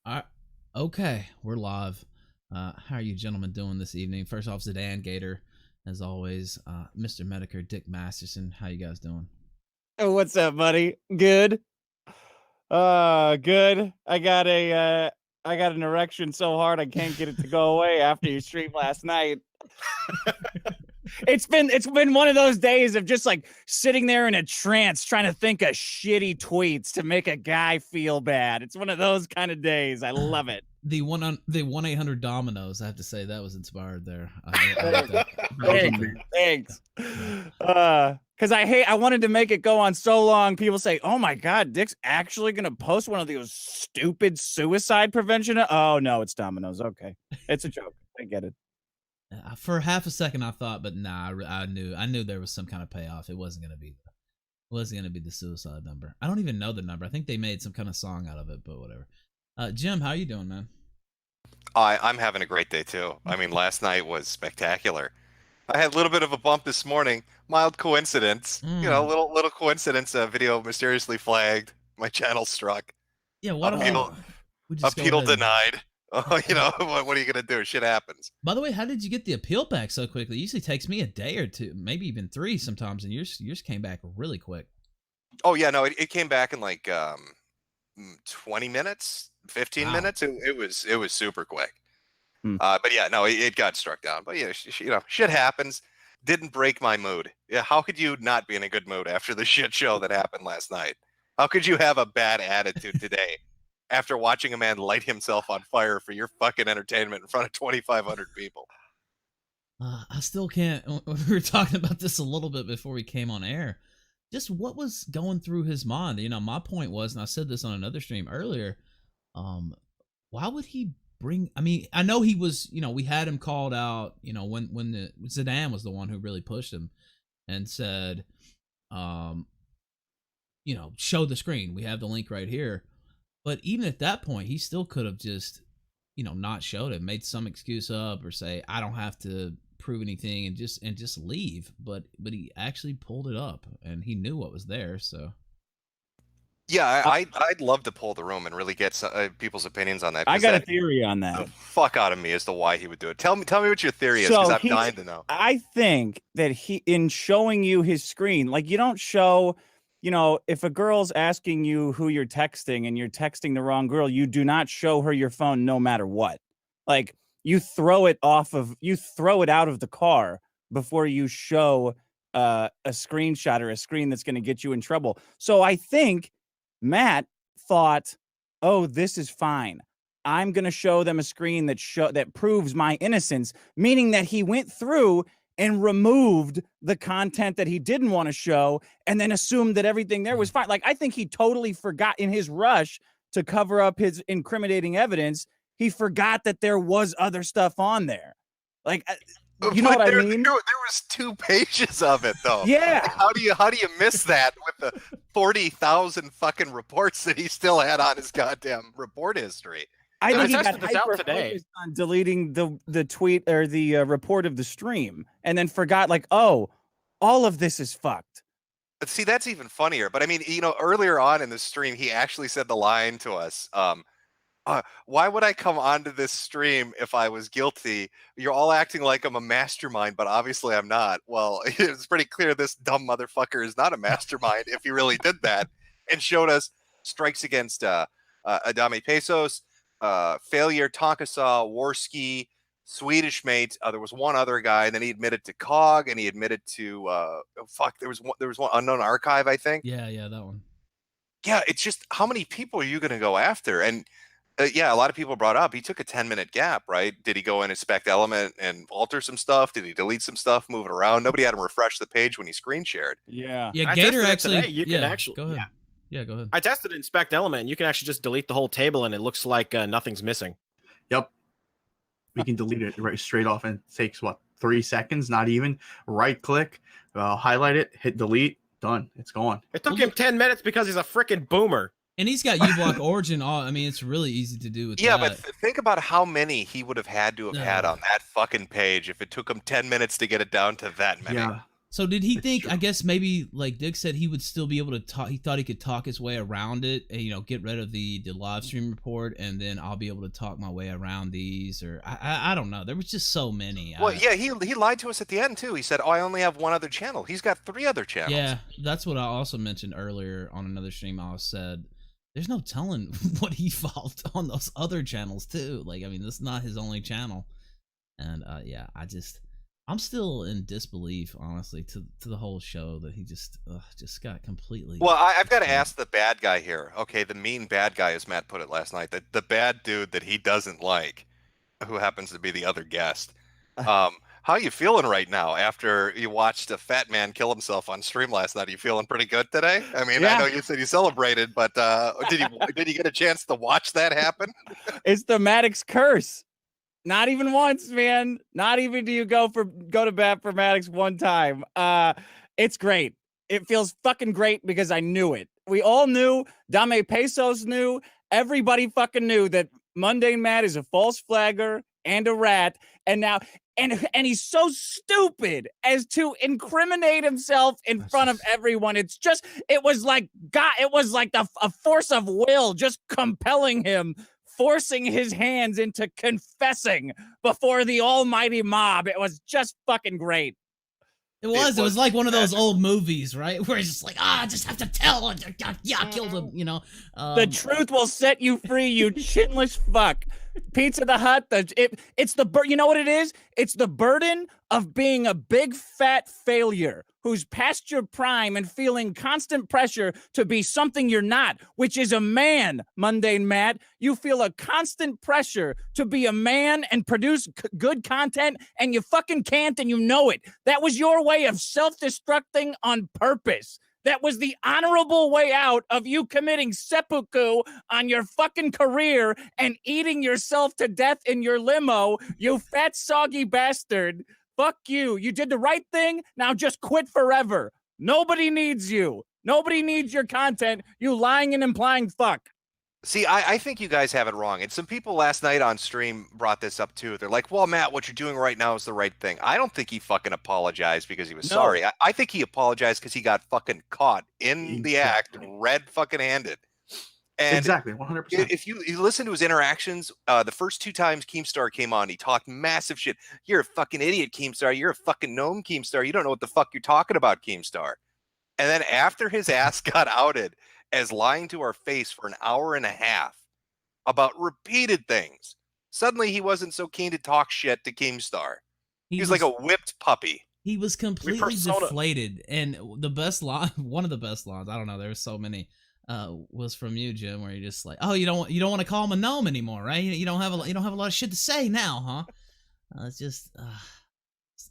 All right. Okay, we're live. How are you gentlemen doing this evening? First off, Zidan Gator, as always. Mr. Metokur, Dick Masterson. How you guys doing? Oh, what's up, buddy? Good. Good. I got an erection so hard I can't get it to go away after your stream last night. It's been one of those days of just like sitting there in a trance trying to think of shitty tweets to make a guy feel bad. It's one of those kind of days. I love it. The 1-800 Dominoes. I have to say that was inspired there. Thanks. Because I wanted to make it go on so long. People say, "Oh my God, Dick's actually gonna post one of those stupid suicide prevention." Oh no, it's Dominoes. Okay, it's a joke. I get it. For half a second, I thought, but nah, I knew there was some kind of payoff. It wasn't gonna be the suicide number. I don't even know the number. I think they made some kind of song out of it, but whatever. Jim, how you doing, man? I'm having a great day too. I mean, last night was spectacular. I had a little bit of a bump this morning. Mild coincidence. You know, little coincidence. A video mysteriously flagged. My channel struck. Yeah, what appeal denied. Oh, you know, what are you gonna do? Shit happens. By the way, how did you get the appeal back so quickly? It usually takes me a day or two, maybe even 3 sometimes, and yours came back really quick. Oh yeah, no, it came back in like 20 minutes, 15 minutes. It was super quick. But yeah, no, it got struck down. But yeah, you know, shit happens. Didn't break my mood. Yeah, how could you not be in a good mood after the shit show that happened last night? How could you have a bad attitude today after watching a man light himself on fire for your fucking entertainment in front of 2,500 people? I still can't. We were talking about this a little bit before we came on air. Just what was going through his mind? You know, my point was, and I said this on another stream earlier, why would he bring, I mean, I know he was, you know, we had him called out, you know, when the Zidan was the one who really pushed him and said, you know, show the screen. We have the link right here. But even at that point, he still could have just, you know, not showed it, made some excuse up or say, I don't have to prove anything and just leave. But he actually pulled it up and he knew what was there. So yeah, I'd love to pull the room and really get people's opinions on that. I got a theory on that. The fuck out of me as to why he would do it. Tell me what your theory is, because I'm dying to know. I think that in showing you his screen, like you don't show, you know, if a girl's asking you who you're texting and you're texting the wrong girl, you do not show her your phone no matter what. Like you throw it out of the car before you show a screenshot or a screen that's going to get you in trouble. So I think Matt thought, oh, this is fine. I'm going to show them a screen that proves my innocence, meaning that he went through and removed the content that he didn't want to show and then assumed that everything there was fine. Like, I think he totally forgot in his rush to cover up his incriminating evidence. He forgot that there was other stuff on there. Like, you know what I mean? There was 2 pages of it, though. Yeah. Like, how do you miss that with the 40,000 fucking reports that he still had on his goddamn report history? I think he got hyper-focused on deleting the tweet or the report of the stream and then forgot, like, oh, all of this is fucked. But see, that's even funnier. But I mean, you know, earlier on in the stream, he actually said the line to us, why would I come onto this stream if I was guilty? You're all acting like I'm a mastermind, but obviously I'm not. Well, it's pretty clear this dumb motherfucker is not a mastermind if he really did that, and showed us strikes against Adame Pesos, Failure, Tonkasaw, Warski, Swedish Mate. There was one other guy, and then he admitted to COG, and he admitted to there was one Unknown Archive, I think. Yeah, that one. Yeah, it's just how many people are you going to go after? And yeah, a lot of people brought up he took a 10-minute gap, right? Did he go in inspect element and alter some stuff? Did he delete some stuff, move it around? Nobody had him refresh the page when he screen shared. Yeah. Gator actually. Today. You can actually. Go ahead. Yeah, go ahead. I tested inspect element, and you can actually just delete the whole table, and it looks like nothing's missing. Yep. We can delete it right straight off, and it takes 3 seconds, not even. Right click, highlight it, hit delete, done. It's gone. It took him 10 minutes because he's a freaking boomer. And he's got uBlock Origin. I mean, it's really easy to do with that. Yeah, but think about how many he would have had to have had on that fucking page if it took him 10 minutes to get it down to that many. Yeah. So did he It's think? true. I guess maybe like Dick said, he would still be able to talk. He thought he could talk his way around it, and get rid of the live stream report, and then I'll be able to talk my way around these. Or I don't know. There was just so many. Well, yeah, he lied to us at the end too. He said, "Oh, I only have one other channel." He's got 3 other channels. Yeah, that's what I also mentioned earlier on another stream. I said, "There's no telling what he followed on those other channels too." Like, I mean, this is not his only channel, and yeah, I'm still in disbelief, honestly, to the whole show that he just got completely. Well, I've got to ask the bad guy here. Okay, the mean bad guy, as Matt put it last night, the bad dude that he doesn't like, who happens to be the other guest. How you feeling right now after you watched a fat man kill himself on stream last night? Are you feeling pretty good today? I mean, Yeah. I know you said you celebrated, but did you get a chance to watch that happen? It's the Maddox curse. Not even once, man. Not even do you go to bat for Maddox one time. It's great. It feels fucking great because I knew it. We all knew. Dame Pesos knew. Everybody fucking knew that Mundane Matt is a false flagger and a rat. And now, and he's so stupid as to incriminate himself in front of everyone. It was like a force of will just compelling him, forcing his hands into confessing before the almighty mob. It was just fucking great. It was like one of those old movies, right? Where it's just like, I just have to tell. Yeah, I killed him, The truth will set you free, you chinless fuck. Pizza the Hut, you know what it is? It's the burden of being a big fat failure who's past your prime and feeling constant pressure to be something you're not, which is a man, Mundane Matt. You feel a constant pressure to be a man and produce good content, and you fucking can't, and you know it. That was your way of self-destructing on purpose. That was the honorable way out of you committing seppuku on your fucking career and eating yourself to death in your limo, you fat, soggy bastard. Fuck you. You did the right thing. Now just quit forever. Nobody needs you. Nobody needs your content. You lying and implying fuck. See, I think you guys have it wrong. And some people last night on stream brought this up too. They're like, well, Matt, what you're doing right now is the right thing. I don't think he fucking apologized because he was sorry. I think he apologized because he got fucking caught in the act, red fucking handed. And exactly, 100%. If you listen to his interactions, the first 2 times Keemstar came on, he talked massive shit. You're a fucking idiot, Keemstar. You're a fucking gnome, Keemstar. You don't know what the fuck you're talking about, Keemstar. And then after his ass got outed as lying to our face for an hour and a half about repeated things, suddenly he wasn't so keen to talk shit to Keemstar. He was like a whipped puppy. He was completely deflated. And the best line, one of the best lines, I don't know, there were so many, was from you, Jim, where you're just like, oh, you don't want to call him a gnome anymore, right? You don't have a lot of shit to say now, huh? It's just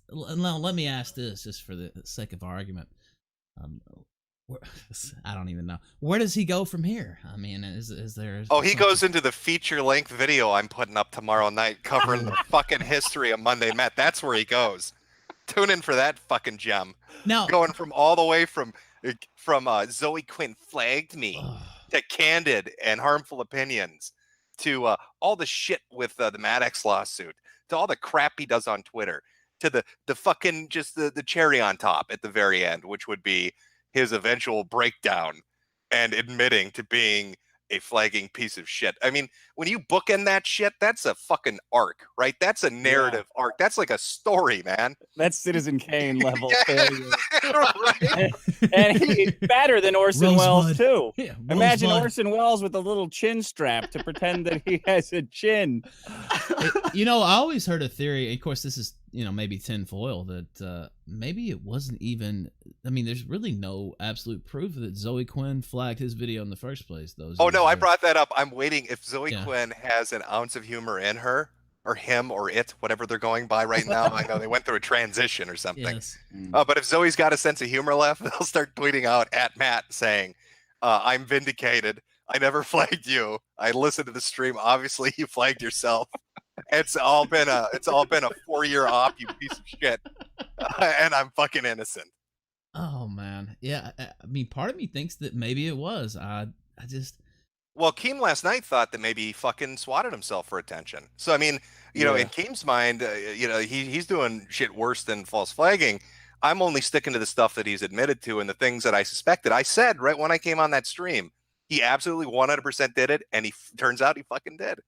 now let me ask this, just for the sake of argument. I don't even know. Where does he go from here? I mean, is there? Oh, he goes into the feature-length video I'm putting up tomorrow night covering the fucking history of Monday Matt. That's where he goes. Tune in for that fucking gem. Now, going from all the way from Zoe Quinn flagged me to candid and harmful opinions to all the shit with the Maddox lawsuit, to all the crap he does on Twitter, to the fucking just the cherry on top at the very end, which would be his eventual breakdown and admitting to being a flagging piece of shit. I mean, when you bookend that shit, that's a fucking arc, right? That's a narrative arc. That's like a story, man. That's Citizen Kane level failure. Right? And he's better than Orson Welles, too. Yeah, Imagine Orson Welles with a little chin strap to pretend that he has a chin. I always heard a theory, of course, this is, maybe tinfoil, that maybe it wasn't even, I mean, there's really no absolute proof that Zoe Quinn flagged his video in the first place. Oh, no, I brought that up. I'm waiting. If Zoe Quinn has an ounce of humor in her, or him, or it, whatever they're going by right now. I know they went through a transition or something. Yes. But if Zoe's got a sense of humor left, they'll start tweeting out at Matt saying, I'm vindicated. I never flagged you. I listened to the stream. Obviously, you flagged yourself. It's all been a 4-year op, you piece of shit. And I'm fucking innocent. Oh, man. Yeah. I mean, part of me thinks that maybe it was. Well, Keem last night thought that maybe he fucking swatted himself for attention. So, I mean, in Keem's mind, he's doing shit worse than false flagging. I'm only sticking to the stuff that he's admitted to and the things that I suspected. I said right when I came on that stream, he absolutely 100% did it, and turns out he fucking did.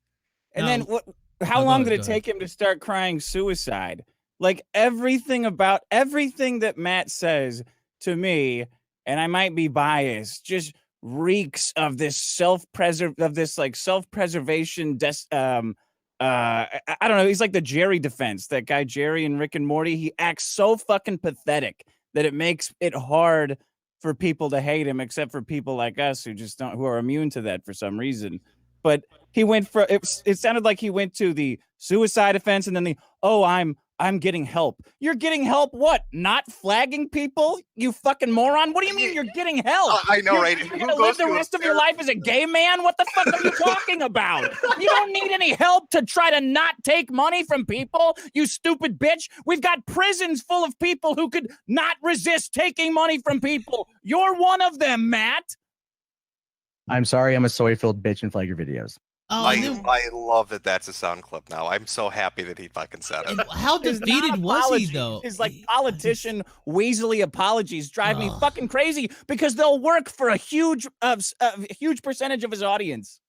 And No. then what? How No, go long ahead, did it go ahead. take him to start crying suicide? Like everything that Matt says to me, and I might be biased, just reeks of this self-preservation. I don't know. He's like the Jerry defense. That guy Jerry and Rick and Morty. He acts so fucking pathetic that it makes it hard for people to hate him, except for people like us who are immune to that for some reason. But he went for it sounded like he went to the suicide offense and then I'm getting help. You're getting help what? Not flagging people? You fucking moron. What do you mean you're getting help? I know, right? You're going to live the rest of your life as a gay man? What the fuck are you talking about? You don't need any help to try to not take money from people, you stupid bitch. We've got prisons full of people who could not resist taking money from people. You're one of them, Matt. I'm sorry, I'm a soy-filled bitch and flag your videos. Oh, and then I love that that's a sound clip now. I'm so happy that he fucking said it. how His defeated was he non-apologies, though? His like politician weaselly apologies drive me Ugh. fucking crazy because they'll work for a huge percentage of his audience.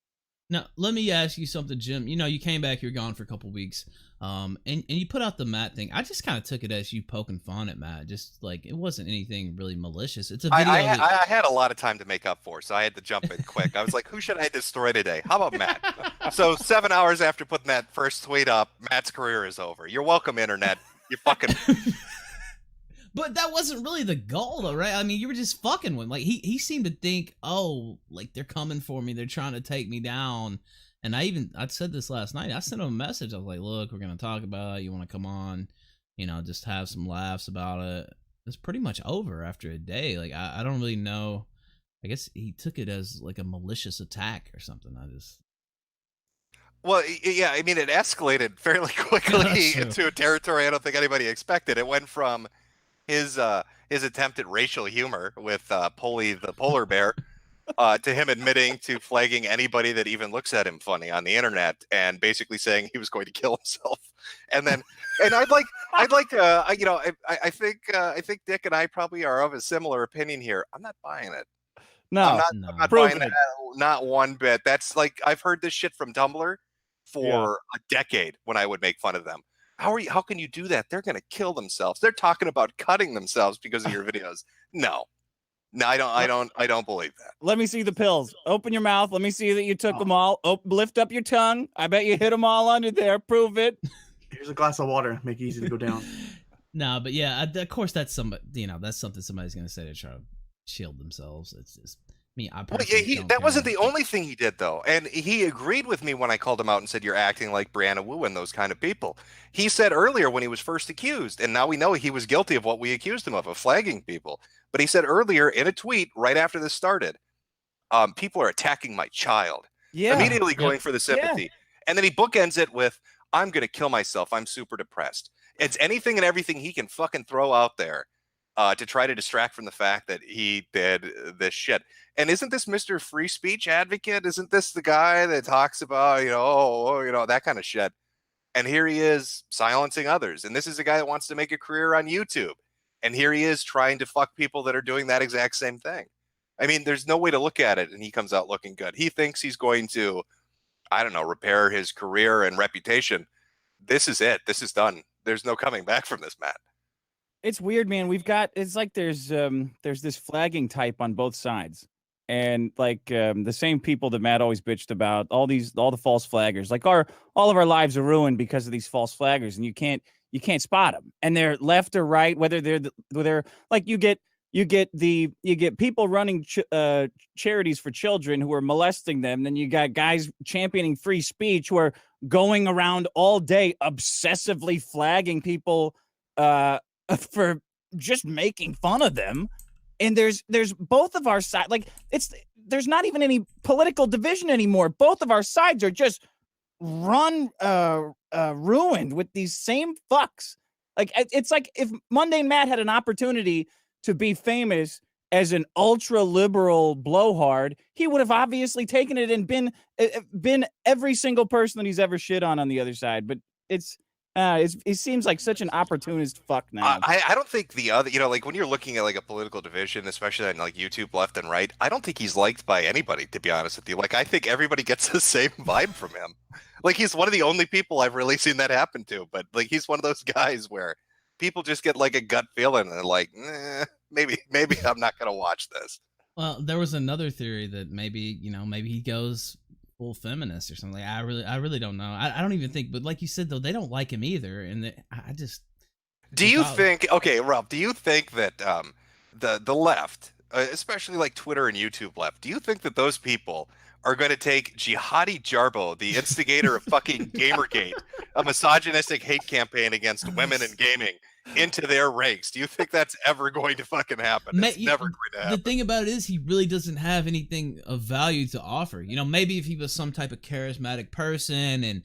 Now, let me ask you something, Jim. You know, you came back, you're gone for a couple weeks, and you put out the Matt thing. I just kind of took it as you poking fun at Matt. Just like it wasn't anything really malicious. It's a video. I had a lot of time to make up for, so I had to jump in quick. I was like, who should I destroy today? How about Matt? So 7 hours after putting that first tweet up, Matt's career is over. You're welcome, internet. You fucking... But that wasn't really the goal, though, right? I mean, you were just fucking with him. Like he seemed to think, oh, like they're coming for me. They're trying to take me down. And I said this last night. I sent him a message. I was like, look, we're gonna talk about it. You want to come on? You know, just have some laughs about it. It's pretty much over after a day. Like I don't really know. I guess he took it as like a malicious attack or something. Well, yeah, I mean, it escalated fairly quickly into a territory I don't think anybody expected. It went from his attempt at racial humor with Polly the polar bear to him admitting to flagging anybody that even looks at him funny on the internet and basically saying he was going to kill himself. And then, and I'd like you know, I think Dick and I probably are of a similar opinion here. I'm not buying it. No, I'm not buying that, not one bit. That's like, I've heard this shit from Tumblr for a decade when I would make fun of them. How can you do that? They're going to kill themselves. They're talking about cutting themselves because of your videos. No, I don't believe that. Let me see the pills. Open your mouth. Let me see that you took them all. Lift up your tongue. I bet you hit them all under there. Prove it. Here's a glass of water. Make it easy to go down. No, but yeah, of course that's somebody. You know, that's something somebody's going to say to try to shield themselves. It's just me. That wasn't the only thing he did, though. And he agreed with me when I called him out and said, you're acting like Brianna Wu and those kind of people. He said earlier when he was first accused, and now we know he was guilty of what we accused him of flagging people. But he said earlier in a tweet right after this started, people are attacking my child. Yeah. Immediately going for the sympathy. Yeah. And then he bookends it with, I'm going to kill myself. I'm super depressed. It's anything and everything he can fucking throw out there to try to distract from the fact that he did this shit. And isn't this Mr. Free Speech advocate? Isn't this the guy that talks about, that kind of shit? And here he is silencing others. And this is a guy that wants to make a career on YouTube. And here he is trying to fuck people that are doing that exact same thing. I mean, there's no way to look at it and he comes out looking good. He thinks he's going to, I don't know, repair his career and reputation. This is it. This is done. There's no coming back from this, Matt. It's weird, man. It's like there's this flagging type on both sides. And like the same people that Matt always bitched about, all the false flaggers, like all of our lives are ruined because of these false flaggers, and you can't spot them. And they're left or right, whether they're like you get people running charities for children who are molesting them. Then you got guys championing free speech who are going around all day obsessively flagging people for just making fun of them. And there's both of our sides. Like there's not even any political division anymore. Both of our sides are just ruined with these same fucks. Like it's like if Mundane Matt had an opportunity to be famous as an ultra liberal blowhard, he would have obviously taken it and been every single person that he's ever shit on the other side. But it's He seems like such an opportunist fuck now. I don't think the other, like when you're looking at like a political division, especially on like YouTube left and right, I don't think he's liked by anybody, to be honest with you. Like I think everybody gets the same vibe from him. Like he's one of the only people I've really seen that happen to. But like he's one of those guys where people just get like a gut feeling and they're like, maybe I'm not gonna watch this. Well, there was another theory that maybe he goes full feminist or something. I really don't know. I don't even think, but like you said though, they don't like him either, and I just. Do you think? Okay, Rob. Do you think that the left, especially like Twitter and YouTube left, do you think that those people are going to take Jihadi Jarbo, the instigator of fucking Gamergate, a misogynistic hate campaign against women in gaming, into their ranks? Do you think that's ever going to fucking happen? It's never going to happen. The thing about it is he really doesn't have anything of value to offer. Maybe if he was some type of charismatic person and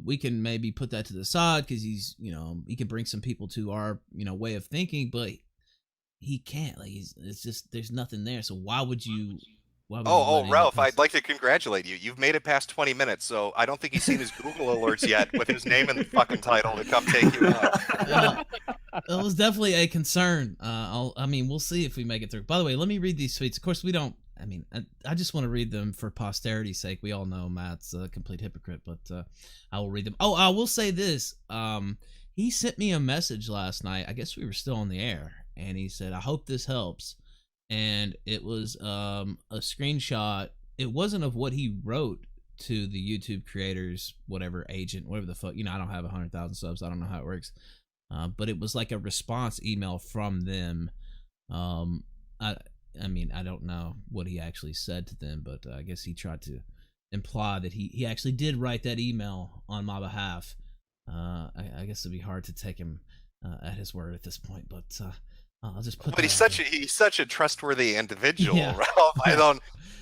we can maybe put that to the side because he's, he can bring some people to our, way of thinking, but he can't. Like it's just there's nothing there. So why would you? Ralph, I'd like to congratulate you. You've made it past 20 minutes, so I don't think he's seen his Google alerts yet with his name in the fucking title to come take you out. It was definitely a concern. We'll see if we make it through. By the way, let me read these tweets. Of course, we don't. I just want to read them for posterity's sake. We all know Matt's a complete hypocrite, but I will read them. Oh, I will say this. He sent me a message last night. I guess we were still on the air, and he said, "I hope this helps." And it was a screenshot. It wasn't of what he wrote to the YouTube creators, whatever agent, whatever the fuck. I don't have 100,000 subs. I don't know how it works. But it was like a response email from them. I don't know what he actually said to them, but I guess he tried to imply that he actually did write that email on my behalf. I guess it'd be hard to take him at his word at this point, but I'll just put. But he's such a trustworthy individual, Yeah. Ralph. I don't,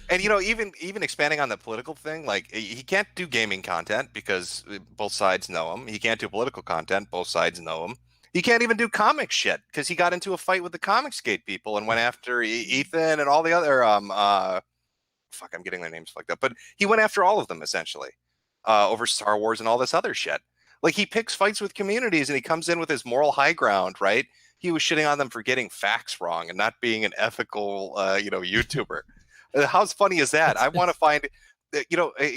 and even expanding on the political thing, like he can't do gaming content because both sides know him. He can't do political content, both sides know him. He can't even do comic shit because he got into a fight with the Comicsgate people and went after Ethan and all the other fuck, I'm getting their names fucked up, but he went after all of them essentially over Star Wars and all this other shit. Like he picks fights with communities and he comes in with his moral high ground, right? He was shitting on them for getting facts wrong and not being an ethical, YouTuber. How funny is that? I want to find,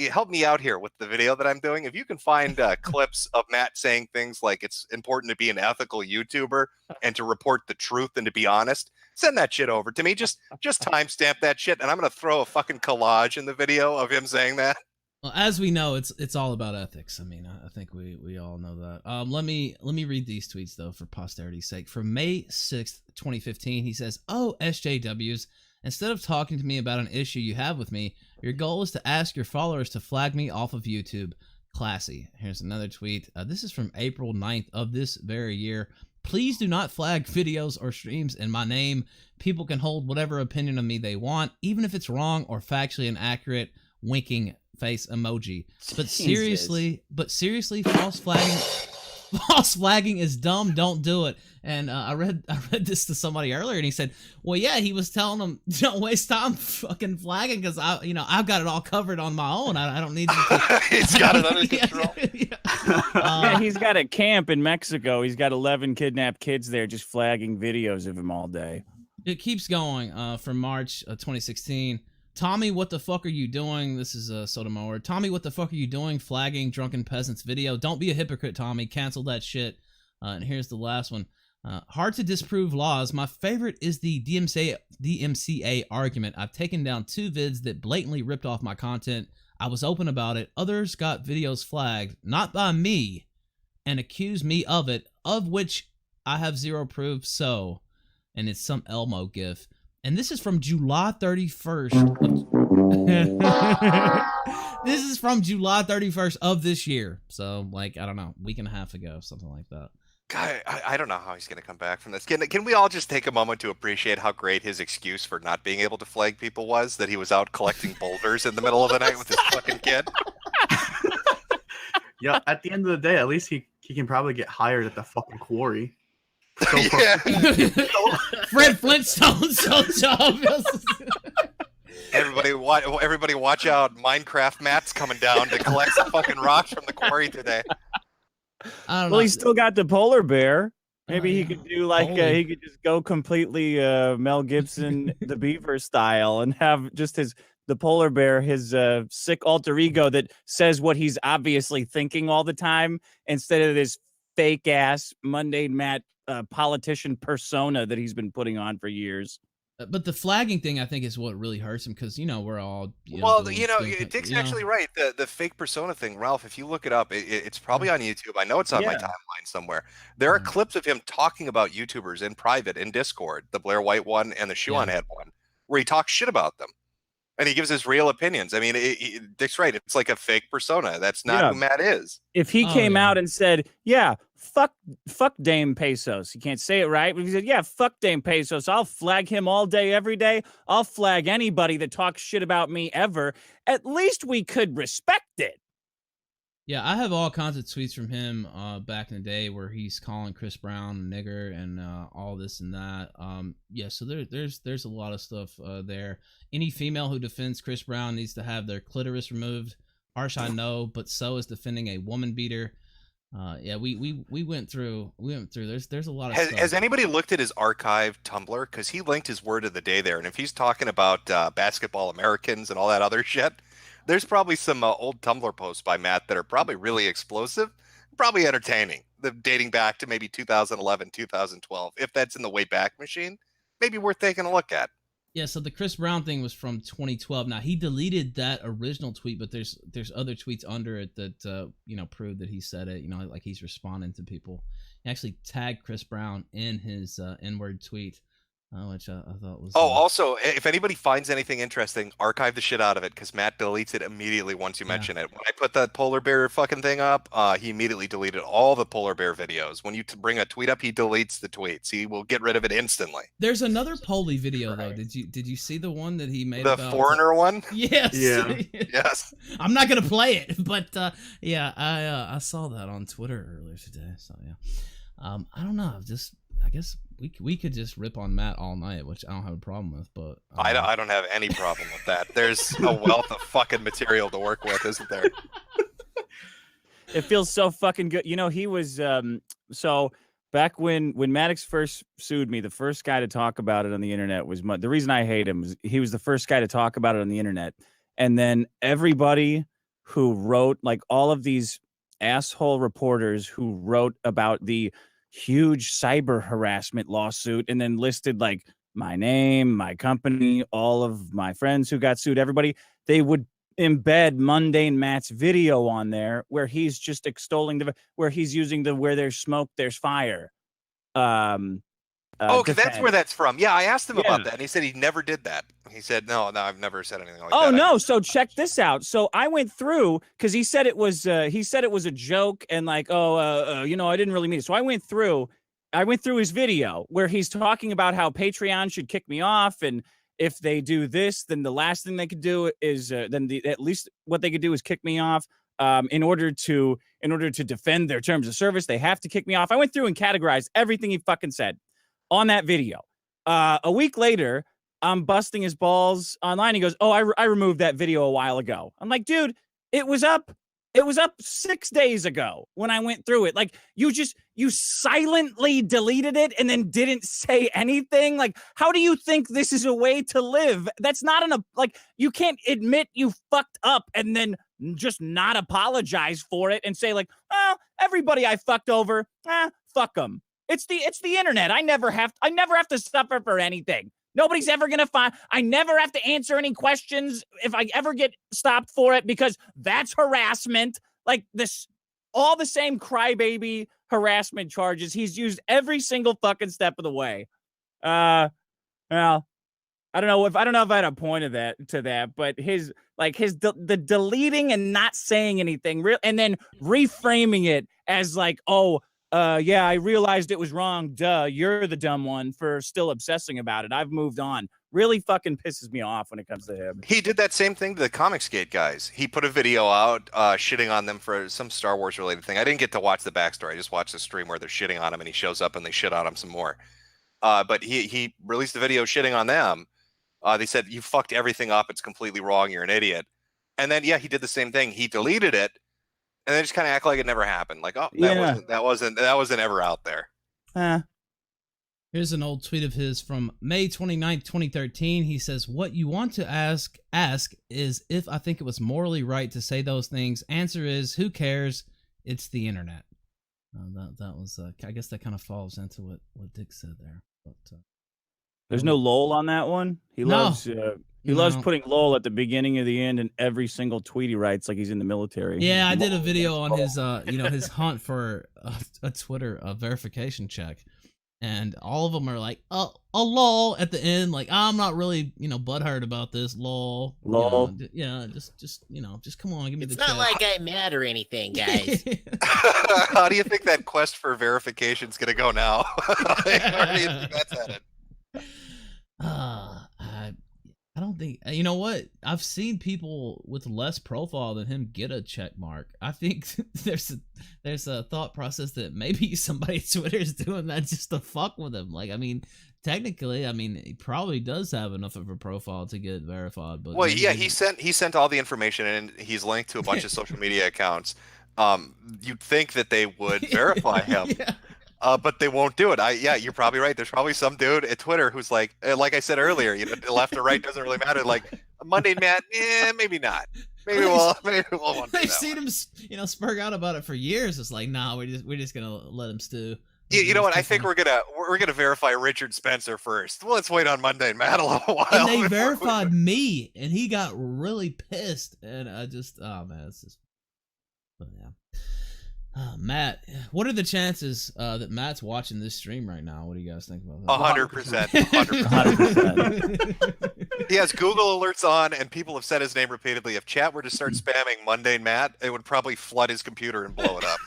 help me out here with the video that I'm doing. If you can find clips of Matt saying things like it's important to be an ethical YouTuber and to report the truth and to be honest, send that shit over to me. Just timestamp that shit, and I'm gonna throw a fucking collage in the video of him saying that. Well, as we know, it's all about ethics. I think we all know that. Let me read these tweets though for posterity's sake. From May 6th, 2015, he says, "Oh, SJWs, instead of talking to me about an issue you have with me, your goal is to ask your followers to flag me off of YouTube. Classy." Here's another tweet. This is from April 9th of this very year. "Please do not flag videos or streams in my name. People can hold whatever opinion of me they want, even if it's wrong or factually inaccurate." Winking face emoji. But seriously, false flagging is dumb. Don't do it. And I read this to somebody earlier, and he said, "Well, yeah, he was telling them don't waste time fucking flagging because I've got it all covered on my own. I don't need to." He's got it under control. Yeah, he's got a camp in Mexico. He's got 11 kidnapped kids there, just flagging videos of him all day. It keeps going. From March 2016. "Tommy, what the fuck are you doing?" This is Sotomayor. "Tommy, what the fuck are you doing? Flagging drunken peasants video. Don't be a hypocrite, Tommy. Cancel that shit." And here's the last one. "Hard to disprove laws. My favorite is the DMCA argument. I've taken down 2 vids that blatantly ripped off my content. I was open about it. Others got videos flagged, not by me, and accused me of it, of which I have 0 proof. So," and it's some Elmo gif. And this is from July 31st. This is from July 31st of this year. So, I don't know, week and a half ago, something like that. God, I don't know how he's going to come back from this. Can we all just take a moment to appreciate how great his excuse for not being able to flag people was? That he was out collecting boulders in the middle of the night with his fucking kid? Yeah, at the end of the day, at least he can probably get hired at the fucking quarry. Yeah. Fred Flintstone's job. Everybody watch out. Minecraft Matt's coming down to collect some fucking rocks from the quarry today. I don't Well, know. he's still got the polar bear. Maybe he yeah. could do like Holy. he could just go completely Mel Gibson, the Beaver style, and have just the polar bear, his sick alter ego that says what he's obviously thinking all the time, instead of this fake ass mundane Matt politician persona that he's been putting on for years. But the flagging thing, I think, is what really hurts him because we're all Well, doing Dick's actually right. The fake persona thing, Ralph. If you look it up, it's probably on YouTube. I know it's on my Yeah. timeline somewhere. There are Yeah. clips of him talking about YouTubers in private in Discord, the Blair White one and the Shoe on Head one, where he talks shit about them, and he gives his real opinions. I mean, Dick's right. It's like a fake persona. That's not who Matt is. If he came yeah. out and said, "Yeah, fuck Dame Pesos," he can't say it right, but if he said, "Yeah, fuck Dame Pesos," I'll flag him all day, every day. I'll flag anybody that talks shit about me ever. At least we could respect it. Yeah, I have all kinds of tweets from him back in the day where he's calling Chris Brown a nigger and all this and that. So there's a lot of stuff there. Any female who defends Chris Brown needs to have their clitoris removed. Harsh, I know, but so is defending a woman beater. We went through. There's a lot of stuff. Has anybody looked at his archive Tumblr? Because he linked his word of the day there, and if he's talking about basketball Americans and all that other shit, there's probably some old Tumblr posts by Matt that are probably really explosive, probably entertaining. Dating back to maybe 2011, 2012. If that's in the Wayback Machine, maybe worth taking a look at. Yeah, so the Chris Brown thing was from 2012. Now he deleted that original tweet, but there's other tweets under it that prove that he said it. Like he's responding to people. He actually tagged Chris Brown in his N-word tweet, which I thought was. Also, if anybody finds anything interesting, archive the shit out of it because Matt deletes it immediately once you mention it. When I put that polar bear fucking thing up, he immediately deleted all the polar bear videos. When you bring a tweet up, he deletes the tweets. He will get rid of it instantly. There's another Polly video though. Did you see the one that he made? The about foreigner one? Yes. Yeah. Yes. I'm not gonna play it, but I saw that on Twitter earlier today. So yeah, I don't know. I guess we could just rip on Matt all night, which I don't have a problem with. But I don't have any problem with that. There's a wealth of fucking material to work with, isn't there? It feels so fucking good. He was so back when Maddox first sued me, the first guy to talk about it on the internet was the reason I hate him was he was the first guy to talk about it on the internet. And then everybody who wrote, like all of these asshole reporters who wrote about the huge cyber harassment lawsuit and then listed like my name, my company, all of my friends who got sued, everybody, they would embed Mundane Matt's video on there where he's just extolling where he's using the "where there's smoke, there's fire." Because that's where that's from. Yeah, I asked him about that, and he said he never did that. He said, no, I've never said anything like that. Oh no! So check this out. So I went through because he said it was a joke and like I didn't really mean it. So I went through his video where he's talking about how Patreon should kick me off, and if they do this, then the last thing they could do is at least what they could do is kick me off. In order to defend their terms of service, they have to kick me off. I went through and categorized everything he fucking said on that video. A week later, I'm busting his balls online. He goes, "Oh, I removed that video a while ago." I'm like, dude, it was up 6 days ago when I went through it. Like you silently deleted it and then didn't say anything. Like, how do you think this is a way to live? That's not you can't admit you fucked up and then just not apologize for it and say like, "Oh, everybody I fucked over, fuck them." It's the internet. I never have to suffer for anything. Nobody's ever going to find. I never have to answer any questions if I ever get stopped for it because that's harassment. Like this, all the same crybaby harassment charges. He's used every single fucking step of the way. Well, I don't know if I had a point of that, but the deleting and not saying anything and then reframing it as like, I realized it was wrong. Duh, you're the dumb one for still obsessing about it. I've moved on. Really fucking pisses me off when it comes to him. He did that same thing to the Comicsgate guys. He put a video out shitting on them for some Star Wars related thing. I didn't get to watch the backstory. I just watched the stream where they're shitting on him and he shows up and they shit on him some more. But he released a video shitting on them. They said, "You fucked everything up. It's completely wrong. You're an idiot." And then, he did the same thing. He deleted it. and they just kind of act like it never happened. Like, oh, that wasn't ever out there. Here's an old tweet of his from May 29th, 2013. He says, "What you want to ask is if I think it was morally right to say those things. Answer is, who cares? It's the internet." That was, I guess that kind of falls into what Dick said there. But, there's no lol on that one. He loves putting lol at the beginning of the end in every single tweet he writes, like he's in the military. Yeah, I did a video on his, his hunt for a Twitter verification check. And all of them are like, a lol at the end. Like, I'm not really, butthurt about this. Lol. Lol. Just come on, give me the check. It's not like I'm mad or anything, guys. How do you think that quest for verification is going to go now? Where do you think that's headed? I don't think, you know what? I've seen people with less profile than him get a check mark. I think there's a thought process that maybe somebody at Twitter is doing that just to fuck with him. Like, I mean, technically, he probably does have enough of a profile to get verified. But he sent all the information and he's linked to a bunch of social media accounts. You'd think that they would verify him. Yeah. But they won't do it. You're probably right. There's probably some dude at Twitter who's like I said earlier, left or right doesn't really matter. Like Monday Matt, maybe not. Maybe we'll want to. They've seen him, spurg out about it for years. It's like, nah, we're just gonna let him stew. You know what? I think we're gonna verify Richard Spencer first. Well, let's wait on Monday and Matt a little while. And they verified me, and he got really pissed. And I just, it's just, but yeah. Matt, what are the chances that Matt's watching this stream right now? What do you guys think about that? 100%. 100%. He has Google alerts on, and people have said his name repeatedly. If chat were to start spamming Mundane Matt, it would probably flood his computer and blow it up.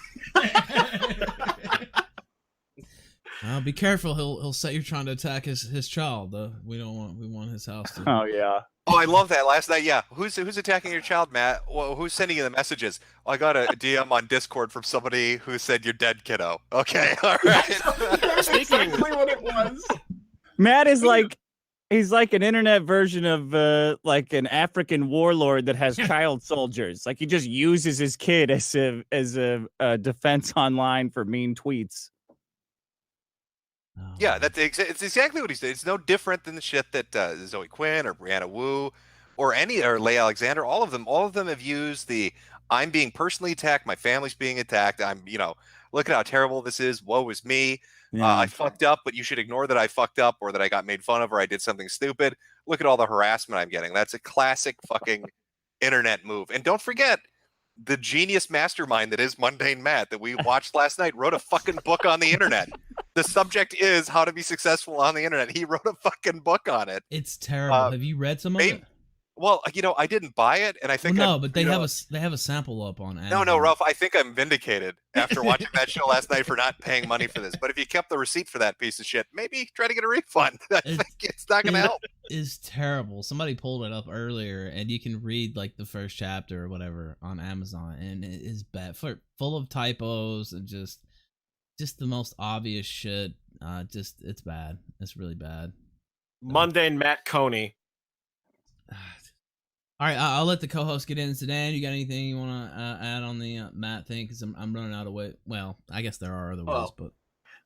Be careful. He'll say you're trying to attack his child. Though we want his house to. Oh yeah. Oh, I love that. Last night, yeah. Who's attacking your child, Matt? Well, who's sending you the messages? Oh, I got a DM on Discord from somebody who said you're dead, kiddo. Okay, all right. That's exactly what it was. Matt is he's like an internet version of like an African warlord that has child soldiers. Like he just uses his kid as a defense online for mean tweets. Yeah, it's exactly what he said. It's no different than the shit that Zoe Quinn or Brianna Wu or Leigh Alexander, all of them have used the I'm being personally attacked, my family's being attacked, I'm, look at how terrible this is, woe is me. Yeah. I fucked up, but you should ignore that I fucked up or that I got made fun of or I did something stupid. Look at all the harassment I'm getting. That's a classic fucking internet move. And don't forget, the genius mastermind that is Mundane Matt that we watched last night wrote a fucking book on the internet. The subject is how to be successful on the internet. He wrote a fucking book on it. It's terrible. Have you read some of it? Well, I didn't buy it, and I think but they have a sample up on Amazon. No, Ralph, I think I'm vindicated after watching that show last night for not paying money for this. But if you kept the receipt for that piece of shit, maybe try to get a refund. I think it's not going to help. It is terrible. Somebody pulled it up earlier, and you can read like the first chapter or whatever on Amazon, and it is bad, full of typos and just the most obvious shit. It's bad. It's really bad. Mundane Matt Coney. All right, I'll let the co-host get in. Zidan, you got anything you want to add on the Matt thing? Because I'm running out of way. Well, I guess there are other ways, but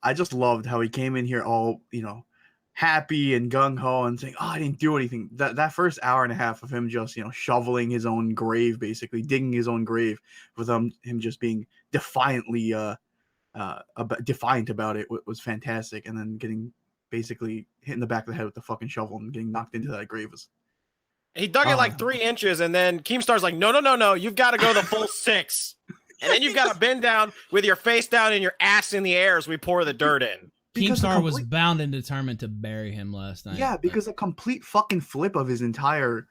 I just loved how he came in here all happy and gung ho and saying, "Oh, I didn't do anything." That first hour and a half of him just shoveling his own grave, basically digging his own grave, with him just being defiantly defiant about it was fantastic, and then getting basically hit in the back of the head with the fucking shovel and getting knocked into that grave was. He dug it like 3 inches, and then Keemstar's like, no, you've got to go the full 6. And then you've got to bend down with your face down and your ass in the air as we pour the dirt in. Keemstar was bound and determined to bury him last night. Yeah, because a complete fucking flip of his entire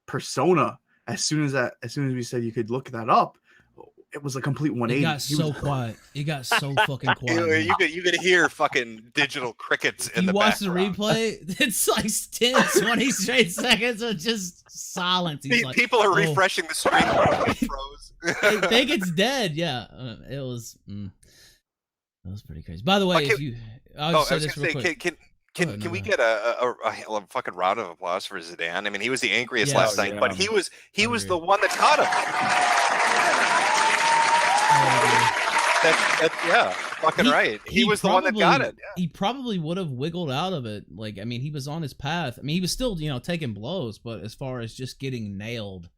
persona. As soon as we said you could look that up, it was a complete 180. It got so quiet. It got so fucking quiet. You could hear fucking digital crickets in the background. You watch the replay, it's like 10, 20 straight seconds of just silence. People are refreshing the screen. It froze. I think it's dead. Yeah, it was. That was pretty crazy. By the way, Can we get a fucking round of applause for Zidan? I mean, he was the angriest last night, but he was the one that caught him. Yeah, fucking right. He was the one that got it. Yeah. He probably would have wiggled out of it. Like, I mean, he was on his path. I mean, he was still, taking blows, but as far as just getting nailed,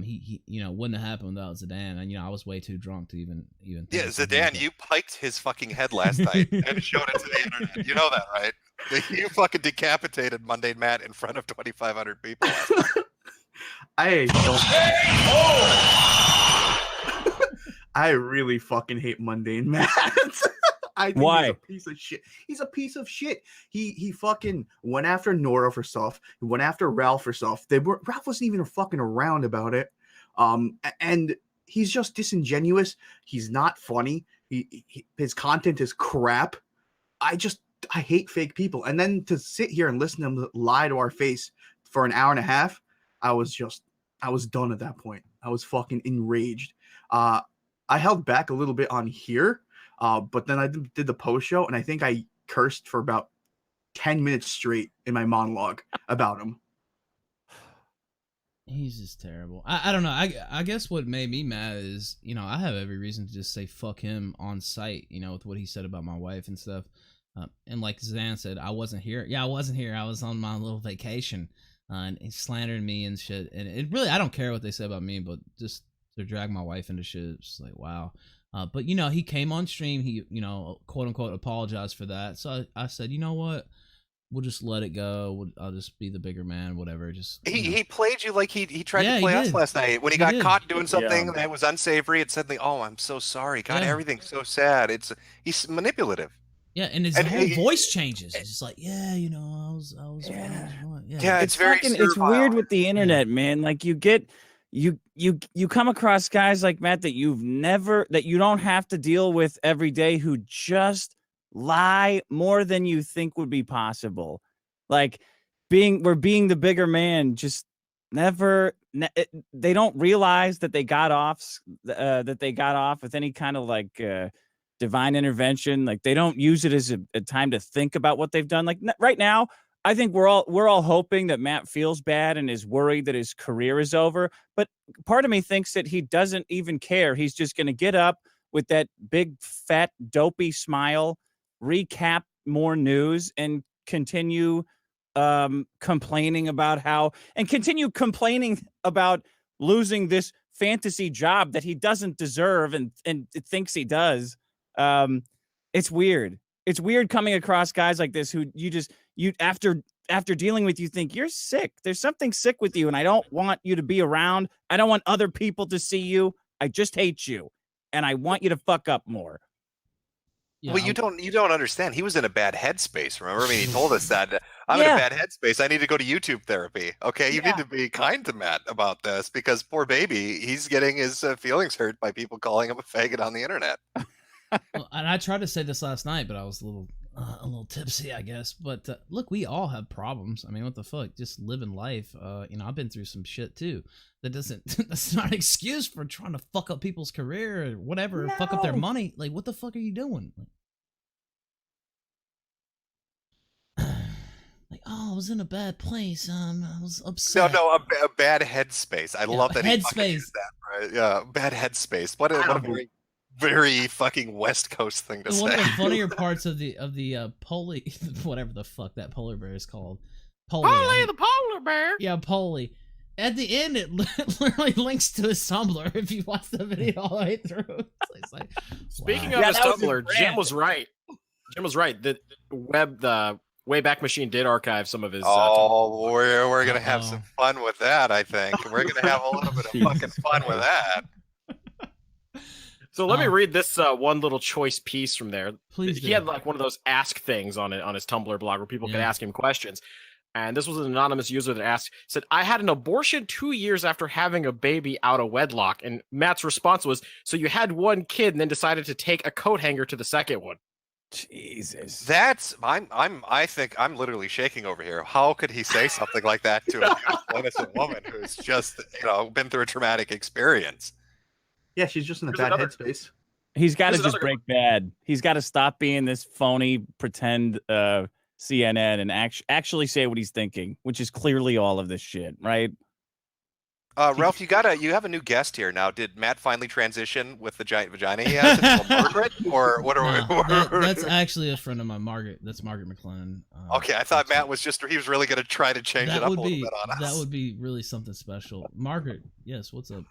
he wouldn't have happened without Zidan. And I was way too drunk to even think Yeah, Zidan, you piked his fucking head last night and showed it to the internet. You know that, right? You fucking decapitated Mundane Matt in front of 2,500 people. I really fucking hate Mundane Matt. I think Why? He's a piece of shit. He's a piece of shit. He fucking went after Nora for stuff. He went after Ralph for stuff. Ralph wasn't even fucking around about it. And he's just disingenuous. He's not funny. His content is crap. I hate fake people. And then to sit here and listen to them lie to our face for an hour and a half, I was done at that point. I was fucking enraged. I held back a little bit on here, but then I did the post show, and I think I cursed for about 10 minutes straight in my monologue about him. He's just terrible. I don't know. I guess what made me mad is, I have every reason to just say fuck him on site, with what he said about my wife and stuff. And like Zidan said, I wasn't here. Yeah, I wasn't here. I was on my little vacation, and he slandered me and shit. And it really, I don't care what they say about me, but just to drag my wife into shit, it's just like, wow. But he came on stream, he quote unquote apologized for that. So I said, you know what, we'll just let it go. I'll just be the bigger man, whatever. Just he played you like he tried to play us last night when he got caught doing something that was unsavory. It suddenly, oh, I'm so sorry. God, everything's so sad. He's manipulative. Yeah, and his whole voice changes. It's just like, I was yeah, it's very it's weird with the internet, man. Like you come across guys like Matt that you don't have to deal with every day, who just lie more than you think would be possible. Like being the bigger man, just they don't realize that they got off with any kind of like divine intervention. Like they don't use it as a time to think about what they've done. Like right now, I think we're all hoping that Matt feels bad and is worried that his career is over. But part of me thinks that he doesn't even care. He's just going to get up with that big, fat, dopey smile, recap more news, and continue complaining about losing this fantasy job that he doesn't deserve and thinks he does. It's weird. It's weird coming across guys like this who you after dealing with, you think you're sick. There's something sick with you, and I don't want you to be around. I don't want other people to see you. I just hate you, and I want you to fuck up more. Yeah, well, you don't understand. He was in a bad headspace. Remember? I mean, he told us that I'm in a bad headspace. I need to go to YouTube therapy. Okay, you need to be kind to Matt about this, because poor baby, he's getting his feelings hurt by people calling him a faggot on the internet. Well, and I tried to say this last night, but I was a little tipsy, I guess. But look, we all have problems. I mean, what the fuck? Just living life. I've been through some shit too. That's not an excuse for trying to fuck up people's career or whatever, or fuck up their money. Like, what the fuck are you doing? Like, oh, I was in a bad place. I was upset. No, a bad headspace. I love that. Headspace. That, right? Yeah, bad headspace. What a very fucking West Coast thing to say. One of the funnier parts of the Polly, whatever the fuck that polar bear is called, Polly the polar bear. Yeah, Polly. At the end, it literally links to his Tumblr if you watch the video all the way through. It's like, Speaking of his Tumblr, Jim was right. The Wayback Machine did archive some of his. We're gonna have some fun with that. I think we're gonna have a little bit of fucking fun with that. So let me read this one little choice piece from there. Please. He had like one of those ask things on his Tumblr blog where people could ask him questions. And this was an anonymous user that said, I had an abortion 2 years after having a baby out of wedlock. And Matt's response was, so you had one kid and then decided to take a coat hanger to the second one. Jesus. I think I'm literally shaking over here. How could he say something like that to a innocent woman who's just, been through a traumatic experience? Yeah, she's just in a bad headspace. He's got to just break bad. He's got to stop being this phony pretend CNN and actually say what he's thinking, which is clearly all of this shit, right? Ralph, you have a new guest here now. Did Matt finally transition with the giant vagina he has into a Margaret, or what are we? That's actually a friend of mine, Margaret. That's Margaret McLennan. Okay, I thought Matt was really going to try to change it up a little bit on us. That would be really something special. Margaret, yes, what's up?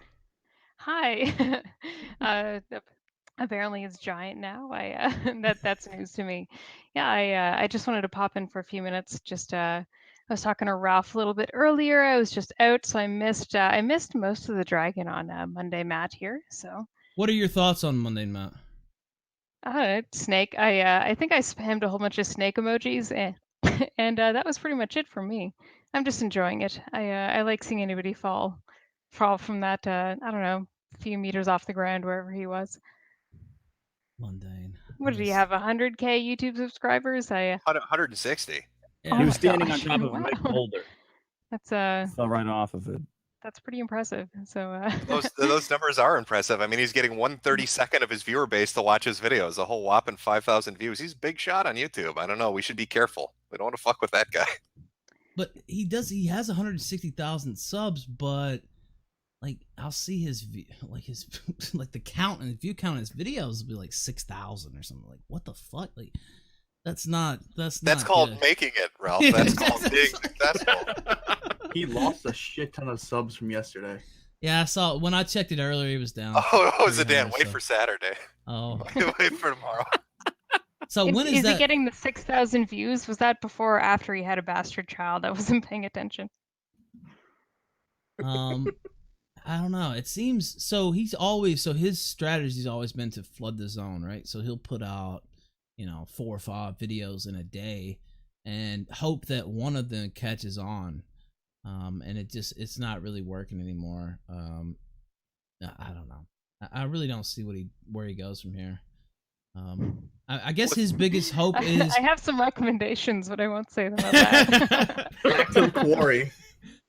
Hi. Apparently it's giant now. That's news to me. Yeah, I just wanted to pop in for a few minutes. I was talking to Ralph a little bit earlier. I was just out, so I missed most of the dragon on Monday Matt here. So what are your thoughts on Monday Matt? Snake. I think I spammed a whole bunch of snake emojis, and that was pretty much it for me. I'm just enjoying it. I like seeing anybody fall from that I don't know, few meters off the ground wherever he was. Mundane. What did he have? 100K YouTube subscribers? 160. Yeah. He was standing on gosh. top of a big Wow. boulder. That's Fell right off of it. that's pretty impressive. So Those numbers are impressive. I mean, he's getting 1/32 of his viewer base to watch his videos, a whole whopping 5,000 views. He's a big shot on YouTube. I don't know. We should be careful. We don't want to fuck with that guy. But he has 160,000 subs, but like I'll see his like the count and view count in his videos will be like 6,000 or something. Like what the fuck? Like that's called good. making it, Ralph. That's called being successful. He lost a shit ton of subs from yesterday. Yeah, I saw when I checked it earlier. He was down. Oh, Zidan, 300, wait so- for Saturday. Oh, Wait for tomorrow. so when is is that? he getting the 6,000 views? Was that before or after he had a bastard child? I wasn't paying attention. I don't know. It seems so. His strategy's always been to flood the zone, right? So he'll put out 4 or 5 videos in a day and hope that one of them catches on. And it's not really working anymore. I don't know. I really don't see where he goes from here. I guess his biggest hope is. I have some recommendations, but I won't say them out loud. Back to the quarry.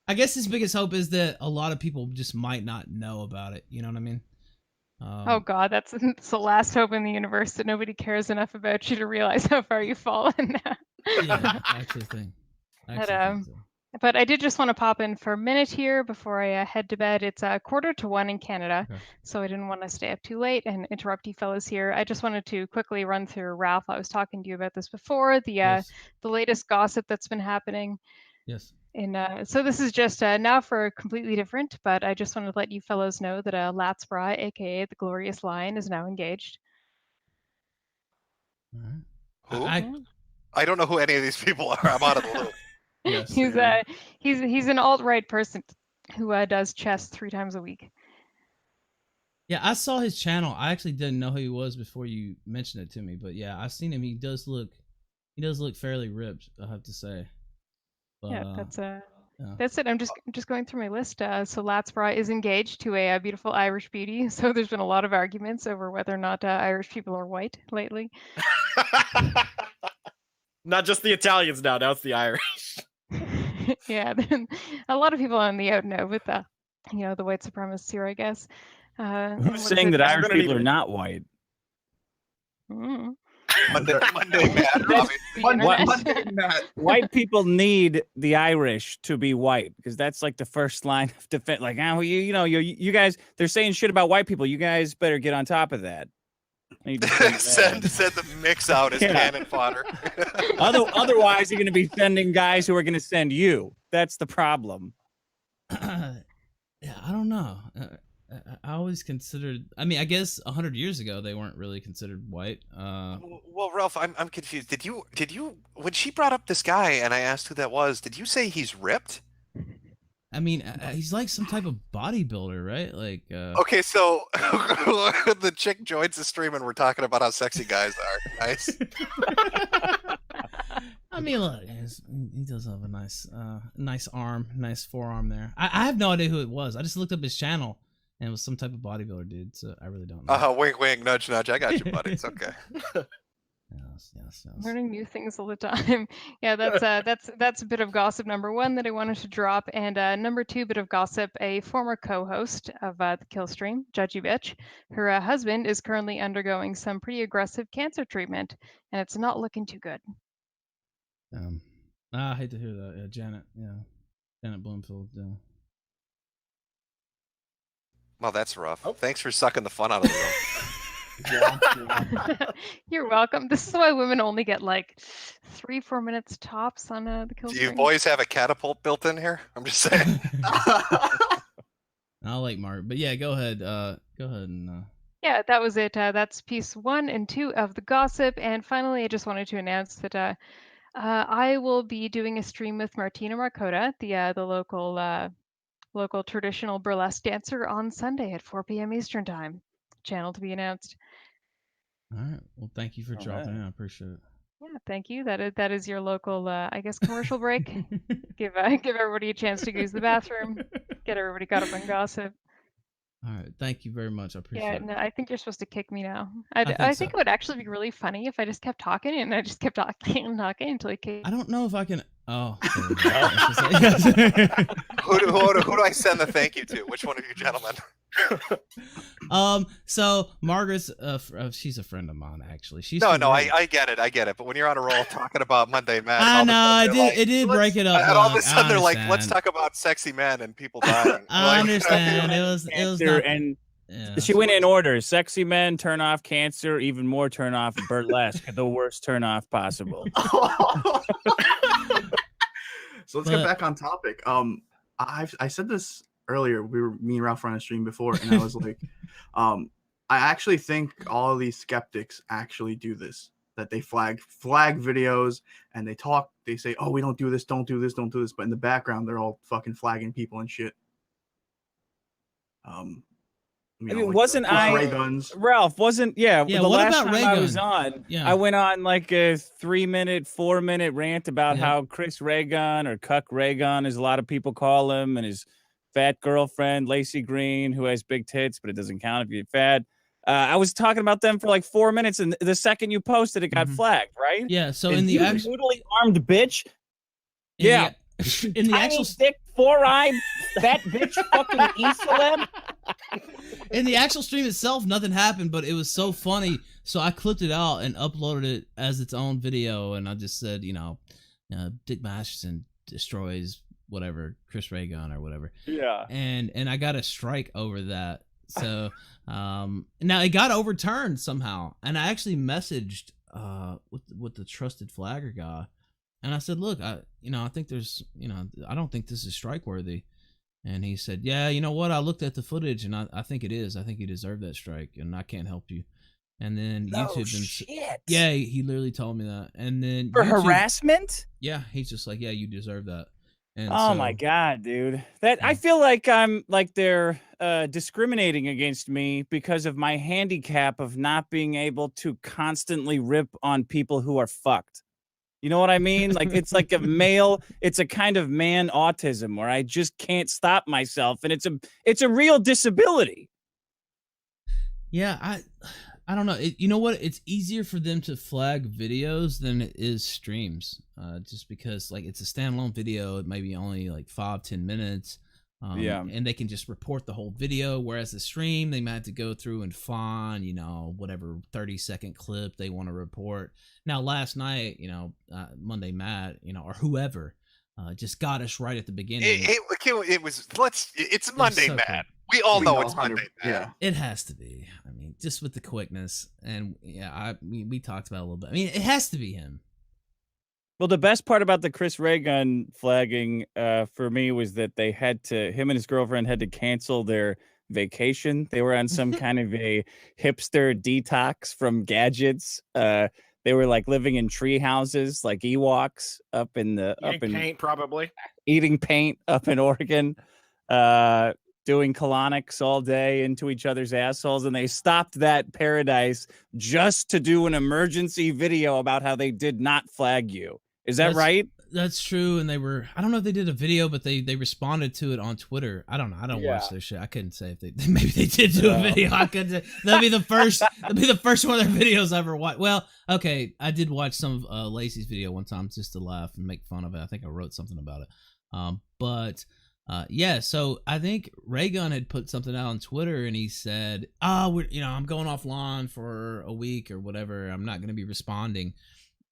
I guess his biggest hope is that a lot of people just might not know about it. You know what I mean? Oh God, that's the last hope in the universe, that nobody cares enough about you to realize how far you've fallen. Yeah, I actually think. So. But I did just want to pop in for a minute here before I head to bed. It's 1:45 in Canada, Okay. so I didn't want to stay up too late and interrupt you fellas here. I just wanted to quickly run through Ralph. I was talking to you about this before, Yes. the latest gossip that's been happening. Yes. So this is just now for completely different, but I just wanted to let you fellows know that Latsbra, aka the Glorious Lion, is now engaged. All right. Who? I don't know who any of these people are. I'm out of the loop. Yes, he's an alt-right person who does chess 3 times a week. Yeah, I saw his channel. I actually didn't know who he was before you mentioned it to me, but yeah, I've seen him. He does look fairly ripped, I have to say. But, yeah, that's it. I'm just going through my list. So Latsbra is engaged to a beautiful Irish beauty. So there's been a lot of arguments over whether or not Irish people are white lately. Not just the Italians now it's the Irish. Yeah, then a lot of people on the out now with the white supremacists here, I guess. Who's saying that Irish people are not white? Mm. Monday Matt, obviously. White people need the Irish to be white because that's like the first line of defense. Like, you guys, they're saying shit about white people. You guys better get on top of that. Send the mix out as cannon fodder. Otherwise, you're going to be sending guys who are going to send you. That's the problem. Yeah, I don't know. I always considered. I mean, I guess 100 years ago they weren't really considered white. Well, Ralph, I'm confused. Did you when she brought up this guy and I asked who that was? Did you say he's ripped? I mean, he's like some type of bodybuilder, right? Like. Okay, so the chick joins the stream and we're talking about how sexy guys are. Nice. I mean, look, he does have a nice arm, nice forearm there. I have no idea who it was. I just looked up his channel, and it was some type of bodybuilder dude. So I really don't know. Wink, wink, nudge, nudge. I got you, buddy. It's okay. Yes. Learning new things all the time. Yeah, that's a bit of gossip number 1 that I wanted to drop, and number 2 bit of gossip. A former co-host of the Kill Stream, Judgy Bitch, her husband is currently undergoing some pretty aggressive cancer treatment, and it's not looking too good. I hate to hear that. Yeah, Janet Bloomfield. Well, that's rough. Oh. Thanks for sucking the fun out of the room. You're welcome. This is why women only get like 3-4 minutes tops on the kill Do you stream. boys have a catapult built in here? I'm just saying. I like Mark, but yeah, go ahead. Go ahead and. Yeah, that was it. That's piece 1 and 2 of the gossip. And finally, I just wanted to announce that I will be doing a stream with Martina Markota, the local traditional burlesque dancer, on Sunday at 4 p.m. Eastern Time. Channel to be announced. All right. Well, thank you for dropping in. I appreciate it. Yeah, thank you. That is your local, I guess, commercial break. Give everybody a chance to use the bathroom. Get everybody caught up on gossip. All right. Thank you very much. I appreciate Yeah, it. no, I think you're supposed to kick me now. I think so. it would actually be really funny if I just kept talking and I just kept talking and talking until he kicked. I don't know if I can. Oh. Who do I send the thank you to? Which one of you gentlemen? So Margaret's she's a friend of mine, actually. She's I get it. But when you're on a roll talking about Monday Matt, I know it did break it up. And all of a sudden they're like, let's talk about sexy men and people dying. I understand. It was not, and yeah. she went in order: sexy men, turn off cancer, even more turn off burlesque, the worst turn off possible. So let's get back on topic. I said this earlier. Me and Ralph were on a stream before, and I was like, I actually think all of these skeptics actually do this. That they flag videos and they talk. They say, "Oh, we don't do this, don't do this, don't do this," but in the background, they're all fucking flagging people and shit. Wasn't ray guns. Ralph? Wasn't the what last about time I was on? Yeah. I went on like a 4-minute rant about how Chris Raygun, or Cuck Raygun, as a lot of people call him, and his fat girlfriend Lacey Green, who has big tits, but it doesn't count if you're fat. I was talking about them for like 4 minutes, and the second you posted, it got flagged, right? Yeah. So and in the actual brutally armed bitch. In the actual thick 4-eyed fat bitch fucking e-celeb. In the actual stream itself, nothing happened, but it was so funny. So I clipped it out and uploaded it as its own video, and I just said, Dick Masterson destroys whatever, Chris Raygun or whatever. Yeah. And I got a strike over that. So now it got overturned somehow, and I actually messaged with the trusted flagger guy, and I said, look, I think there's, I don't think this is strike worthy. And he said, yeah, you know what? I looked at the footage and I think it is. I think you deserve that strike and I can't help you. And then YouTube. Shit. Yeah, he literally told me that. And then for YouTube, harassment? Yeah, he's just like, yeah, you deserve that. And my God, dude. I feel like I'm like they're discriminating against me because of my handicap of not being able to constantly rip on people who are fucked. You know what I mean? Like it's like it's a kind of man autism where I just can't stop myself, and it's a real disability. Yeah, I don't know. You know what? It's easier for them to flag videos than it is streams. Just because like it's a standalone video, it may be only like 5-10 minutes. And they can just report the whole video, whereas the stream they might have to go through and find whatever 30-second clip they want to report. Now last night Monday Matt or whoever just got us right at the beginning. It's Monday so Matt. We all know it's Monday Matt. Yeah, it has to be. I mean, just with the quickness, and we talked about it a little bit. I mean, it has to be him. Well, the best part about the Chris Raygun flagging for me was that him and his girlfriend had to cancel their vacation. They were on some kind of a hipster detox from gadgets. They were like living in tree houses, like Ewoks eating paint up in Oregon, doing colonics all day into each other's assholes. And they stopped that paradise just to do an emergency video about how they did not flag you. Is that right? That's true. And I don't know if they did a video, but they responded to it on Twitter. I don't know. I don't watch their shit. I couldn't say if maybe they did do a video. I couldn't say. That'd be the first one of their videos I ever watched. Well, okay. I did watch some of Lacey's video one time just to laugh and make fun of it. I think I wrote something about it. So I think Raygun had put something out on Twitter and he said, I'm going offline for a week or whatever. I'm not going to be responding.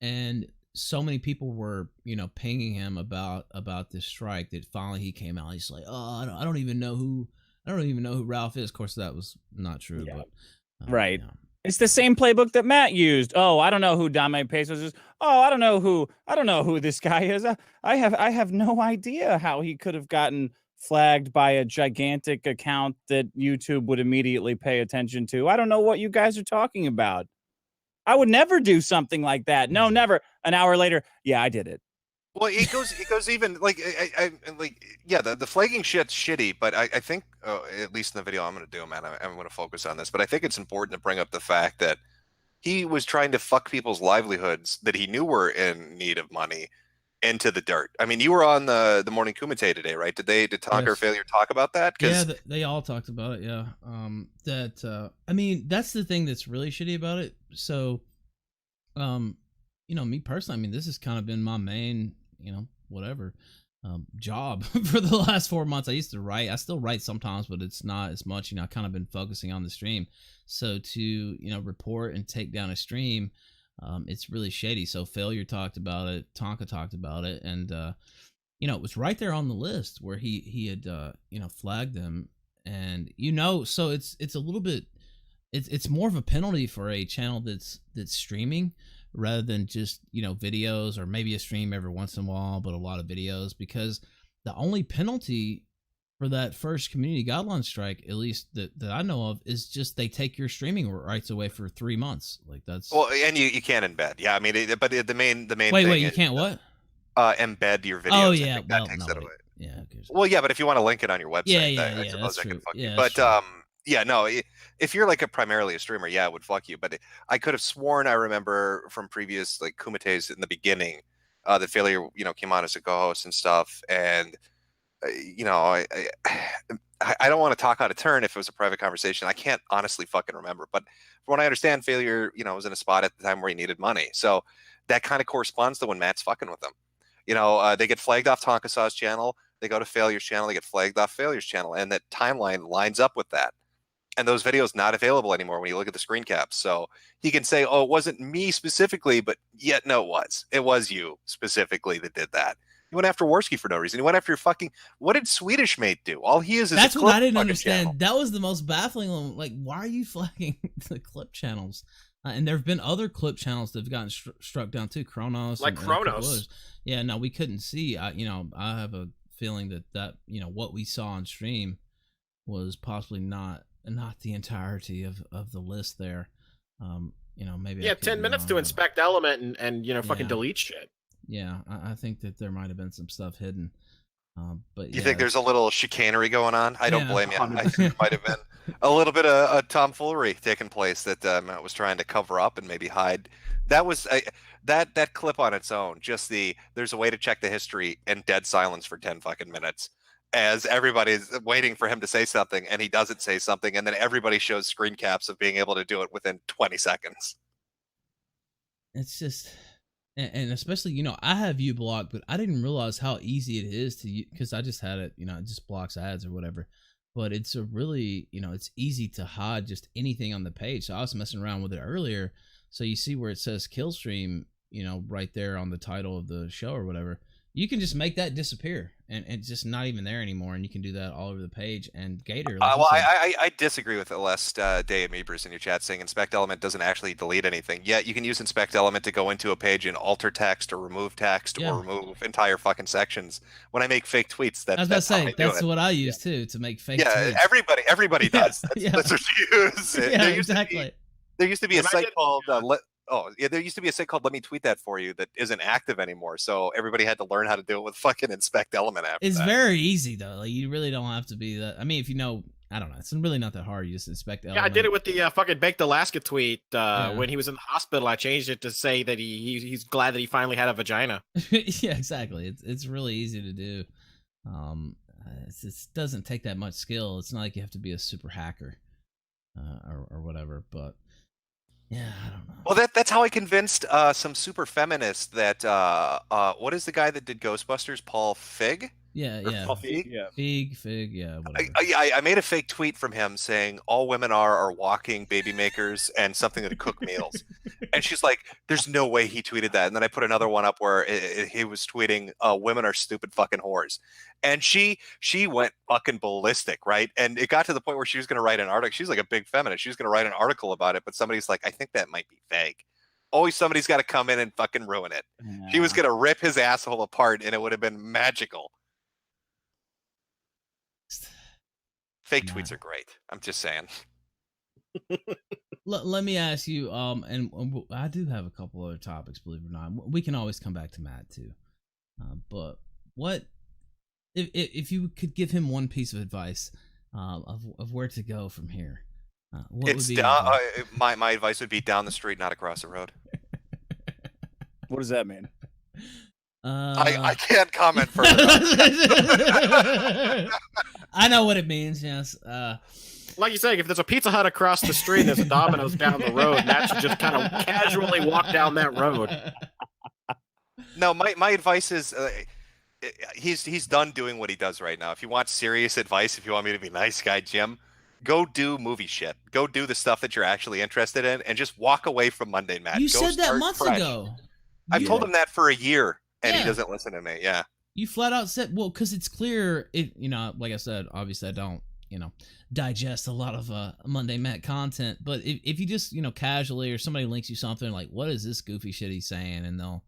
And so many people were, pinging him about this strike that finally he came out. He's like, I don't even know I don't even know who Ralph is. Of course, that was not true. Yeah. But Right. yeah. It's the same playbook that Matt used. Oh, I don't know who Dame Pesos is. Oh, I don't know who this guy is. I have no idea how he could have gotten flagged by a gigantic account that YouTube would immediately pay attention to. I don't know what you guys are talking about. I would never do something like that. No, never. An hour later, yeah, I did it. Well, it goes even like yeah, the flagging shit's shitty, but I think at least in the video I'm going to do, man, I'm going to focus on this, but I think it's important to bring up the fact that he was trying to fuck people's livelihoods that he knew were in need of money into the dirt. I mean, you were on the morning Kumite today, right? Did Tonka or Failure talk about that? Yeah, they all talked about it. Yeah. I mean, that's the thing that's really shitty about it. So, me personally, I mean, this has kind of been my main, whatever, job for the last 4 months. I used to write. I still write sometimes, but it's not as much. I've kind of been focusing on the stream. So to, report and take down a stream, it's really shady. So Failure talked about it. Tonka talked about it. And, it was right there on the list where he had, flagged them. And, so it's a little bit, it's more of a penalty for a channel that's streaming rather than just, videos, or maybe a stream every once in a while, but a lot of videos, because the only penalty for that first community guideline strike, at least that I know of, is just they take your streaming rights away for 3 months. Like that's and you can't embed. Yeah, I mean, but the main wait, thing you is, can't what? Embed your videos. Oh yeah, that takes that away. Yeah. Well, yeah, but if you want to link it on your website, I suppose that true. can fuck Yeah, you. But yeah, no, if you're like primarily a streamer, yeah, it would fuck you. But I could have sworn I remember from previous like Kumites in the beginning that Failure, came on as a co-host and stuff, and I don't want to talk out of turn if it was a private conversation. I can't honestly fucking remember, but from what I understand, Failure, was in a spot at the time where he needed money, so that kind of corresponds to when Matt's fucking with them. They get flagged off Tonkasaw's channel, they go to Failure's channel, they get flagged off Failure's channel, and that timeline lines up with that. And those videos not available anymore when you look at the screen caps. So he can say, "Oh, it wasn't me specifically," but yet no, it was. It was you specifically that did that. You went after Worski for no reason. You went after your fucking. What did Swedish Mate do? All he is that's a what I didn't understand. Channel. That was the most baffling one. Like, why are you flagging the clip channels? And there have been other clip channels that have gotten struck down too. Kronos, like Kronos. Yeah, no, we couldn't see. I have a feeling that what we saw on stream was possibly not the entirety of the list there. Maybe 10 minutes to inspect element and fucking delete shit. Yeah, I think that there might have been some stuff hidden. But you think there's a little chicanery going on? I don't blame you. I think there might have been a little bit of tomfoolery taking place that Matt was trying to cover up and maybe hide. That was that clip on its own. Just there's a way to check the history and dead silence for 10 fucking minutes as everybody's waiting for him to say something and he doesn't say something, and then everybody shows screen caps of being able to do it within 20 seconds. It's just. And especially, I have you blocked, but I didn't realize how easy it is to, because I just had it, it just blocks ads or whatever. But it's a really, it's easy to hide just anything on the page. So I was messing around with it earlier. So you see where it says kill stream, right there on the title of the show or whatever. You can just make that disappear and it's just not even there anymore. And you can do that all over the page. And Gator. I disagree with the last day of Meepers in your chat saying Inspect Element doesn't actually delete anything. Yet you can use Inspect Element to go into a page and alter text or remove text or remove entire fucking sections. When I make fake tweets, that's what I use too, to make fake tweets. Everybody does. That's what you use. Yeah, exactly. There used to be a site called there used to be a site called Let Me Tweet That For You that isn't active anymore. So everybody had to learn how to do it with fucking Inspect Element after It's that. very easy though. Like, you really don't have to be that. I mean, if I don't know. It's really not that hard. You just inspect Element. Yeah, I did it with the fucking Baked Alaska tweet when he was in the hospital. I changed it to say that he's glad that he finally had a vagina. Yeah, exactly. It's really easy to do. It doesn't take that much skill. It's not like you have to be a super hacker or whatever. But yeah, I don't know. Well, that's how I convinced some super feminists that what is the guy that did Ghostbusters? Paul Fig. Yeah, Or yeah. Fig? Fig, yeah, whatever. I made a fake tweet from him saying all women are walking baby makers and something that cook meals. And she's like, there's no way he tweeted that. And then I put another one up where he was tweeting, women are stupid fucking whores. And she went fucking ballistic, right? And it got to the point where she was going to write an article. She's like a big feminist. She was going to write an article about it, but somebody's like, I think that might be fake. Always somebody's got to come in and fucking ruin it. Yeah. She was going to rip his asshole apart and it would have been magical. Fake tweets are great. I'm just saying. Let me ask you, and I do have a couple other topics, believe it or not. We can always come back to Matt too. But what if you could give him one piece of advice of where to go from here? What It's would be down, my advice would be down the street, not across the road. What does that mean? I can't comment further. I know what it means. Yes. Like you say, if there's a Pizza Hut across the street, there's a Domino's down the road. Matt should just kind of casually walk down that road. No, my advice is he's done doing what he does right now. If you want serious advice, if you want me to be nice guy Jim, go do movie shit. Go do the stuff that you're actually interested in, and just walk away from mundane Matt. You Go said that start months fresh. ago. I've told him that for a year, and he Yeah. doesn't listen to me. Yeah. You flat out said, well, because it's clear, like I said, obviously I don't, digest a lot of Monday Matt content, but if you just, casually, or somebody links you something like, what is this goofy shit he's saying, and they'll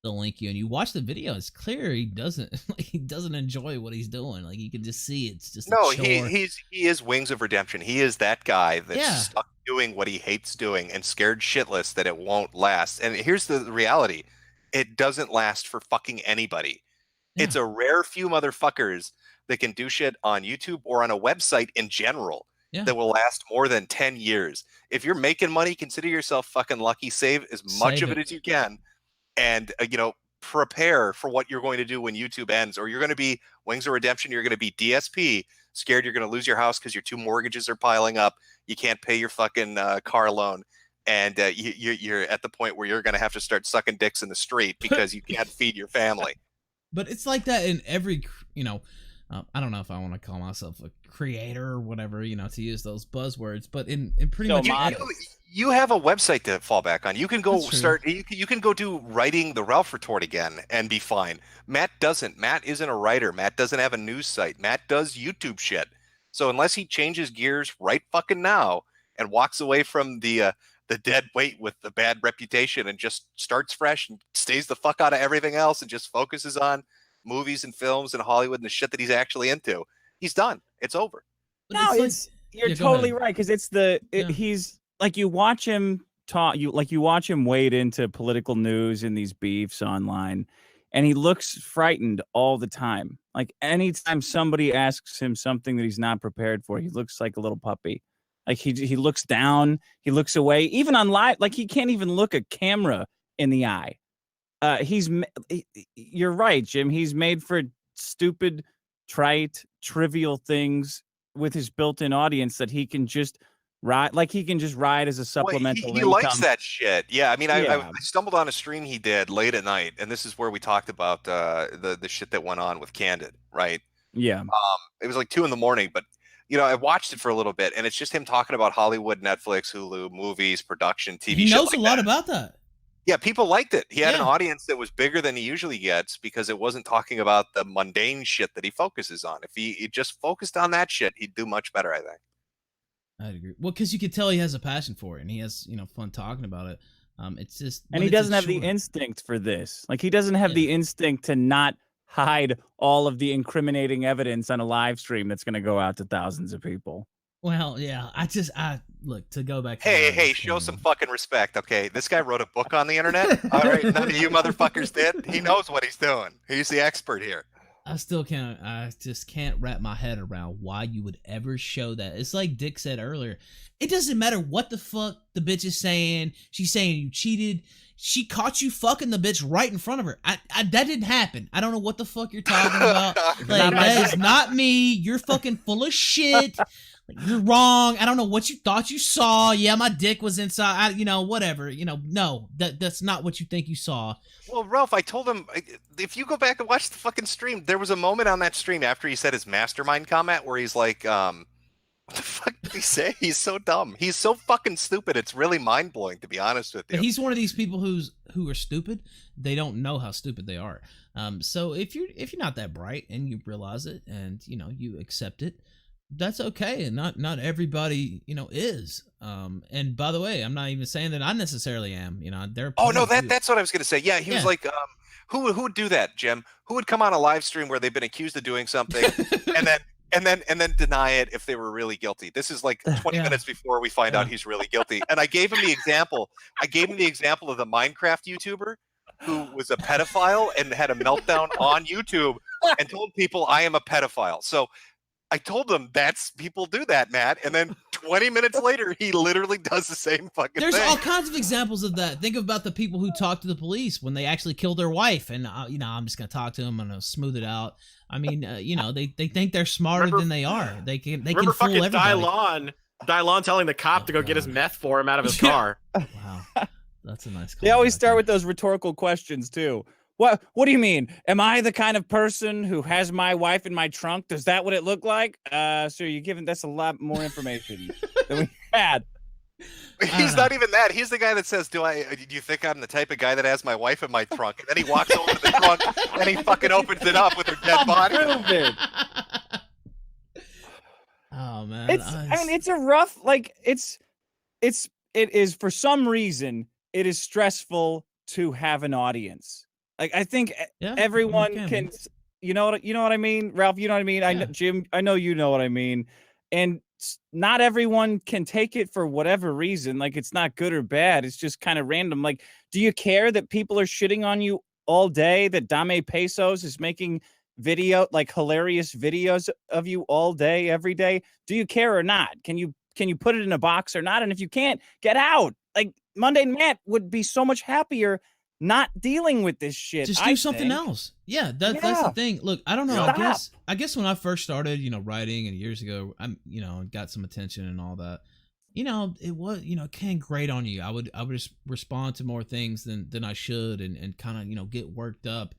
link you, and you watch the video, it's clear he doesn't enjoy what he's doing. Like, you can just see it's just No, a chore. he is Wings of Redemption. He is that guy that's Yeah. stuck doing what he hates doing and scared shitless that it won't last. And here's the reality. It doesn't last for fucking anybody. Yeah. It's a rare few motherfuckers that can do shit on YouTube or on a website in general Yeah. that will last more than 10 years. If you're making money, consider yourself fucking lucky. Save as much Save of it it. as you can, and prepare for what you're going to do when YouTube ends. Or you're going to be Wings of Redemption. You're going to be DSP, scared you're going to lose your house because your 2 mortgages are piling up. You can't pay your fucking car loan. And you're at the point where you're going to have to start sucking dicks in the street because you can't feed your family. But it's like that in every, I don't know if I want to call myself a creator or whatever, to use those buzzwords, but in pretty So much modest. You have a website to fall back on. You can go That's true. start. You can go do writing the Ralph Retort again and be fine. Matt doesn't. Matt isn't a writer. Matt doesn't have a news site. Matt does YouTube shit. So unless he changes gears right fucking now and walks away from the dead weight with the bad reputation and just starts fresh and stays the fuck out of everything else and just focuses on movies and films and Hollywood and the shit that he's actually into, he's done. It's over. But No, it's you're Yeah, go totally ahead. right, because it's Yeah. he's like, you watch him talk, you watch him wade into political news and these beefs online, and he looks frightened all the time. Like, anytime somebody asks him something that he's not prepared for, he looks like a little puppy. Like, he looks down, he looks away, even on live. Like, he can't even look a camera in the eye. You're right, Jim. He's made for stupid, trite, trivial things with his built-in audience that he can just ride. Like, he can just ride as a supplemental he income. likes that shit. Yeah, I mean, I Yeah. stumbled on a stream he did late at night, and this is where we talked about the shit that went on with Candid, right? Yeah. It was like 2 a.m, but I watched it for a little bit, and it's just him talking about Hollywood, Netflix, Hulu, movies, production, TV. he shit knows like a lot that. about that. Yeah, people liked it. He had an Yeah. audience that was bigger than he usually gets because it wasn't talking about the mundane shit that he focuses on. If he just focused on that shit, he'd do much better, I think. I'd agree. Well, because you could tell he has a passion for it, and he has, fun talking about it. It's just, And when he it's a doesn't have the chore- instinct for this. Like, he doesn't have Yeah. the instinct to not hide all of the incriminating evidence on a live stream that's going to go out to thousands of people. Well, yeah. I look, to go back. To Hey, what I hey, was show saying. some fucking respect, okay? This guy wrote a book on the internet. All right, none of you motherfuckers did. He knows what he's doing. He's the expert here. I just can't wrap my head around why you would ever show that. It's like Dick said earlier. It doesn't matter what the fuck the bitch is saying. She's saying you cheated. She caught you fucking the bitch right in front of her. That didn't happen. I don't know what the fuck you're talking about. Like, Not my that is thing. not me. You're fucking full of shit. Like, you're wrong. I don't know what you thought you saw. Yeah, my dick was inside. Whatever. No, that's not what you think you saw. Well, Ralph, I told him, if you go back and watch the fucking stream, there was a moment on that stream after he said his mastermind comment where he's like, what the fuck did he say? He's so dumb. He's so fucking stupid. It's really mind-blowing, to be honest with you. But he's one of these people who are stupid. They don't know how stupid they are. So if you're not that bright and you realize it and you accept it, that's okay. And not everybody is. And by the way, I'm not even saying that I necessarily am. Oh no, that's what I was gonna say. Yeah, he was like, who would do that, Jim? Who would come on a live stream where they've been accused of doing something and then deny it if they were really guilty? This is like 20 minutes before we find out he's really guilty. And I gave him the example. of the Minecraft YouTuber who was a pedophile and had a meltdown on YouTube and told people I am a pedophile. So I told them people do that, Matt. And then 20 minutes later, he literally does the same fucking thing. There's all kinds of examples of that. Think about the people who talk to the police when they actually killed their wife. And, I'm just going to talk to them. I'm going to smooth it out. I mean, they think they're smarter than they are. They can fool everybody. Dylon telling the cop to go get his meth for him out of his car. Wow. That's a nice They always start with those rhetorical questions, too. What do you mean? Am I the kind of person who has my wife in my trunk? Does that what it look like? So you're giving that's a lot more information than we had. He's not even that. He's the guy that says, do you think I'm the type of guy that has my wife in my trunk? And then he walks over to the trunk and he fucking opens it up with her dead body. Oh man. It's a rough, it is for some reason, it is stressful to have an audience. Like, I think everyone can, you know what I mean? Ralph, you know what I mean? Yeah. Jim, I know you know what I mean. And not everyone can take it for whatever reason. Like, it's not good or bad. It's just kind of random. Like, do you care that people are shitting on you all day? That Dame Pesos is making hilarious videos of you all day, every day? Do you care or not? Can you put it in a box or not? And if you can't, get out. Like, Monday Matt would be so much happier not dealing with this shit. Just do something else. Yeah, that's the thing. Look, I don't know. I guess when I first started, writing and years ago, got some attention and all that. It was, it can grate on you. I would just respond to more things than I should and kind of, get worked up.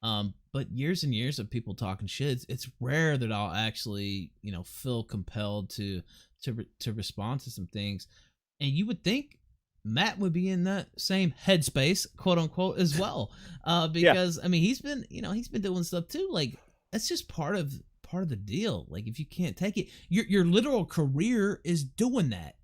But years and years of people talking shit, it's rare that I'll actually, feel compelled to respond to some things. And you would think Matt would be in that same headspace, quote unquote, as well. Because I mean, he's been doing stuff too. Like, that's just part of the deal. Like, if you can't take it, your literal career is doing that.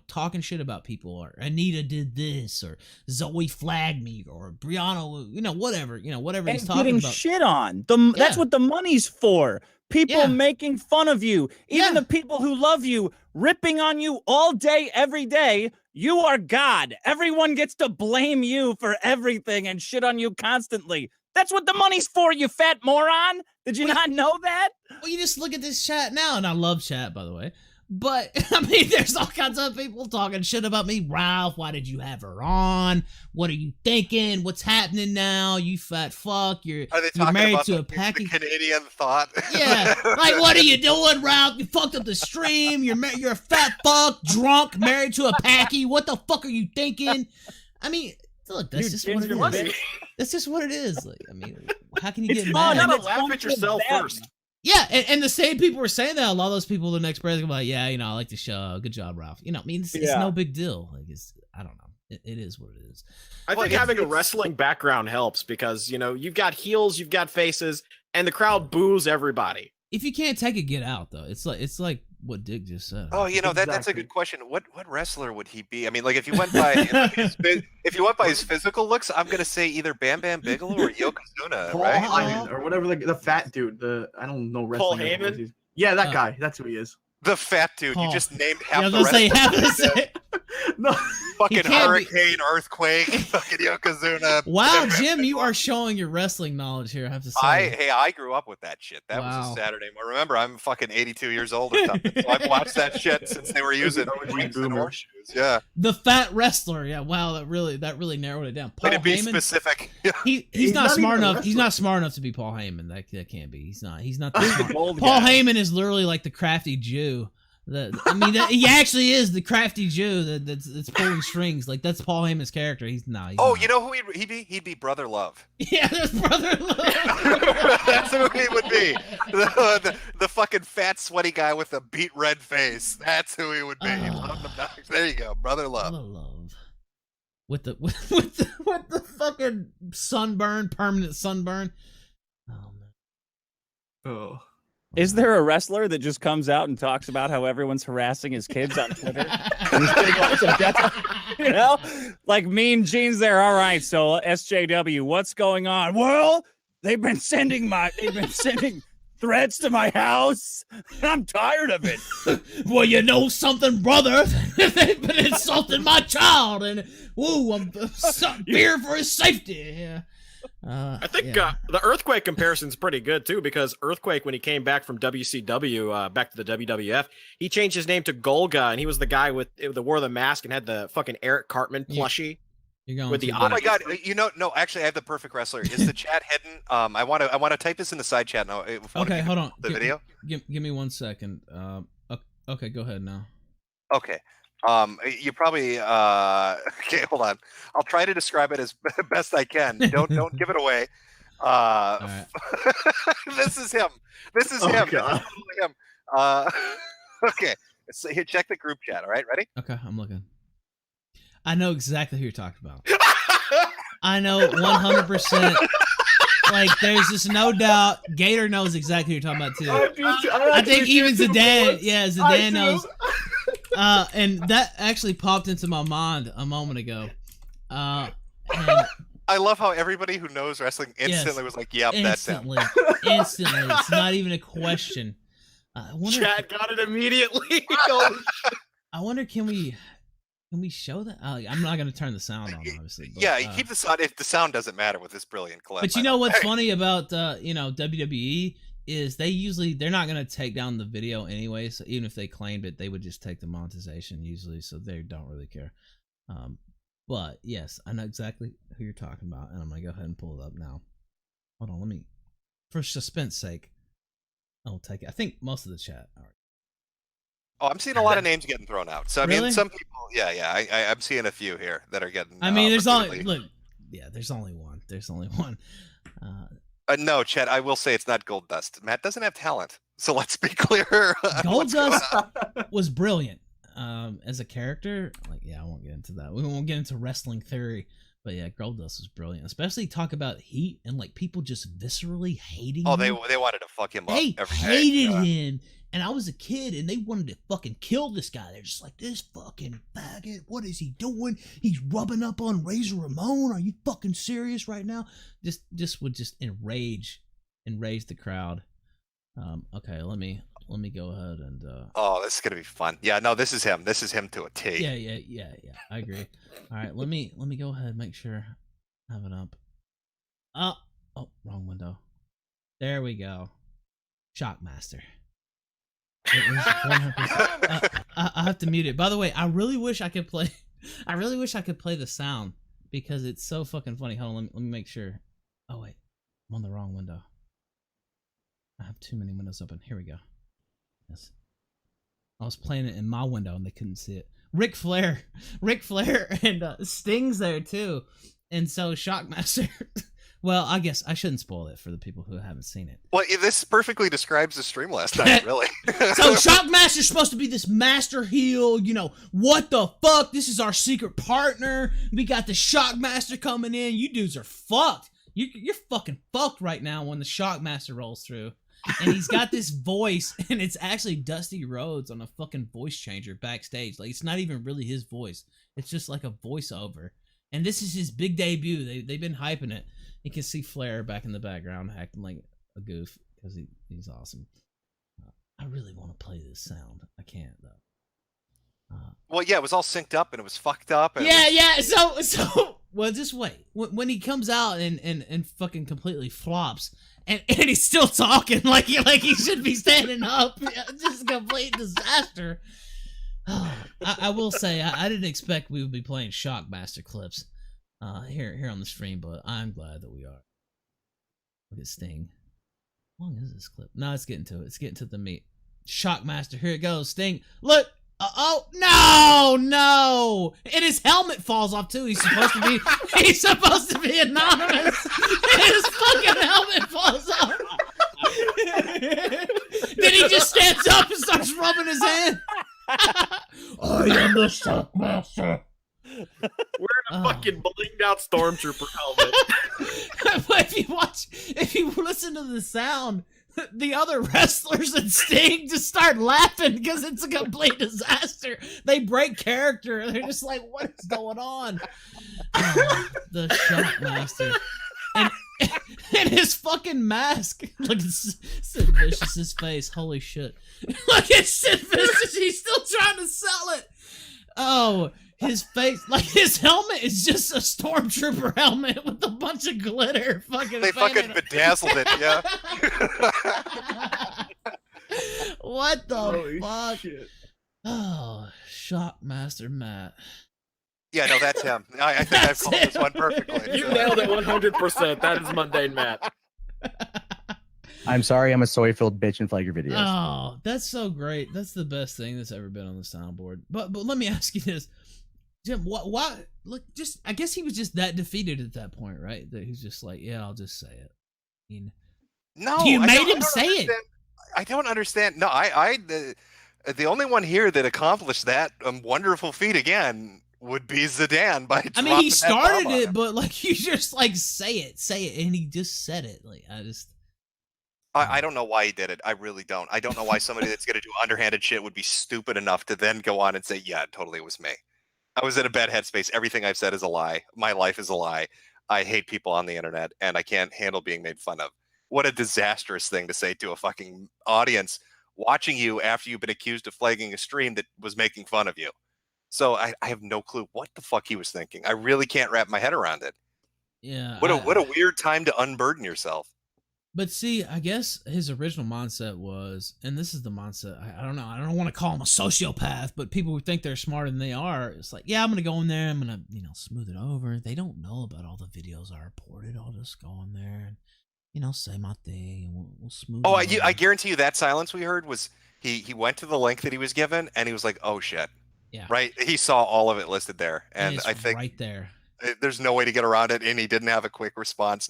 Talking shit about people, or Anita did this, or Zoe flagged me, or Brianna, whatever, whatever he's talking getting about. Shit on. That's what the money's for. People making fun of you, even the people who love you, ripping on you all day, every day. You are God. Everyone gets to blame you for everything and shit on you constantly. That's what the money's for, you fat moron. Did you not know that? Well, you just look at this chat now, and I love chat, by the way. But, I mean, there's all kinds of people talking shit about me. Ralph, why did you have her on? What are you thinking? What's happening now? You fat fuck. You're married to a package. The Canadian thought. Yeah. Like, what are you doing, Ralph? You fucked up the stream. You're a fat fuck, drunk, married to a packy. What the fuck are you thinking? I mean, look, that's just what it is. That's just what it is. Like, I mean, how can you get mad? You gotta laugh at yourself first. Yeah, and the same people were saying that. A lot of those people the next break are like, yeah, I like the show. Good job, Ralph. I mean, it's no big deal. Like, I don't know. It is what it is. I think having a wrestling background helps because, you've got heels, you've got faces, and the crowd boos everybody. If you can't take it, get out, though. It's like what Dick just said. Oh, that's a good question. What wrestler would he be? I mean, like, if you went by his physical looks, I'm gonna say either Bam Bam Bigelow or Yokozuna, Paul right? Heyman, or whatever the fat dude. I don't know wrestling. Paul Heyman? Yeah, that guy. That's who he is. The fat dude. Paul. You just named half the wrestlers. No. Fucking hurricane, earthquake, fucking Yokozuna. Wow, Jim, you are showing your wrestling knowledge here. I have to say. I grew up with that shit. That was a Saturday morning. Remember, I'm fucking 82 years old or something. So I've watched that shit since they were using rings and horseshoes. Yeah. The fat wrestler. Yeah. Wow. That really narrowed it down. Paul Way to be Heyman, specific. He's not smart enough. He's not smart enough to be Paul Heyman. That can't be. He's not. Paul Heyman is literally like the crafty Jew He actually is the crafty Jew that's pulling strings. Like that's Paul Heyman's character. He's not. You know who he'd be? He'd be Brother Love. Yeah, that's Brother Love. That's who he would be. The fucking fat, sweaty guy with a beet red face. That's who he would be. There you go, Brother Love. Love. With the fucking permanent sunburn. Oh man. Oh. Is there a wrestler that just comes out and talks about how everyone's harassing his kids on Twitter? You know, like Mean Gene's there. All right, so SJW, what's going on? Well, they've been sending threats to my house. I'm tired of it. Well, you know something, brother? They've been insulting my child, and I'm fear for his safety. Yeah. I think the Earthquake comparison's pretty good too, because Earthquake, when he came back from WCW back to the WWF, he changed his name to Golga, and he was the guy with the wore the mask and had the fucking Eric Cartman plushie. With the oh my god! No, actually, I have the perfect wrestler. Is the chat hidden? I want to type this in the side chat now. Okay, hold on. The video. Give me 1 second. Okay, go ahead now. Okay. You probably okay, hold on. I'll try to describe it as best I can. Don't give it away. Right. This is him. This is him. God. This is him. Okay. So here, check the group chat. All right, ready? Okay, I'm looking. I know exactly who you're talking about. I know 100%. Like, there's just no doubt. Gator knows exactly who you're talking about too. I think even Zidan, Zidan knows. And that actually popped into my mind a moment ago. And I love how everybody who knows wrestling instantly was like, "Yep, that's him." Instantly. It's not even a question. Chad got it immediately. I wonder, can we show that? I'm not going to turn the sound on, obviously. But, yeah, you keep the sound. If the sound doesn't matter with this brilliant clip. But you know what's funny about WWE is they're not going to take down the video anyway. So even if they claimed it, they would just take the monetization usually. So they don't really care. But yes, I know exactly who you're talking about, and I'm going to go ahead and pull it up now. Hold on, for suspense sake, I'll take it. I think most of the chat are. Oh, I'm seeing a lot of names getting thrown out. So I Really? mean, some people, I'm seeing a few here that are getting. I mean, there's only one. There's only one. No, Chet. I will say it's not Gold Dust. Matt doesn't have talent, so let's be clear. Gold Dust was brilliant as a character. Like, I won't get into that. We won't get into wrestling theory, but yeah, Gold Dust was brilliant. Especially talk about heat and like people just viscerally hating. Oh, him. they wanted to fuck him up. They every day. hated him. And I was a kid, and they wanted to fucking kill this guy. They're just like, this fucking faggot, what is he doing? He's rubbing up on Razor Ramon. Are you fucking serious right now? Just would enrage the crowd. Okay, let me go ahead and. Oh, this is gonna be fun. Yeah, no, this is him. This is him to a T. Yeah. I agree. All right, let me go ahead and make sure I have it up. Oh, wrong window. There we go. Shockmaster. I have to mute it. By the way, I really wish I could play the sound because it's so fucking funny. Hold on, let me make sure. Oh wait, I'm on the wrong window. I have too many windows open. Here we go. Yes. I was playing it in my window and they couldn't see it. Ric Flair and Sting's there too. And so Shockmaster well, I guess I shouldn't spoil it for the people who haven't seen it. Well, this perfectly describes the stream last night, really. So Shockmaster's supposed to be this master heel, what the fuck? This is our secret partner. We got the Shockmaster coming in. You dudes are fucked. You're fucking fucked right now when the Shockmaster rolls through. And he's got this voice, and it's actually Dusty Rhodes on a fucking voice changer backstage. Like, it's not even really his voice. It's just like a voiceover. And this is his big debut. They've been hyping it. You can see Flair back in the background acting like a goof because he's awesome. I really want to play this sound. I can't though. Well, yeah, it was all synced up and it was fucked up. And yeah. So well, just wait. When he comes out and fucking completely flops, and he's still talking like he should be standing up. Just a complete disaster. I will say I didn't expect we would be playing Shockmaster clips here on the stream, but I'm glad that we are. Look at Sting. How long is this clip? No, it's getting to it. It's getting to the meat Shockmaster, here it goes. Sting, look. Oh no! And his helmet falls off too. He's supposed to be anonymous. His fucking helmet falls off. Then he just stands up and starts rubbing his hand. I am the Shockmaster. Wearing a fucking blinged out stormtrooper helmet. But if you listen to the sound, the other wrestlers and Sting just start laughing because it's a complete disaster. They break character. They're just like, what is going on? Oh, the Shockmaster. And his fucking mask. Look at Sid Vicious's face. Holy shit. Look at Sid Vicious. He's still trying to sell it. Oh, his face, like his helmet is just a stormtrooper helmet with a bunch of glitter. They fucking bedazzled it, yeah. What the Holy fuck? shit. Oh, Shockmaster Matt. Yeah, no, that's him. I think I've called this one perfectly. You nailed it 100%. That is mundane Matt. I'm sorry, I'm a soy-filled bitch in Flag Your Videos. Oh, that's so great. That's the best thing that's ever been on the soundboard. But let me ask you this, Jim. Why? Look, just I guess he was just that defeated at that point, right? That he's just like, yeah, I'll just say it. I mean, No, you I made don't- him I don't say it. understand. I don't understand. No, the only one here that accomplished that wonderful feat again would be Zidan by. I mean, he dropping that started bomb on it, him. but like you just like say it, and he just said it. Like I don't know why he did it. I really don't. I don't know why somebody that's going to do underhanded shit would be stupid enough to then go on and say, yeah, totally, it was me. I was in a bad headspace. Everything I've said is a lie. My life is a lie. I hate people on the internet, and I can't handle being made fun of. What a disastrous thing to say to a fucking audience watching you after you've been accused of flagging a stream that was making fun of you. So I have no clue what the fuck he was thinking. I really can't wrap my head around it. yeah. What a weird time to unburden yourself. But see, I guess his original mindset was, and this is the mindset, I don't know, I don't want to call him a sociopath, but people who think they're smarter than they are, it's like, yeah, I'm going to go in there, I'm going to, smooth it over. They don't know about all the videos I reported. I'll just go in there and, say my thing, and we'll smooth Oh, it over. I guarantee you that silence we heard was he went to the link that he was given, and he was like, oh, shit. Yeah. Right? He saw all of it listed there, and it's I think right there. there's no way to get around it, and he didn't have a quick response.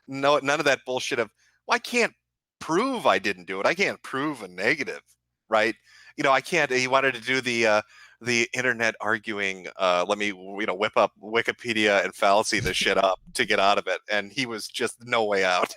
None of that bullshit of, well, I can't prove I didn't do it. I can't prove a negative, right? I can't. He wanted to do the internet arguing. Let me, whip up Wikipedia and fallacy this shit up to get out of it, and he was just no way out.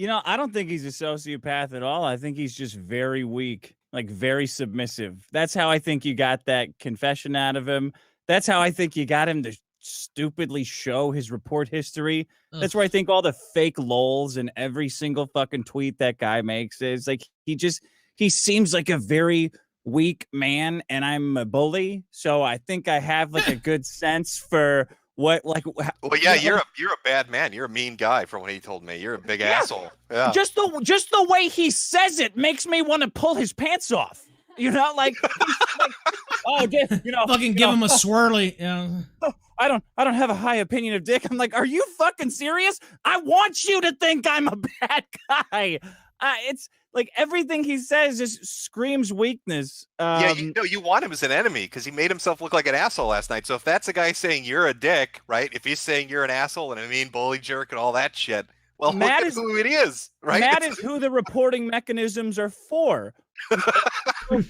I don't think he's a sociopath at all. I think he's just very weak, like very submissive. That's how I think you got that confession out of him. That's how I think you got him to stupidly show his report history. That's where I think all the fake lols in every single fucking tweet that guy makes is like, he seems like a very weak man, and I'm a bully. So I think I have like a good sense for what, like, well, yeah, you're a bad man. You're a mean guy from what he told me. You're a big asshole. Yeah. Just the way he says it makes me want to pull his pants off. Like oh, fucking give him a swirly. I don't have a high opinion of Dick. I'm like, are you fucking serious? I want you to think I'm a bad guy. It's like everything he says just screams weakness. Yeah, you want him as an enemy because he made himself look like an asshole last night. So if that's a guy saying you're a dick, right? If he's saying you're an asshole and a mean bully jerk and all that shit, well, Matt look at who it is, right? That is who the reporting mechanisms are for.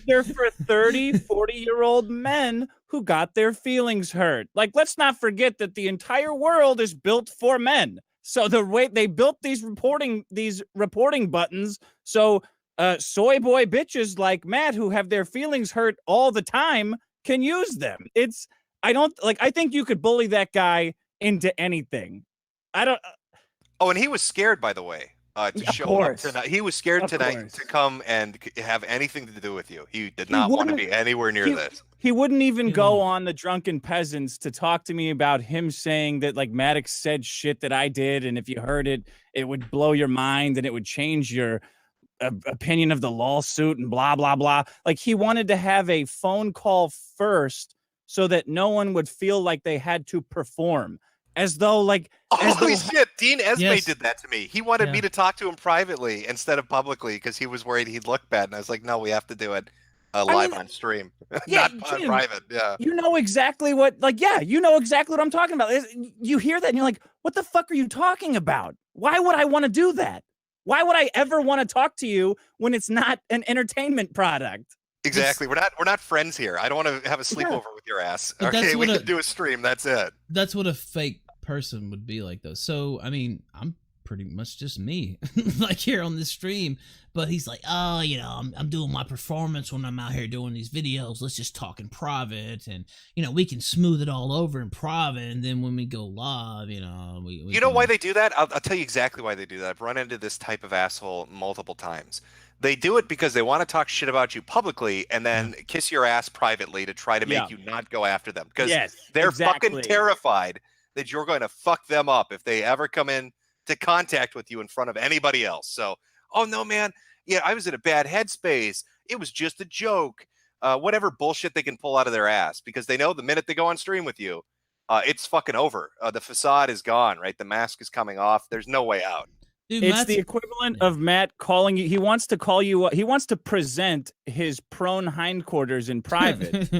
They're for 30, 40-year-old men who got their feelings hurt. Like, let's not forget that the entire world is built for men. So the way they built these reporting buttons, so soy boy bitches like Matt who have their feelings hurt all the time can use them. I think you could bully that guy into anything. Oh, and he was scared, by the way, to show up tonight. He was scared tonight to come and have anything to do with you. He did not want to be anywhere near this. He wouldn't even go on the Drunken Peasants to talk to me about him saying that like Maddox said shit that I did, and if you heard it, it would blow your mind and it would change your opinion of the lawsuit and blah blah blah. Like he wanted to have a phone call first so that no one would feel like they had to perform. as though like Holy shit, Dean Esme Yes. did that to me. He wanted Yeah. me to talk to him privately instead of publicly because he was worried he'd look bad. And I was like, no, we have to do it live mean, on stream, yeah, not Jim, private. Yeah. you know exactly what you know exactly what I'm talking about. You hear that and you're like, what the fuck are you talking about? Why would I want to do that? Why would I ever want to talk to you when it's not an entertainment product? Exactly. We're not friends here. I don't want to have a sleepover with your ass. But that's Okay, we what can do a stream. That's it. That's what a fake person would be like, though. So, I mean, I'm pretty much just me, like here on this stream. But he's like, oh, you know, I'm doing my performance when I'm out here doing these videos. Let's just talk in private, and you know, we can smooth it all over in private. And then when we go live, you know, we You know can- why they do that? I'll tell you exactly why they do that. I've run into this type of asshole multiple times. They do it because they want to talk shit about you publicly and then kiss your ass privately to try to make you not go after them. Because they're fucking terrified that you're going to fuck them up if they ever come in to contact with you in front of anybody else. So, oh no, man. Yeah, I was in a bad headspace. It was just a joke. Whatever bullshit they can pull out of their ass, because they know the minute they go on stream with you, it's fucking over. The facade is gone, right? The mask is coming off. There's no way out. Dude, It's the equivalent of Matt calling you. He wants to call you. He wants to present his prone hindquarters in private,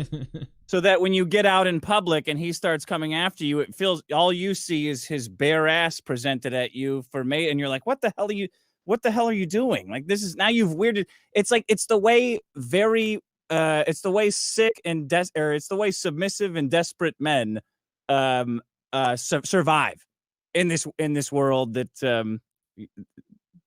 so that when you get out in public and he starts coming after you, it feels all you see is his bare ass presented at you for mate, and you're like, "What the hell are you? What the hell are you doing? Like this is now you've weirded." It's like it's the way it's the way sick and it's the way submissive and desperate men survive in this world that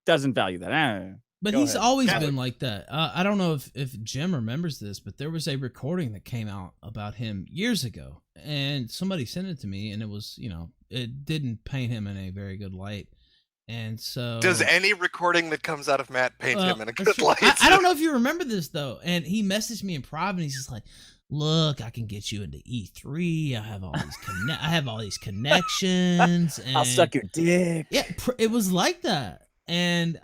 doesn't value that. But Go he's ahead. always been like that. I don't know if Jim remembers this, but there was a recording that came out about him years ago, and somebody sent it to me, and it was, you know, it didn't paint him in a very good light. And so, Does any recording that comes out of Matt paint him in a good light? I don't know if you remember this though. And he messaged me in private. And he's just like, "Look, I can get you into E3. I have all these connections. And I'll suck your dick." Yeah, it was like that. And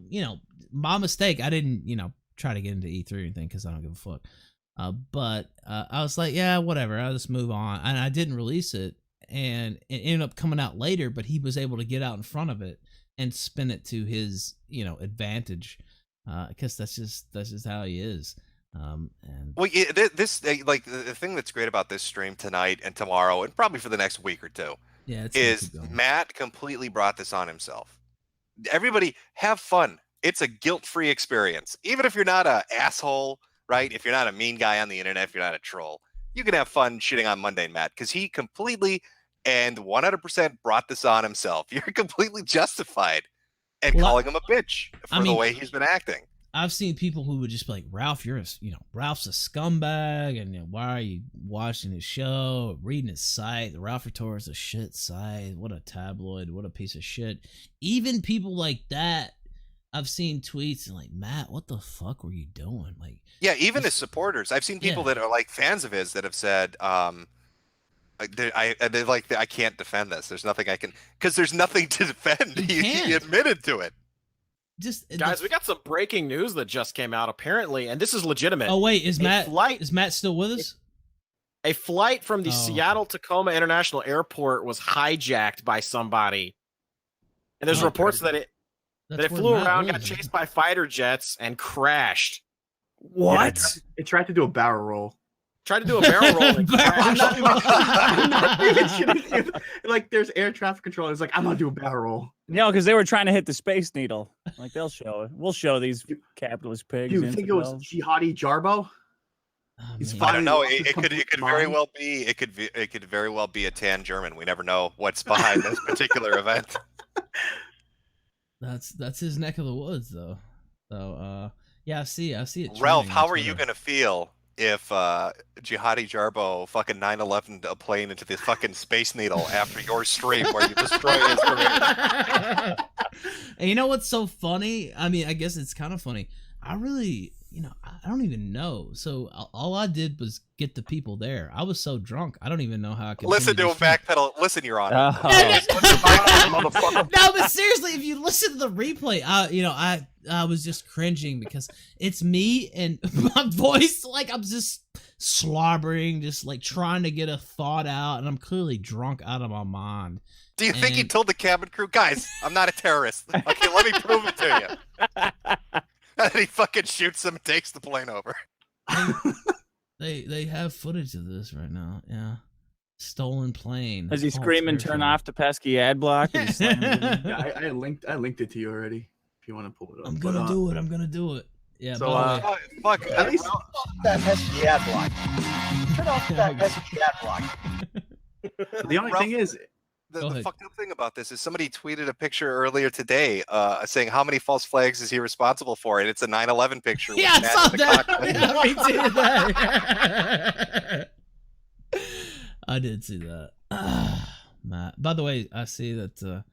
you know, my mistake. I didn't, you know, try to get into E3 or anything because I don't give a fuck. But I was like, yeah, whatever. I'll just move on. And I didn't release it. And it ended up coming out later, but he was able to get out in front of it and spin it to his, you know, advantage, because that's just how he is. And Well, yeah, this like the thing that's great about this stream tonight and tomorrow and probably for the next week or two yeah, it's gonna is keep going. Matt completely brought this on himself. Everybody have fun. It's a guilt-free experience. Even if you're not an asshole, right? If you're not a mean guy on the internet, if you're not a troll, you can have fun shitting on Mundane Matt because he completely and 100% brought this on himself. You're completely justified in calling him a bitch for the way he's been acting. I've seen people who would just be like, Ralph, Ralph's a scumbag, and you know, why are you watching his show, reading his site? The Ralph Rhetor is a shit site. What a tabloid. What a piece of shit. Even people like that, I've seen tweets and like, Matt, what the fuck were you doing? Like, yeah, even his supporters. I've seen people that are like fans of his that have said, I can't defend this. There's nothing I can, because there's nothing to defend. He admitted to it. Guys, we got some breaking news that just came out apparently, and this is legitimate. Oh wait, is Matt still with us? A flight from the Seattle Tacoma International Airport was hijacked by somebody, and there's reports that it flew around, got chased by fighter jets, and crashed. What? Yeah, it tried to do a barrel roll. Tried to do a barrel roll and crashed. I'm not even kidding. Like, there's air traffic control. It's like, I'm gonna do a barrel roll. No, because they were trying to hit the Space Needle. Like, they'll show it. We'll show these capitalist pigs. Do you think it was Jihadi Jarbo? I don't know. It could very well be. It could very well be a tan German. We never know what's behind this particular event. That's his neck of the woods, though. So, yeah, I see it. Ralph, how are you gonna feel if Jihadi Jarbo fucking 9/11 a plane into the fucking Space Needle after your stream where you destroy his career? And you know what's so funny? I mean, I guess it's kind of funny. I really, I don't even know. So all I did was get the people there. I was so drunk, I don't even know how I could listen to him backpedal. Listen, Your Honor. No, but seriously, if you listen to the replay, I was just cringing because it's me and my voice, like I'm just slobbering, just like trying to get a thought out, and I'm clearly drunk out of my mind. Do you think he told the cabin crew, guys, I'm not a terrorist? Okay, let me prove it to you. And he fucking shoots them and takes the plane over. They have footage of this right now. Yeah. Stolen plane. As he Oh, screaming, turn off the pesky ad block. And he's slamming it in. Yeah, I linked it to you already. If you want to pull it up. I'm gonna do it. I'm gonna do it. Yeah. So, by the way, Fuck. At least That pesky ad block. Turn off that pesky ad block. the only thing is, The fucked up thing about this is somebody tweeted a picture earlier today saying how many false flags is he responsible for, and it's a 9/11 picture. With yeah, I Matt saw in the that. cockpit. Yeah, me too. That. I did see that. Matt. By the way, I see that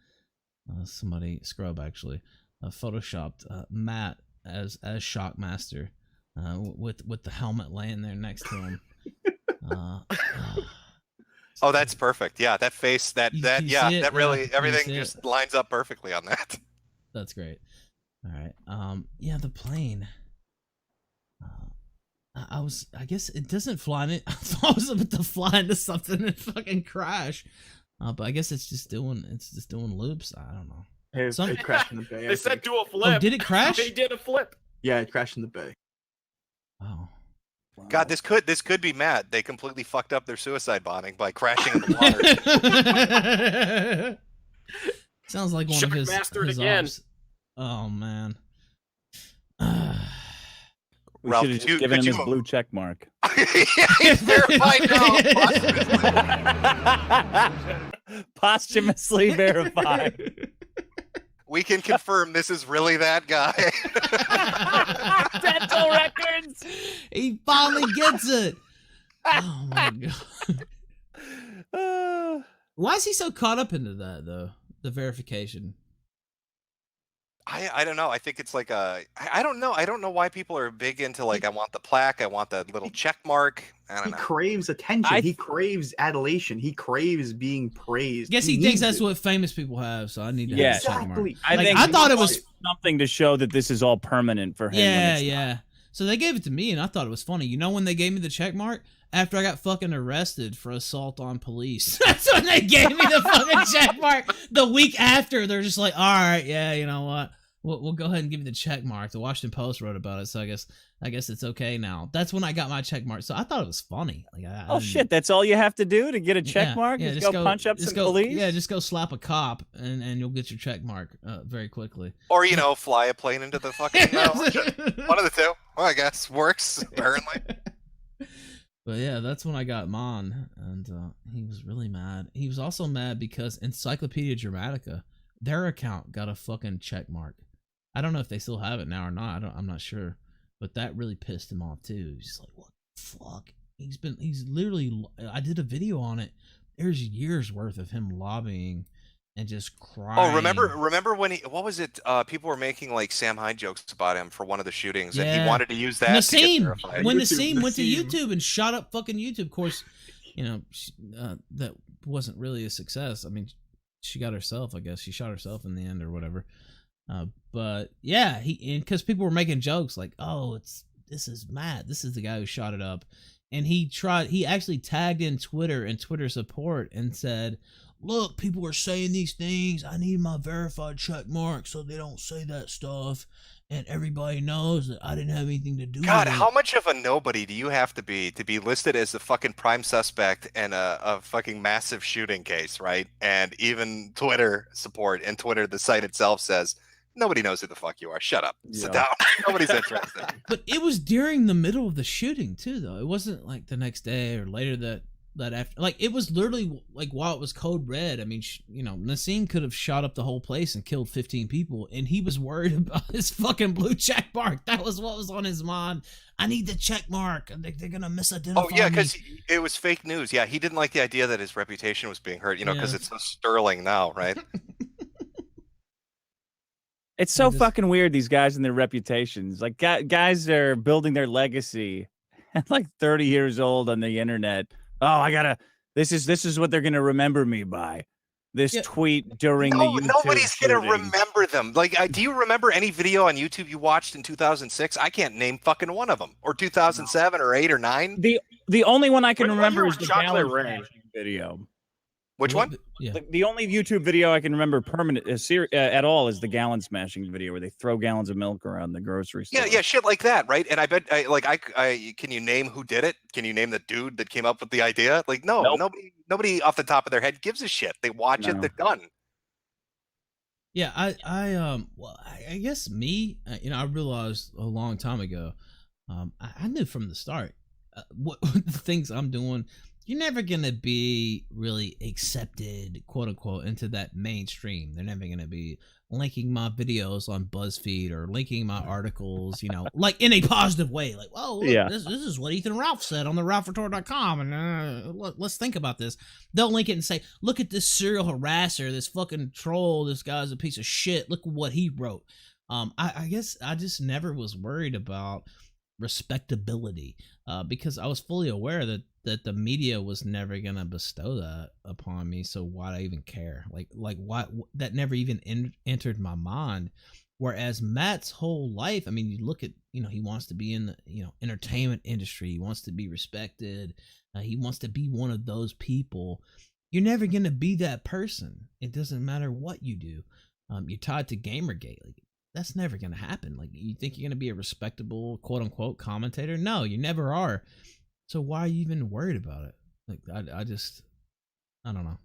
somebody, Scrub actually, photoshopped Matt as Shockmaster with the helmet laying there next to him. Oh, that's perfect. Yeah, that face, that really, everything just lines up perfectly on that. That's great. All right. Yeah, the plane. I guess it doesn't fly in it. I thought I was about to fly into something and fucking crash. But I guess it's just doing loops. I don't know. It crashed in the bay. They said do a flip. Oh, did it crash? They did a flip. Yeah, it crashed in the bay. Oh. God, this could be Matt. They completely fucked up their suicide bombing by crashing in the water. Sounds like one of his again. ops. Oh man. We Ralph, should have just given him his blue check mark. Yeah, he's verified now. Posthumously verified. We can confirm this is really that guy. Dental records. He finally gets it. Oh my god. Why is he so caught up into that though? The verification. I don't know. I think it's like I don't know. I don't know why people are big into like I want the plaque, I want the little check mark. I don't know. He craves attention. He craves adulation. He craves being praised. Guess he thinks that's what famous people have, so I need to have a check mark. Exactly. I thought it was something to show that this is all permanent for him. Yeah. So they gave it to me, and I thought it was funny. You know when they gave me the check mark? After I got fucking arrested for assault on police. That's when they gave me the fucking check mark. The week after, they're just like, all right, yeah, you know what? We'll go ahead and give you the check mark. The Washington Post wrote about it, so I guess it's okay now. That's when I got my check mark. So I thought it was funny. Like, shit, that's all you have to do to get a check mark? Yeah, just go punch up some police? Yeah, just go slap a cop, and you'll get your check mark very quickly. Or, fly a plane into the fucking one of the two. Well, I guess. Works, apparently. But yeah, that's when I got Mon, and he was really mad. He was also mad because Encyclopedia Dramatica, their account got a fucking check mark. I don't know if they still have it now or not. I'm not sure, but that really pissed him off too. He's like, "What the fuck?" He's literally. I did a video on it. There's years worth of him lobbying and just crying. Oh, remember when what was it? People were making like Sam Hyde jokes about him for one of the shootings, and he wanted to use that. Nassim, when Nassim went to YouTube and shot up fucking YouTube, of course, that wasn't really a success. I mean, she got herself. I guess she shot herself in the end or whatever. But yeah, because people were making jokes like, "Oh, this is Matt. This is the guy who shot it up," and he actually tagged in Twitter and Twitter support and said, "Look, people are saying these things. I need my verified check mark so they don't say that stuff, and everybody knows that I didn't have anything to do with it." God, how much of a nobody do you have to be listed as the fucking prime suspect in a fucking massive shooting case, right? And even Twitter support and Twitter, the site itself says, nobody knows who the fuck you are. Shut up. Sit down. Nobody's interested. But it was during the middle of the shooting too, though. It wasn't like the next day or later that after. Like it was literally like while it was code red. I mean, Nassim could have shot up the whole place and killed 15 people, and he was worried about his fucking blue check mark. That was what was on his mind. I need the check mark. They're gonna misidentify me. Oh yeah, because it was fake news. Yeah, he didn't like the idea that his reputation was being hurt. Because it's so sterling now, right? It's so fucking weird, these guys and their reputations. Like, guys are building their legacy at like 30 years old on the internet. Oh, this is what they're going to remember me by. this Yeah. tweet during the No, YouTube nobody's gonna shooting. remember them. Like, do you remember any video on YouTube you watched in 2006? I can't name fucking one of them. Or 2007 or 8 or 9. The only one I can Which one remember was is the Chocolate gallon Rain? smashing video. Which What one? Yeah. The only YouTube video I can remember permanent at all is the gallon smashing video where they throw gallons of milk around the grocery store. Yeah, shit like that, right? And I bet, can you name who did it? Can you name the dude that came up with the idea? Like, no, Nope. nobody off the top of their head gives a shit. They watch it, No. they're done. Yeah, well, I guess me, I realized a long time ago, I knew from the start, what the things I'm doing, you're never gonna be really accepted, quote unquote, into that mainstream. They're never gonna be linking my videos on BuzzFeed or linking my articles, like in a positive way. Like, oh, look, Yeah. this is what Ethan Ralph said on the RalphRetort.com, and let's think about this. They'll link it and say, look at this serial harasser, this fucking troll, this guy's a piece of shit. Look what he wrote. I guess I just never was worried about respectability, because I was fully aware that the media was never gonna bestow that upon me. So why'd I even care? Like why that never even entered my mind. Whereas Matt's whole life, I mean, you look at, he wants to be in the entertainment industry. He wants to be respected. He wants to be one of those people. You're never gonna be that person. It doesn't matter what you do. You're tied to Gamergate. Like, that's never gonna happen. Like, you think you're gonna be a respectable, quote unquote, commentator? No, you never are. So why are you even worried about it? Like, I don't know.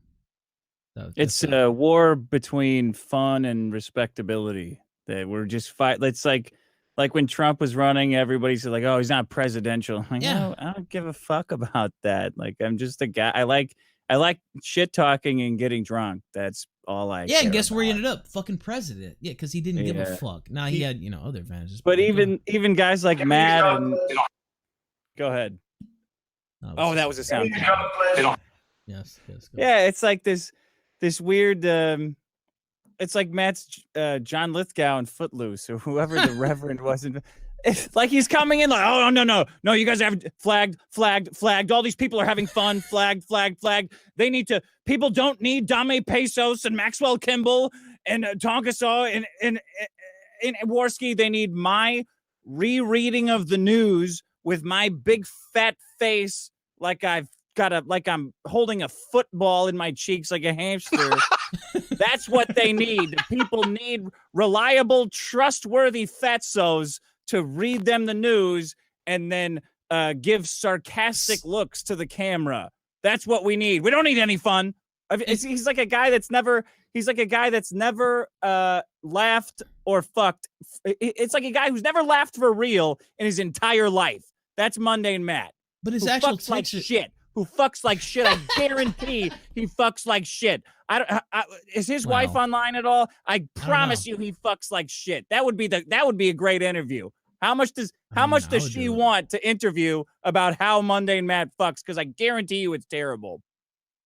It's a war between fun and respectability that we're just fight. It's like when Trump was running, everybody's like, "Oh, he's not presidential." I'm like, Yeah. no, I don't give a fuck about that. Like, I'm just a guy. I like shit talking and getting drunk. That's all I. Yeah, and care guess where he about. ended up? Fucking president. Yeah, because he didn't give a Yeah. fuck. Now he had other advantages. But go- even guys like Matt and go ahead. No, Oh, that was a sound. Yes. Go. Yeah, it's like this weird. It's like Matt's John Lithgow in Footloose or whoever the Reverend was. It's like he's coming in like, oh no, you guys have flagged. All these people are having fun. Flagged. They need to. People don't need Dame Pesos and Maxwell Kimball and Tonka Saw and Warski. They need my rereading of the news with my big fat face, like I'm holding a football in my cheeks like a hamster. That's what they need. The people need reliable, trustworthy fatzos to read them the news and then give sarcastic looks to the camera. That's what we need. We don't need any fun. He's like a guy that's never. He's like a guy that's never laughed or fucked. It's like a guy who's never laughed for real in his entire life. That's Mundane Matt. But his who actual fucks like takes are- shit. Who fucks like shit? I guarantee he fucks like shit. Is his wife Well, online at all? I don't promise know. you, he fucks like shit. That would be a great interview. How much does I would she do it. want to interview about how Mundane Matt fucks? Because I guarantee you, it's terrible.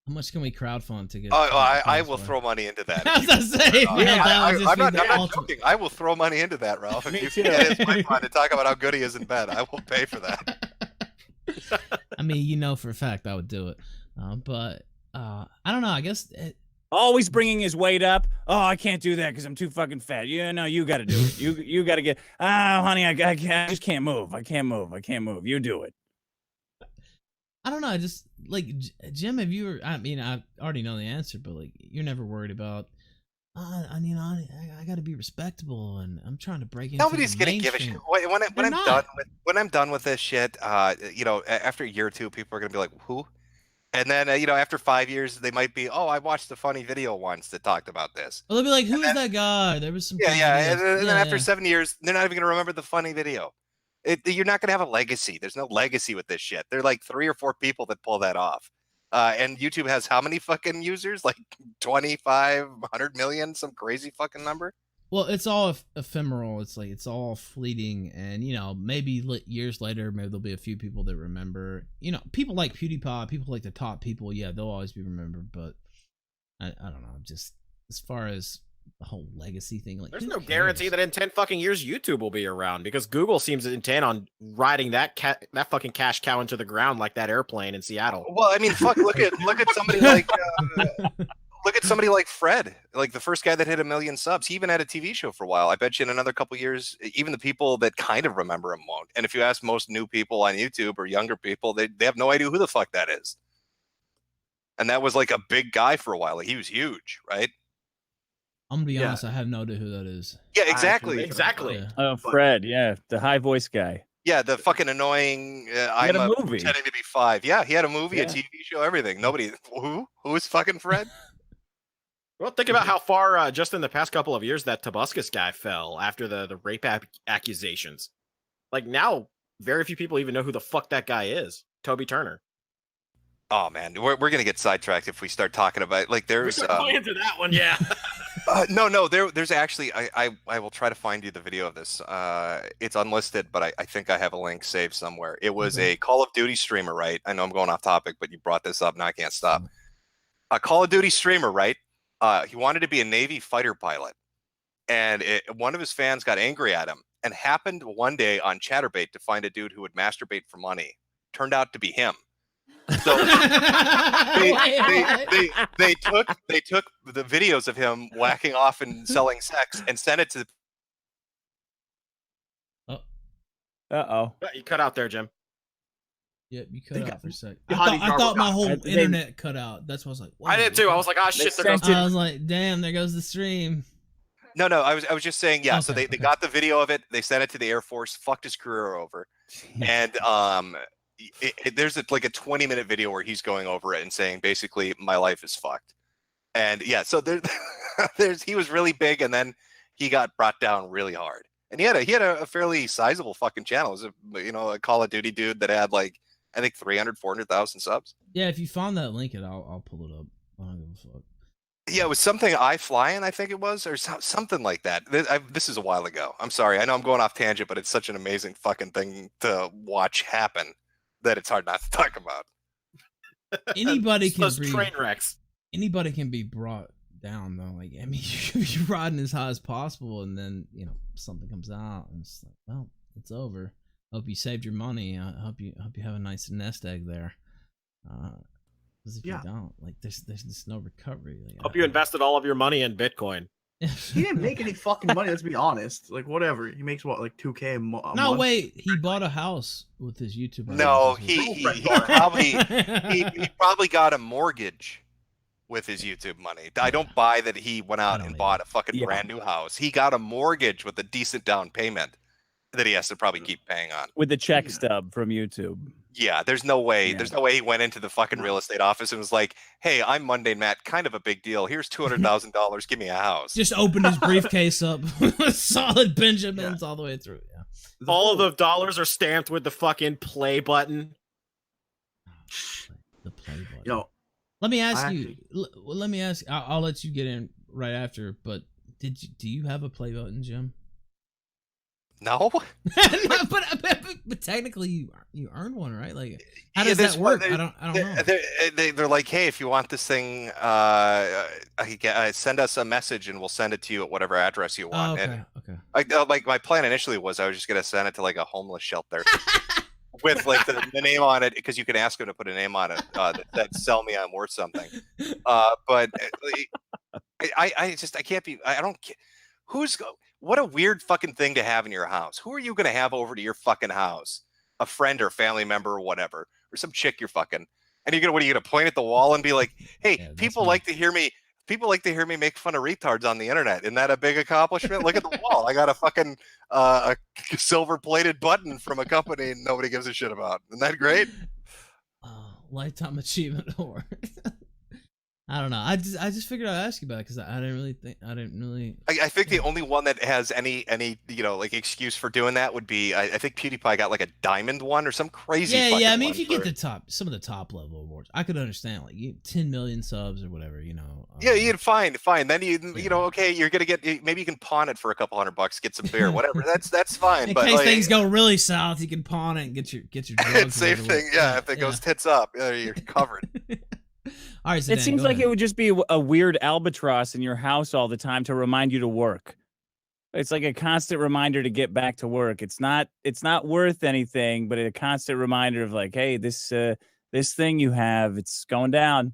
How much can we crowdfund to get? I will throw money into that. I was gonna say, Uh, man, yeah, that would just I'm be not the ultimate- joking. I will throw money into that, Ralph. If Me you too. can get his wife on to talk about how good he is in bed, I will pay for that. I mean, for a fact I would do it. But I don't know. I guess Always bringing his weight up. Oh, I can't do that because I'm too fucking fat. Yeah, no, you got to do it. You got to get. Oh, honey, I just can't move. I can't move. You do it. I don't know. I just like Jim. Have you? I mean, I already know the answer, but like, you're never worried about. I got to be respectable, and I'm trying to break into. Nobody's the gonna give a shit. mainstream. When I'm done with this shit, after a year or two, people are gonna be like, "Who?" And then after 5 years, they might be, "Oh, I watched a funny video once that talked about this." Well, they'll be like, "Who is that guy?" There was some. Yeah, funny yeah. videos. And then after yeah. 7 years, they're not even gonna remember the funny video. You're not gonna have a legacy. There's no legacy with this shit. There are like 3 or 4 people that pull that off. And YouTube has how many fucking users? Like 25, 100 million, some crazy fucking number. Well, it's all ephemeral. It's like it's all fleeting, and maybe years later, maybe there'll be a few people that remember. People like PewDiePie, people like the top people. Yeah, they'll always be remembered. But I don't know. Just as far as the whole legacy thing, like There's who no cares? guarantee that in 10 fucking years YouTube will be around because Google seems intent on riding that fucking cash cow into the ground like that airplane in Seattle. Well, I mean, fuck. Look at somebody like look at somebody like Fred, like the first guy that hit 1 million subs. He even had a TV show for a while. I bet you in another couple years, even the people that kind of remember him won't. And if you ask most new people on YouTube or younger people, they have no idea who the fuck that is. And that was like a big guy for a while. Like, he was huge, right? I'm gonna be honest, I have no idea who that is. Yeah, exactly. Exactly. Oh, Fred, yeah, the high voice guy. Yeah, the fucking annoying. had a movie. Pretending to be 5. Yeah, he had a movie, Yeah. a TV show, everything. Nobody. Who is fucking Fred? Well, think about how far just in the past couple of years that Tobuscus guy fell after the rape accusations. Like, now, very few people even know who the fuck that guy is. Toby Turner. Oh man, we're gonna get sidetracked if we start talking about like there's. We could go into that one, yeah. No, there's actually I will try to find you the video of this. It's unlisted, but I think I have a link saved somewhere. It was a Call of Duty streamer, right? I know I'm going off topic, but you brought this up, and I can't stop. A Call of Duty streamer, right? He wanted to be a Navy fighter pilot, and one of his fans got angry at him, and happened one day on ChatterBait to find a dude who would masturbate for money. Turned out to be him. So they took the videos of him whacking off and selling sex and sent it to. Uh-oh. You cut out there, Jim. Yep, you cut out for a sec. Yeah, I thought my whole They- internet cut out. That's why I was like, I did too. I was like, oh shit, there goes I was like, damn, there goes the stream. No, I was just saying, yeah. So Okay, they got the video of it. They sent it to the Air Force. Fucked his career over. And there's like a 20-minute video where he's going over it and saying basically my life is fucked. And yeah, so he was really big, and then he got brought down really hard. And he had a fairly sizable fucking channel. It was a Call of Duty dude that had like I think 300,000-400,000 subs. Yeah, if you find that link, I'll pull it up. I don't give a fuck. Yeah, it was something iFlying, I think it was, or something like that. This is a while ago. I'm sorry. I know I'm going off tangent, but it's such an amazing fucking thing to watch happen that it's hard not to talk about. Anybody can those be train wrecks. Anybody can be brought down though. Like, I mean, you're riding as high as possible, and then something comes out, and it's like, well, it's over. Hope you saved your money. I hope you have a nice nest egg there. Because if you don't, like, there's just no recovery. Like, Hope you invested all of your money in Bitcoin. He didn't make any fucking money. Let's be honest. Like, whatever. He makes what, like $2K a month? No, wait. He bought a house with his YouTube. No, he probably got a mortgage with his YouTube money. I don't buy that he went out and bought a fucking brand new house. He got a mortgage with a decent down payment that he has to probably keep paying on. With the check stub from YouTube. Yeah, there's no way. Yeah. There's no way he went into the fucking real estate office and was like, "Hey, I'm Mundane Matt, kind of a big deal. Here's $200,000. Give me a house." Just opened his briefcase up with solid Benjamins all the way through. Yeah. All of the dollars are stamped with the fucking play button. The play button. Yo, let me ask you. Let me ask. I'll let you get in right after. But do you have a play button, Jim? No. but technically you earn one, right? Like, how does that work? I don't know. They're like, "Hey, if you want this thing, send us a message and we'll send it to you at whatever address you want." Okay. Like my plan initially was I was just gonna send it to like a homeless shelter with like the name on it, because you can ask them to put a name on it that sell me I'm worth something. But I can't be. I don't. What a weird fucking thing to have in your house. Who are you going to have over to your fucking house? A friend or family member or whatever, or some chick you're fucking. And what are you going to point at the wall and be like, "Hey, people like to hear me make fun of retards on the internet. Isn't that a big accomplishment? Look at the wall. I got a fucking a silver plated button from a company nobody gives a shit about. Isn't that great?" Lifetime achievement award. I don't know. I just figured I'd ask you about it because I didn't really. I think the only one that has any like excuse for doing that would be I think PewDiePie got like a diamond one or some crazy. Yeah. I mean, if you get some of the top level awards, I could understand like 10 million subs or whatever. Yeah, you'd fine. Then okay, you're gonna get, maybe you can pawn it for a couple $100, get some beer, whatever. That's fine. In but case like, things go really south, you can pawn it and get your drugs. Same thing. Yeah, if it goes tits up, you're covered. All right, Zidan, It seems like it would just be a weird albatross in your house all the time to remind you to work. It's like a constant reminder to get back to work. It's not worth anything, but a constant reminder of like, hey, this thing you have, it's going down.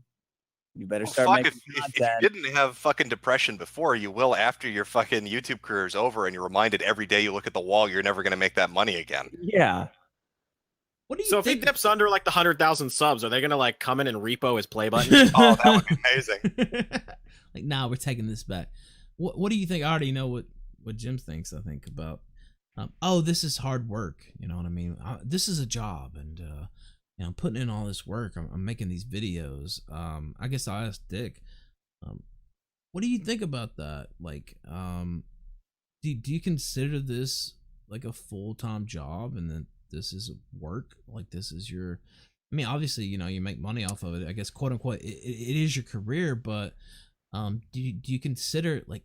You better Well, start fuck, making if you content. didn't have fucking depression before, you will after your fucking YouTube career is over and you're reminded every day you look at the wall, you're never going to make that money again. Yeah. What do you So if he think? dips under like the 100,000 subs, are they gonna like come in and repo his play button? Oh, that would be amazing. Like, nah, we're taking this back. What do you think? I already know what Jim thinks. I think about. Oh, this is hard work. You know what I mean? This is a job, and I'm putting in all this work. I'm making these videos. I guess I'll ask Dick. What do you think about that? Like, do you consider this like a full-time job, and then this is work? Like, this is your. I mean, obviously, you make money off of it. I guess, quote unquote, it is your career, but do you consider like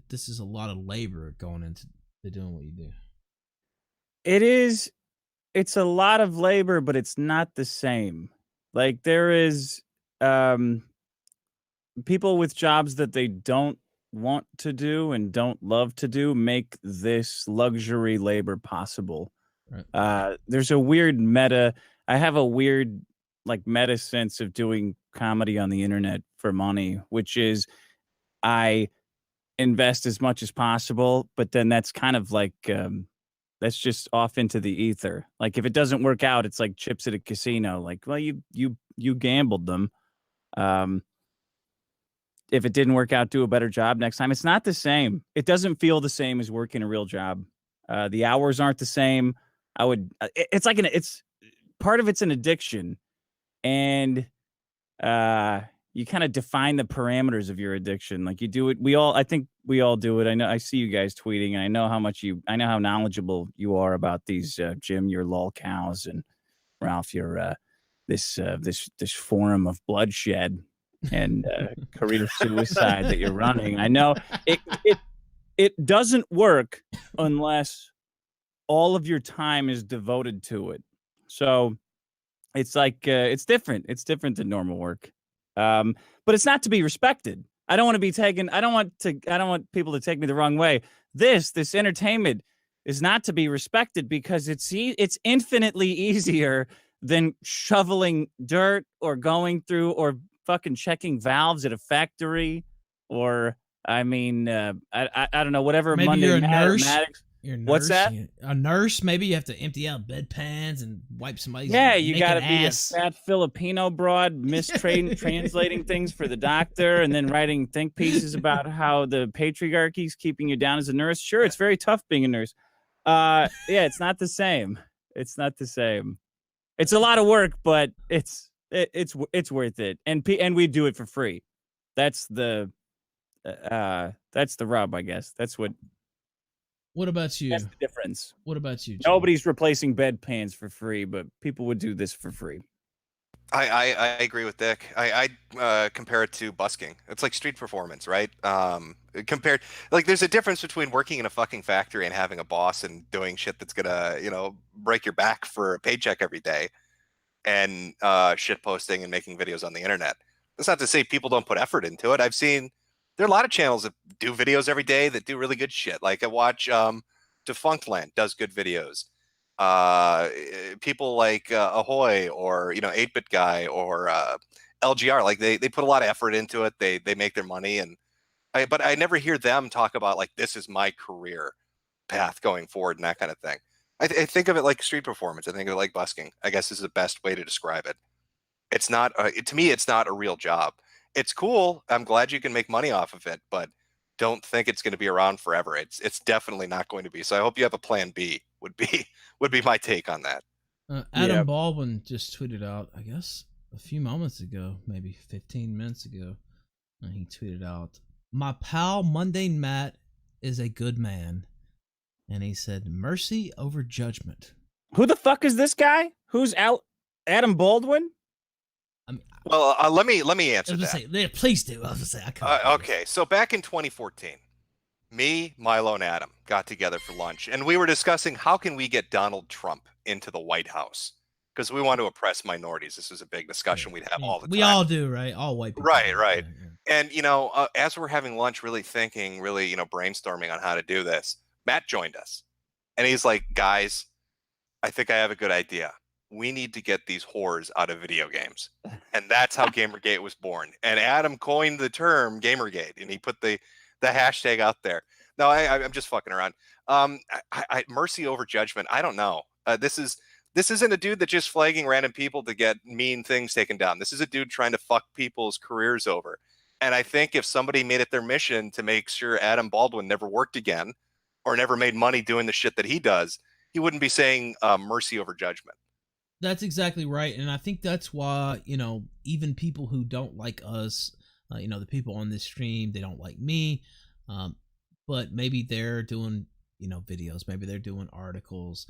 this is a lot of labor going into doing what you do? It is. It's a lot of labor, but it's not the same. Like, there is people with jobs that they don't want to do and don't love to do make this luxury labor possible. Right. There's a weird meta. I have a weird like meta sense of doing comedy on the internet for money, which is I invest as much as possible, but then that's kind of like that's just off into the ether. Like, if it doesn't work out, it's like chips at a casino. Like, well, you gambled them. If it didn't work out, do a better job next time. It's not the same. It doesn't feel the same as working a real job. The hours aren't the same. It's like it's part of it's an addiction, and you kind of define the parameters of your addiction. Like, you do it. I think we all do it. I know. I see you guys tweeting, and I know how knowledgeable you are about these, Jim, your lol cows, and Ralph, your this forum of bloodshed and career suicide that you're running. I know it doesn't work unless all of your time is devoted to it. So it's like it's different. It's different than normal work. But it's not to be respected. I don't want to be taken. I don't want people to take me the wrong way. This entertainment is not to be respected because it's infinitely easier than shoveling dirt or going through or fucking checking valves at a factory, or I mean, I don't know, whatever. Maybe Monday you're a nurse. Mathematics. You're a nurse. What's that? A nurse. Maybe you have to empty out bedpans and wipe somebody's. Yeah, you got to be a ass. fat Filipino broad translating things for the doctor, and then writing think pieces about how the patriarchy's keeping you down as a nurse. Sure, it's very tough being a nurse. Yeah, it's not the same. It's not the same. It's a lot of work, but it's worth it, and we do it for free. That's the rub, I guess. That's what. What about you? That's the difference. What about you, Jim? Nobody's replacing bedpans for free, but people would do this for free. I agree with Dick. I compare it to busking. It's like street performance, right? There's a difference between working in a fucking factory and having a boss and doing shit that's gonna, break your back for a paycheck every day, and shit posting and making videos on the internet. That's not to say people don't put effort into it. I've seen there are a lot of channels that do videos every day that do really good shit. Like, I watch Defunctland does good videos. People like Ahoy or 8-Bit Guy or LGR, like they put a lot of effort into it. They make their money, but I never hear them talk about like, this is my career path going forward and that kind of thing. I think of it like street performance. I think of it like busking, I guess, is the best way to describe it. It's not to me, it's not a real job. It's cool. I'm glad you can make money off of it, but don't think it's going to be around forever. It's definitely not going to be. So I hope you have a plan B. Would be my take on that. Adam Baldwin just tweeted out, I guess, a few moments ago, maybe 15 minutes ago, and he tweeted out, "My pal Mundane Matt is a good man," and he said, "Mercy over judgment." Who the fuck is this guy? Who's Adam Baldwin? Well, let me answer that. Say, please do. I was gonna say, okay, so back in 2014, me, Milo, and Adam got together for lunch, and we were discussing how can we get Donald Trump into the White House, because we want to oppress minorities. This was a big discussion we'd have all the time. We all do, right? All white people. Right. And as we're having lunch, really thinking, really brainstorming on how to do this, Matt joined us, and he's like, "Guys, I think I have a good idea. we need to get these whores out of video games. And that's how Gamergate was born. And Adam coined the term Gamergate, and he put the hashtag out there. No, I'm just fucking around. Mercy over judgment. I don't know. This isn't a dude that just flagging random people to get mean things taken down. This is a dude trying to fuck people's careers over. And I think if somebody made it their mission to make sure Adam Baldwin never worked again or never made money doing the shit that he does, he wouldn't be saying mercy over judgment. That's exactly right. And I think that's why, even people who don't like us, the people on this stream, they don't like me. But maybe they're doing, videos, maybe they're doing articles.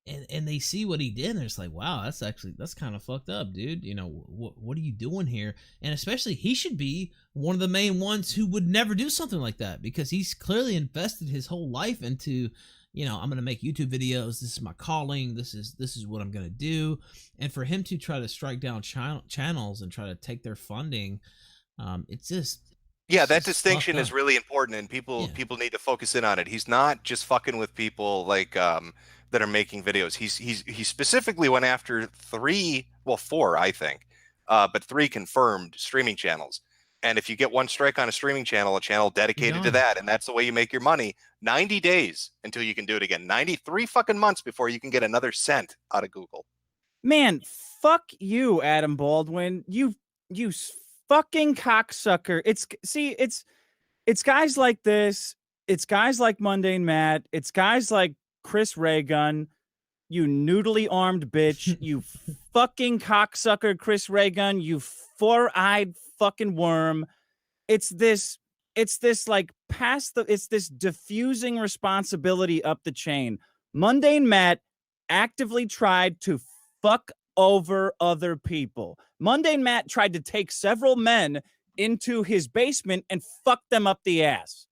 And they see what he did, and it's like, wow, that's kind of fucked up, dude. What are you doing here? And especially, he should be one of the main ones who would never do something like that, because he's clearly invested his whole life into, I'm going to make YouTube videos. This is my calling. This is what I'm going to do. And for him to try to strike down channels and try to take their funding, it's just... Yeah, that distinction is really important, and people need to focus in on it. He's not just fucking with people like that are making videos. He specifically went after 4, I think, but 3 confirmed streaming channels. And if you get one strike on a streaming channel, a channel dedicated to that, and that's the way you make your money, 90 days until you can do it again. 93 fucking months before you can get another cent out of Google. Man, fuck you, Adam Baldwin. You fucking cocksucker. It's guys like this. It's guys like Mundane Matt. It's guys like Chris Raygun. You noodly armed bitch. You fucking cocksucker, Chris Raygun. You 4-eyed fucking worm. It's this like it's this diffusing responsibility up the chain. Mundane Matt actively tried to fuck over other people. Mundane Matt tried to take several men into his basement and fuck them up the ass.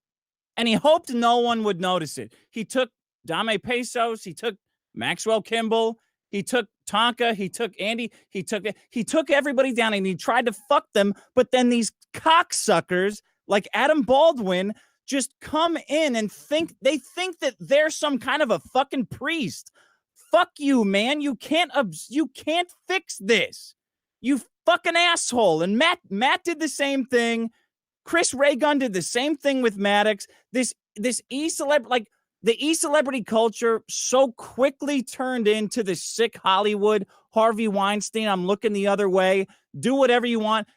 And he hoped no one would notice it. He took Dame Pesos, he took Maxwell Kimball, he took Tonka, he took Andy, he took everybody down, and he tried to fuck them, but then these cocksuckers like Adam Baldwin just come in and think that they're some kind of a fucking priest. Fuck you, man. You can't fix this. You fucking asshole. And Matt did the same thing. Chris Raygun did the same thing with Maddox. This e-celebrity, like the e-celebrity culture so quickly turned into this sick Hollywood Harvey Weinstein. I'm looking the other way. Do whatever you want.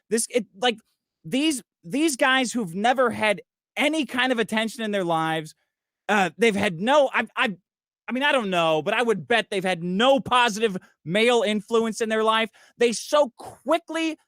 These guys who've never had any kind of attention in their lives, they've had no, I mean, I don't know, but I would bet they've had no positive male influence in their life. They so quickly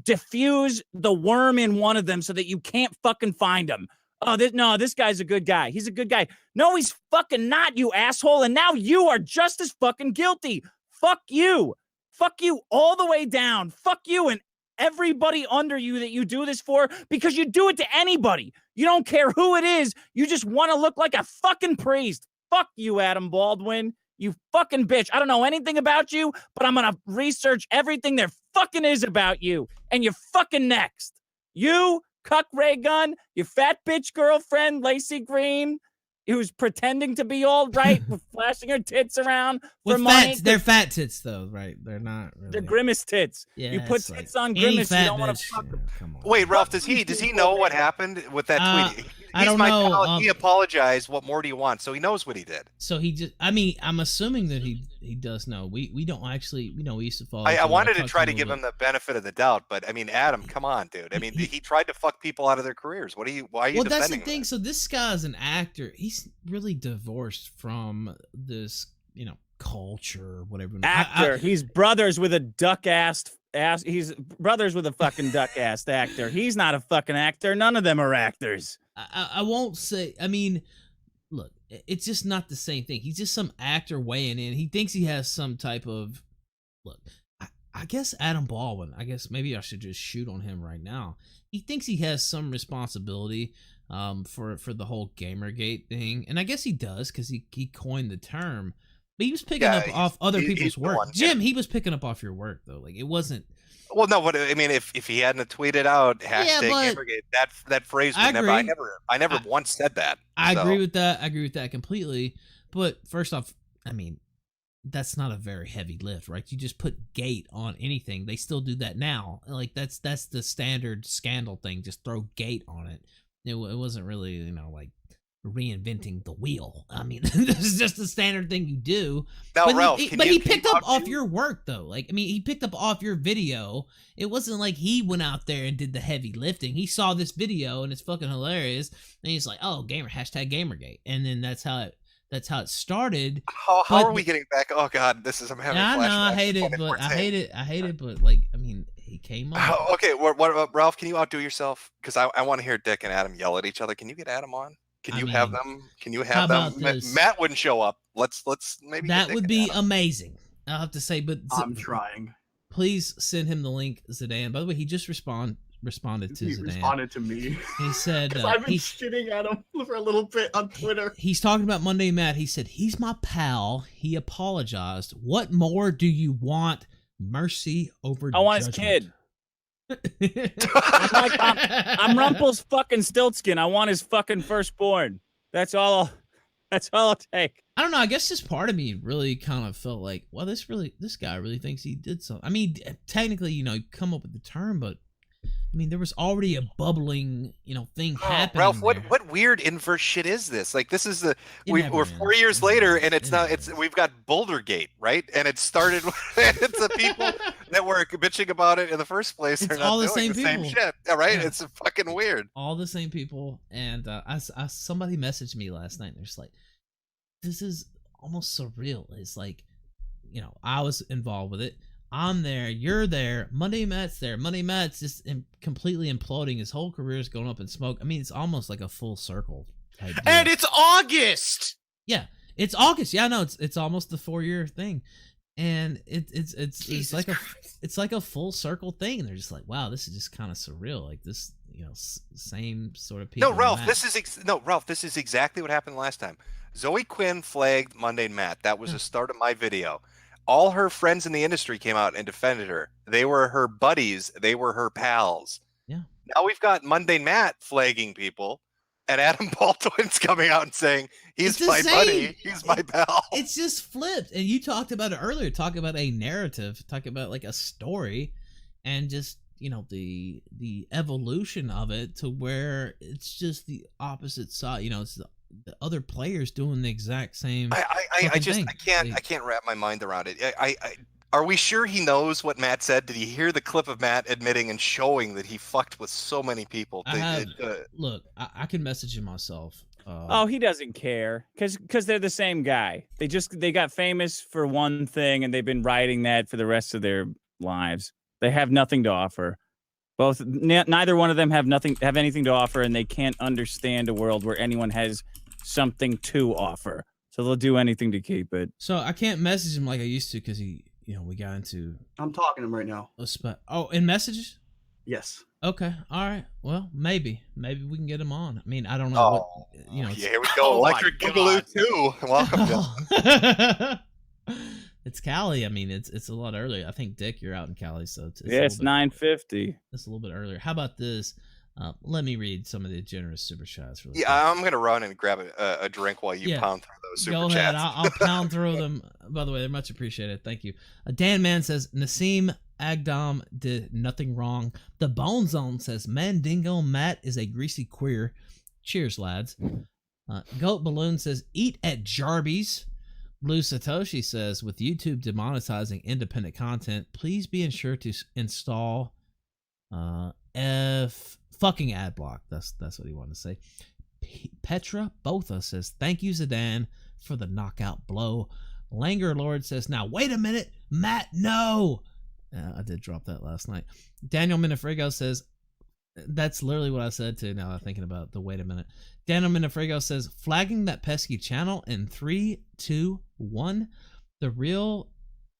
diffuse the worm in one of them so that you can't fucking find him. Oh, this guy's a good guy. He's a good guy. No, he's fucking not, you asshole. And now you are just as fucking guilty. Fuck you. Fuck you all the way down. Fuck you and everybody under you that you do this for, because you do it to anybody. You don't care who it is. You just want to look like a fucking priest. Fuck you, Adam Baldwin. You fucking bitch. I don't know anything about you, but I'm going to research everything there fucking is about you. And you're fucking next. You, Cuck Ray Gun, your fat bitch girlfriend, Lacey Green, who's pretending to be all right, flashing her tits around for money. They're fat tits, though, right? They're not really. They're Grimace tits. Yeah, you put tits on Grimace, you don't want to fuck them. Come on. Wait, Ralph, does he know what happened with that tweet? I don't know. He apologized. What more do you want? So he knows what he did. So he just, I'm assuming that he does know. We don't actually, we used to follow. I wanted to try to give him the benefit of the doubt, but I mean, Adam, come on, dude. I mean, he tried to fuck people out of their careers. Why are you defending him? Well, that's the thing. So this guy's an actor. He's really divorced from this, culture, whatever. Actor. He's brothers with a duck-assed ass. He's brothers with a fucking duck-assed actor. He's not a fucking actor. None of them are actors. I won't say. I mean, look, it's just not the same thing. He's just some actor weighing in. He thinks he has some type of. Look, I guess Adam Baldwin. I guess maybe I should just shoot on him right now. He thinks he has some responsibility for the whole Gamergate thing, and I guess he does because he coined the term. But he was picking up off other people's work. Jim, he was picking up off your work though. Like it wasn't. Well, no, but I mean, if he hadn't tweeted out #Gamergate, that phrase would never. I never once said that. I agree with that. I agree with that completely. But first off, I mean, that's not a very heavy lift, right? You just put gate on anything. They still do that now. Like that's the standard scandal thing. Just throw gate on it. It wasn't really, you know, like reinventing the wheel. I mean, this is just the standard thing you do. Now, but Ralph, he picked up off your work though. Like, I mean, he picked up off your video. It wasn't like he went out there and did the heavy lifting. He saw this video and it's fucking hilarious. And he's like, "Oh, #Gamergate," and then that's how it started. How are we getting back? Oh God, I'm having I know, I hate it, but like, I mean, he came up. Okay, what Ralph? Can you outdo yourself? Because I want to hear Dick and Adam yell at each other. Can you get Adam on? Can you have them? Can you have them? Matt wouldn't show up. Let's maybe. That would be amazing. I'll have to say, but I'm trying. Please send him the link, Zidan. By the way, he just responded to Zidan. He responded to me. He said I've been shitting at him for a little bit on Twitter. He's talking about Monday Matt. He said he's my pal. He apologized. What more do you want? Mercy over I want judgment. his kid. I'm Rumple's fucking Stiltskin. I want his fucking firstborn. That's all I'll take. I don't know. I guess this part of me really kind of felt like, well, this guy really thinks he did something. I mean, technically, you know, you come up with the term, but I mean, there was already a bubbling, you know, thing happening. Ralph, what weird inverse shit is this? Like, this is we're 4 years later, and we've got BoulderGate, right? And it started. It's the people that were bitching about it in the first place. They're not doing the same shit, right? Yeah. It's fucking weird. All the same people, and somebody messaged me last night. And they're just like, "This is almost surreal." It's like, you know, I was involved with it. I'm there, you're there, Monday Matt's there. Monday Matt's just completely imploding. His whole career is going up in smoke. I mean, it's almost like a full circle type deal. And it's August. Yeah, it's August. Yeah, no, it's almost the 4-year thing, and it's like a full circle thing. And they're just like, wow, this is just kind of surreal. Like this, you know, same sort of people. No, Ralph, this is exactly what happened last time. Zoe Quinn flagged Monday Matt. That was the start of my video. All her friends in the industry came out and defended her. They were her buddies. They were her pals. Yeah. Now we've got Monday Matt flagging people, and Adam Baldwin's coming out and saying, he's my buddy. He's my pal. It's just flipped. And you talked about it earlier. Talk about a narrative. Talk about like a story, and just, you know, the evolution of it to where it's just the opposite side. You know, it's the other players doing the exact same. I can't wrap my mind around it. Are we sure he knows what Matt said? Did he hear the clip of Matt admitting and showing that he fucked with so many people? Look, I can message him myself. He doesn't care because they're the same guy. They got famous for one thing and they've been riding that for the rest of their lives. They have nothing to offer. Neither one of them have anything to offer, and they can't understand a world where anyone has something to offer. So they'll do anything to keep it. So I can't message him like I used to because we got into. I'm talking to him right now. In messages? Yes. Okay. All right. Well, maybe we can get him on. I mean, I don't know. Yeah, here we go. Electric Boogaloo 2. Welcome. It's Cali. I mean, it's a lot earlier. I think Dick, you're out in Cali, so it's 9:50. It's a little bit earlier. How about this? Let me read some of the generous super chats. Really quick. I'm gonna run and grab a drink while you pound through those super chats. Go ahead. I'll pound through them. By the way, they're much appreciated. Thank you. Dan Man says Nassim Agdam did nothing wrong. The Bone Zone says Mandingo Matt is a greasy queer. Cheers, lads. Goat Balloon says eat at Jarby's. Blue Satoshi says, with YouTube demonetizing independent content, please be sure to install fucking ad block. That's what he wanted to say. Petra Botha says, thank you, Zidan, for the knockout blow. Langer Lord says, now wait a minute, Matt, no. I did drop that last night. Daniel Minifrigo says, that's literally what I said too. Now I'm thinking about the wait a minute. Daniel Minifrigo says, flagging that pesky channel in 3, 2, 1. The real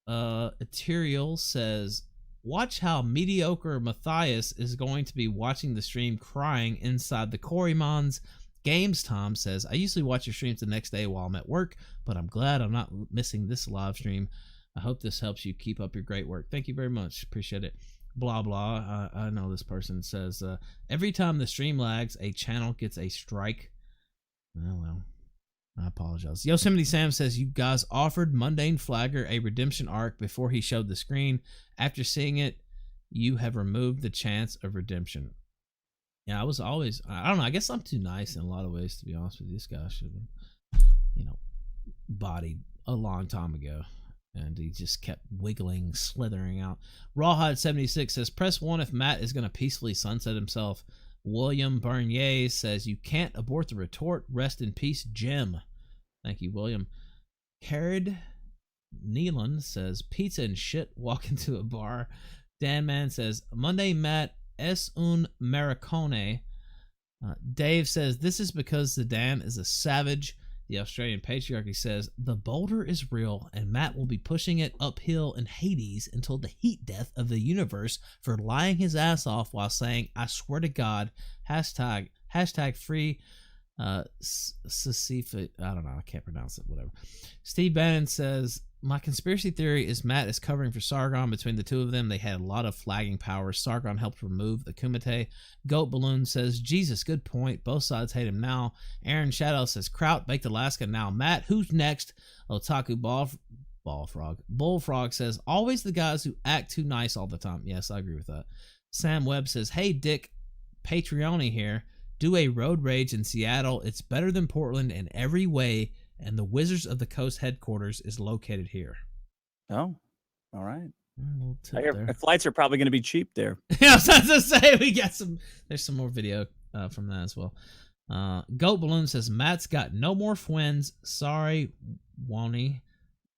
Ethereal says, watch how mediocre Matthias is going to be watching the stream crying inside the Corymons. Games Tom says, I usually watch your streams the next day while I'm at work, but I'm glad I'm not missing this live stream. I hope this helps you keep up your great work. Thank you very much. Appreciate it. Blah, blah. I know this person says, every time the stream lags, a channel gets a strike. Oh, well. I apologize. Yosemite Sam says, you guys offered Mundane Flagger a redemption arc before he showed the screen. After seeing it, you have removed the chance of redemption. Yeah, I was always, I don't know, I guess I'm too nice in a lot of ways, to be honest with you. This guy should have been, bodied a long time ago. And he just kept wiggling, slithering out. Rawhide76 says, press 1 if Matt is going to peacefully sunset himself. William Bernier says, you can't abort the retort. Rest in peace, Jim. Thank you, William. Carried Neelan says, pizza and shit, walk into a bar. Dan Man says, Monday Matt es un maricone. Dave says, this is because Zidan is a savage. The Australian patriarchy says, the boulder is real, and Matt will be pushing it uphill in Hades until the heat death of the universe for lying his ass off while saying, I swear to God, hashtag free Sisyphe. I don't know, I can't pronounce it, whatever. Steve Bannon says, my conspiracy theory is Matt is covering for Sargon. Between the two of them, they had a lot of flagging powers. Sargon helped remove the Kumite. Goat Balloon says, Jesus, good point. Both sides hate him now. Aaron Shadow says, Kraut, Baked Alaska, now Matt. Who's next? Otaku Bullfrog says, always the guys who act too nice all the time. Yes, I agree with that. Sam Webb says, hey, Dick, Patreoni here. Do a road rage in Seattle. It's better than Portland in every way. And the Wizards of the Coast headquarters is located here. Oh, all right. I hear flights are probably going to be cheap there. Yeah, I was about to say, we got some. There's some more video from that as well. Goat Balloon says, Matt's got no more fwins. Sorry, Wonny.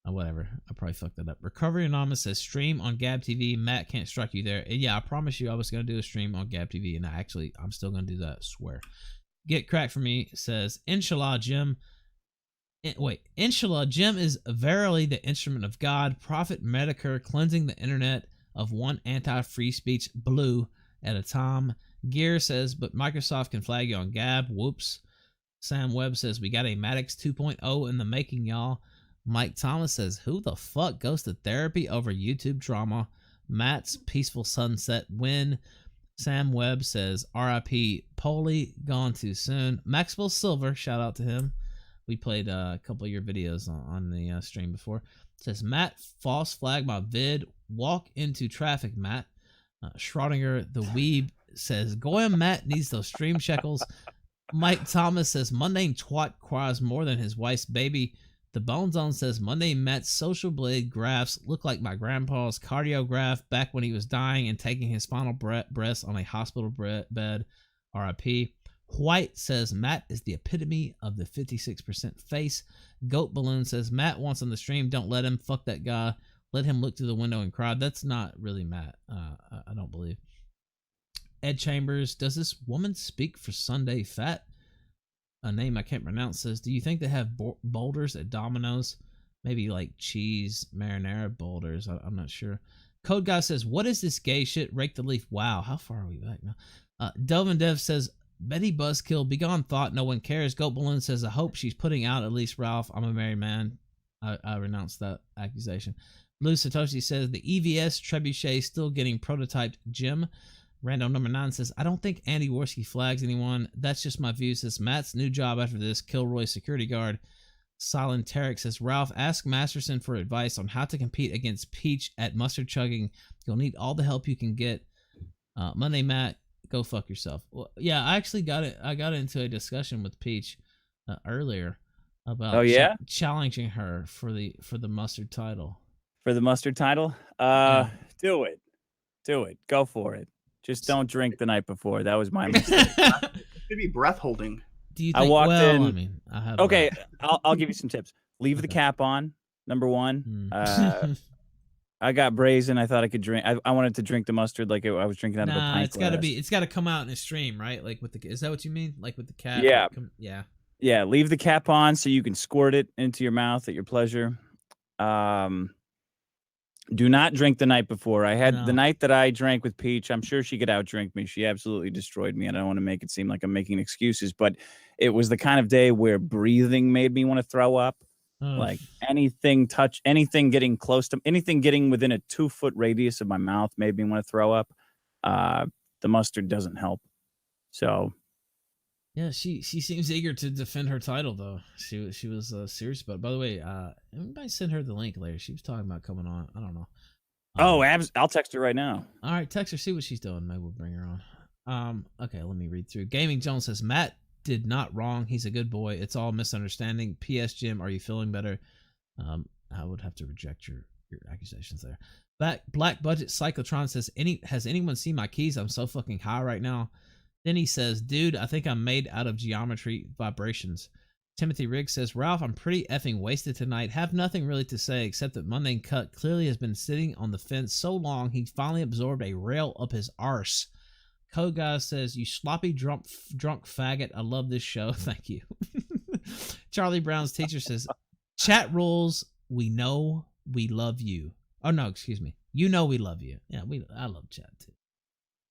Whatever. I probably fucked that up. Recovery Anonymous says, stream on Gab TV. Matt can't strike you there. Yeah, I promise you I was going to do a stream on Gab TV, and I'm still going to do that, I swear. Get Crack for Me says, Inshallah, Jim. Inshallah, Jim is verily the instrument of God. Prophet Metokur cleansing the internet of one anti-free speech blue at a time. Gear says, but Microsoft can flag you on Gab. Whoops. Sam Webb says, we got a Maddox 2.0 in the making, y'all. Mike Thomas says, who the fuck goes to therapy over YouTube drama? Matt's peaceful sunset win. Sam Webb says, RIP Polly, gone too soon. Maxwell Silver, shout out to him. We played a couple of your videos on the stream before. It says, Matt, false flag my vid. Walk into traffic, Matt. Schrodinger, the weeb, says, Goyam Matt needs those stream shekels. Mike Thomas says, mundane twat cries more than his wife's baby. The Bone Zone says, mundane Matt's social blade graphs look like my grandpa's cardiograph back when he was dying and taking his final breaths on a hospital bed. RIP. White says, Matt is the epitome of the 56% face. Goat Balloon says, Matt wants on the stream. Don't let him. Fuck that guy. Let him look through the window and cry. That's not really Matt. I don't believe. Ed Chambers, does this woman speak for Sunday Fat? A name I can't pronounce says, do you think they have boulders at Domino's? Maybe like cheese marinara boulders. I'm not sure. Code Guy says, what is this gay shit? Rake the leaf. Wow, how far are we back now? Delvin Dev says, Betty Buzzkill, begone thought, no one cares. Goat Balloon says, I hope she's putting out at least Ralph. I'm a married man. I renounce that accusation. Blue Satoshi says, the EVS Trebuchet still getting prototyped. Jim. Random number 9 says, I don't think Andy Worski flags anyone. That's just my view. Says, Matt's new job after this, Kilroy security guard. Silent Tarek says, Ralph, ask Masterson for advice on how to compete against Peach at mustard chugging. You'll need all the help you can get. Monday Matt, go fuck yourself. Well, yeah, I actually got into a discussion with Peach earlier about challenging her for the mustard title. For the mustard title? Do it. Go for it. Just don't drink the night before. That was my mistake. Should be breath holding. Do you think, I walked in. I mean, I have. Okay, I'll give you some tips. Leave the cap on. Number 1. I got brazen. I thought I could drink. I wanted to drink the mustard like I was drinking out of a pint it's got to be. It's got to come out in a stream, right? Like with the. Is that what you mean? Like with the cap? Yeah. Yeah. Leave the cap on so you can squirt it into your mouth at your pleasure. Do not drink the night before. The night that I drank with Peach, I'm sure she could outdrink me. She absolutely destroyed me. I don't want to make it seem like I'm making excuses, but it was the kind of day where breathing made me want to throw up. Like anything getting within a 2-foot radius of my mouth made me want to throw up. The mustard doesn't help. So Yeah, she seems eager to defend her title though. She was serious about it. By the way, everybody send her the link later. She was talking about coming on. I don't know. I'll text her right now. All right, text her, see what she's doing. Maybe we'll bring her on. Okay, let me read through. Gaming Jones says Matt did not wrong. He's a good boy. It's all misunderstanding. P.S. Jim, are you feeling better? I would have to reject your accusations there. Black Budget Cyclotron says, has anyone seen my keys? I'm so fucking high right now. Then he says, dude, I think I'm made out of geometry vibrations. Timothy Riggs says, Ralph, I'm pretty effing wasted tonight. Have nothing really to say except that Mundane Cut clearly has been sitting on the fence so long he finally absorbed a rail up his arse. Code Guy says, you sloppy drunk faggot. I love this show. Thank you. Charlie Brown's teacher says, chat rules. We know we love you. Oh, no, excuse me. You know we love you. Yeah, I love chat too.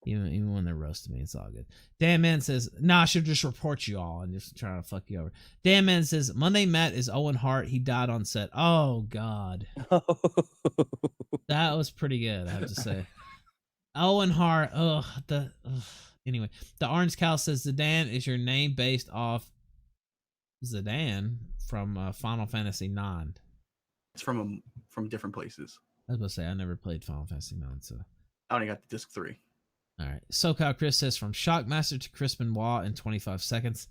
Even when they're roasting me, it's all good. Dan Man says, nah, I should just report you all and just try to fuck you over. Dan Man says, Monday Matt is Owen Hart. He died on set. Oh, God. That was pretty good, I have to say. Owen Hart. Anyway, the Orange Cow says, Zidan is your name based off Zidan from Final Fantasy IX. It's from different places. I was going to say, I never played Final Fantasy IX, so. I only got the disc 3. All right. SoCal Chris says, from Shockmaster to Chris Benoit in 25 seconds.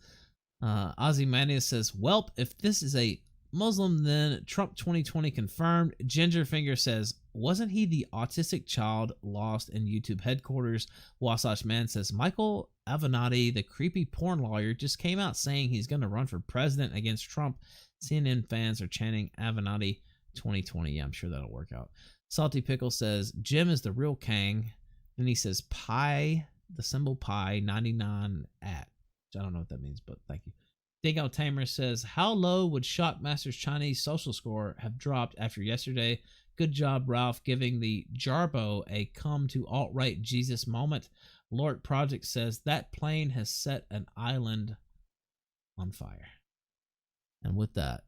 Ozymandias says, welp, if this is a Muslim, then Trump 2020 confirmed. Gingerfinger says, wasn't he the autistic child lost in YouTube headquarters? Wasatch Man says, Michael Avenatti, the creepy porn lawyer, just came out saying he's going to run for president against Trump. CNN fans are chanting Avenatti 2020. Yeah, I'm sure that'll work out. Salty Pickle says, Jim is the real Kang. Then he says pi, the symbol pi, 99 at. I don't know what that means, but thank you. Dingo Tamer says, how low would Shockmaster's Chinese social score have dropped after yesterday? Good job, Ralph, giving the Jarbo a come to alt-right Jesus moment. Lord Project says, that plane has set an island on fire. And with that,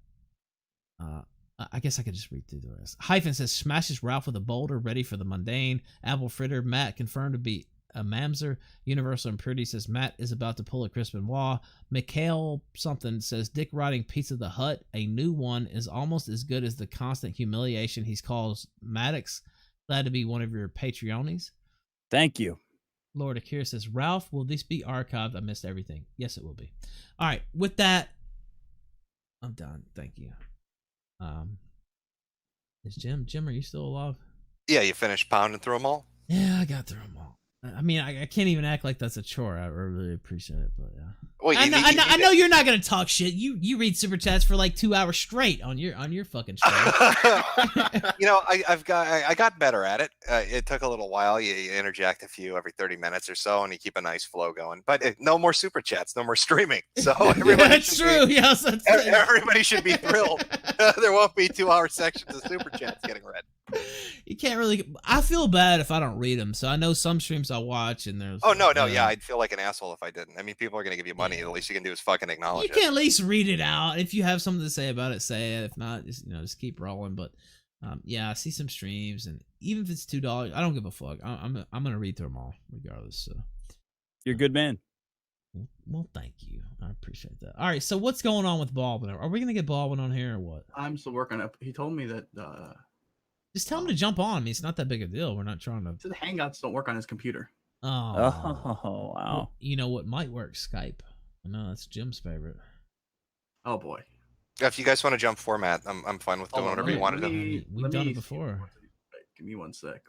I guess I could just read through the rest. Hyphen says, smashes Ralph with a boulder, ready for the mundane. Apple Fritter, Matt confirmed to be a mamzer. Universal Impurity says, Matt is about to pull a Chris Benoit. Mikhail something says, Dick riding Pizza the Hut, a new one, is almost as good as the constant humiliation he calls Maddox. Glad to be one of your Patreonies. Thank you. Lord Akira says, Ralph, will this be archived? I missed everything. Yes, it will be. All right, with that, I'm done. Thank you. Is Jim, are you still alive? Yeah, you finished pounding through them all? Yeah, I got through them all. I mean, I can't even act like that's a chore. I really appreciate it, but yeah. Well, I know you're not gonna talk shit. You read super chats for like 2 hours straight on your fucking show. I got better at it. It took a little while. You interject a few every 30 minutes or so, and you keep a nice flow going. But no more super chats, no more streaming. So everybody that's true. Yes, everybody should be thrilled. There won't be 2-hour sections of super chats getting read. You can't really. I feel bad if I don't read them. So I know some streams I watch, and there's. Oh no, yeah, I'd feel like an asshole if I didn't. I mean, people are gonna give you money. The least you can do is fucking acknowledge it. You can at least read it out. If you have something to say about it, say it. If not, just keep rolling. But yeah, I see some streams, and even if it's $2, I don't give a fuck. I'm gonna read through them all, regardless. So you're a good man. Well, thank you. I appreciate that. All right, so what's going on with Baldwin? Are we gonna get Baldwin on here or what? I'm still working up. He told me that. Just tell him to jump on. I mean, it's not that big a deal. We're not trying to. The Hangouts don't work on his computer. Oh wow! Well, you know what might work? Skype. I know that's Jim's favorite. Oh boy! If you guys want to jump format, I'm fine with doing whatever you want to do. We've done it before. Give me 1 sec.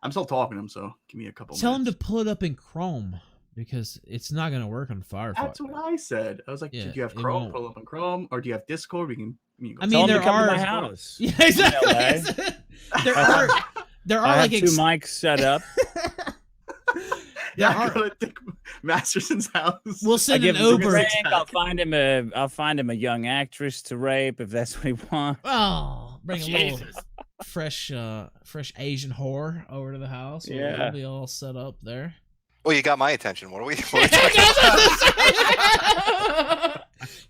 I'm still talking to him, so give me a couple. Tell minutes. him to pull it up in Chrome because it's not going to work on Firefox. That's what I said. I was like, Yeah, do you have Chrome? Pull it up in Chrome, or do you have Discord? We can. I mean, there are. My house. Yeah, exactly. There are I like have 2 mics set up. Yeah, go to Dick Masterson's house. We'll send an Uber. I'll find him a young actress to rape if that's what he wants. Oh, bring a little fresh Asian whore over to the house. Yeah, we'll be all set up there. Well, you got my attention. What are we?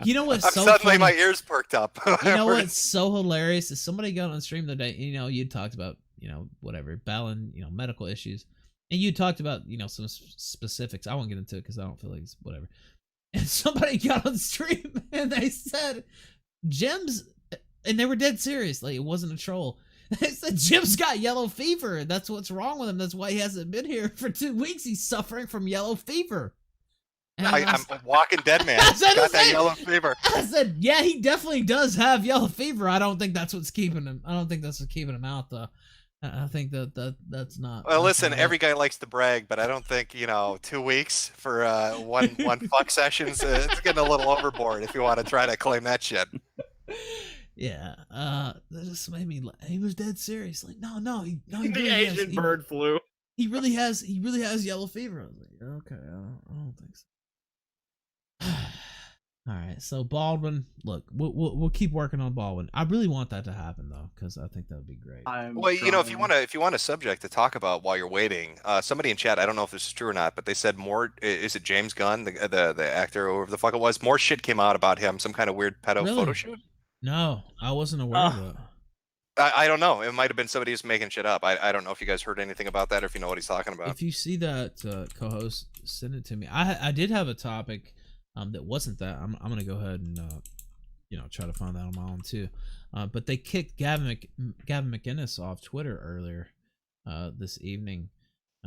You know what's so suddenly funny? My ears perked up. You know what's so hilarious is somebody got on stream the day. You talked about whatever battling medical issues, and you talked about some specifics. I won't get into it because I don't feel like it's whatever. and somebody got on stream and they said Jim's, and they were dead serious, like it wasn't a troll. They said Jim's got yellow fever. That's what's wrong with him. That's why he hasn't been here for 2 weeks. He's suffering from yellow fever. And I'm a walking dead man. I said Got the that same. yellow fever. I said, yeah, he definitely does have yellow fever. I don't think that's what's keeping him. I don't think that's what's keeping him out, though. I think that's not. Well, that's listen, not every it. guy likes to brag, but I don't think 2 weeks for one fuck sessions. It's getting a little overboard if you want to try to claim that shit. Yeah, that just made me. He was dead serious. Like, no, he The really has, Asian bird flu. He really has yellow fever. I was like, okay, I don't think so. All right, so Baldwin, look, we'll keep working on Baldwin. I really want that to happen though, because I think that would be great. Well, if you want a subject to talk about while you're waiting, somebody in chat, I don't know if this is true or not, but they said more. Is it James Gunn, the actor, or whoever the fuck it was? More shit came out about him, some kind of weird pedo Really? photo shoot. No, I wasn't aware of that. I don't know. It might have been somebody just making shit up. I don't know if you guys heard anything about that or if you know what he's talking about. If you see that, co-host, send it to me. I did have a topic that wasn't that. I'm gonna go ahead and try to find that on my own too. But they kicked Gavin McInnes off Twitter earlier this evening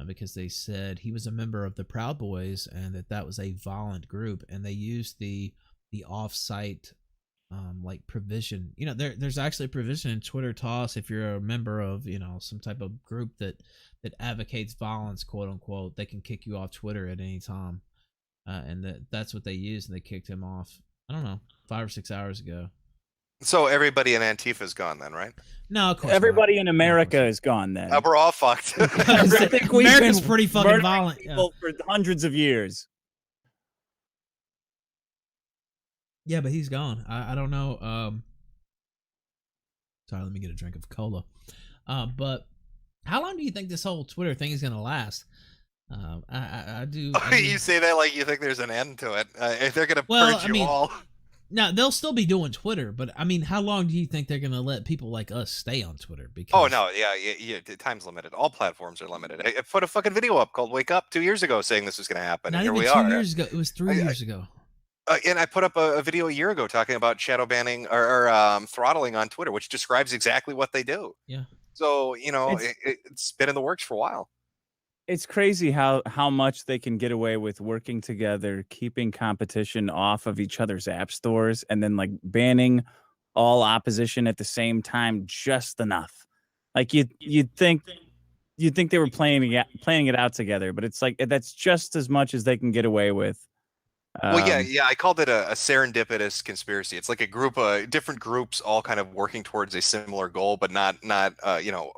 because they said he was a member of the Proud Boys and that was a violent group, and they used the off-site like provision. There's actually a provision in Twitter toss if you're a member of some type of group that advocates violence, quote unquote, they can kick you off Twitter at any time, and that's what they used, and they kicked him off, I don't know, 5 or 6 hours ago. So everybody in Antifa is gone then, right? No, of course Everybody not. in America is gone then. We're all fucked. I think we've America's been pretty fucking murdering violent. people for hundreds of years. Yeah, but he's gone. I don't know. Sorry, let me get a drink of cola. But how long do you think this whole Twitter thing is gonna last? I do. You say that like you think there's an end to it. If they're gonna Well, purge you all. Now they'll still be doing Twitter, but I mean, how long do you think they're gonna let people like us stay on Twitter? Because Oh no, yeah. Time's limited. All platforms are limited. I put a fucking video up called "Wake Up" 2 years ago saying this was gonna happen, not and here even we 2 are. years ago. It was 3 years ago. And I put up a video a year ago talking about shadow banning or throttling on Twitter, which describes exactly what they do. Yeah. So it's been in the works for a while. It's crazy how much they can get away with working together, keeping competition off of each other's app stores, and then like banning all opposition at the same time just enough. Like you'd think they were planning it out together, but it's like that's just as much as they can get away with. Well, yeah. I called it a serendipitous conspiracy. It's like a group of different groups all kind of working towards a similar goal, but not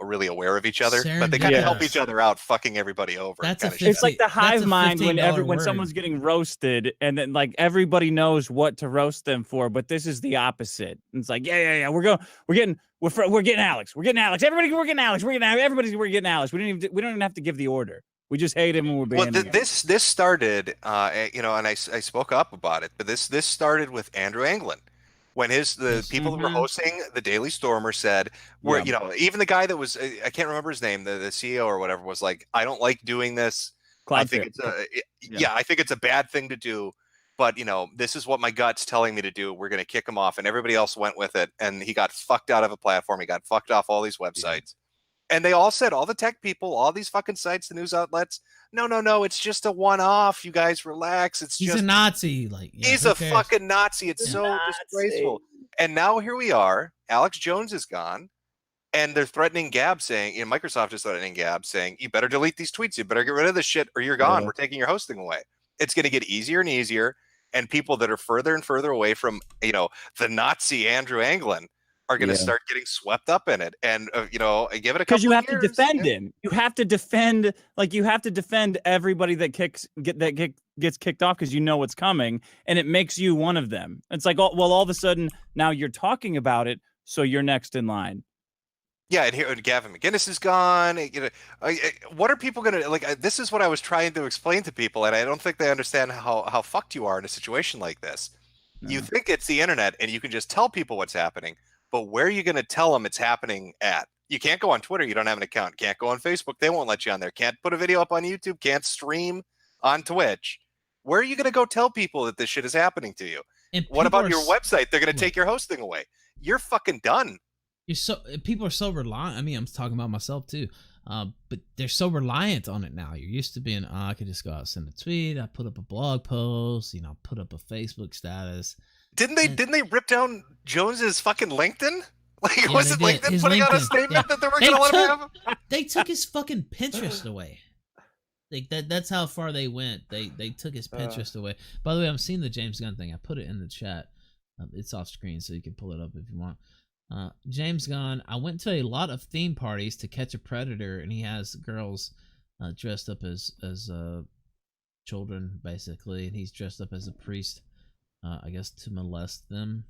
really aware of each other. But they kind of help each other out, fucking everybody over. That's a 50, it's like the hive mind when word. someone's getting roasted, and then like everybody knows what to roast them for, but this is the opposite. It's like yeah. We're getting Alex. We're getting Alex. Everybody, we're getting Alex. We're getting Alex. We don't even have to give the order. We just hate him and we're banning him. This started, and I spoke up about it, but this started with Andrew Anglin, when the people that were hosting the Daily Stormer said, even the guy that was, I can't remember his name, the CEO or whatever, was like, I don't like doing this. I think it's a bad thing to do, but this is what my gut's telling me to do. We're going to kick him off, and everybody else went with it, and he got fucked out of a platform. He got fucked off all these websites. And they all said, all the tech people, all these fucking sites, the news outlets, no, it's just a one-off. You guys relax. He's a Nazi. He's a fucking Nazi. It's so disgraceful. And now here we are. Alex Jones is gone, and they're threatening Gab, saying, Microsoft is threatening Gab, saying, you better delete these tweets. You better get rid of this shit, or you're gone. We're taking your hosting away. It's going to get easier and easier, and people that are further and further away from, the Nazi Andrew Anglin are going to start getting swept up in it, and give it a couple of years. Because you have to defend him. You have to defend everybody that gets kicked off because you know what's coming, and it makes you one of them. It's like, all of a sudden now you're talking about it, so you're next in line. Yeah, and here Gavin McInnes is gone. What are people going to like? This is what I was trying to explain to people, and I don't think they understand how fucked you are in a situation like this. No. You think it's the internet, and you can just tell people what's happening. But where are you going to tell them it's happening at? You can't go on Twitter. You don't have an account. Can't go on Facebook. They won't let you on there. Can't put a video up on YouTube. Can't stream on Twitch. Where are you going to go tell people that this shit is happening to you? And What people about are your s- website? They're going to Look. take your hosting away. You're fucking done. People are so reliant. I mean, I'm talking about myself too. But they're so reliant on it now. You're used to being, I could just go out and send a tweet. I put up a blog post. Put up a Facebook status. Didn't they rip down Jones's fucking LinkedIn? Like, Yeah, wasn't they did. LinkedIn His putting out a LinkedIn, statement yeah. that they were They going to let him took- have? They took his fucking Pinterest away. Like that's how far they went. They took his Pinterest away. By the way, I'm seeing the James Gunn thing. I put it in the chat. It's off screen, so you can pull it up if you want. James Gunn. I went to a lot of theme parties to catch a predator, and he has girls dressed up as children, basically, and he's dressed up as a priest, I guess, to molest them.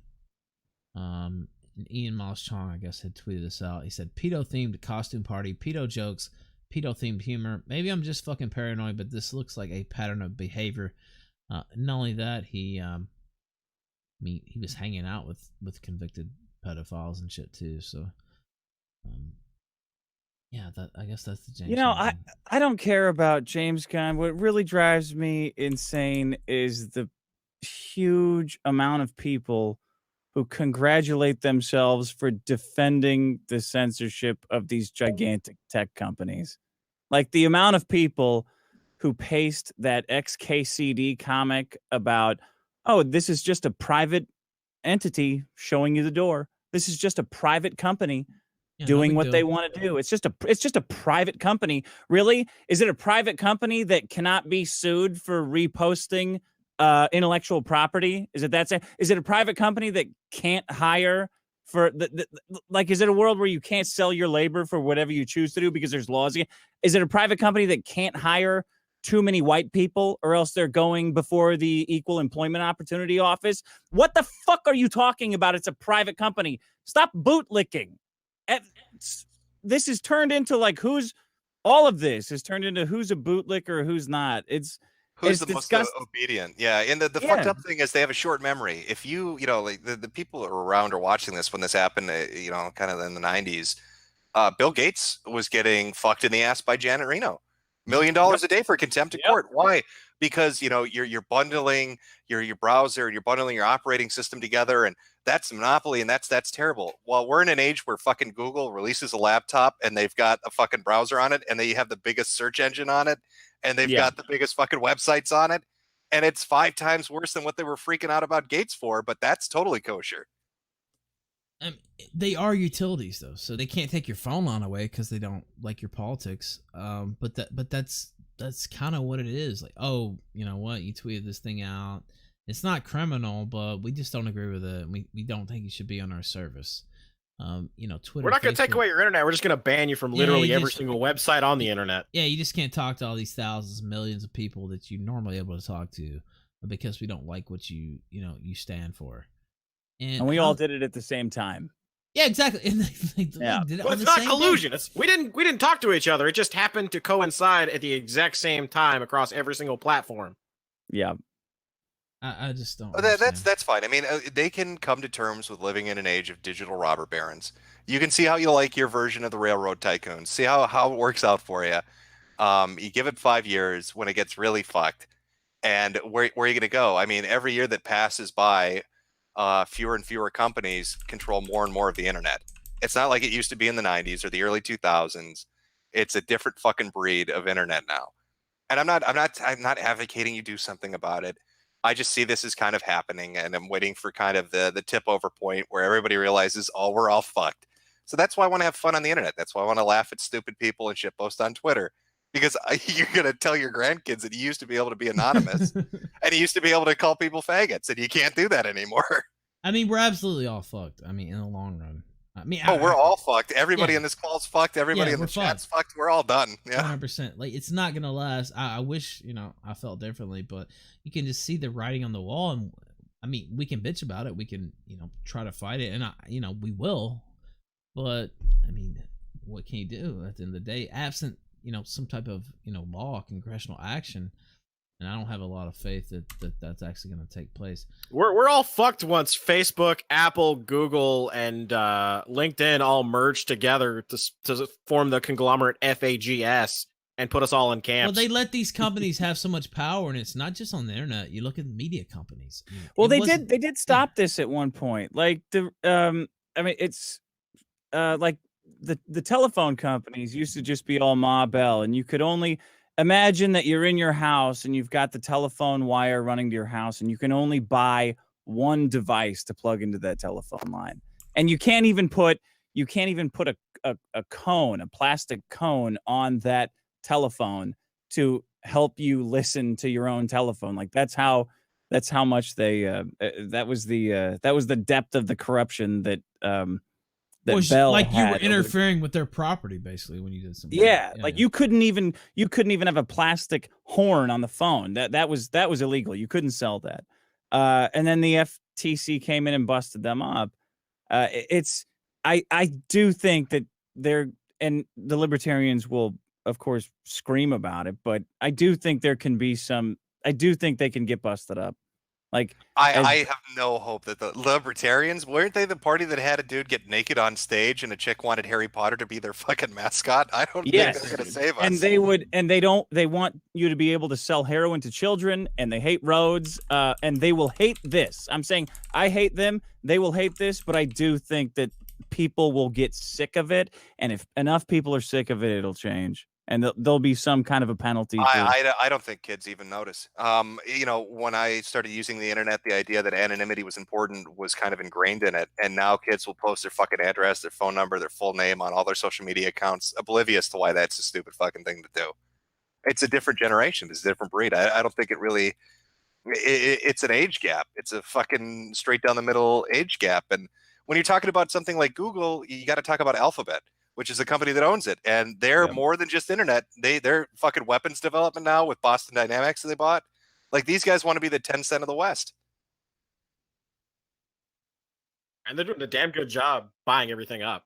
And Ian Moss Chong, I guess, had tweeted this out. He said, "Pedo-themed costume party, pedo jokes, pedo-themed humor. Maybe I'm just fucking paranoid, but this looks like a pattern of behavior." Not only that, he was hanging out with convicted pedophiles and shit too. So, yeah, I guess that's the James. I don't care about James Gunn. What really drives me insane is the huge amount of people who congratulate themselves for defending the censorship of these gigantic tech companies. Like the amount of people who paste that XKCD comic about, oh, this is just a private entity showing you the door. This is just a private company doing what they want to do. It's just a private company. Really? Is it a private company that cannot be sued for reposting intellectual property? Is it that same? Is it a private company that can't hire for like, is it a world where you can't sell your labor for whatever you choose to do because there's laws? Is it a private company that can't hire too many white people or else they're going before the Equal Employment Opportunity Office? What the fuck are you talking about? It's a private company. Stop bootlicking. This is turned into like all of this is turned into who's a bootlicker, who's not. Who's It's the most disgusting. obedient? Yeah, and the fucked up thing is they have a short memory. If like the people that were around or watching this when this happened, kind of in the 90s, Bill Gates was getting fucked in the ass by Janet Reno. $1 million a day for contempt of court. Why? Because you're bundling your browser and you're bundling your operating system together, and that's monopoly, and that's terrible. Well, we're in an age where fucking Google releases a laptop and they've got a fucking browser on it, and they have the biggest search engine on it, and they've got the biggest fucking websites on it, and it's 5 times worse than what they were freaking out about Gates for, but that's totally kosher. They are utilities though, so they can't take your phone line away because they don't like your politics. But that's kind of what it is. Like, oh, you know what? You tweeted this thing out. It's not criminal, but we just don't agree with it. We don't think you should be on our service. Twitter. We're not going to take Facebook- away your internet. We're just going to ban you from literally every single website on the internet. Yeah, you just can't talk to all these thousands, millions of people that you're normally able to talk to because we don't like what you stand for. And we all did it at the same time. Yeah, exactly. And they Yeah. did it But on it's the not same collusion. day. We didn't talk to each other. It just happened to coincide at the exact same time across every single platform. Yeah. I just don't. That's fine. I mean, they can come to terms with living in an age of digital robber barons. You can see how you like your version of the railroad tycoon. See how it works out for you. You give it 5 years when it gets really fucked, and where are you going to go? I mean, every year that passes by, fewer and fewer companies control more and more of the internet. It's not like it used to be in the 90s or the early 2000s. It's a different fucking breed of internet now. And I'm not advocating you do something about it. I just see this as kind of happening, and I'm waiting for kind of the tip over point where everybody realizes, oh, we're all fucked. So that's why I want to have fun on the internet. That's why I want to laugh at stupid people and shitpost on Twitter, because you're going to tell your grandkids that you used to be able to be anonymous and you used to be able to call people faggots, and you can't do that anymore. I mean, we're absolutely all fucked. I mean, in the long run. I mean, we're all fucked. Everybody in this call's fucked. Everybody in the chat's fucked. We're all done. Yeah, 100%. Like, it's not gonna last. I wish I felt differently, but you can just see the writing on the wall. And I mean, we can bitch about it. We can try to fight it, and we will. But I mean, what can you do at the end of the day? Absent some type of law, congressional action. And I don't have a lot of faith that's actually going to take place. We're all fucked once Facebook, Apple, Google, and LinkedIn all merged together to form the conglomerate FAGS, and put us all in Well, camps. they let these companies have so much power, and it's not just on the internet. You look at the media companies. I mean, Well, it wasn't- they did stop this at one point. Like I mean, it's like the telephone companies used to just be all Ma Bell, and you could only imagine that you're in your house and you've got the telephone wire running to your house, and you can only buy one device to plug into that telephone line, and you can't even put a cone, a plastic cone, on that telephone to help you listen to your own telephone. Like that's how much they that was the depth of the corruption that that was Bell like you had were over the- interfering with their property, basically, when you did something. Yeah, like you couldn't even have a plastic horn on the phone. That was illegal. You couldn't sell that. And then the FTC came in and busted them up. I do think that and the libertarians will of course scream about it, but I do think there can be I do think they can get busted up. Like I have no hope that the libertarians, weren't they the party that had a dude get naked on stage and a chick wanted Harry Potter to be their fucking mascot? I don't think they're gonna save us. And they want you to be able to sell heroin to children, and they hate roads, and they will hate this. I'm saying I hate them, they will hate this, but I do think that people will get sick of it, and if enough people are sick of it, it'll change. And there'll be some kind of a penalty. I don't think kids even notice. You know, when I started using the internet, the idea that anonymity was important was kind of ingrained in it. And now kids will post their fucking address, their phone number, their full name on all their social media accounts, oblivious to why that's a stupid fucking thing to do. It's a different generation. It's a different breed. I don't think it really... It's an age gap. It's a fucking straight down the middle age gap. And when you're talking about something like Google, you got to talk about Alphabet, which is a company that owns it, and they're more than just internet. They're fucking weapons development now with Boston Dynamics that they bought. Like, these guys want to be the Tencent of the West, and they're doing a damn good job buying everything up.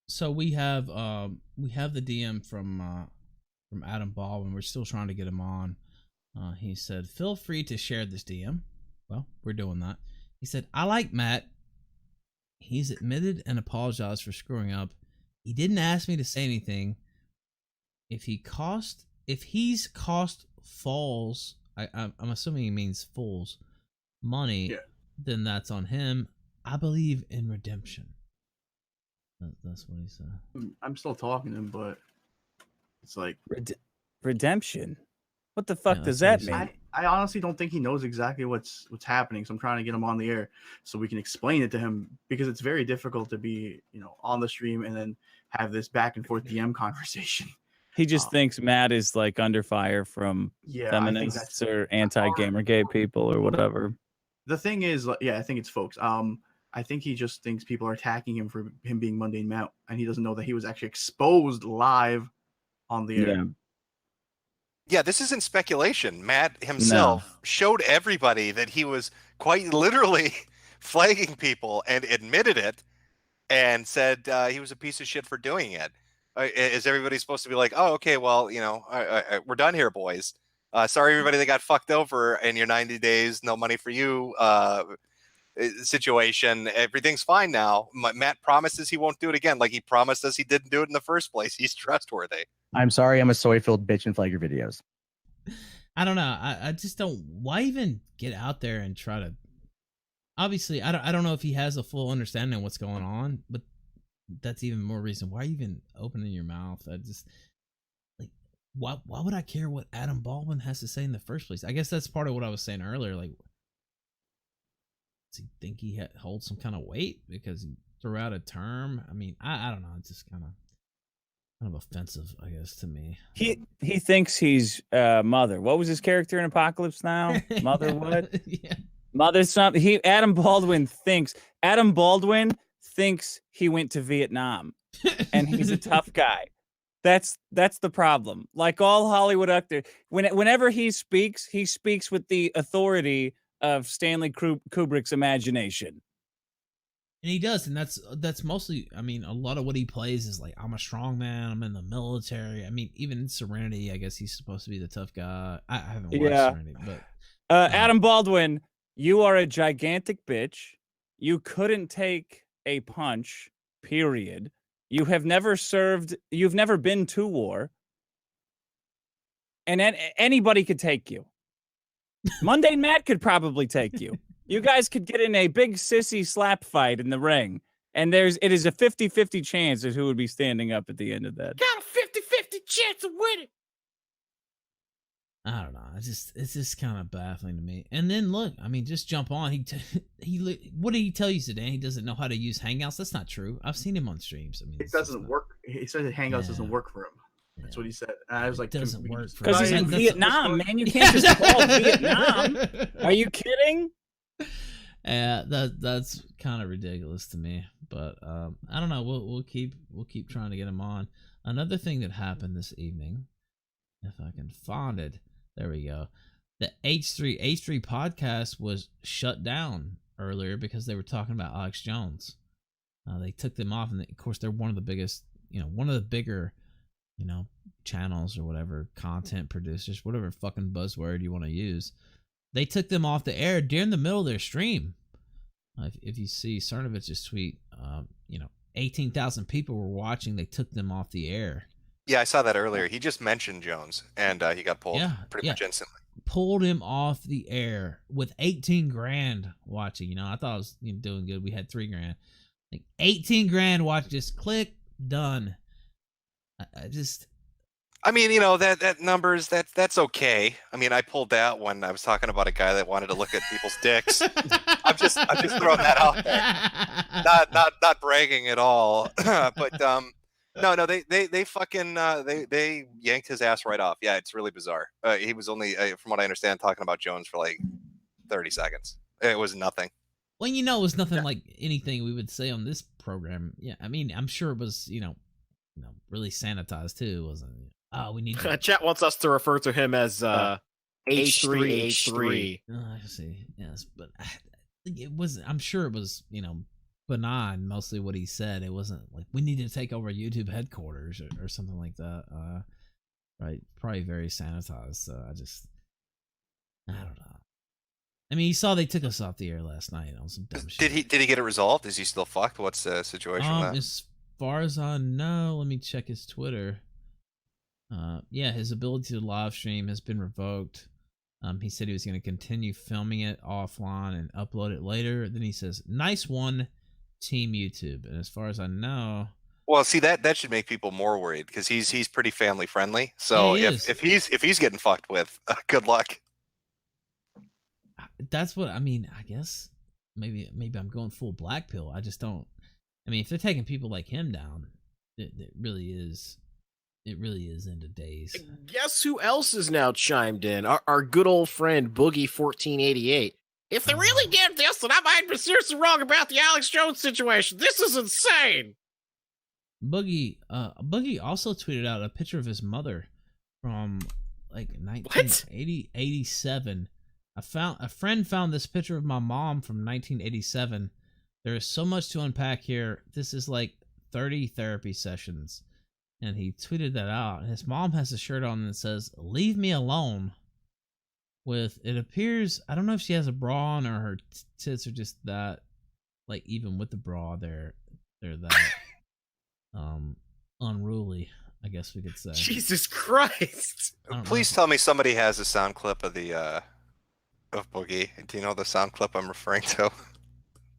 So we have the DM from Adam Baldwin. We're still trying to get him on. He said, "Feel free to share this DM." Well, we're doing that. He said, "I like Matt. He's admitted and apologized for screwing up. He didn't ask me to say anything. If he's cost fools, I'm assuming he means fools, money, then that's on him. I believe in redemption." That's what he said. I'm still talking to him, but it's like redemption. What the fuck does that mean? I honestly don't think he knows exactly what's happening. So I'm trying to get him on the air so we can explain it to him, because it's very difficult to be, on the stream and then have this back and forth DM conversation. He just thinks Matt is like under fire from feminists or anti-Gamergate people or whatever. The thing is, I think it's folks. I think he just thinks people are attacking him for him being Mundane Matt, and he doesn't know that he was actually exposed live on the air. Yeah, this isn't speculation. Matt himself showed everybody that he was quite literally flagging people and admitted it, and said he was a piece of shit for doing it. Is everybody supposed to be like, oh, okay, well, we're done here, boys. Sorry, everybody that got fucked over in your 90 days, no money for you situation. Everything's fine now. Matt promises he won't do it again, like he promised us he didn't do it in the first place. He's trustworthy. I'm sorry, I'm a soy-filled bitch and flag your videos. I don't know. I just don't. Why even get out there and try to? Obviously, I don't know if he has a full understanding of what's going on, but that's even more reason why even opening your mouth. I just like why would I care what Adam Baldwin has to say in the first place? I guess that's part of what I was saying earlier. Like, does he think he holds some kind of weight because he threw out a term? I mean, I don't know. It's just kind of offensive, I guess, to me. He thinks he's Mother. What was his character in Apocalypse Now? Mother what? Yeah. Mother something. Adam Baldwin thinks he went to Vietnam, and he's a tough guy. That's the problem. Like all Hollywood actors, whenever he speaks with the authority of Stanley Kubrick's imagination. And he does, and that's mostly, I mean, a lot of what he plays is like, I'm a strong man, I'm in the military. I mean, even in Serenity, I guess he's supposed to be the tough guy. I haven't watched Serenity, but Adam Baldwin, you are a gigantic bitch. You couldn't take a punch, period. You've never been to war. and then anybody could take you. Mundane Matt could probably take you. You guys could get in a big sissy slap fight in the ring. And it is a 50-50 chance of who would be standing up at the end of that. Got a 50-50 chance of winning. I don't know. It's just kind of baffling to me. And then look, I mean, just jump on. What did he tell you, Zidan? He doesn't know how to use Hangouts. That's not true. I've seen him on streams. I mean, It doesn't work. He said that Hangouts doesn't work for him. That's what he said. And I was like, it doesn't work for because he's in Vietnam, man. You can't just call Vietnam. Are you kidding? That's kind of ridiculous to me. But I don't know. We'll keep trying to get him on. Another thing that happened this evening, if I can find it, there we go. The H3 podcast was shut down earlier because they were talking about Alex Jones. They took them off, and of course they're one of the biggest, one of the bigger, channels or whatever, content producers, whatever fucking buzzword you want to use. They took them off the air during the middle of their stream. If you see Cernovich's tweet, 18,000 people were watching. They took them off the air. Yeah, I saw that earlier. He just mentioned Jones, and he got pulled pretty much instantly. Pulled him off the air with 18 grand watching. I thought I was doing good. We had 3 grand. Like 18 grand watch, just click, done. I mean, that numbers, that's okay. I mean, I pulled that when I was talking about a guy that wanted to look at people's dicks. I'm just throwing that out there. Not bragging at all. But no, they fucking they yanked his ass right off. Yeah, it's really bizarre. He was only, from what I understand, talking about Jones for like 30 seconds. It was nothing. Well, it was nothing like anything we would say on this program. Yeah, I mean, I'm sure it was, really sanitized too, wasn't it? Oh, we need to... Chat wants us to refer to him as H3H3. Oh, I see. Yes, but it was. I'm sure it was, benign. Mostly what he said. It wasn't like we need to take over YouTube headquarters or something like that. Right? Probably very sanitized. So I don't know. I mean, you saw they took us off the air last night on some dumb shit. Did he get it resolved? Is he still fucked? What's the situation with that? As far as I know, let me check his Twitter. His ability to live stream has been revoked. He said he was going to continue filming it offline and upload it later. Then he says, "Nice one, Team YouTube." And as far as I know, well, see that should make people more worried because he's pretty family friendly. So if he's getting fucked with, good luck. That's what I mean. I guess maybe I'm going full black pill. I just don't. I mean, if they're taking people like him down, it really is. It really is end of days. Guess who else is now chimed in? Our good old friend Boogie 1488. If they really did this, then I might be seriously wrong about the Alex Jones situation. This is insane. Boogie also tweeted out a picture of his mother from like 1987. A friend found this picture of my mom from 1987. There is so much to unpack here. This is like 30 therapy sessions. And he tweeted that out. And his mom has a shirt on that says, "Leave me alone." With, it appears, I don't know if she has a bra on or her tits are just that, like, even with the bra, they're that unruly, I guess we could say. Jesus Christ. Please tell me somebody has a sound clip of the of Boogie. Do you know the sound clip I'm referring to?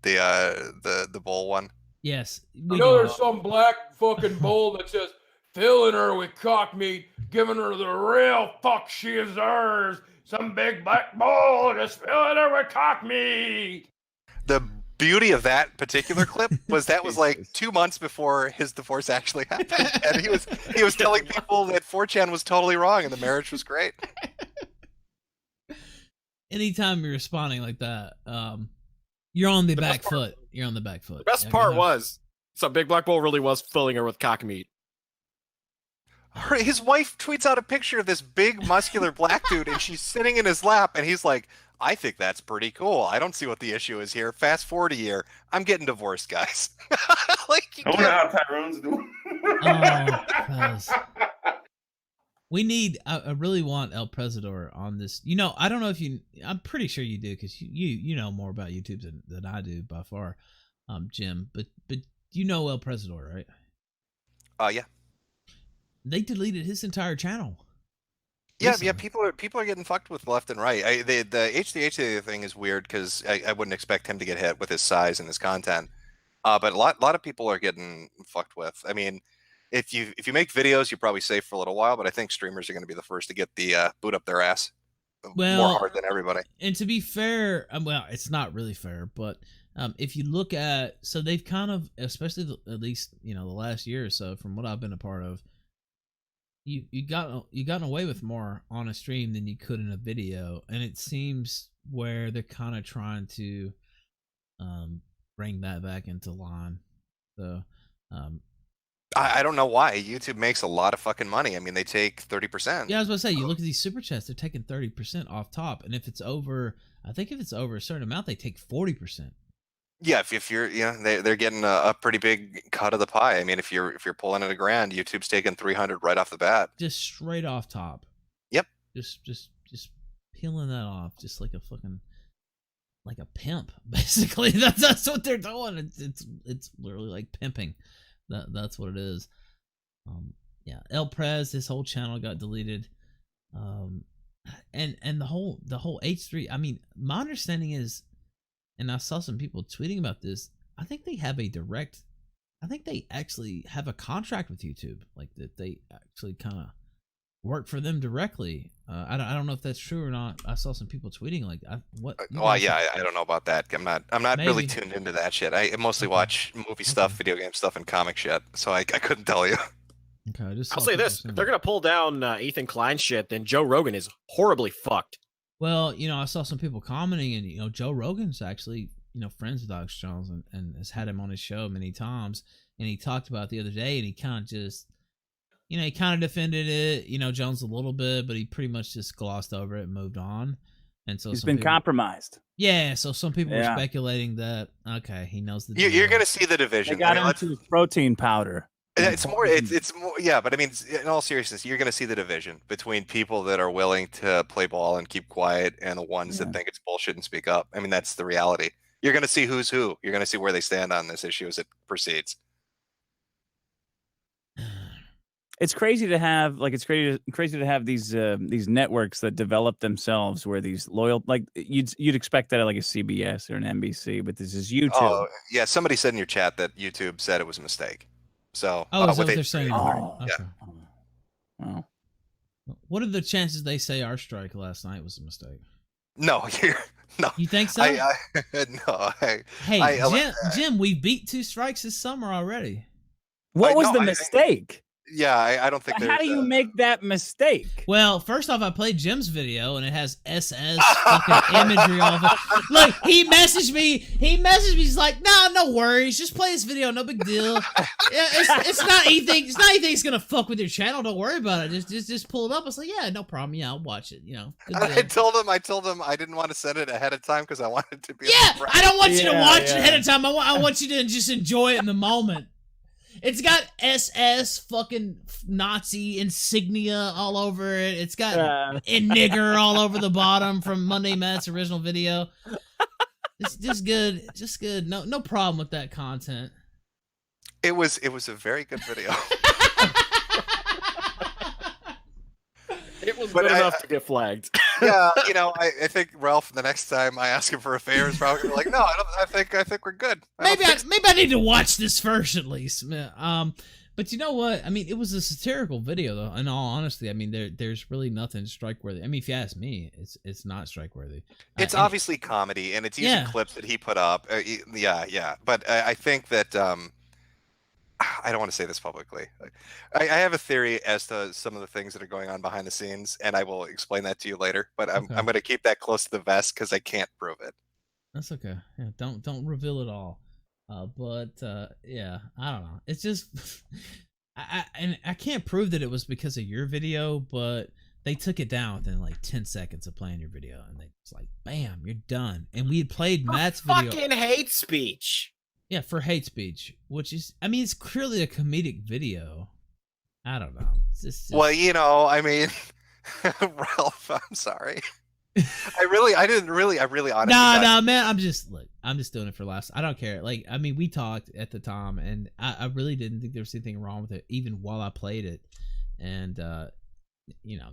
The bowl one. Yes. There's some black fucking bull that says, filling her with cock meat, giving her the real fuck she deserves. Some big black bull just filling her with cock meat. The beauty of that particular clip was like 2 months before his divorce actually happened, and he was telling people that 4chan was totally wrong and the marriage was great. Anytime you're responding like that, you're on the back foot. You're on the back foot. The best part was, so Big Black Bull really was filling her with cock meat. His wife tweets out a picture of this big muscular black dude and she's sitting in his lap and he's like, "I think that's pretty cool. I don't see what the issue is here. Fast forward a year, I'm getting divorced, guys." I wonder how Tyrone's doing. We need, I really want El Presidor on this. I don't know if I'm pretty sure you do because you know more about YouTube than I do by far, Jim. But El Presidor, right? Yeah. They deleted his entire channel. Yeah, recently. people are getting fucked with left and right. The HDH thing is weird because I wouldn't expect him to get hit with his size and his content. But a lot of people are getting fucked with. I mean, if you make videos, you're probably safe for a little while. But I think streamers are going to be the first to get the boot up their ass more hard than everybody. And to be fair, well, it's not really fair, but if you look at, so they've kind of, especially at least the last year or so, from what I've been a part of, you gotten away with more on a stream than you could in a video, and it seems where they're kind of trying to bring that back into line. So I don't know why. YouTube makes a lot of fucking money. I mean, they take 30%. Yeah, I was about to say, you look at these super chats, they're taking 30% off top, and if it's over, I think if it's over a certain amount, they take 40%. Yeah, if you're, they're getting a pretty big cut of the pie. I mean, if you're pulling in $1,000, YouTube's taking 300 right off the bat. Just straight off top. Yep. Just peeling that off, just like a fucking, like a pimp, basically. That's what they're doing. It's literally like pimping. That's what it is. Yeah, El Prez, his whole channel got deleted. And the whole H3. I mean, my understanding is, and I saw some people tweeting about this, I think they actually have a contract with YouTube, like that they actually kind of work for them directly. I don't know if that's true or not. I saw some people tweeting like, what? Well, yeah, I don't know about that. I'm not really tuned into that shit. I mostly watch movie stuff, video game stuff, and comic shit. So I couldn't tell you. Okay, I'll say this: if they're gonna pull down Ethan Klein shit, then Joe Rogan is horribly fucked. Well, I saw some people commenting, and Joe Rogan's actually friends with Alex Jones and has had him on his show many times, and he talked about it the other day, and he kind of just he kind of defended it, Jones a little bit, but he pretty much just glossed over it and moved on. And so he's been compromised. Yeah, so some people were speculating that he knows the. You're gonna see the division. They got into his protein powder. It's more, yeah, but I mean, in all seriousness, you're going to see the division between people that are willing to play ball and keep quiet and the ones that think it's bullshit and speak up. I mean, that's the reality. You're going to see who's who. You're going to see where they stand on this issue as it proceeds. It's crazy to have crazy to have these networks that develop themselves where these loyal, like you'd expect that at like a CBS or an NBC, but this is YouTube. Oh, yeah, somebody said in your chat that YouTube said it was a mistake. So, is that what they're saying? Yeah. Oh. What are the chances they say our strike last night was a mistake? No, no. You think so? No. Jim, we beat 2 strikes this summer already. What was the mistake? Yeah, I don't think. How do you make that mistake? Well, first off, I played Jim's video and it has SS fucking imagery all of it. Look, he messaged me. He's like, "Nah, no worries. Just play this video. No big deal. Yeah, it's not anything. It's not anything that's gonna fuck with your channel. Don't worry about it. Just pull it up." I was like, "Yeah, no problem. Yeah, I'll watch it. I told him I didn't want to send it ahead of time because I wanted to be. Yeah, I don't want you to watch it ahead of time. I want you to just enjoy it in the moment. It's got SS fucking Nazi insignia all over it. It's got a nigger all over the bottom from Monday Matt's original video. It's just good. Just good. No problem with that content. It was a very good video. It was good enough to get flagged. Yeah, I think Ralph, the next time I ask him for a favor, is probably gonna be like, "No, I think we're good." Maybe I need to watch this first at least. But you know what? I mean, it was a satirical video, though. In all honesty, I mean, there's really nothing strike worthy. I mean, if you ask me, it's not strike worthy. It's obviously comedy, and it's using clips that he put up. Yeah. But I think that I don't want to say this publicly. I have a theory as to some of the things that are going on behind the scenes, and I will explain that to you later. But I'm going to keep that close to the vest because I can't prove it. That's okay. Yeah, don't reveal it all. Yeah, I don't know. It's just I can't prove that it was because of your video, but they took it down within like 10 seconds of playing your video, and they was like, "Bam, you're done." And we had played Matt's video. Fucking hate speech. Yeah, for hate speech, which is, I mean, it's clearly a comedic video. I don't know. It's just... Well, I mean, Ralph, I'm sorry. I really honestly. Nah, man. I'm just doing it for laughs. I don't care. Like, I mean, we talked at the time, and I really didn't think there was anything wrong with it, even while I played it. And you know,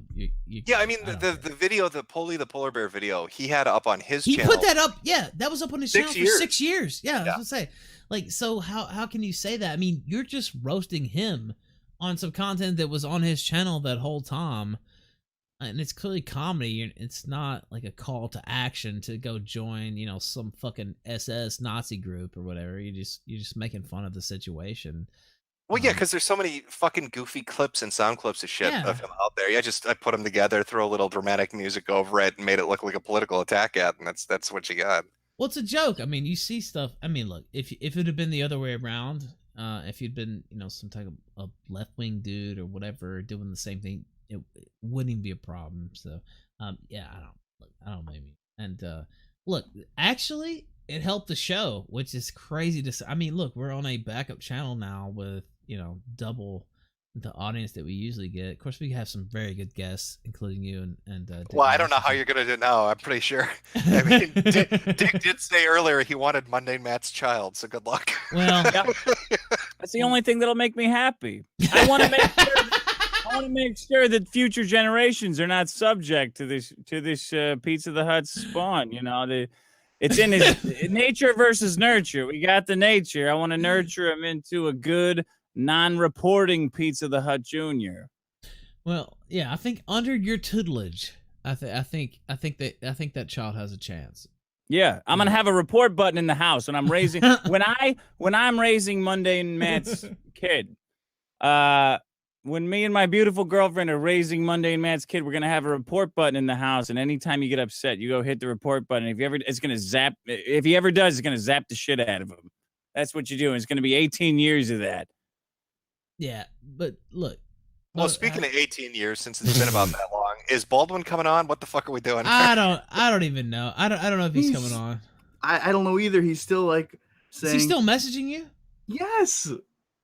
Yeah, I mean don't the video, the polar bear video, he had up on his he channel. put that up. Yeah, that was up on his 6 channel years. for 6 years. Yeah, I was gonna say, like, so how can you say that? I mean, you're just roasting him on some content that was on his channel that whole time, and it's clearly comedy. It's not like a call to action to go join, you know, some fucking SS Nazi group or whatever. You're just making fun of the situation. Well, yeah, because there's so many fucking goofy clips and sound clips of shit of him out there. Yeah, I put them together, throw a little dramatic music over it, and made it look like a political attack ad, and that's what you got. Well, it's a joke. I mean, you see stuff. I mean, look, if it had been the other way around, if you'd been, you know, some type of a left wing dude or whatever doing the same thing, it wouldn't even be a problem. So, yeah, I don't blame you. And look, actually, it helped the show, which is crazy to say. I mean, look, we're on a backup channel now with, you know, double the audience that we usually get. Of course, we have some very good guests, including you and well, I don't know how you're gonna do now. I'm pretty sure. I mean, Dick did say earlier he wanted Mundane Matt's child, so good luck. Well, that's the only thing that'll make me happy. I want to make sure that future generations are not subject to this Pizza the Hut spawn. You know, it's in his nature versus nurture. We got the nature. I want to nurture him into a good, non-reporting Pizza the Hut Junior. Well, yeah, I think under your tutelage, I think that child has a chance. Yeah, I'm gonna have a report button in the house when I'm raising when I'm raising Mundane Matt's kid. When me and my beautiful girlfriend are raising Mundane Matt's kid, we're gonna have a report button in the house, and anytime you get upset, you go hit the report button. If he ever does, it's gonna zap the shit out of him. That's what you do. It's gonna be 18 years of that. Yeah, but look. Well, speaking of 18 years since it's been about that long, is Baldwin coming on? What the fuck are we doing? I don't even know. I don't know if he's coming on. I don't know either. He's still like saying. Is he still messaging you? Yes.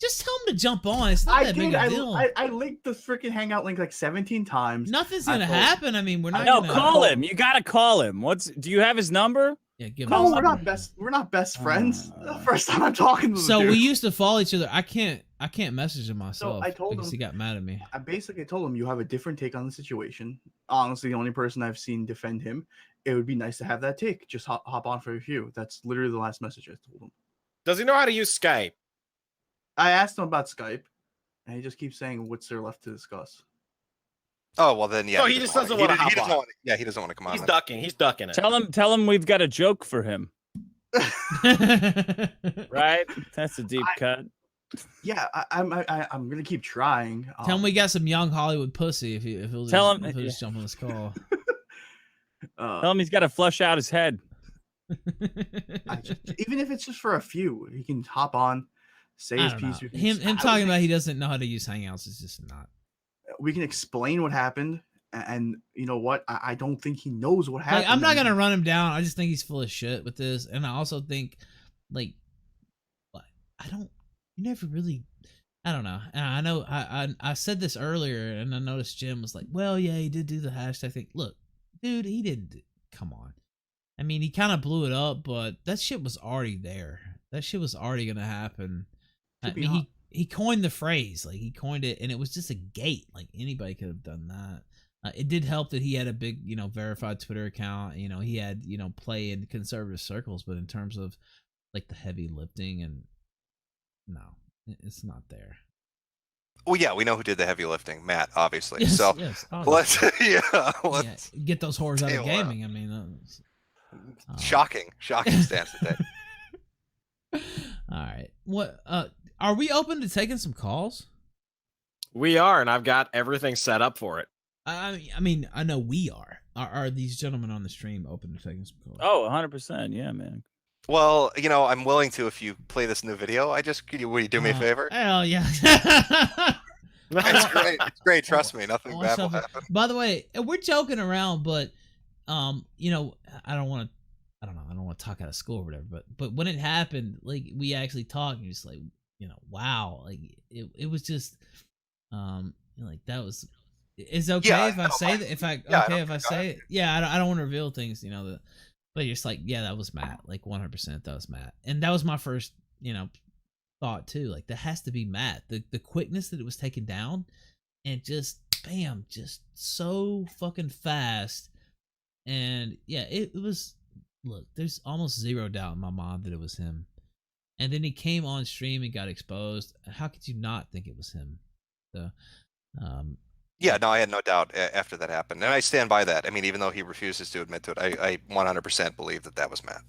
Just tell him to jump on. It's not that big a deal. I linked the freaking Hangout link like 17 times. Nothing's gonna happen. I mean, we're not. No, call him. You gotta call him. Do you have his number? Yeah, give him. No, we're not best friends. The first time I'm talking to him. So we used to follow each other. I can't message him myself. So I told because him he got mad at me. I basically told him you have a different take on the situation. Honestly, the only person I've seen defend him. It would be nice to have that take. Just hop on for a few. That's literally the last message I told him. Does he know how to use Skype? I asked him about Skype, and he just keeps saying, "What's there left to discuss?" Oh well, then yeah. No, he just doesn't want to hop on. Yeah, he doesn't want to come on. He's ducking. He's ducking it. Tell him we've got a joke for him. Right? That's a deep cut. Yeah, I'm gonna keep trying. Tell him we got some young Hollywood pussy if he'll just jump on this call. Tell him he's got to flush out his head. Even if it's just for a few, he can hop on, say his piece. Him talking about he doesn't know how to use Hangouts is just not. We can explain what happened, and you know what? I don't think he knows what happened. Like, I'm not gonna run him down. I just think he's full of shit with this, and I also think, like, you never really. I don't know. And I know I said this earlier, and I noticed Jim was like, "Well, yeah, he did do the hashtag thing." Look, dude, he didn't. Come on. I mean, he kind of blew it up, but that shit was already there. That shit was already gonna happen. I mean, he coined the phrase, like he coined it, and it was just a gate. Like anybody could have done that. It did help that he had a big, verified Twitter account. He had, play in conservative circles, but in terms of like the heavy lifting, and no, it's not there. Well, yeah, we know who did the heavy lifting, Matt, obviously. Yes, so yes, let's get those whores out of gaming. I mean, shocking stance to take. All right, what? Are we open to taking some calls? We are, and I've got everything set up for it. I mean, I know we are. Are these gentlemen on the stream open to taking some calls? Oh, 100%. Yeah, man. Well, I'm willing to if you play this new video. Will you do me a favor? Hell yeah. It's great. It's great. Trust me. Nothing bad will happen. By the way, we're joking around, but I don't want to talk out of school or whatever, but when it happened, like we actually talked, and just like, wow, like it was just like that was. It's okay if I say that. If I say it, I don't want to reveal things, but you're just like, yeah, that was Matt, like 100%, that was Matt, and that was my first, thought too. Like that has to be Matt. The quickness that it was taken down, and just bam, just so fucking fast. And yeah, it was. Look, there's almost zero doubt in my mind that it was him. And then he came on stream and got exposed. How could you not think it was him? So, yeah, no, I had no doubt after that happened, and I stand by that. I mean, even though he refuses to admit to it, I 100% believe that was Matt.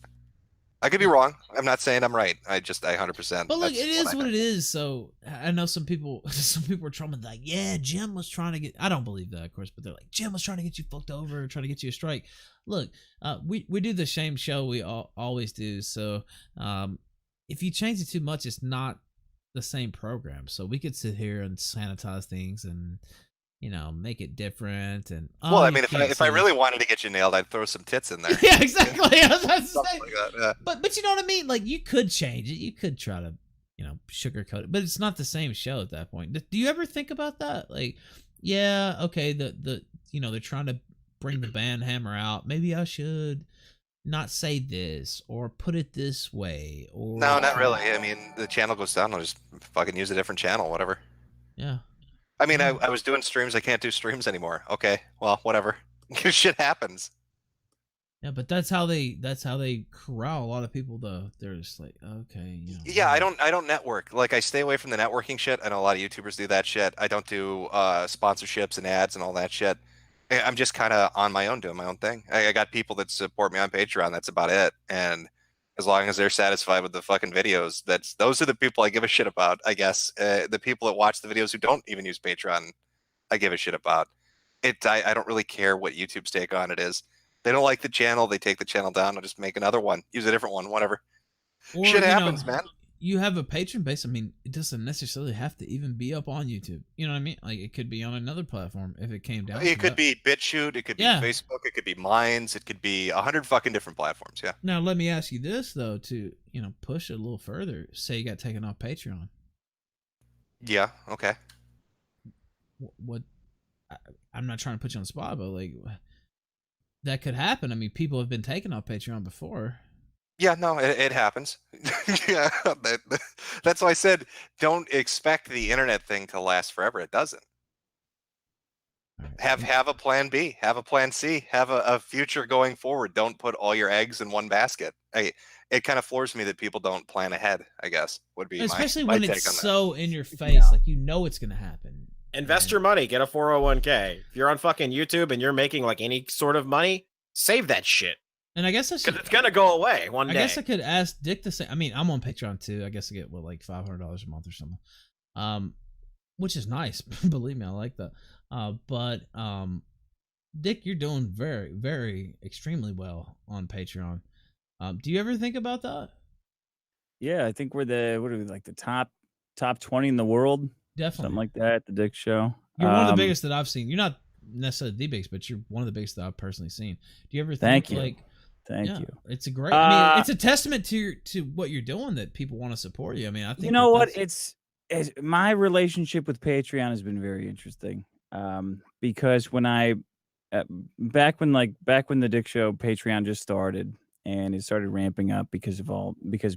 I could be wrong. I'm not saying I'm right. I 100%. But look, it is what it is. So I know some people are trying to like, yeah, Jim was trying to get. I don't believe that, of course, but they're like, Jim was trying to get you fucked over, trying to get you a strike. Look, we do the same show we always do. So if you change it too much, it's not the same program. So we could sit here and sanitize things and make it different. And well, I mean, if I really wanted to get you nailed, I'd throw some tits in there. Yeah, exactly. I was about to say. Like that, yeah. But you know what I mean? Like, you could change it. You could try to sugarcoat it, but it's not the same show at that point. Do you ever think about that? Like, yeah, okay, the they're trying to bring the band hammer out. Maybe I should not say this or put it this way. Or no, not really. I mean, the channel goes down. I'll just fucking use a different channel, whatever. Yeah. I mean, I was doing streams. I can't do streams anymore. Okay, well, whatever. Shit happens. Yeah, but that's how they corral a lot of people, though. They're just like, okay. Yeah, I don't network. Like, I stay away from the networking shit. I know a lot of YouTubers do that shit. I don't do sponsorships and ads and all that shit. I'm just kind of on my own, doing my own thing. I got people that support me on Patreon. That's about it. And as long as they're satisfied with the fucking videos, those are the people I give a shit about, I guess. The people that watch the videos who don't even use Patreon, I give a shit about. I don't really care what YouTube's take on it is. They don't like the channel, they take the channel down. I'll just make another one, use a different one, whatever. Or, shit happens, man. You have a patron base. I mean, it doesn't necessarily have to even be up on YouTube. You know what I mean? Like, it could be on another platform if it came down. It could be BitChute, it could be Facebook, it could be Minds, it could be 100 fucking different platforms. Yeah. Now, let me ask you this though, to push it a little further. Say you got taken off Patreon. Yeah. Okay. What? I'm not trying to put you on the spot, but like, that could happen. I mean, people have been taken off Patreon before. Yeah, no, it happens. Yeah, that's why I said don't expect the internet thing to last forever. It doesn't. Have a plan B, have a plan C, have a future going forward. Don't put all your eggs in one basket. It kind of floors me that people don't plan ahead, I guess, would be especially my when take it's on that. So in your face, like it's going to happen. Invest your money, get a 401k. If you're on fucking YouTube and you're making like any sort of money, save that shit. And I guess it's gonna go away one day. I guess I could ask Dick the same. I mean, I'm on Patreon too. I guess I get like $500 a month or something, which is nice. Believe me, I like that. But Dick, you're doing very, very, extremely well on Patreon. Do you ever think about that? Yeah, I think we're the top 20 in the world. Definitely, something like that. The Dick Show. You're one of the biggest that I've seen. You're not necessarily the biggest, but you're one of the biggest that I've personally seen. Do you ever think Thank you. It's a great. I mean, it's a testament to what you're doing that people want to support you. I mean, I think it's my relationship with Patreon has been very interesting. Because when back when the Dick Show Patreon just started and it started ramping up because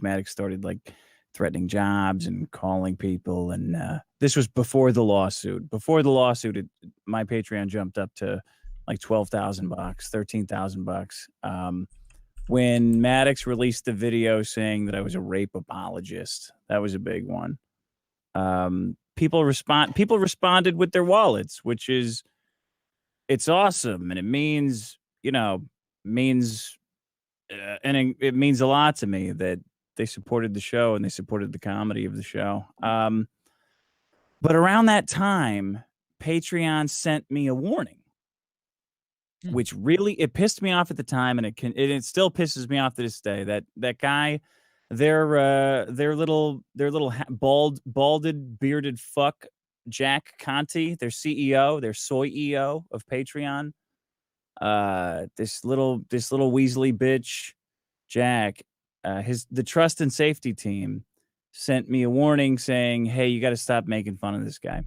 Maddox started like threatening jobs and calling people, and this was before the lawsuit. Before the lawsuit, my Patreon jumped up to like $12,000, $13,000. When Maddox released the video saying that I was a rape apologist, that was a big one. People responded with their wallets, which is it's awesome, and it means and it means a lot to me that they supported the show and they supported the comedy of the show. But around that time, Patreon sent me a warning, which really, it pissed me off at the time, and it still pisses me off to this day. That guy, their little balded bearded fuck, Jack Conti, their CEO, their soy EO of Patreon. This little Weasley bitch, Jack. The trust and safety team sent me a warning saying, "Hey, you got to stop making fun of this guy.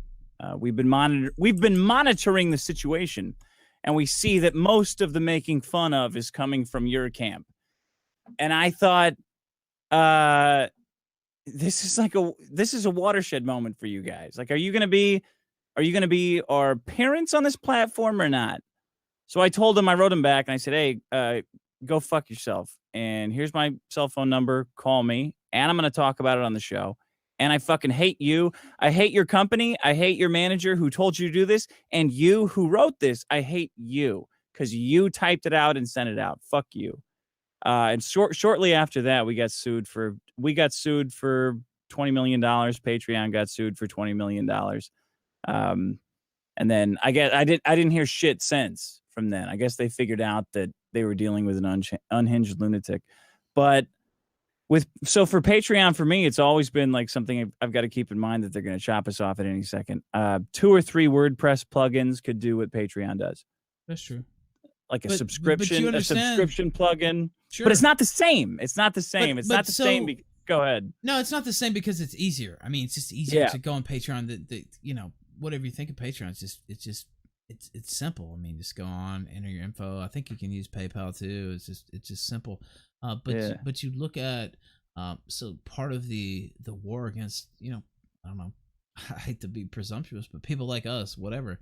We've been monitoring the situation, and we see that most of the making fun of is coming from your camp." And I thought, this is a watershed moment for you guys. Like, are you going to be are you going to be our parents on this platform or not? So I told him, I wrote him back and I said, hey, go fuck yourself. And here's my cell phone number. Call me. And I'm going to talk about it on the show. And I fucking hate you. I hate your company. I hate your manager who told you to do this. And you who wrote this, I hate you because you typed it out and sent it out. Fuck you. And shortly after that, we got sued for $20 million. Patreon got sued for $20 million. And then I didn't hear shit since from then. I guess they figured out that they were dealing with an unhinged lunatic. But for Patreon, for me, it's always been like something I've got to keep in mind that they're going to chop us off at any second. 2 or 3 WordPress plugins could do what Patreon does. That's true. Like a subscription plugin. Sure. But it's not the same. It's not the same. It's not the same. Go ahead. No, it's not the same because it's easier. I mean, it's just easier to go on Patreon. Whatever you think of Patreon, it's simple. I mean, just go on, enter your info. I think you can use PayPal too. It's just simple. But you look at so part of the war against, I don't know, I hate to be presumptuous, but people like us, whatever,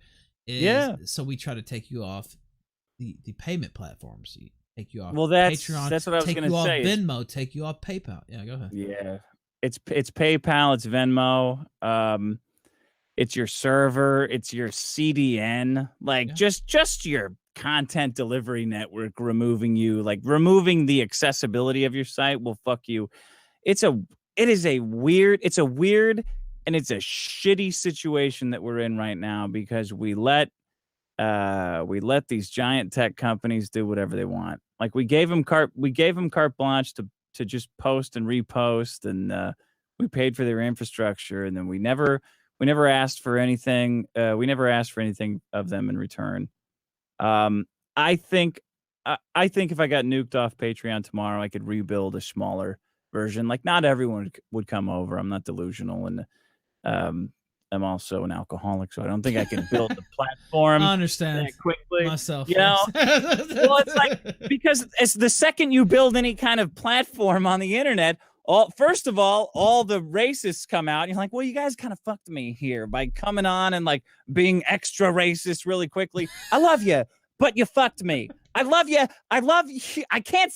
so we try to take you off the payment platforms. Take you off Patreon. That's what I was going to say. Take you off Venmo. Take you off PayPal. Yeah, go ahead. Yeah, it's PayPal. It's Venmo. It's your server. It's your CDN. Like just your content delivery network removing the accessibility of your site will fuck you. It's a weird and it's a shitty situation that we're in right now because we let these giant tech companies do whatever they want. Like we gave them carte blanche to just post and repost, and we paid for their infrastructure, and then we never asked for anything. We never asked for anything of them in return. I think if I got nuked off Patreon tomorrow, I could rebuild a smaller version. Like not everyone would come over. I'm not delusional, and I'm also an alcoholic, so I don't think I can build the platform. I understand that quickly myself. Well, it's like because it's the second you build any kind of platform on the internet, first of all the racists come out. And you're like, well, you guys kind of fucked me here by coming on and like being extra racist really quickly. I love you, but you fucked me. I love you. I can't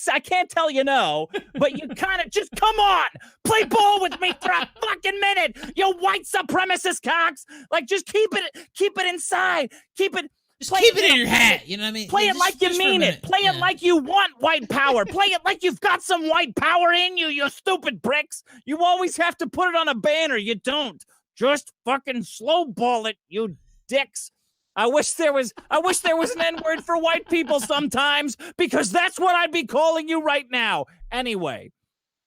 tell you no, but you kind of just come on, play ball with me for a fucking minute, you white supremacist cocks. Like just keep it inside. Keep it in your hat. You know what I mean? Play it like you mean it. Play it like you want white power. Play it like you've got some white power in you, you stupid bricks. You always have to put it on a banner. You don't. Just fucking slow ball it, you dicks. I wish there was an N-word for white people sometimes, because that's what I'd be calling you right now. Anyway,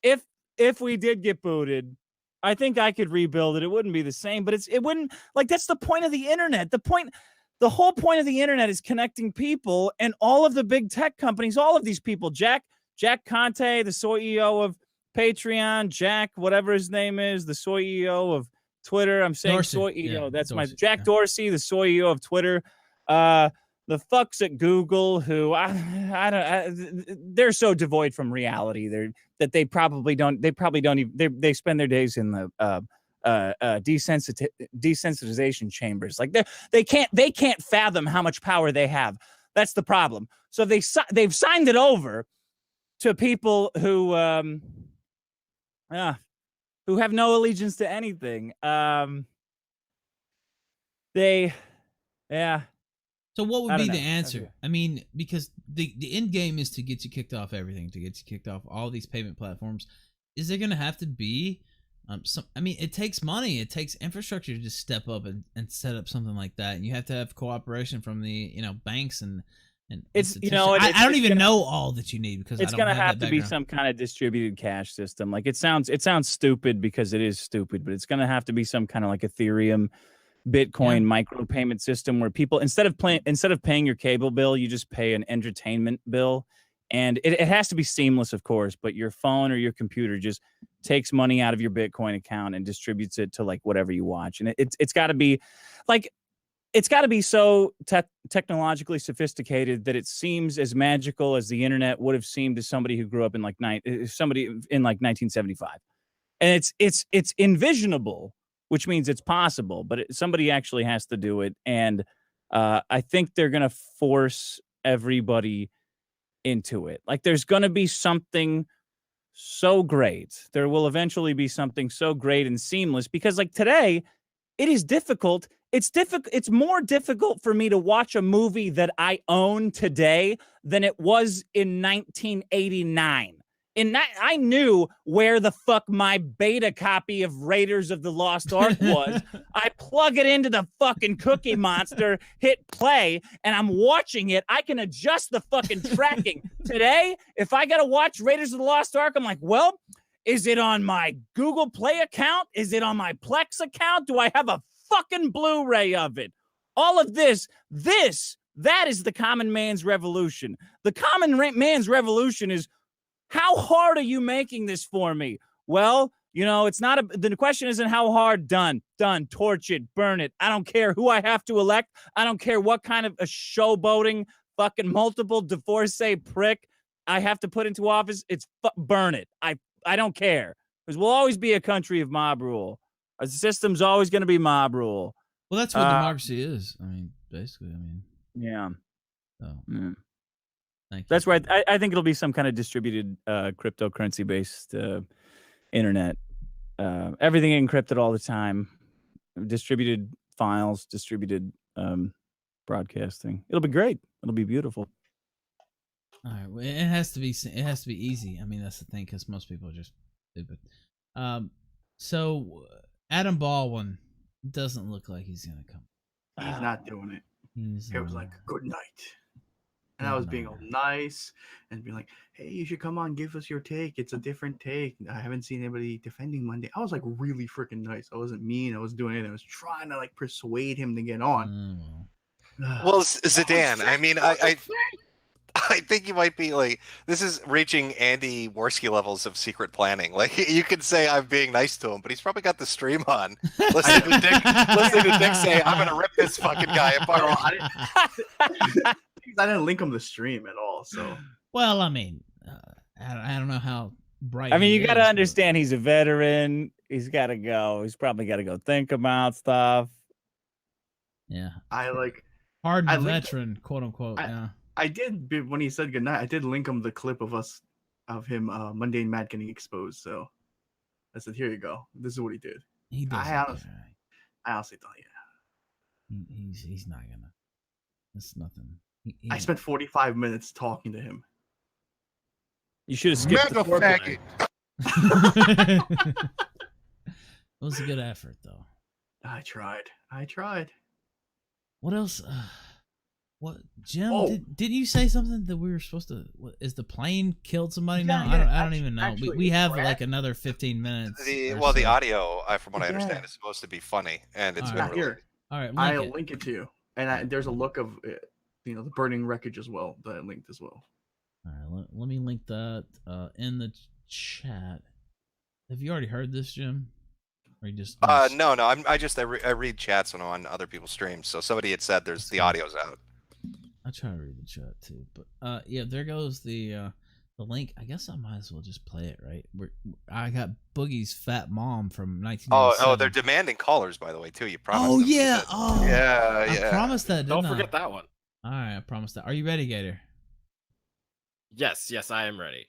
if we did get booted, I think I could rebuild it. It wouldn't be the same, but it wouldn't, like, that's the point of the internet. The whole point of the internet is connecting people, and all of the big tech companies, all of these people, Jack Conte, the CEO of Patreon, Jack, whatever his name is, the CEO of Twitter. I'm saying CEO. That's Dorsey, Jack Dorsey, the CEO of Twitter. The fucks at Google, who they're so devoid from reality. They probably don't even. They spend their days in the desensitization chambers. Like they can't fathom how much power they have. That's the problem. So they've signed it over to people who have no allegiance to anything. So what would be the answer? I mean, because the end game is to get you kicked off everything, to get you kicked off all these payment platforms. Is there going to have to be it takes money, it takes infrastructure to just step up and set up something like that, and you have to have cooperation from the banks and it's I don't even know all that you need, because it's going to have to be some kind of distributed cash system. Like it sounds stupid because it is stupid, but it's going to have to be some kind of like Ethereum, Bitcoin micropayment system where people instead of paying your cable bill, you just pay an entertainment bill. And it has to be seamless, of course, but your phone or your computer just takes money out of your Bitcoin account and distributes it to like whatever you watch. And it's got to be like, it's got to be so technologically sophisticated that it seems as magical as the internet would have seemed to somebody who grew up in somebody in 1975. And it's envisionable which means it's possible, but somebody actually has to do it. And I think they're going to force everybody into it. Like, there's going to be something so great. There will eventually be something so great and seamless, because like today, it is difficult. It's more difficult for me to watch a movie that I own today than it was in 1989. In that, I knew where the fuck my beta copy of Raiders of the Lost Ark was. I plug it into the fucking Cookie Monster, hit play, and I'm watching it. I can adjust the fucking tracking. Today, if I gotta watch Raiders of the Lost Ark, I'm like, well, is it on my Google Play account? Is it on my Plex account? Do I have a fucking Blu-ray of it? All of this, that is the common man's revolution. The common man's revolution is, how hard are you making this for me? Well, you know, it's not the question isn't how hard. Done, torch it, burn it. I don't care who I have to elect. I don't care what kind of a showboating fucking multiple divorcee prick I have to put into office. It's burn it. I don't care, because we'll always be a country of mob rule. Our system's always going to be mob rule. Well, that's what democracy is. I mean, basically, yeah. So, thank you. That's right. I think it'll be some kind of distributed cryptocurrency-based internet. Everything encrypted all the time. Distributed files, distributed broadcasting. It'll be great. It'll be beautiful. All right. Well, it has to be easy. I mean, that's the thing, because most people are just stupid. So Adam Baldwin doesn't look like he's gonna come. He's not doing it. It was like, good night. And I was being all nice and being like, hey, you should come on, give us your take. It's a different take. I haven't seen anybody defending Monday. I was like really freaking nice. I wasn't mean. I was doing it. I was trying to like persuade him to get on. Well, Zidan, I mean, I think you might be like, this is reaching Andy Worski levels of secret planning. Like, you could say I'm being nice to him, but he's probably got the stream on, listening to Dick say, I'm gonna rip this fucking guy apart. I didn't link him to the stream at all. So, well, I mean, I don't know how bright. I mean, you got to understand, he's a veteran. He's got to go. He's probably got to go think about stuff. Yeah, hardened veteran, quote unquote. Yeah. I did, when he said goodnight, I did link him the clip of him Mundane Matt getting exposed. So I said, here you go. This is what he did. I honestly thought, he's not gonna. It's nothing. I spent 45 minutes talking to him. You should have skipped the faggot. It was a good effort, though. I tried. What else? What, Jim? Did you say something that we were supposed to? What, is the plane killed somebody now? I don't even know. Actually, we have like another 15 minutes. The audio, from what I understand, is supposed to be funny, and it's been here. All right, I'll link it to you, and there's a look of the burning wreckage as well that I linked as well. All right, let me link that in the chat. Have you already heard this, Jim? Or you just no. I read chats when I'm on other people's streams. So somebody had said the audio's out. I try to read the chat too, but yeah, there goes the link. I guess I might as well just play it, right? I got Boogie's fat mom from 1997. Oh, they're demanding callers, by the way, too. You promised. Oh them. yeah, yeah. I promised that. Don't forget that one. All right, I promised that. Are you ready, Gator? Yes, I am ready.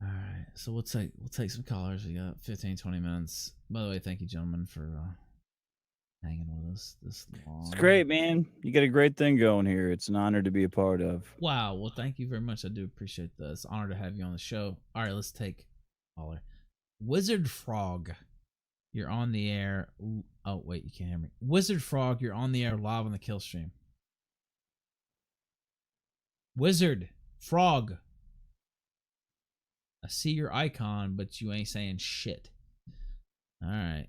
All right, so we'll take some callers. We got 15-20 minutes. By the way, thank you, gentlemen, for hanging with us this long. It's great, man. You got a great thing going here. It's an honor to be a part of. Wow. Well, thank you very much. I do appreciate that. It's an honor to have you on the show. All right, let's take caller. Wizard Frog, you're on the air. Oh, wait, you can't hear me. Wizard Frog, you're on the air live on the kill stream. Wizard Frog. I see your icon, but you ain't saying shit. All right.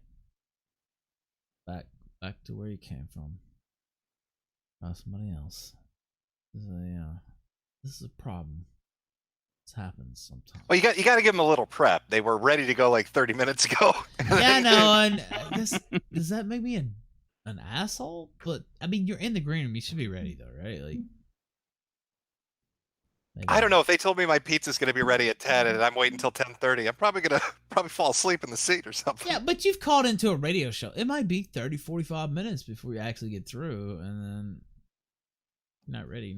Back to where you came from. Somebody else. This is a problem. This happens sometimes. Well, you got to give them a little prep. They were ready to go like 30 minutes ago. Yeah, no, and I guess, does that make me an asshole? But I mean, you're in the green room. You should be ready though, right? Like, I don't know if they told me my pizza's gonna be ready at 10 and I'm waiting until 10:30. I'm probably gonna fall asleep in the seat or something. Yeah, but you've called into a radio show. It might be 30, 45 minutes before you actually get through, and then not ready.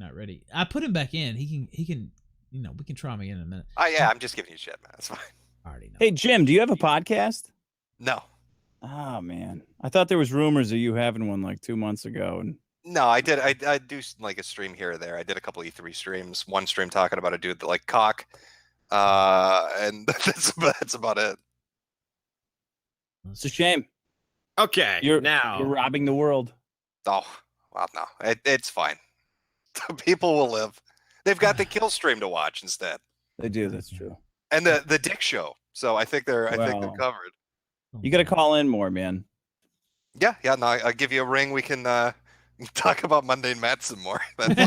I put him back in. He can. We can try him again in a minute. Oh yeah, I'm just giving you shit, man. That's fine. I already know. Hey Jim, do you have a podcast? No. Oh man, I thought there was rumors of you having one like 2 months ago, and No, I did. I do like a stream here or there. I did a couple E3 streams. One stream talking about a dude that like cock, and that's about it. it's a shame. Okay, You're now robbing the world. Oh, well, no, it's fine. People will live. They've got the kill stream to watch instead, They do. That's true. and the dick show. So I think they're Wow. covered. You got to call in more, man. Yeah. No, I'll give you a ring. We can talk about Mundane Matt some more. That's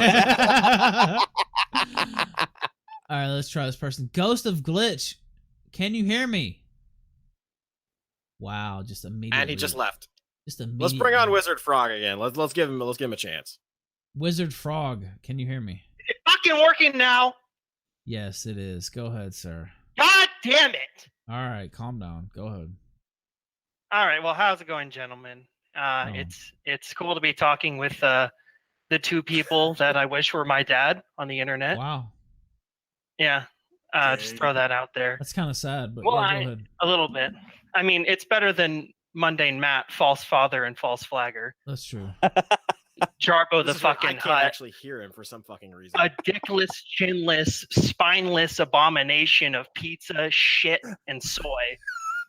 All right, let's try this person. Ghost of Glitch, can you hear me? Wow, just immediately. and he just left. Just immediately. Let's bring on Wizard Frog again. Let's give him a chance. Wizard Frog, can you hear me? It's fucking working now. Yes, it is. Go ahead, sir. God damn it. All right, calm down. Go ahead. All right. Well, how's it going, gentlemen? It's cool to be talking with the two people that I wish were my dad on the internet. Wow. Yeah. Just throw that out there. That's kind of sad, but Well, yeah, go ahead. a little bit. I mean, it's better than Mundane Matt, false father, and false flagger. That's true. Jarbo the This is where fucking I can't hut. actually hear him for some fucking reason. A dickless, chinless, spineless abomination of pizza, shit, and soy.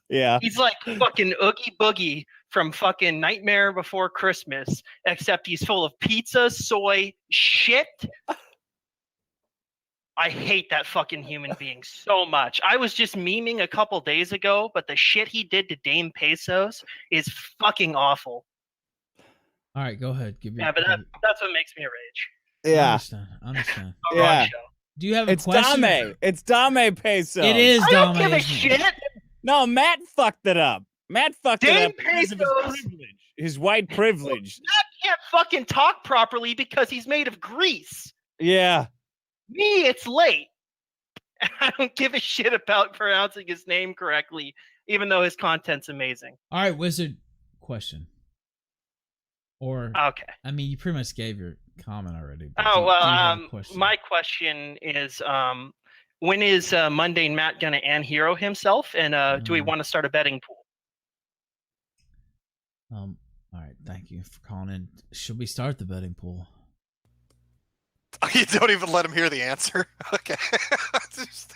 Yeah. He's like fucking Oogie Boogie from fucking Nightmare Before Christmas, except he's full of pizza, soy, shit. I hate that fucking human being so much. I was just memeing a couple days ago, but the shit he did to Dame Pesos is fucking awful. All right, go ahead. Give me. Yeah, but that's what makes me rage. Yeah. I understand. A rock Yeah. show. Do you have a It's question? Dame. It's Dame Peso. It is I don't Dame. give a isn't it? shit. No, Matt fucked it up. Matt fucked it Dame up because of his Pesos. privilege. His white privilege. Matt can't fucking talk properly because he's made of grease. Yeah. Me, it's late. I don't give a shit about pronouncing his name correctly, even though his content's amazing. All right, Wizard. Question. Or Okay. I mean, you pretty much gave your comment already. but Oh do well, you have a question? my question is, when is Mundane Matt gonna hero himself, and do we want to start a betting pool? All right, thank you for calling in. Should we start the betting pool? You don't even let him hear the answer. Okay. Just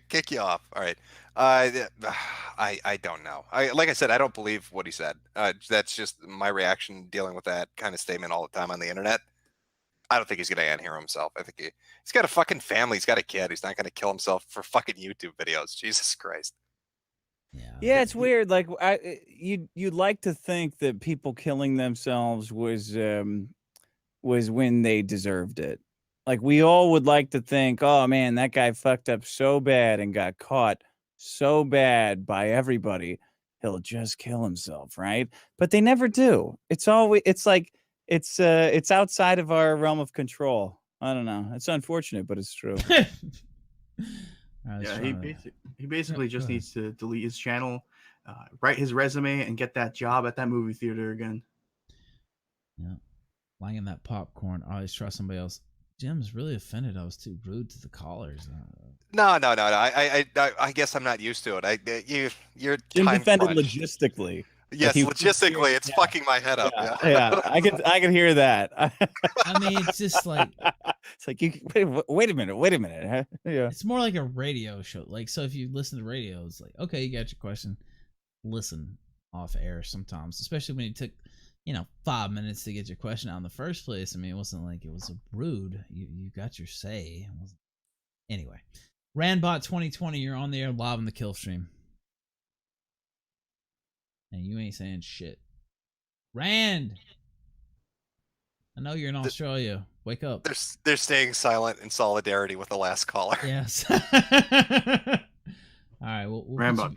kick you off. All right. I don't know. Like I said, I don't believe what he said. That's just my reaction dealing with that kind of statement all the time on the internet. I don't think he's gonna unhero himself. I think he's got a fucking family. He's got a kid. He's not gonna kill himself for fucking YouTube videos. Jesus Christ. Yeah, it's weird. Like you'd like to think that people killing themselves was when they deserved it. Like we all would like to think, oh man, that guy fucked up so bad and got caught so bad by everybody, he'll just kill himself, right? But they never do. It's outside of our realm of control. I don't know. It's unfortunate, but it's true. Yeah, he basically just needs to delete his channel, write his resume, and get that job at that movie theater again. Yeah. Lying that popcorn. I always trust somebody else. Jim's really offended. I was too rude to the callers. No. I guess I'm not used to it. You're Jim time defended crunched. logistically. Yes, He- logistically, it's fucking my head up. Yeah. Yeah, I can hear that. I mean, it's just like it's like you wait a minute. Huh? Yeah. it's more like a radio show. Like, so if you listen to radio, it's like, okay, you got your question. Listen off air sometimes, especially when you took 5 minutes to get your question out in the first place. I mean, it wasn't like it was rude. You got your say. Anyway, Randbot 2020, you're on the air live in the kill stream. And you ain't saying shit. Rand! I know you're in Australia. Wake up. They're staying silent in solidarity with the last caller. Yes. All right. We'll Rambot.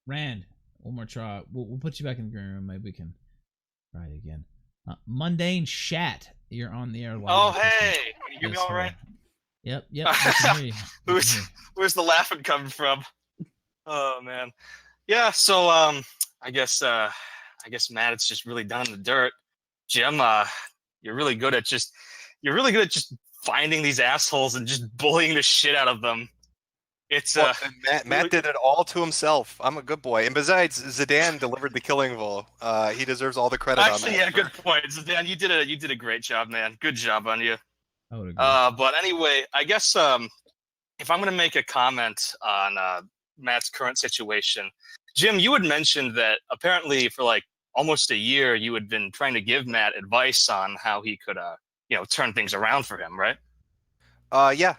Rand, one more try. We'll put you back in the green room. Maybe we can try it again. Mundane Shat, you're on the air live. Oh, hey. Can You hear me Yes, all right? Yep. I can hear you. Where's the laughing coming from? Oh man. Yeah. So I guess Matt, it's just really down in the dirt. Jim, you're really good at just finding these assholes and just bullying the shit out of them. It's Matt did it all to himself. I'm a good boy, and besides, Zidan delivered the killing blow. He deserves all the credit on that. Actually, yeah, good point. Zidan, you did a great job, man. Good job on you. I would agree. But anyway, I guess if I'm gonna make a comment on Matt's current situation, Jim, you had mentioned that apparently for like almost a year you had been trying to give Matt advice on how he could turn things around for him, right? Yeah.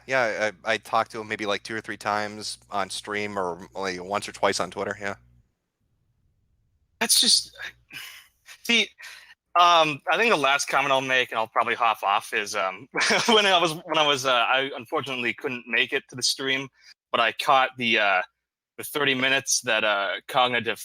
I talked to him maybe like 2 or 3 times on stream, or like once or twice on Twitter. Yeah. That's just see. I think the last comment I'll make, and I'll probably hop off, is when I unfortunately couldn't make it to the stream, but I caught the 30 minutes that Cognitive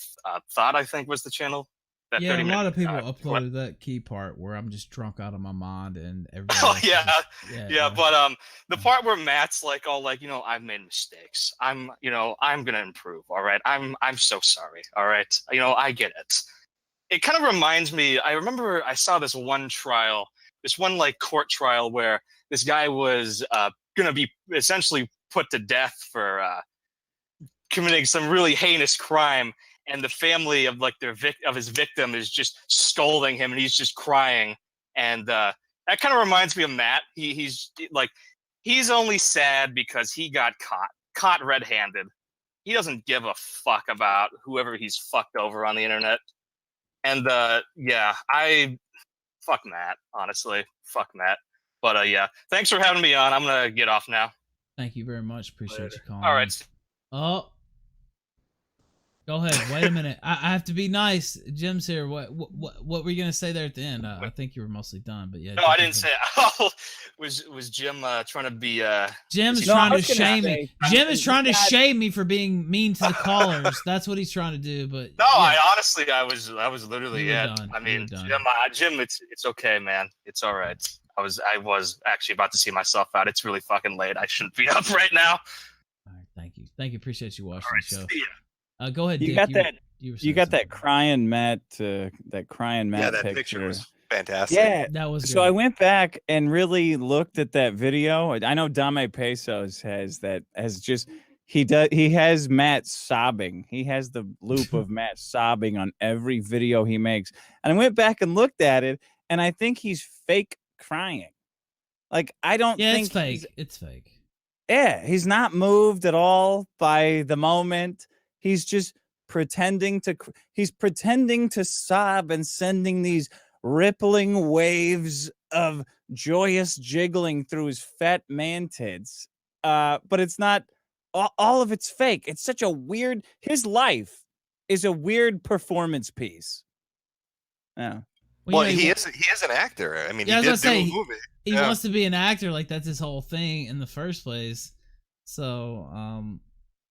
Thought, I think was the channel. That Yeah, a 30 lot of people minute, uploaded that key part where I'm just drunk out of my mind and everybody. Oh else yeah, is- yeah. But the part where Matt's like, all like, I've made mistakes. I'm gonna improve. All right. I'm so sorry. All right. I get it. It kind of reminds me. I remember I saw this one like court trial where this guy was gonna be essentially put to death for committing some really heinous crime. And the family of like of his victim is just scolding him, and he's just crying. And that kind of reminds me of Matt. He's only sad because he got caught red-handed. He doesn't give a fuck about whoever he's fucked over on the internet. And yeah, I fuck Matt, honestly. Fuck Matt. But yeah, thanks for having me on. I'm gonna get off now. Thank you very much. Appreciate you calling. All right. Oh. Go ahead. Wait a minute. I have to be nice. Jim's here. What were you gonna say there at the end? I think you were mostly done, but yeah. No, I didn't say. Oh, was Jim trying to be? Jim's trying to shame me. Jim is trying to shame me for being mean to the callers. That's what he's trying to do. But no, yeah. I was literally it. Done. I mean, Done. Jim, it's okay, man. It's all right. I was actually about to see myself out. It's really fucking late. I shouldn't be up right now. All right, thank you. Appreciate you watching Right, the show. see ya. Go ahead. You Dick. got that. You You got that crying Matt. That crying Matt. Yeah, that picture was fantastic. Yeah, that was. So I went back and really looked at that video. I know Dame Pesos he has Matt sobbing. He has the loop of Matt sobbing on every video he makes. And I went back and looked at it, and I think he's fake crying. Like, I don't think it's fake. It's fake. Yeah, he's not moved at all by the moment. He's just pretending to sob and sending these rippling waves of joyous jiggling through his fat man tits. But it's not all of it's fake. It's such a weird, his life is a weird performance piece. Yeah. Well, he is an actor. I mean, Yeah, he did do a he movie. He wants to be an actor. Like, that's his whole thing in the first place. So,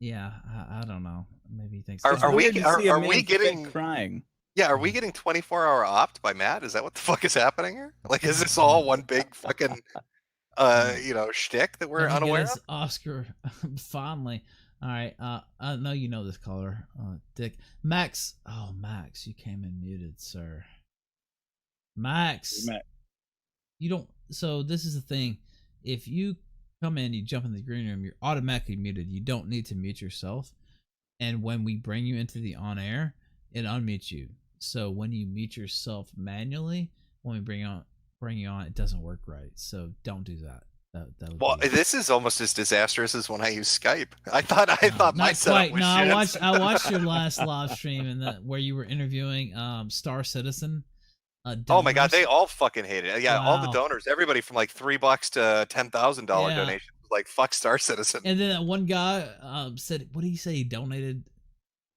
yeah, I don't know. Maybe he thinks. Are we getting crying? Yeah, are we getting 24-hour opt by Matt? Is that what the fuck is happening here? Like, is this all one big fucking shtick that we're unaware of? Oscar fondly. All right. I know you know this caller, Dick. Max. Oh, Max, you came in muted, sir. Max. You don't. So this is the thing. If you come in, you jump in the green room, you're automatically muted. You don't need to mute yourself. And when we bring you into the on air, it unmutes you. So when you mute yourself manually, when we bring you on, it doesn't work right. So don't do that. Well, this is almost as disastrous as when I use Skype. I thought my setup was shit. I watched your last live stream and where you were interviewing Star Citizen. Oh my god, they all fucking hated it. Yeah, all the Wow. donors, everybody from like $3 to $10,000 donations, was like fuck Star Citizen. And then that one guy said, what did he say? He donated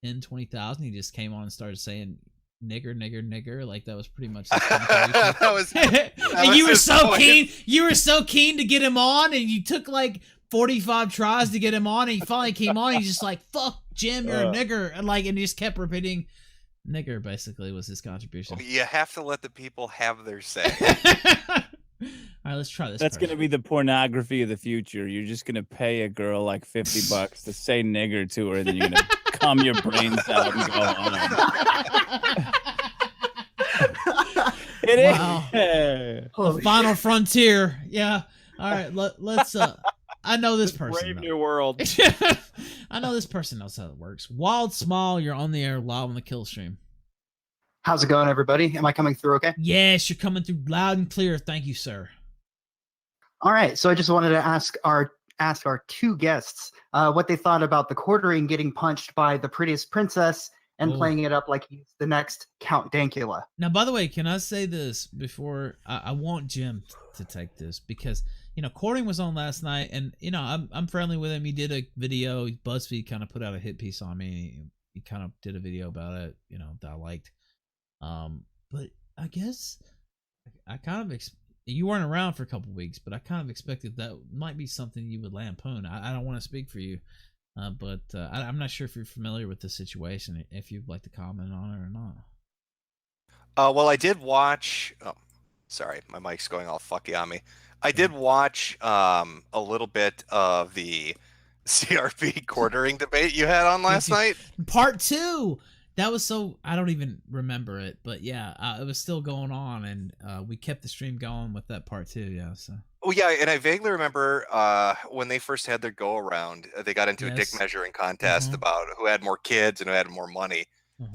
in 20,000. He just came on and started saying nigger, nigger, nigger. Like, that was pretty much his that was. And you were so keen. You were so keen to get him on, and you took like 45 tries to get him on, and he finally came on. And he's just like, "Fuck Jim, you're a nigger," and he just kept repeating, "Nigger." Basically, was his contribution. You have to let the people have their say. All right, let's try this. That's gonna be the pornography of the future. You're just gonna pay a girl like $50 to say nigger to her, and then you're gonna cum your brains out and go on. It is. Wow. The final frontier. Yeah. All right. Let's. I know this person. Brave new world. I know this person knows how it works. Wild Small, you're on the air live on the Kill Stream. How's it going, everybody? Am I coming through okay? Yes, you're coming through loud and clear. Thank you, sir. All right. So I just wanted to ask our two guests what they thought about the quartering getting punched by the prettiest princess and playing it up like he's the next Count Dankula. Now, by the way, can I say this before I want Jim to take this, because Courting was on last night, and I'm friendly with him. He did a video. BuzzFeed kind of put out a hit piece on me. He kind of did a video about it, that I liked. But I guess I kind of you weren't around for a couple weeks, but I kind of expected that might be something you would lampoon. I don't want to speak for you. But I'm not sure if you're familiar with the situation, if you'd like to comment on it or not. Well, I did watch. Oh, sorry, my mic's going all fucky on me. I did watch a little bit of the CRP quartering debate you had on last night. Part 2. That was I don't even remember it, but yeah, it was still going on, and we kept the stream going with that part 2. Yeah, so. Oh yeah, and I vaguely remember when they first had their go around, they got into a dick measuring contest about who had more kids and who had more money.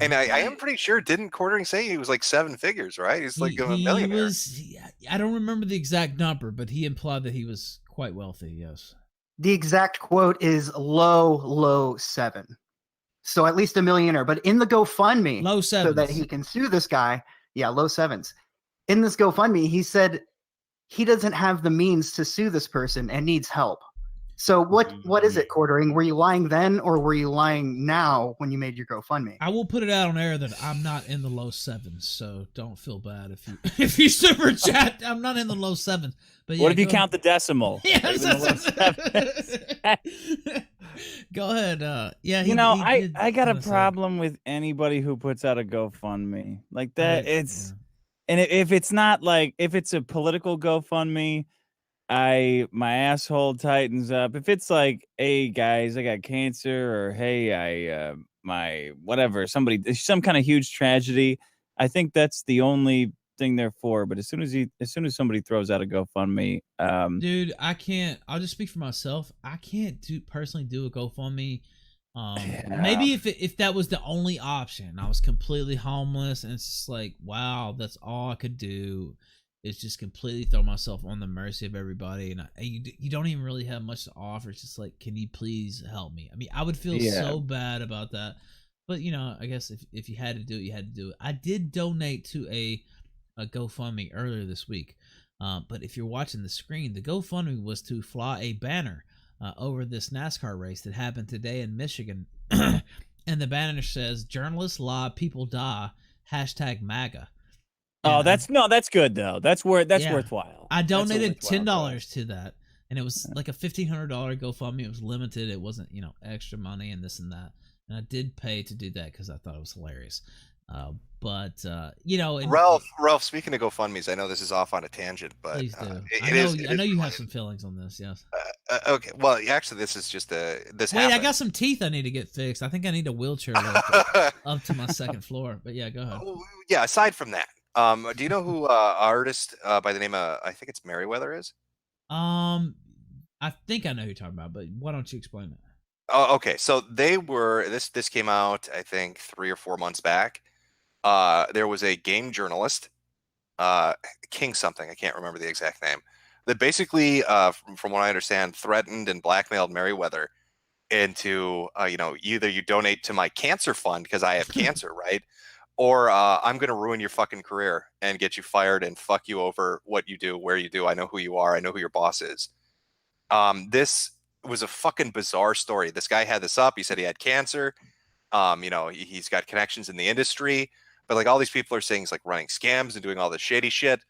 And I am pretty sure, didn't Quartering say he was like 7 figures, right? He's like a millionaire. I don't remember the exact number, but he implied that he was quite wealthy. Yes. The exact quote is low 7. So at least a millionaire. But in the GoFundMe, low 7s, so that he can sue this guy. Yeah, low 7s. In this GoFundMe, he said he doesn't have the means to sue this person and needs help. So what is it, Quartering? Were you lying then, or were you lying now when you made your GoFundMe? I will put it out on air that I'm not in the low 7s, so don't feel bad if you super chat. I'm not in the low 7s. But yeah, what if you count the decimal? Yes. Go ahead. Yeah, I got a problem with anybody who puts out a GoFundMe like that. And if it's not like, if it's a political GoFundMe, my asshole tightens up. If it's like, hey guys, I got cancer, or hey, my whatever, some kind of huge tragedy, I think that's the only thing they're for. But as soon as somebody throws out a GoFundMe, dude, I can't. I'll just speak for myself. I can't personally do a GoFundMe. Maybe if that was the only option, I was completely homeless, and it's just like, wow, that's all I could do. It's just completely throw myself on the mercy of everybody, and you don't even really have much to offer. It's just like, can you please help me? I mean, I would feel so bad about that, but I guess if you had to do it, you had to do it. I did donate to a GoFundMe earlier this week, but if you're watching the screen, the GoFundMe was to fly a banner over this NASCAR race that happened today in Michigan, and the banner says "Journalists lie, people die." #MAGA. Oh, that's good though. That's worthwhile. I donated $10 to that, and it was like a $1,500 GoFundMe. It was limited. It wasn't extra money and this and that. And I did pay to do that because I thought it was hilarious. But Ralph. Speaking of GoFundMes, I know this is off on a tangent, but please do. I know you have some feelings on this. Yes. Okay. Well, actually, this is just this. Wait, happened. I got some teeth I need to get fixed. I think I need a wheelchair up to my second floor. But yeah, go ahead. Yeah. Aside from that. Do you know who artist by the name of, I think it's Merriweather is? I think I know who you're talking about, but why don't you explain it? Oh, okay. So they were this came out, I think 3 or 4 months back. There was a game journalist, King something, I can't remember the exact name, that basically, from what I understand, threatened and blackmailed Merriweather into, either you donate to my cancer fund because I have cancer, right? Or I'm going to ruin your fucking career and get you fired and fuck you over what you do, where you do. I know who you are. I know who your boss is. This was a fucking bizarre story. This guy had this up. He said he had cancer. He's got connections in the industry. But like all these people are saying he's like running scams and doing all this shady shit.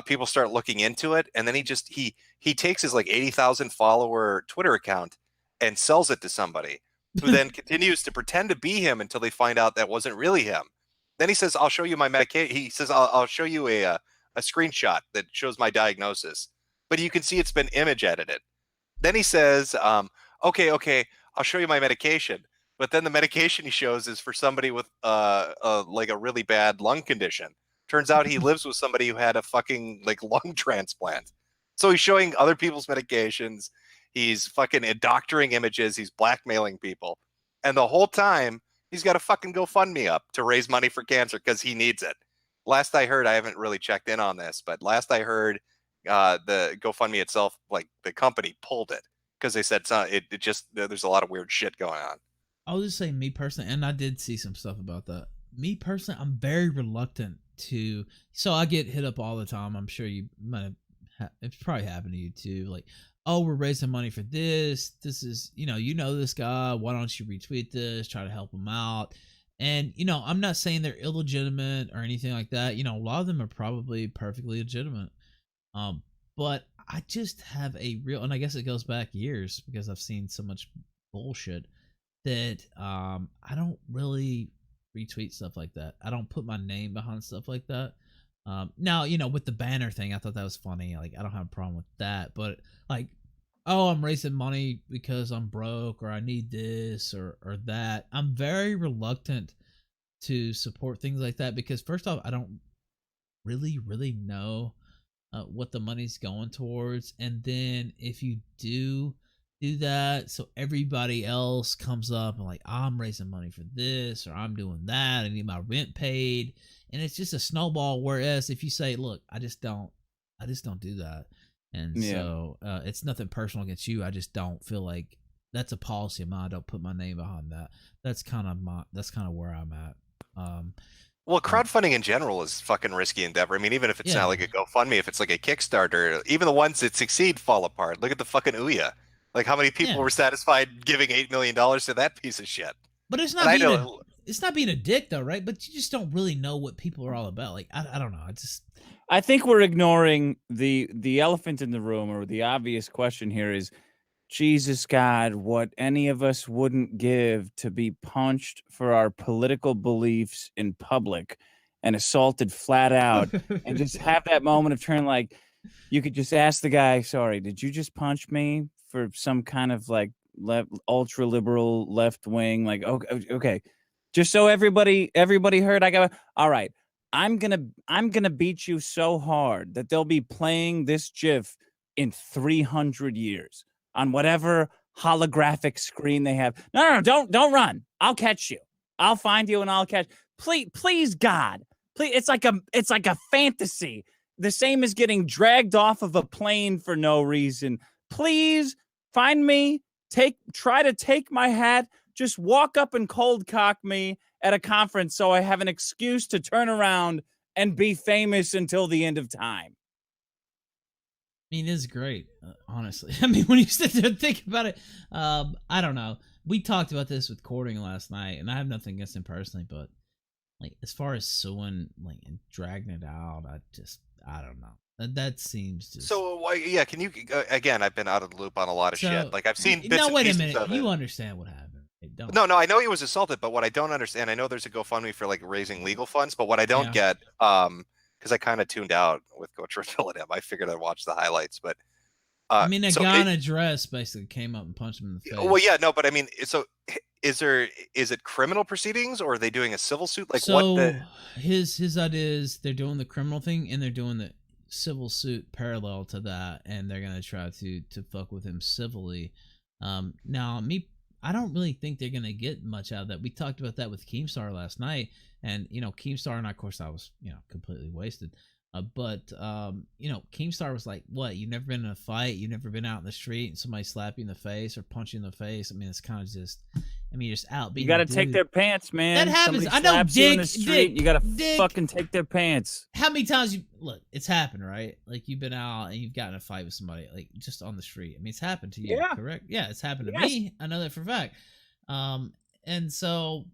People start looking into it. And then he takes his like 80,000 follower Twitter account and sells it to somebody who then continues to pretend to be him until they find out that wasn't really him. Then he says, I'll show you my medication. He says, I'll show you a a screenshot that shows my diagnosis, but you can see it's been image edited. Then he says, okay, I'll show you my medication. But then the medication he shows is for somebody with like a really bad lung condition. Turns out he lives with somebody who had a fucking like lung transplant. So he's showing other people's medications. He's fucking doctoring images. He's blackmailing people. And the whole time, he's got a fucking GoFundMe up to raise money for cancer because he needs it. Last I heard, I haven't really checked in on this, but last I heard, the GoFundMe itself, like the company pulled it because they said it just, there's a lot of weird shit going on. I'll just say me personally, and I did see some stuff about that. Me personally, I'm very reluctant to, so I get hit up all the time. I'm sure you might have, it's probably happened to you too. Like, oh, we're raising money for this. This is, you know this guy. Why don't you retweet this? Try to help him out. And, I'm not saying they're illegitimate or anything like that. A lot of them are probably perfectly legitimate. But I just have a real, and I guess it goes back years because I've seen so much bullshit that I don't really retweet stuff like that. I don't put my name behind stuff like that. Now, with the banner thing, I thought that was funny. Like, I don't have a problem with that. But, like, oh, I'm raising money because I'm broke or I need this or that. I'm very reluctant to support things like that because, first off, I don't really know what the money's going towards. And then if you do that, so everybody else comes up and like, I'm raising money for this or I'm doing that. I need my rent paid. And it's just a snowball. Whereas if you say, look, I just don't do that. And so it's nothing personal against you. I just don't feel like that's a policy of mine. I don't put my name behind that. That's kind of where I'm at. Well, crowdfunding in general is fucking risky endeavor. I mean, even if it's not like a GoFundMe, if it's like a Kickstarter, even the ones that succeed fall apart. Look at the fucking Ouya. Like, how many people were satisfied giving $8 million to that piece of shit? But it's not it's not being a dick though, right? But you just don't really know what people are all about. Like, I don't know. I think we're ignoring the elephant in the room, or the obvious question here is, Jesus God, what any of us wouldn't give to be punched for our political beliefs in public and assaulted flat out and just have that moment of turn, like, you could just ask the guy, sorry, did you just punch me for some kind of like ultra liberal left wing? Like, okay. Just so everybody heard, I go, all right, I'm gonna beat you so hard that they'll be playing this GIF in 300 years on whatever holographic screen they have. No, don't run. I'll catch you. I'll find you and I'll catch. Please, God, please. It's like a fantasy. The same as getting dragged off of a plane for no reason. Please find me. Try to take my hat. Just walk up and cold cock me at a conference so I have an excuse to turn around and be famous until the end of time. I mean, it's great, honestly. I mean, when you sit there and think about it, I don't know. We talked about this with courting last night, and I have nothing against him personally, but like as far as suing, like and dragging it out, I don't know. That seems just... So can you again? I've been out of the loop on a lot of shit. Like I've seen bits and wait a pieces minute. of it. You understand what happened? No, I know he was assaulted, but what I don't understand, I know there's a GoFundMe for like raising legal funds, but what I don't get, because I kind of tuned out with Coach Reville. I figured I'd watch the highlights, but I mean, a guy in a dress basically came up and punched him in the face. Well, yeah, no, but I mean, so is it criminal proceedings or are they doing a civil suit? Like, so what? His idea is they're doing the criminal thing and they're doing the civil suit parallel to that, and they're gonna try to fuck with him civilly. Now, I don't really think they're gonna get much out of that. We talked about that with Keemstar last night, and Keemstar and I, of course, I was completely wasted. But Keemstar was like, "What? You've never been in a fight? You've never been out in the street and somebody slap you in the face or punch you in the face? I mean, it's kind of just, you're just out being. You got to take their pants, man. That happens. Somebody I know, slaps you in Dick. the street, you got to fucking take their pants. How many times look? It's happened, right? Like you've been out and you've gotten in a fight with somebody, like just on the street. I mean, it's happened to you, correct? Yeah, it's happened to me. I know that for a fact. And so.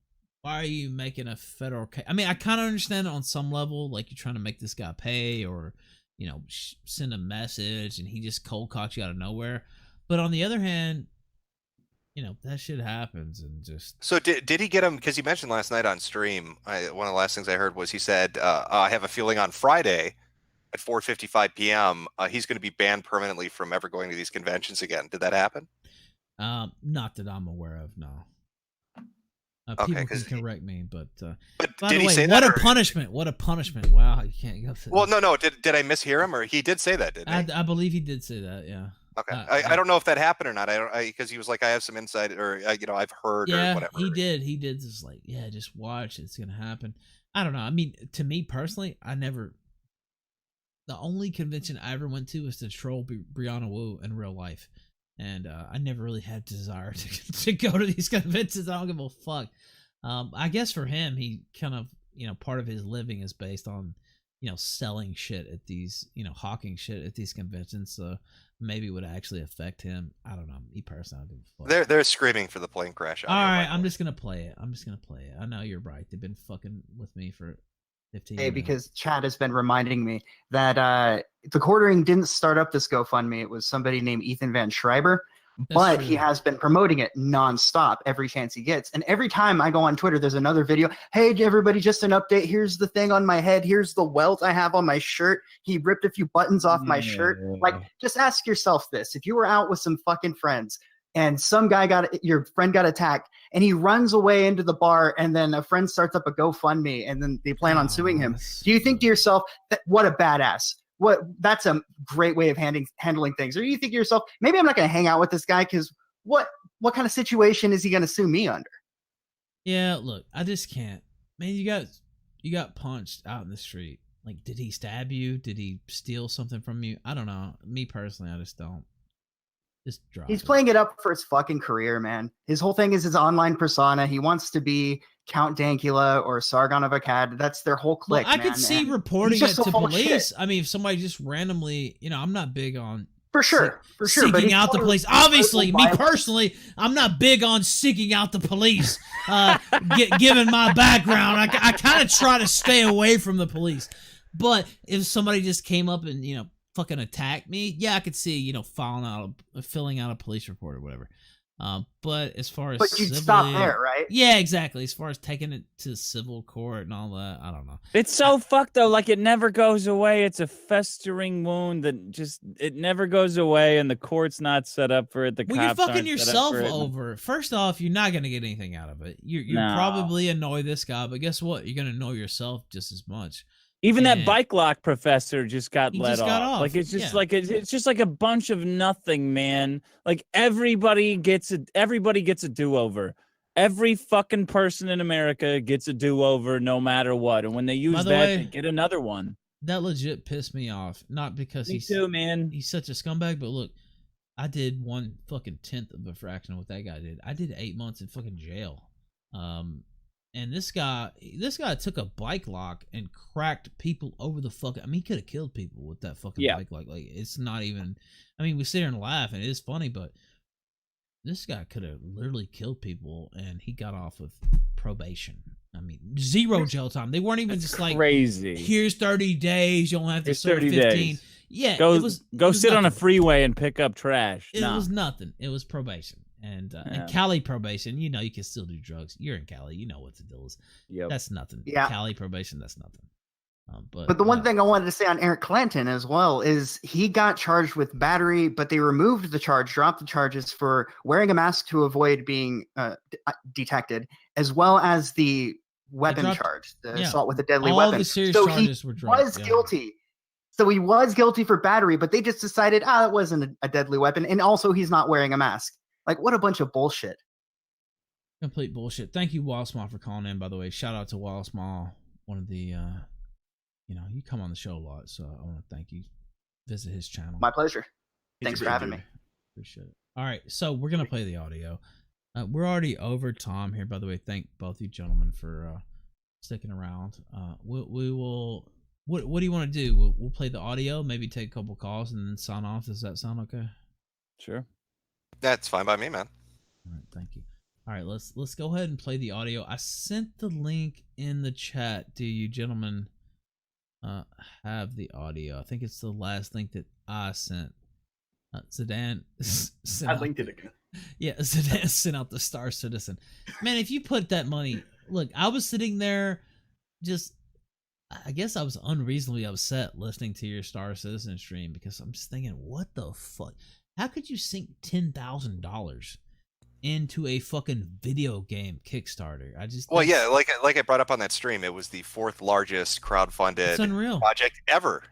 Why are you making a federal case? I mean, I kind of understand it on some level, like you're trying to make this guy pay or, send a message and he just cold cocks you out of nowhere. But on the other hand, that shit happens and just... So did he get him? Because he mentioned last night on stream, one of the last things I heard was he said, I have a feeling on Friday, at 4:55 p.m., he's going to be banned permanently from ever going to these conventions again. Did that happen? Not that I'm aware of. No. Okay, People can 'cause correct me, but by did the he way, say what that, a or- punishment! What a punishment! Wow, you can't go. Well, no. Did I mishear him, or he did say that? Didn't he? I believe he did say that. Yeah. Okay, I don't know if that happened or not. I don't because he was like, I have some insight, or I've heard, or Yeah, whatever. he did. He did. Just like, yeah, just watch. It's gonna happen. I don't know. I mean, to me personally, the only convention I ever went to was to troll Brianna Wu in real life, and I never really had desire to go to these conventions. I don't give a fuck. I guess for him, he kind of, part of his living is based on, selling shit at these, hawking shit at these conventions. So maybe it would actually affect him. I don't know. Me personally, I don't give a fuck. They're screaming for the plane crash. All right, I'm just gonna play it. I know you're right. They've been fucking with me for 15 Hey, minutes. because Chad has been reminding me that the quartering didn't start up this GoFundMe. It was somebody named Ethan Van Schreiber, but he has been promoting it nonstop every chance he gets. And every time I go on Twitter, there's another video. Hey, everybody, just an update. Here's the thing on my head. Here's the welt I have on my shirt. He ripped a few buttons off my shirt. Like, just ask yourself this. If you were out with some fucking friends and your friend got attacked, and he runs away into the bar, and then a friend starts up a GoFundMe, and then they plan on suing him, do you think to yourself, what a badass? That's a great way of handling things? Or do you think to yourself, maybe I'm not going to hang out with this guy because what kind of situation is he going to sue me under? Yeah, look, I just can't. Man, you got punched out in the street. Like, did he stab you? Did he steal something from you? I don't know. Me personally, I just don't. Just drop He's it. playing it up for his fucking career, man. His whole thing is his online persona. He wants to be Count Dankula or Sargon of Akkad. That's their whole clique. Well, I man. could see And reporting he's it just so to full of shit. police. I mean, if somebody just randomly, I'm not big on for sure, but seeking he's out the totally- police. Obviously, me violence. personally, I'm not big on seeking out the police. Given my background, I kind of try to stay away from the police. But if somebody just came up and fucking attacked me, yeah, I could see filling out a police report or whatever. But as far as But you'd stop civilly- there, right? Yeah, exactly. As far as taking it to civil court and all that, I don't know. It's so fucked though. Like it never goes away. It's a festering wound that it never goes away, and the court's not set up for it. The Well, you're cops fucking aren't yourself set up for it. over. First off, you're not gonna get anything out of it. You No. probably annoy this guy, but guess what? You're gonna annoy yourself just as much. Even that And bike lock professor just got He let just got off, Like it's just yeah. like it's just like a bunch of nothing, man. Like everybody gets a do-over. Every fucking person in America gets a do-over no matter what. And when they use the that, way- they get another one. That legit pissed me off. Not because Me too, man. He's such a scumbag, but look, I did 1/10 of a fraction of what that guy did. I did 8 months in fucking jail. And this guy took a bike lock and cracked people over the fucking. I mean, he could have killed people with that fucking bike lock. Like, it's not even. I mean, we sit here and laugh, and it is funny, but this guy could have literally killed people, and he got off with probation. I mean, 0 jail time. They weren't even just like Crazy. Here's 30 days. You don't have to Here's serve 30 15. days. Yeah, Go it was sit on a nothing. freeway and pick up trash. It Nah. was nothing. It was probation. And Cali probation, you can still do drugs. You're in Cali, you know what the deal is. Yep. That's nothing. Yeah. Cali probation, that's nothing. But the one thing I wanted to say on Eric Clanton as well is he got charged with battery, but they removed the charge, dropped the charges for wearing a mask to avoid being detected, as well as the weapon dropped- charge, the yeah. assault with a deadly All weapon. the serious so charges he were dropped, was yeah. guilty. So he was guilty for battery, but they just decided, it wasn't a deadly weapon, and also he's not wearing a mask. Like, what a bunch of bullshit. Complete bullshit. Thank you, Wallsmall, for calling in, by the way. Shout out to Wallsmall, one of the, you come on the show a lot, so I want to thank you. Visit his channel. My pleasure. He's Thanks a for good having dude. me. Appreciate it. All right, so we're going to play the audio. We're already over time here, by the way. Thank both you gentlemen for sticking around. We will... What do you want to do? We'll play the audio, maybe take a couple calls, and then sign off. Does that sound okay? Sure. That's fine by me, man. All right, thank you. All right, let's go ahead and play the audio. I sent the link in the chat. Do you gentlemen have the audio? I think it's the last link that I sent. Zidan sent I out- linked it again. Yeah, Zidan sent out the Star Citizen. Man, if you put that money, look, I was sitting there just I guess I was unreasonably upset listening to your Star Citizen stream because I'm just thinking, what the fuck? How could you sink $10,000 into a fucking video game Kickstarter? Well, yeah, like I brought up on that stream, it was the 4th largest crowdfunded project ever.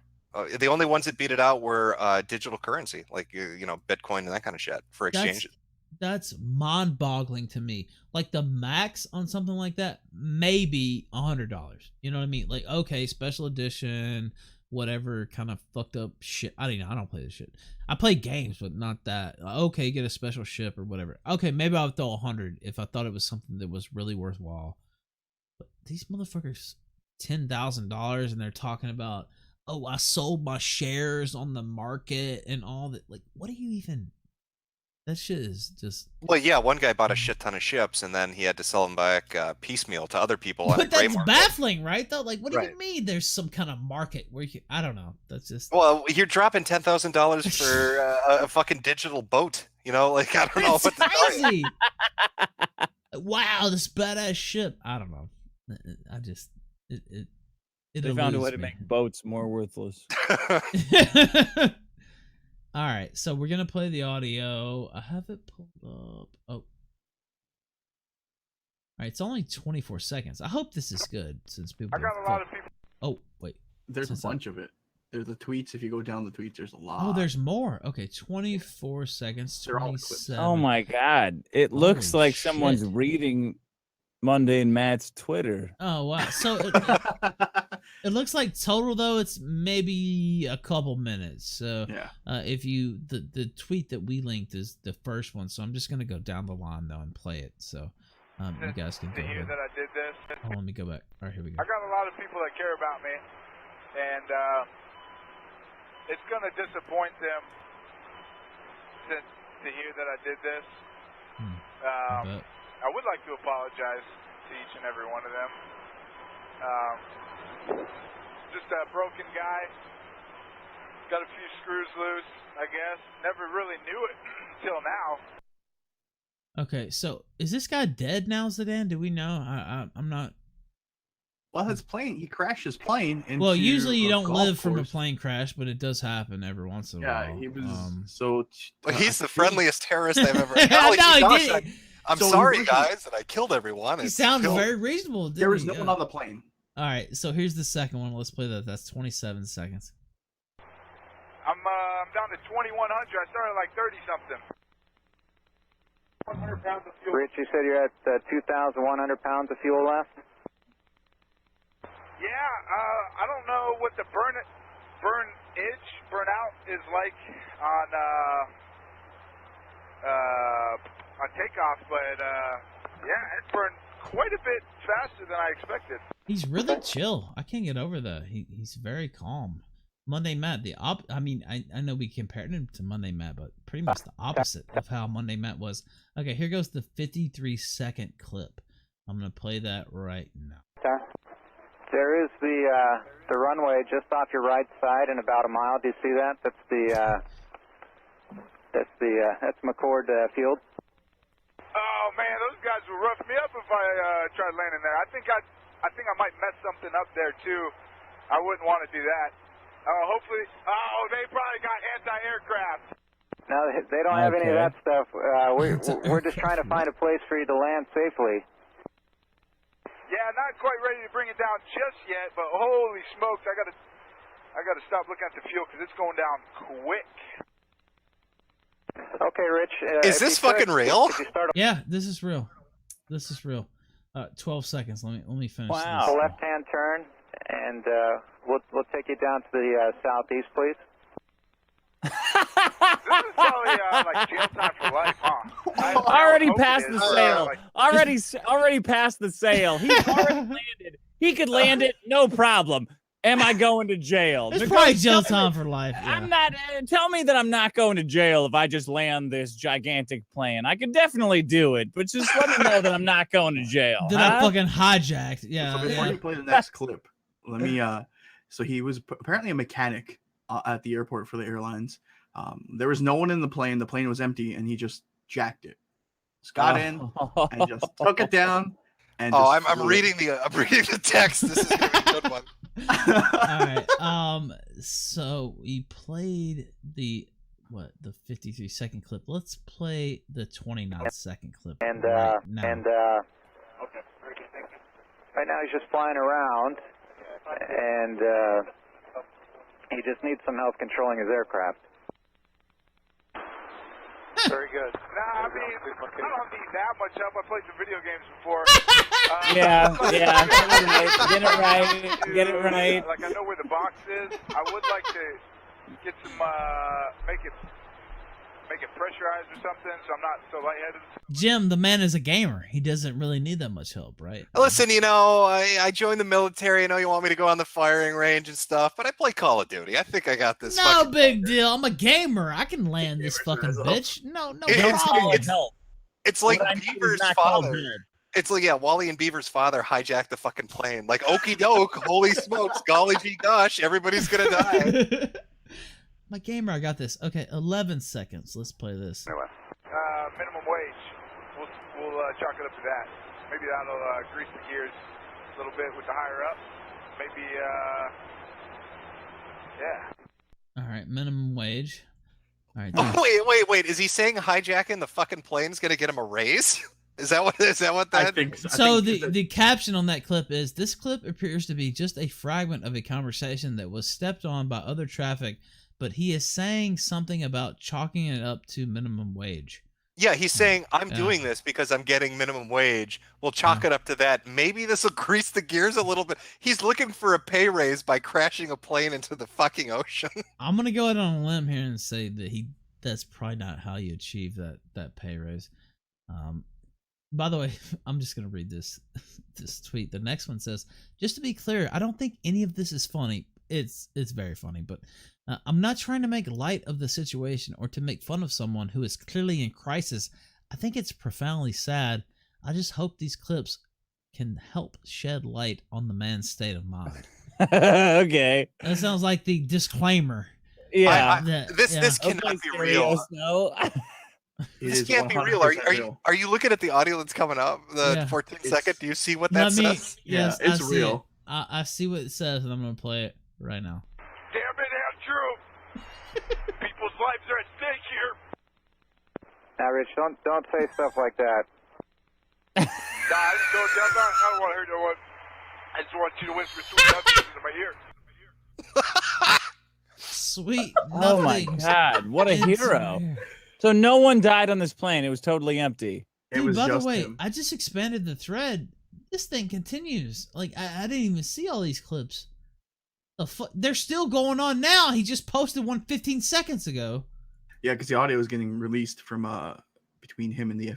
The only ones that beat it out were digital currency, like Bitcoin and that kind of shit for exchanges. That's mind-boggling to me. Like the max on something like that, maybe $100. You know what I mean? Like, okay, special edition, whatever kind of fucked up shit. I don't know. I don't play this shit. I play games, but not that. Okay, get a special ship or whatever. Okay, maybe I would throw 100 if I thought it was something that was really worthwhile. But these motherfuckers, $10,000, and they're talking about, oh, I sold my shares on the market and all that. Like, what do you even? That shit is just. Well, yeah, one guy bought a shit ton of ships, and then he had to sell them back piecemeal to other people. But that's baffling, right? Though, like, what do you mean? There's some kind of market where I don't know. That's just. Well, you're dropping $10,000 for a fucking digital boat. Like I don't know what to tell you. Wow, this badass ship. I don't know. I just it. They found a way to make boats more worthless. All right, so we're gonna play the audio. I have it pulled up. Oh, all right, it's only 24 seconds. I hope this is good since people. I got a lot of people. Oh wait, there's a bunch of it. There's the tweets. If you go down the tweets, there's a lot. Oh, there's more. Okay, 24 seconds. 27. Oh my god! It looks like someone's reading Mundane Matt's Twitter. Oh wow! So it looks like total though it's maybe a couple minutes. So yeah, if you the tweet that we linked is the first one. So I'm just gonna go down the line though and play it. So you guys can go ahead. That I did this. Oh, let me go back. All right, here we go. I got a lot of people that care about me, and it's gonna disappoint them to hear that I did this. I would like to apologize to each and every one of them. Just a broken guy. Got a few screws loose, I guess. Never really knew it until now. Okay, so is this guy dead now, Zidan? Do we know? I'm not. Well, his plane, he crashed his plane. Well, usually you don't live from a plane crash, but it does happen every once in a while. Yeah, he was he's the friendliest terrorist I've ever. I'm So sorry, guys, that I killed everyone. He sounds very reasonable. There was no one on the plane. All right, so here's the second one. Let's play that. That's 27 seconds. I'm down to 2,100. I started like 30 something. 100 pounds of fuel. Rich, you said you're at 2,100 pounds of fuel left? Yeah, I don't know what the burnout is like on takeoff, but yeah, it burned quite a bit faster than I expected. He's really chill. I can't get over that. He's very calm. Monday Matt, I mean, I know we compared him to Monday Matt, but pretty much the opposite of how Monday Matt was. Okay, here goes the 53-second clip. I'm gonna play that right now. There is the runway just off your right side in about a mile. Do you see that? That's McCord Field. Oh man, those guys will rough me up if I tried landing there. I think I might mess something up there too. I wouldn't want to do that. Hopefully, they probably got anti-aircraft. No, they don't have any of that stuff. We're just trying to find a place for you to land safely. Yeah, not quite ready to bring it down just yet, but holy smokes, I gotta stop looking at the fuel because it's going down quick. Okay, Rich. Is this fucking real? Yeah, this is real. This is real. 12 seconds. Let me finish. Wow. This. A left-hand turn, and we'll take you down to the southeast, please. This is probably like jail time for life, huh? Already passed the sale. Already passed the sale. He's already landed. He could land it, no problem. Am I going to jail? It's probably jail time for life. Yeah. I'm not. Tell me that I'm not going to jail if I just land this gigantic plane. I could definitely do it, but just let me know that I'm not going to jail. Then I fucking hijacked. Yeah. So before you play the next clip, let me. So he was apparently a mechanic at the airport for the airlines. There was no one in the plane. The plane was empty, and he just jacked it. Just got in and just took it down. And I'm reading the text. This is gonna be a good one. All right. So we played the 53-second clip. Let's play the 29-second clip. And right now. Right now he's just flying around, and he just needs some help controlling his aircraft. Very good. Nah, I mean, I don't need that much help. I played some video games before. Yeah. Get it right. Like, I know where the box is. I would like to get some, make it pressurized or something, so I'm not so lightheaded. Jim, the man is a gamer. He doesn't really need that much help, right? Listen, I joined the military. I know you want me to go on the firing range and stuff, but I play Call of Duty. I think I got this. No big deal. I'm a gamer. I can land this fucking bitch. No problem. It's like Beaver's father. It's like, yeah, Wally and Beaver's father hijacked the fucking plane. Like, okie doke, holy smokes, golly gee gosh, everybody's gonna die. My gamer, I got this. Okay, 11 seconds. Let's play this. Minimum wage. We'll chalk it up to that. Maybe that'll grease the gears a little bit with the higher up. Maybe, yeah. All right, minimum wage. All right. Oh, wait. Is he saying hijacking the fucking plane's gonna get him a raise? Is that what that? I think so. So the caption on that clip is, "This clip appears to be just a fragment of a conversation that was stepped on by other traffic, but he is saying something about chalking it up to minimum wage." Yeah, he's saying, I'm doing this because I'm getting minimum wage. We'll chalk it up to that. Maybe this will grease the gears a little bit. He's looking for a pay raise by crashing a plane into the fucking ocean. I'm going to go out on a limb here and say that that's probably not how you achieve that pay raise. By the way, I'm just going to read this tweet. The next one says, "Just to be clear, I don't think any of this is funny. It's very funny, but I'm not trying to make light of the situation or to make fun of someone who is clearly in crisis. I think it's profoundly sad. I just hope these clips can help shed light on the man's state of mind." Okay. That sounds like the disclaimer. Yeah. This cannot be real. No. This can't be real. Are you looking at the audio that's coming up? The 14 second? Do you see what that says? Yes, it's real. I see what it says, and I'm going to play it right now. Damn it, Andrew! People's lives are at stake here. Now, Rich, don't say stuff like that. Nah, I don't want to hear no one. I just want you to whisper sweet nothings into my ear. Sweet nothings. Oh my God! What a hero! So no one died on this plane. It was totally empty. Dude, by the way, I just expanded the thread. This thing continues. Like, I didn't even see all these clips. They're still going on now. He just posted one 15 seconds ago. Yeah, because the audio is getting released from between him and the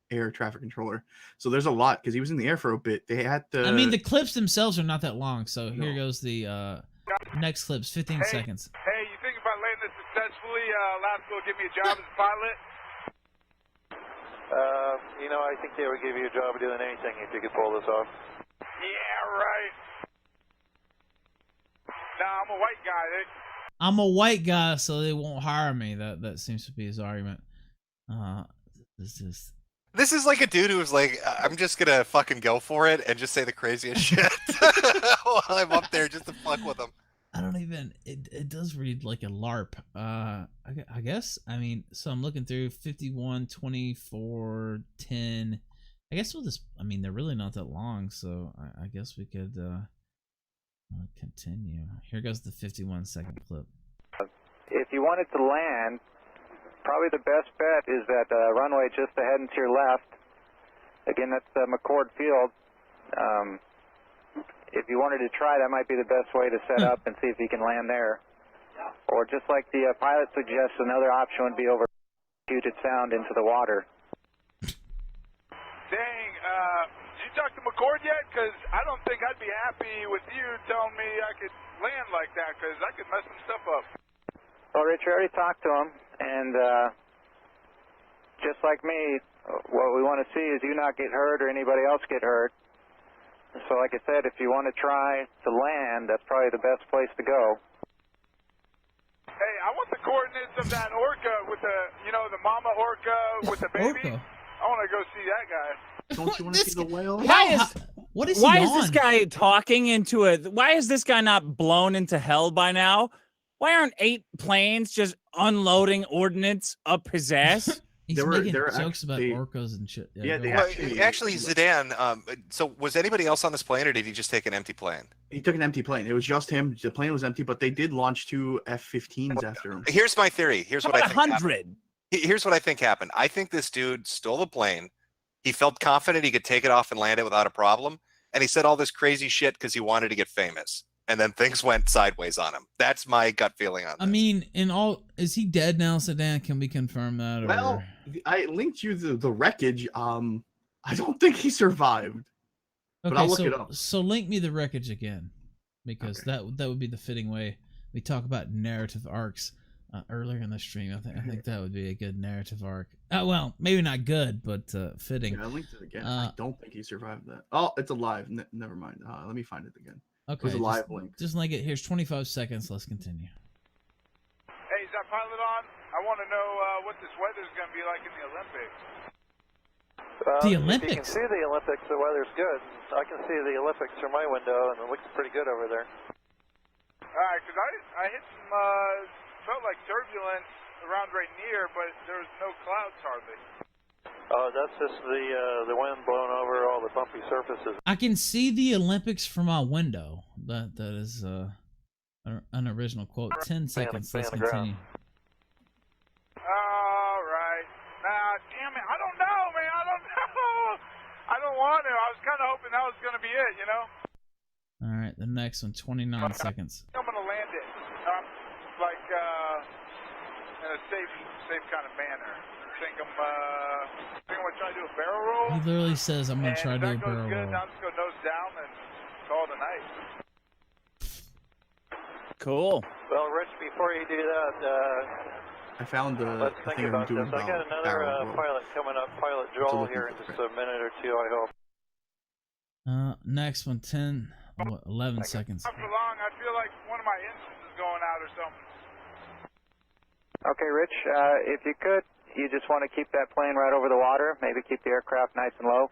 air traffic controller. So there's a lot because he was in the air for a bit. They had to. I mean, the clips themselves are not that long. So here goes the next clips, 15 seconds. Hey, you think if I land this successfully, Wrassle will give me a job as a pilot? I think they would give you a job of doing anything if you could pull this off. Yeah, right. Nah, I'm a white guy. I'm a white guy, so they won't hire me. That seems to be his argument. This is like a dude who was like, I'm just gonna fucking go for it and just say the craziest shit while I'm up there just to fuck with him. I don't even. It does read like a LARP. I guess. I mean, so I'm looking through 51, 24, 10. I guess we'll just. I mean, they're really not that long, so I guess we could continue. Here goes the 51-second clip. If you wanted to land, probably the best bet is that runway just ahead and to your left. Again, that's McCord Field. If you wanted to try, that might be the best way to set up and see if you can land there. Or just like the pilot suggests, another option would be over Puget Sound into the water. Dang, did you talk to McCord yet? Because I don't think I'd be happy with you telling me I could land like that, because I could mess some stuff up. Well, Rich, I already talked to him, and just like me, what we want to see is you not get hurt or anybody else get hurt. So like I said, if you want to try to land, that's probably the best place to go. Hey, I want the coordinates of that orca with the, the mama orca with the baby. Orca? I want to go see that guy. Don't you want to see the whale? What is Why he is this on? guy talking into a? Why is this guy not blown into hell by now? Why aren't 8 planes just unloading ordnance up his ass? He's making jokes about orcas and shit. Yeah, they Well, actually, Zidan. So was anybody else on this plane, or did he just take an empty plane? He took an empty plane. It was just him. The plane was empty, but they did launch 2 F-15s after him. Here's my theory. Here's what I think. 100. Here's what I think happened. I think this dude stole the plane. He felt confident he could take it off and land it without a problem, and he said all this crazy shit because he wanted to get famous. And then things went sideways on him. That's my gut feeling on this. I mean, is he dead now, Zidan? Can we confirm that? Or? Well, I linked you the wreckage. I don't think he survived. But I'll look it up. So link me the wreckage again, because that would be the fitting way. We talk about narrative arcs earlier in the stream. I think that would be a good narrative arc. Well, maybe not good, but fitting. Yeah, I linked it again. I don't think he survived that. Oh, it's alive. Never mind. Let me find it again. Okay, it was a live link. Just link it. Here's 25 seconds. Let's continue. Hey, is that pilot on? I want to know what this weather's going to be like in the Olympics. The If Olympics? you can see the Olympics, the weather's good. I can see the Olympics through my window, and it looks pretty good over there. All right, because I hit some, felt like turbulence around right near, but there was no clouds hardly. Oh, that's just the wind blowing over all the bumpy surfaces. I can see the Olympics from my window. That is an original quote. 10 seconds. Let's continue. All right. Nah, damn it. I don't know, man. I don't know. I don't want to. I was kind of hoping that was going to be it, you know? All right, the next one, 29 seconds. I'm going to land it, like, in a safe kind of manner. I think I'm going to try to do a barrel roll. He literally says, I'm going to try to do a If that goes barrel good, roll. I'll just go nose down and call it a night. Cool. Well, Rich, before you do that, I found the let's think thing about I'm doing this. I got about another barrel roll. pilot coming up, Pilot Joel, here in just a minute or two, I hope. Next one, 11 seconds. Not for long. I feel like one of my engines is going out or something. Okay, Rich, if you could, you just want to keep that plane right over the water. Maybe keep the aircraft nice and low.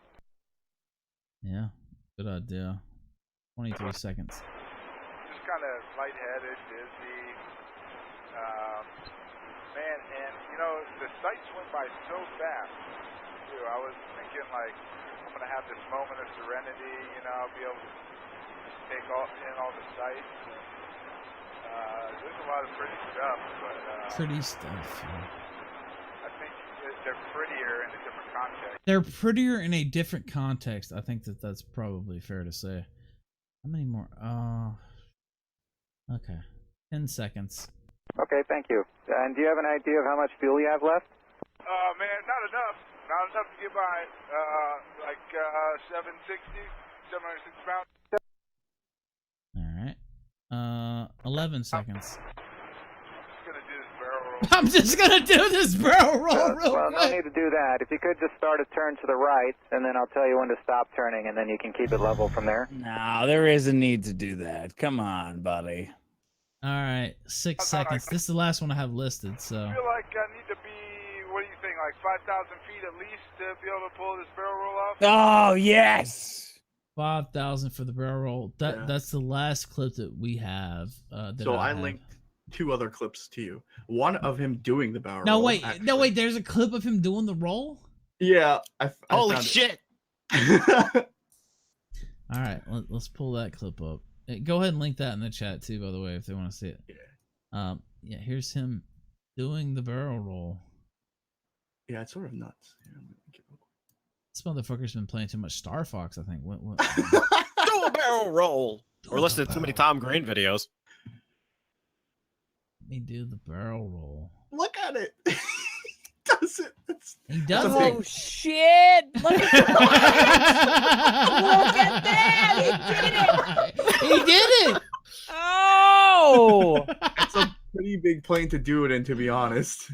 Yeah, good idea. 23 seconds. Just kind of lightheaded, dizzy. Man, and, you know, the sights went by so fast, too. I was thinking, like, I'm going to have this moment of serenity, you know, I'll be able to take in all the sights. And, there's a lot of pretty stuff, but Pretty stuff. I think they're prettier in a different context. They're prettier in a different context. I think that's probably fair to say. How many more? Okay. 10 seconds. Okay, thank you. And do you have an idea of how much fuel you have left? Man, not enough. Not enough to get by. Like 760, 760 pounds. All right. 11 seconds. I'm just gonna do this barrel roll. I'm just gonna do this barrel roll real Well, no quick. need to do that. If you could just start a turn to the right, and then I'll tell you when to stop turning, and then you can keep it level from there. No, there is a need to do that. Come on, buddy. All right, 6 seconds. This is the last one I have listed. So I feel like I need to be, what do you think, like 5,000 feet at least to be able to pull this barrel roll off? Oh, yes. 5,000 for the barrel roll. That's the last clip that we have. So I linked 2 other clips to you. One of him doing the barrel No roll. wait, no wait. There's a clip of him doing the roll. Yeah. I Holy found it. shit! All right, let's pull that clip up. Go ahead and link that in the chat too, by the way, if they want to see it. Yeah. Yeah. Here's him doing the barrel roll. Yeah, it's sort of nuts. Yeah, This motherfucker's been playing too much Star Fox, I think. What? Do a barrel roll. Or listen to too many Tom Green videos. Let me do the barrel roll. Look at it. He does it. He does Oh, it. shit. Look at that. He did it. Oh. It's a pretty big plane to do it in, to be honest.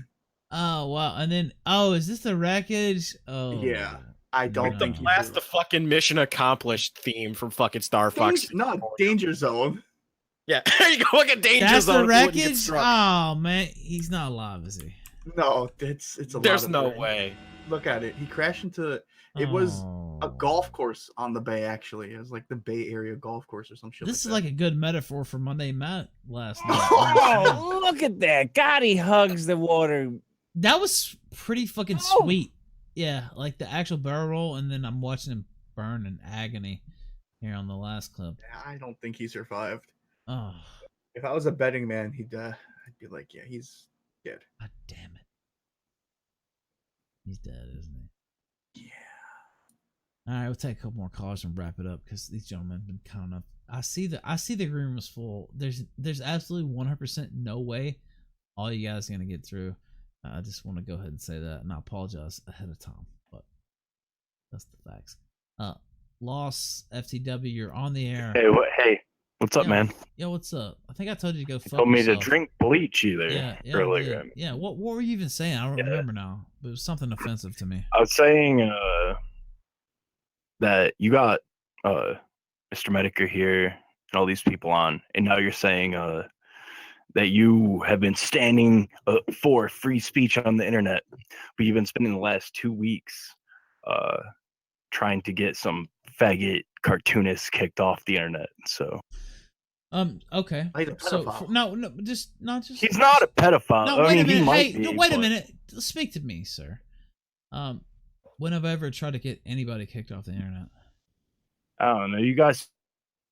Oh wow! And then is this the wreckage? Oh Yeah. I don't think he That's did. the fucking mission accomplished theme from fucking Star Fox. No, Danger Zone. Yeah, there you go. Look at Danger That's Zone. the if you wouldn't get wreckage. struck. Oh man, he's not alive, is he? No, it's a There's lot of no rain. way. Look at it. He crashed into it was a golf course on the bay. Actually, it was like the Bay Area golf course or some shit. This is like a good metaphor for Monday Matt last night. Oh, look at that! God, he hugs the water. That was pretty fucking sweet. Yeah, like the actual barrel roll, and then I'm watching him burn in agony here on the last clip. I don't think he survived. Oh, if I was a betting man, I'd be like, yeah, he's dead. God damn it, he's dead, isn't he? Yeah. All right, we'll take a couple more calls and wrap it up because these gentlemen have been kind of. I see the green room is full. There's absolutely 100% no way all you guys are gonna get through. I just want to go ahead and say that, and I apologize ahead of time, but that's the facts. Loss FTW, you're on the air. Hey, what's up, man? Yo, what's up? I think I told you to go. Told me yourself. to drink bleach either earlier. Yeah. What were you even saying? I don't remember now. But it was something offensive to me. I was saying that you got Mr. Metokur here and all these people on, and now you're saying that you have been standing for free speech on the internet, but you've been spending the last 2 weeks trying to get some faggot cartoonists kicked off the internet. So, okay. So no, just not just. He's not a pedophile. No, wait a minute. Wait a minute. Speak to me, sir. When have I ever tried to get anybody kicked off the internet? I don't know. You guys.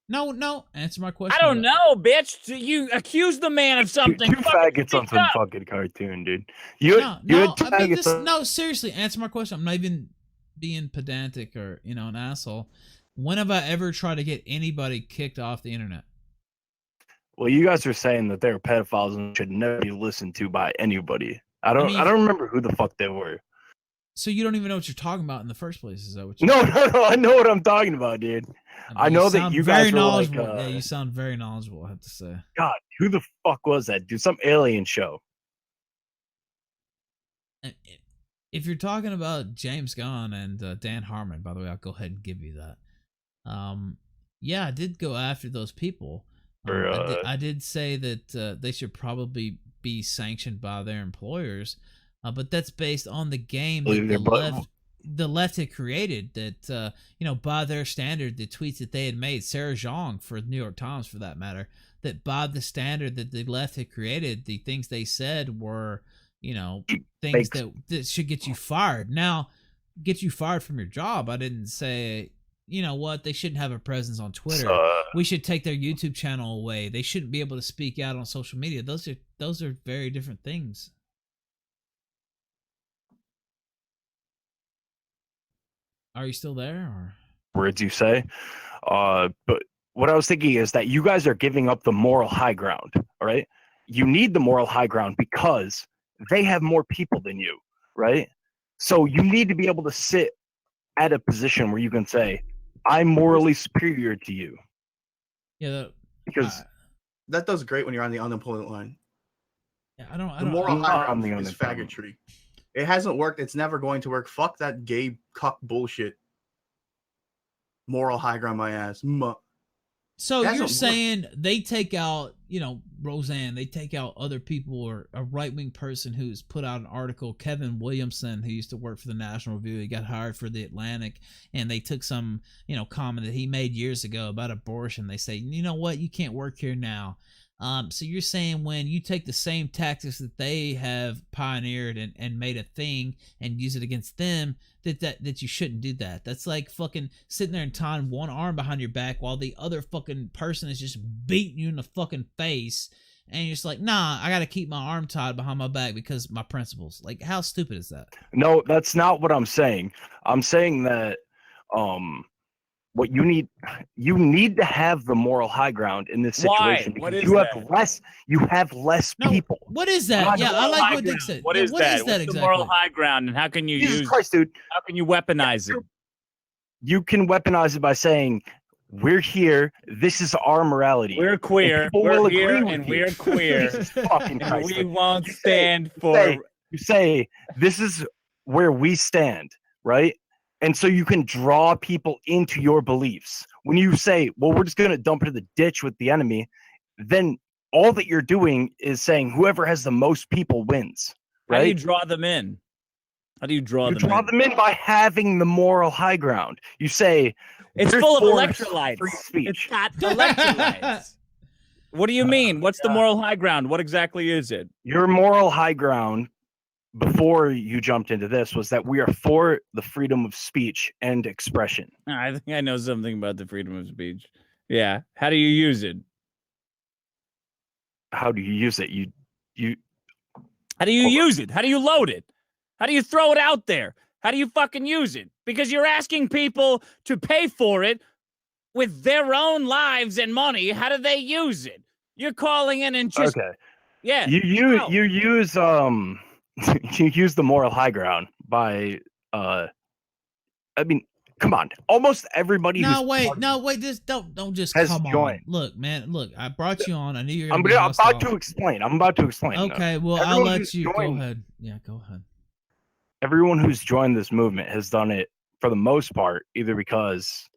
No. Answer my question. I don't know, bitch. You accuse the man of something. You faggots on some fucking cartoon, dude. No, seriously. Answer my question. I'm not even being pedantic or an asshole. When have I ever tried to get anybody kicked off the internet? Well, you guys are saying that they're pedophiles and should never be listened to by anybody. I don't remember who the fuck they were. So you don't even know what you're talking about in the first place? Is that what? No. I know what I'm talking about, dude. I know that you guys are like. Yeah, you sound very knowledgeable. I have to say. God, who the fuck was that, dude? Some alien show. If you're talking about James Gunn and Dan Harmon, by the way, I'll go ahead and give you that. Yeah, I did go after those people. I did say that they should probably be sanctioned by their employers, but that's based on the game that the left had created. That by their standard, the tweets that they had made, Sarah Zhang for the New York Times, for that matter, that by the standard that the left had created, the things they said were things that should get you fired. Now, get you fired from your job. I didn't say, they shouldn't have a presence on Twitter. We should take their YouTube channel away. They shouldn't be able to speak out on social media. Those are very different things. Are you still there? Or? Words you say. But what I was thinking is that you guys are giving up the moral high ground. All right. You need the moral high ground because they have more people than you, right? So you need to be able to sit at a position where you can say, I'm morally superior to you. Yeah, because that does great when you're on the unemployment line. Yeah, I don't. The moral high ground is faggotry. It hasn't worked. It's never going to work. Fuck that gay cuck bullshit. Moral high ground my ass. So you're saying they take out, Roseanne, they take out other people, or a right-wing person who's put out an article, Kevin Williamson, who used to work for the National Review, he got hired for the Atlantic, and they took some, comment that he made years ago about abortion. They say, you know what, you can't work here now. So you're saying when you take the same tactics that they have pioneered and made a thing and use it against them, that you shouldn't do that. That's like fucking sitting there and tying one arm behind your back while the other fucking person is just beating you in the fucking face, and you're just like, nah, I gotta keep my arm tied behind my back because my principles. Like, how stupid is that? No, that's not what I'm saying. I'm saying that what you need to have the moral high ground in this situation. Why? What is that? You have less people. What is that? Yeah, I like what Dick said. What is that? What's exactly? The moral high ground, and how can you Jesus Christ, dude. How can you weaponize it? You can weaponize it by saying, we're here. This is our morality. We're queer. We're here, and we're queer. Fucking and we won't stand for. You say this is where we stand, right? And so you can draw people into your beliefs. When you say, well, we're just going to dump it in the ditch with the enemy, then all that you're doing is saying whoever has the most people wins, right? How do you draw them in? How do you draw You them draw in? them in by having the moral high ground. You say It's "We're full of for electrolytes. free speech." It's got electrolytes. What do you mean? What's the moral high ground? What exactly is it? Your moral high ground before you jumped into this was that we are for the freedom of speech and expression. I think I know something about the freedom of speech. Yeah. How do you use it? How do you use it? You How do you use it? How do you load it? How do you throw it out there? How do you fucking use it? Because you're asking people to pay for it with their own lives and money. How do they use it? You're calling in and just yeah. You use you use the moral high ground by I mean, come on. Almost everybody No, wait, just don't just has come on. joined. Look, man, look, I brought you on. I knew you were I'm about to explain. Okay, well, I'll let you go ahead. Yeah, go ahead. Everyone who's joined this movement has done it for the most part, either because,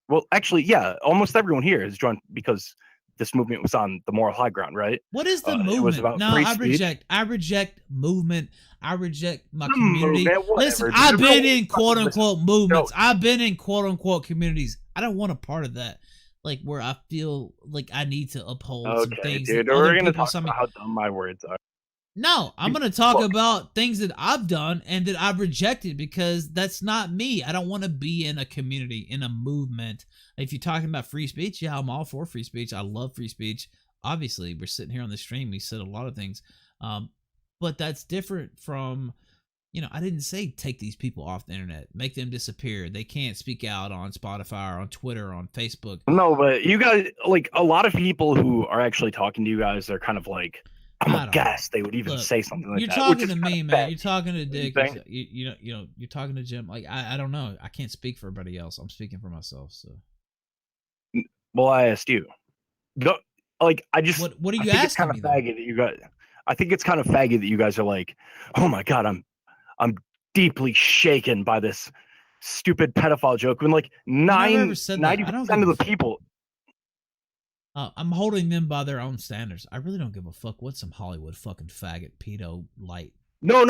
well, actually, yeah, almost everyone here has joined because this movement was on the moral high ground, right? What is the It was movement? about No, free I speech. reject. I reject movement. I reject my community. Movement, whatever. Listen, There's I've no been in fucking quote unquote movements. I've been in quote unquote communities. I don't want a part of that. Like where I feel like I need to uphold some Okay, things. dude, that we're other gonna people talk saw me- about how dumb my words are. No, I'm going to talk about things that I've done and that I've rejected because that's not me. I don't want to be in a community, in a movement. If you're talking about free speech, yeah, I'm all for free speech. I love free speech. Obviously, we're sitting here on the stream. We said a lot of things. But that's different from, I didn't say take these people off the internet, make them disappear. They can't speak out on Spotify or on Twitter or on Facebook. No, but you guys, like, a lot of people who are actually talking to you guys are kind of like, I'm aghast they would even say something like You're that. talking which is to kind me, of man. bad. You're talking to Dick. think? You're talking to Jim. Like I don't know. I can't speak for everybody else. I'm speaking for myself. So. Well, I asked you. I just. What are you I think it's asking kind of me, faggy that you guys. I think it's kind of faggy that you guys are like, oh my god, I'm deeply shaken by this stupid pedophile joke. When like 90% of the people. I'm holding them by their own standards. I really don't give a fuck what some Hollywood fucking faggot pedo light. No.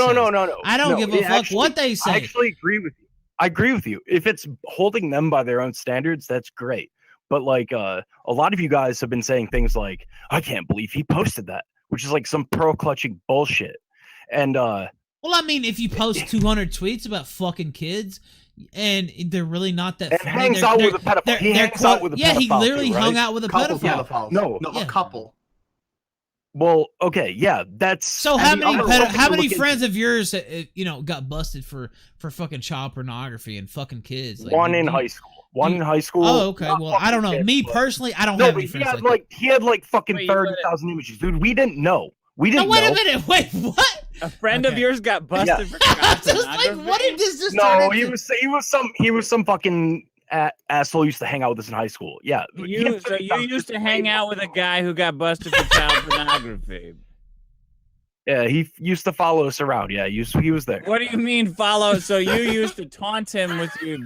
I don't give a fuck what they say. I actually agree with you. I agree with you. If it's holding them by their own standards, that's great. But like a lot of you guys have been saying things like, I can't believe he posted that, which is like some pearl clutching bullshit. And well, I mean, if you post 200 tweets about fucking kids and they're really not that funny, hangs out with a pedophile. He hangs out with a yeah, pedophile he literally too, right? hung out with a pedophile. No, Yeah. a couple. Well, okay, yeah, that's So how many friends of yours got busted for fucking child pornography and fucking kids? Like, one in high school. One in high school. Oh, okay. Not Well, I don't know. fucking Me kids, personally, I don't no, have but any friends he had like fucking 30,000 images, dude. We didn't know. We didn't wait know. a minute. Wait, what? A friend of yours got busted for Just like, what did this just No, turn he into? was some fucking asshole used to hang out with us in high school. Yeah. So you used to hang out with a guy who got busted for child pornography. Yeah, he used to follow us around. Yeah, he was there. What do you mean follow? So you used to taunt him with your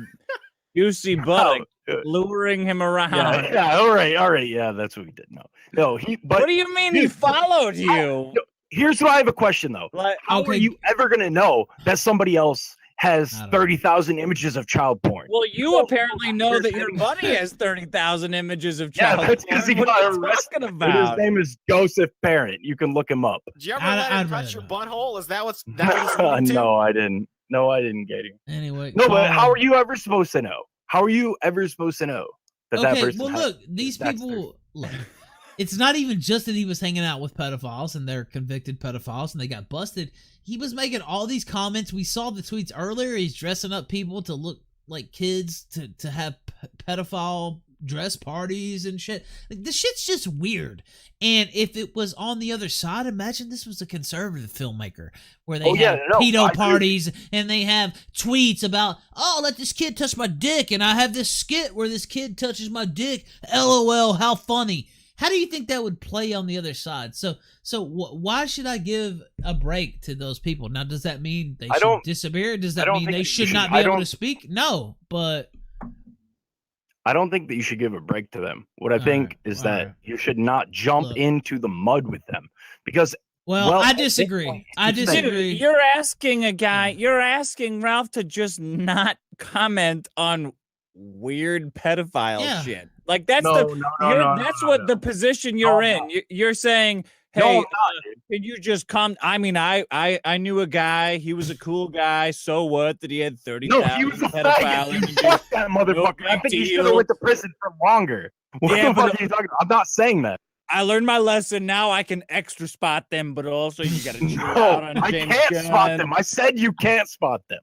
juicy butt, luring him around. Yeah, all right. Yeah, that's what we did. No, but what do you mean he followed you? Here's what I have a question though. How are you ever gonna know that somebody else has 30,000 images of child porn? Well, you apparently know that your buddy has 30,000 images of child Yeah, that's because he porn. got What are you arrested. talking His about? name is Joseph Parent. You can look him up. Did you ever let him touch your butthole? Is that what's that No, I didn't. No, I didn't get him. Anyway. No, but how are you ever supposed to know? How are you ever supposed to know that that Okay, person? well, look, these people. Look, it's not even just that he was hanging out with pedophiles and they're convicted pedophiles and they got busted. He was making all these comments. We saw the tweets earlier. He's dressing up people to look like kids to have pedophile dress parties and shit. Like, this shit's just weird. And if it was on the other side, imagine this was a conservative filmmaker where they have pedo parties and they have tweets about, oh, let this kid touch my dick, and I have this skit where this kid touches my dick. LOL, how funny. How do you think that would play on the other side? So why should I give a break to those people? Now, does that mean they should disappear? Does that mean they should not be able to speak? No, but I don't think that you should give a break to them. What I think is that you should not jump into the mud with them, because Well, I disagree. I disagree. Dude, you're asking a guy. You're asking Ralph to just not comment on weird pedophile shit. Like that's that's what the position you're in. You're saying, hey, can you just come? I mean, I knew a guy. He was a cool guy. So what? That he had 30,000 No, he was a faggot. Fuck that motherfucker. I think he should have went to prison for longer. What the fuck are you talking about? I'm not saying that. I learned my lesson. Now I can extra spot them, but also you got to out on I James can't Gunn. spot them. I said you can't spot them.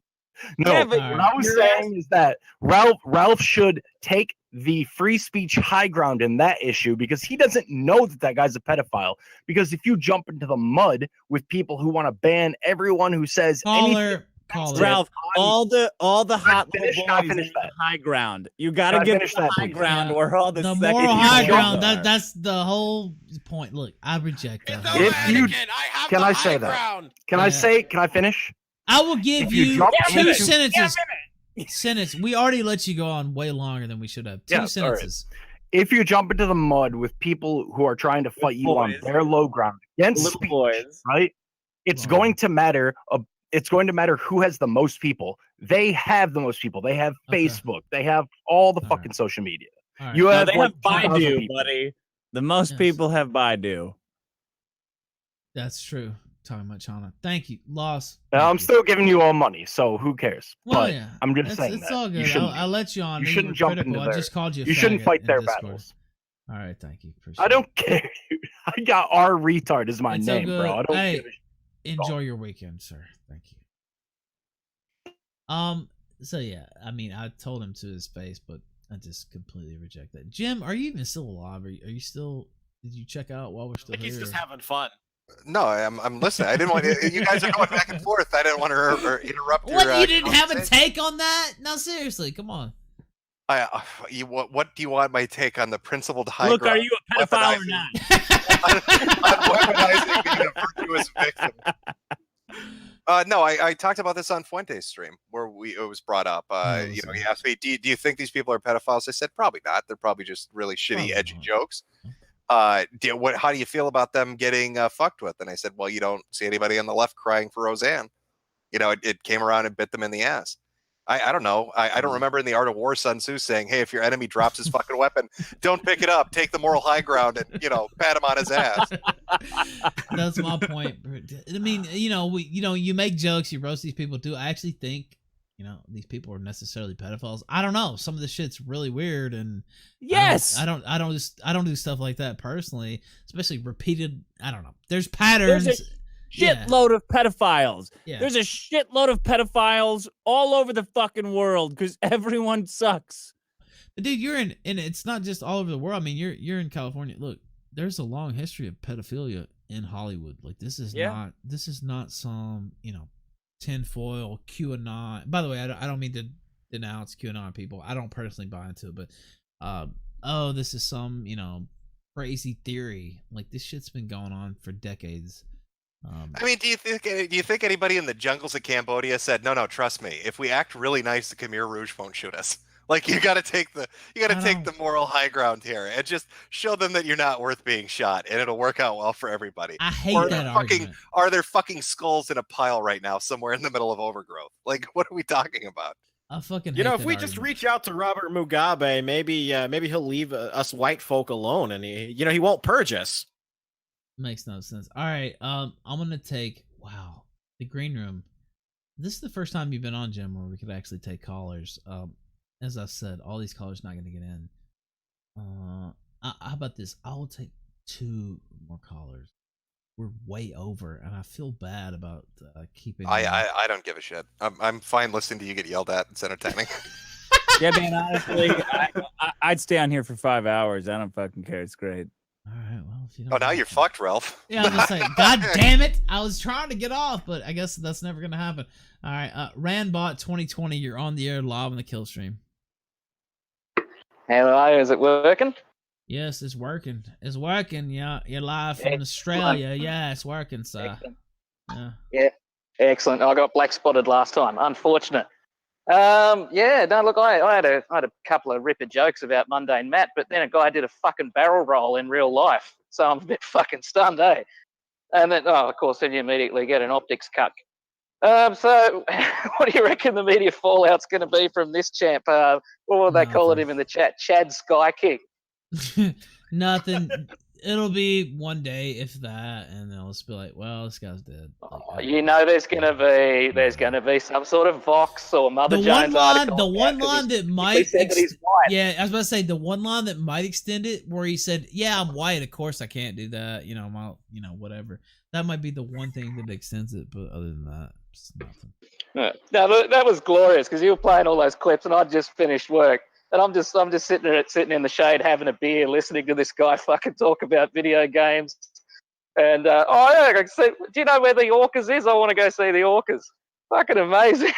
No, Yeah, but what I was saying is that Ralph should take the free speech high ground in that issue because he doesn't know that guy's a pedophile. Because if you jump into the mud with people who want to ban everyone who says anything, Ralph, all the hot boys in the high ground. You got to get to the high ground where all the moral high ground. That's the whole point. Look, I reject that. Can I say that? Can I finish? I will give you two sentences. Sentence. We already let you go on way longer than we should have. Two sentences. Right. If you jump into the mud with people who are trying to fight you on their low ground against speech, right? It's going to matter. It's going to matter who has the most people. They have the most people. They have Facebook. They have all the fucking social media. Right. You have they like have 2,000 Baidu, people. buddy. The most people have Baidu. That's true. Talking about China. Thank you. Loss. I'm still giving you all money, so who cares? Well, but yeah. I'm just saying it's that. all good. I'll let you on. You shouldn't jump into I their. just called you. You shouldn't fight their Discord. battles. All right, thank you. Appreciate I don't care. I got R retard as my It's name, all bro. I good. don't Hey, give a shit. enjoy your weekend, sir. Thank you. So yeah, I mean, I told him to his face, but I just completely reject that. Jim, are you even still alive? Are you still? Did you check out while we're still I think here? he's just having fun. No, I'm listening. I didn't want you guys are going back and forth. I didn't want to interrupt your. What, you didn't have a take on that? No, seriously, come on. What do you want my take on the principled high Look, ground? are you a pedophile or not? on weaponizing being a virtuous victim. No, I talked about this on Fuente's stream where it was brought up. He asked me, do you think these people are pedophiles? I said, probably not. They're probably just really shitty, edgy jokes. How do you feel about them getting fucked with? And I said, well, you don't see anybody on the left crying for Roseanne. You know, it came around and bit them in the ass. I don't know. I don't remember in the Art of War Sun Tzu saying, hey, if your enemy drops his fucking weapon, don't pick it up. Take the moral high ground and, pat him on his ass. That's my point. I mean, you make jokes, you roast these people too. I actually think, these people are necessarily pedophiles. I don't know. Some of the shit's really weird, and yes, I don't do stuff like that personally, especially repeated. I don't know. There's patterns. There's a shitload of pedophiles. Yeah. There's a shitload of pedophiles all over the fucking world because everyone sucks. But dude, you're and it's not just all over the world. I mean, you're in California. Look, there's a long history of pedophilia in Hollywood. Like this is not some tinfoil QAnon. By the way, I don't mean to denounce QAnon people. I don't personally buy into it, but this is some crazy theory. Like this shit's been going on for decades. I mean, do you think anybody in the jungles of Cambodia said, no, trust me, if we act really nice, the Khmer Rouge won't shoot us? Like you got to take the moral high ground here and just show them that you're not worth being shot, and it'll work out well for everybody. I hate that argument. Are there fucking skulls in a pile right now somewhere in the middle of overgrowth? Like, what are we talking about? I fucking if we just reach out to Robert Mugabe, maybe he'll leave us white folk alone, and he won't purge us. Makes no sense. All right, I'm gonna take the green room. This is the first time you've been on, Jim, where we could actually take callers. As I said, all these callers not gonna get in. How about this? I will take 2 more callers. We're way over, and I feel bad about keeping. I don't give a shit. I'm fine listening to you get yelled at. It's entertaining. Yeah, man. Honestly, I'd stay on here for 5 hours. I don't fucking care. It's great. All right, well, if you don't. Oh, now you're fucked, Ralph. Yeah, I'm just like, God damn it! I was trying to get off, but I guess that's never gonna happen. All right, Randbot 2020, you're on the air live on the kill stream. Hello, is it working? Yes, it's working. It's working. Yeah, you're live from Australia. Yeah, it's working, sir. Yeah, excellent. I got black spotted last time. Unfortunate. Look, I had a couple of ripper jokes about Mundane Matt, but then a guy did a fucking barrel roll in real life, so I'm a bit fucking stunned, eh? And then, of course, then you immediately get an optics cut. So, what do you reckon the media fallout's going to be from this champ? What will they call it him in the chat? Chad Skyking. Nothing. It'll be one day, if that, and they'll just be like, "Well, this guy's dead." Like, You know, there's gonna be some sort of Vox or Mother Jones article. The one line that might, said that he's white. yeah, I was about to say the one line that might extend it, where he said, "Yeah, I'm white. Of course, I can't do that. You know, whatever." That might be the one thing that extends it, but other than that, it's nothing. No, that was glorious because you were playing all those clips, and I'd just finished work. And I'm just sitting in the shade having a beer, listening to this guy fucking talk about video games. And do you know where the Orcas is? I want to go see the Orcas. Fucking amazing.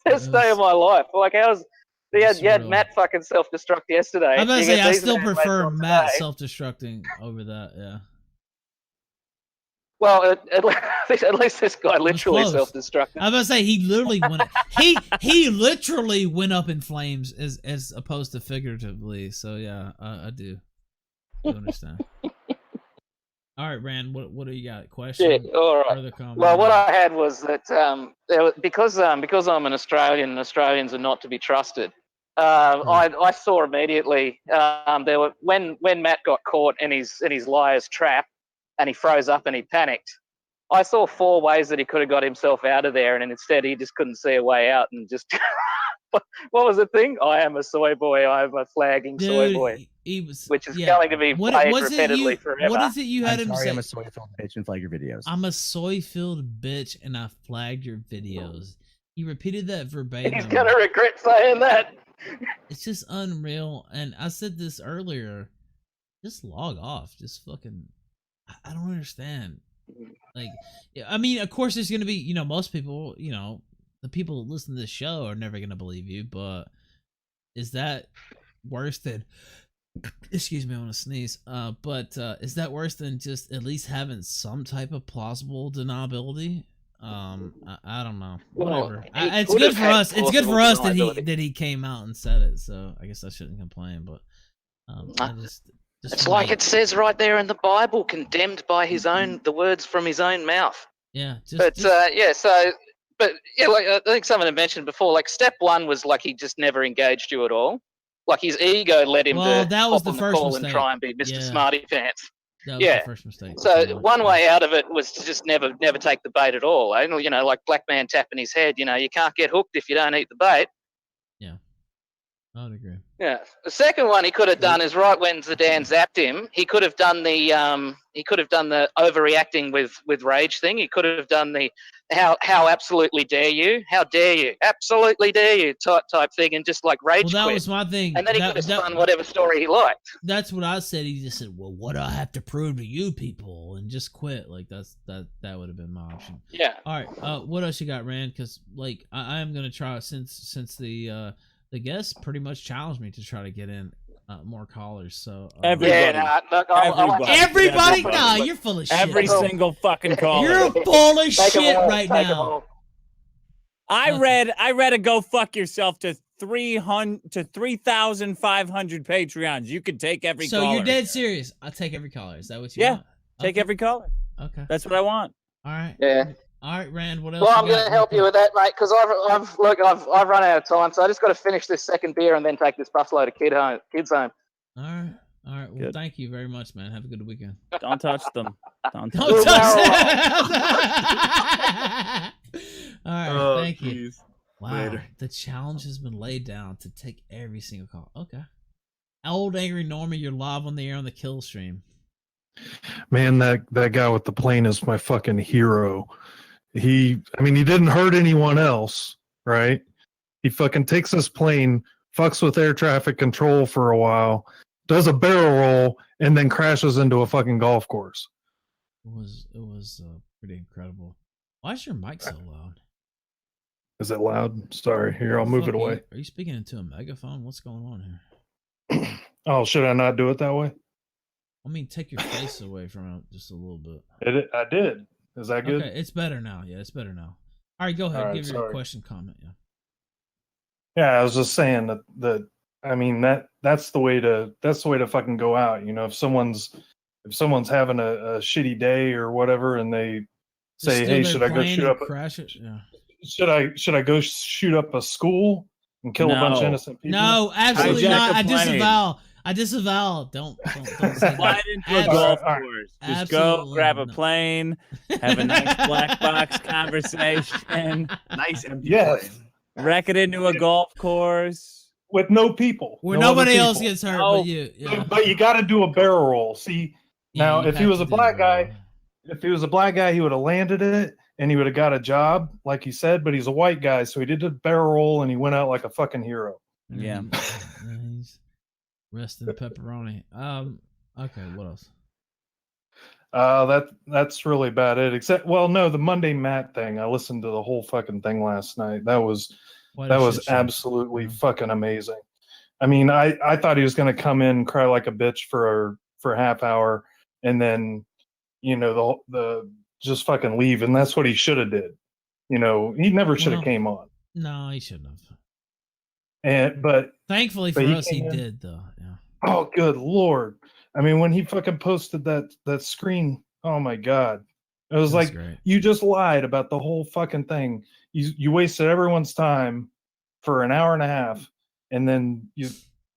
Best day of my life. Like, you had Matt fucking self-destruct yesterday. I'm gonna say I still prefer Matt self-destructing over that. Yeah. Well, at least this guy literally self-destructed. I was about to say he literally went. He literally went up in flames as opposed to figuratively. So yeah, I do understand. All right, Rand, what do you got? Question? Yeah, all right. Well, what I had was that because I'm an Australian and Australians are not to be trusted. I saw immediately there were when Matt got caught in his liar's trap. And he froze up and he panicked. I saw 4 ways that he could have got himself out of there, and instead he just couldn't see a way out and just. What was the thing? I am a soy boy. I am a flagging soy boy. Which is going to be played repeatedly forever. What is it you had him say? I'm a soy-filled bitch and flag your videos. I'm a soy-filled bitch and I flagged your videos. He repeated that verbatim. He's gonna regret saying that. It's just unreal. And I said this earlier. Just log off. Just fucking. I don't understand. Like, I mean, of course, there's gonna be, most people, the people that listen to this show are never gonna believe you. But is that worse than? Excuse me, I want to sneeze. But is that worse than just at least having some type of plausible deniability? I don't know. Whatever. It's good for us. It's good for us that he came out and said it. So I guess I shouldn't complain. But I just. It's like it says right there in the Bible, condemned by the words from his own mouth. Yeah. Like I think someone had mentioned before, like step 1 was like he just never engaged you at all. Like his ego led him to that was hop on the first call mistake. and try and be Mr. Smarty Pants. That was the first mistake. So one way out of it was to just never take the bait at all. Like Black Man tapping his head, you can't get hooked if you don't eat the bait. Yeah. I would agree. Yeah. The second one he could have done is right when Zidan zapped him. He could have done the overreacting with rage thing. He could have done the how absolutely dare you, how dare you, absolutely dare you type thing, and just like rage quit. Well, that was my thing. And then he could have spun whatever story he liked. That's what I said. He just said, "Well, what do I have to prove to you people?" and just quit. Like that would have been my option. Yeah. All right. What else you got, Rand? Because like I am gonna try since the guests pretty much challenged me to try to get in more callers. So everybody. Everybody. Nah, you're full of shit. Every single fucking caller. You're full of shit right now. I read a go fuck yourself to 3,500 Patreons. You could take every caller. So you're dead serious? I'll take every caller. Is that what you want? Take every caller. Okay. That's what I want. All right. Yeah. All right, Rand. What else? Well, I'm going to help you with that, mate, because I've run out of time, so I just got to finish this second beer and then take this busload of kids home. All right. Well, thank you very much, man. Have a good weekend. Don't touch them. Don't touch them. All right. Thank you. Geez. Wow. Later. The challenge has been laid down to take every single call. Okay. Old Angry Norman, you're live on the air on the kill stream. Man, that guy with the plane is my fucking hero. He didn't hurt anyone else, right? He fucking takes this plane, fucks with air traffic control for a while, does a barrel roll, and then crashes into a fucking golf course. It was pretty incredible. Why is your mic so loud? Is it loud? Sorry. Here, I'll move it away. Are you speaking into a megaphone? What's going on here? Oh, should I not do it that way? I mean, take your face away from it just a little bit. I did. Is that good? Okay, it's better now. Yeah, it's better now. All right, go ahead. All right, give your sorry. question, comment. Yeah. Yeah, I was just saying that's the way to fucking go out. If if someone's having a shitty day or whatever, and they say, "Hey, should I go shoot up? Crash it? Yeah. Should I go shoot up a school and kill a bunch of No. innocent people?" No, absolutely Hijack not. a I plane. disavow. I disavow. Don't say Fly that. into a golf All right. course. Just go Absolutely grab a not. plane, have a nice black box conversation, Nice empty Yes. plane. wreck it into a golf course. With no people, Where no other nobody else people. gets hurt Oh. but you. Yeah. But you got to do a barrel roll. See, now you if he have was to a do black that. guy, he would have landed it and he would have got a job, like he said. But he's a white guy, so he did a barrel roll and he went out like a fucking hero. Yeah. He's resting pepperoni. Okay, what else? That's really about it. Except, well, no, the Monday Matt thing. I listened to the whole fucking thing last night. That was What a shit show. absolutely fucking amazing. I mean, I thought he was gonna come in and cry like a bitch for a half hour, and then the just fucking leave, and that's what he should have did. He never should have Well, came on. No, he shouldn't have. But Thankfully for he us, he came in. did though. Yeah. Oh, good lord! I mean, when he fucking posted that screen, oh my god, it was That's like great. you just lied about the whole fucking thing. You wasted everyone's time for an hour and a half, and then you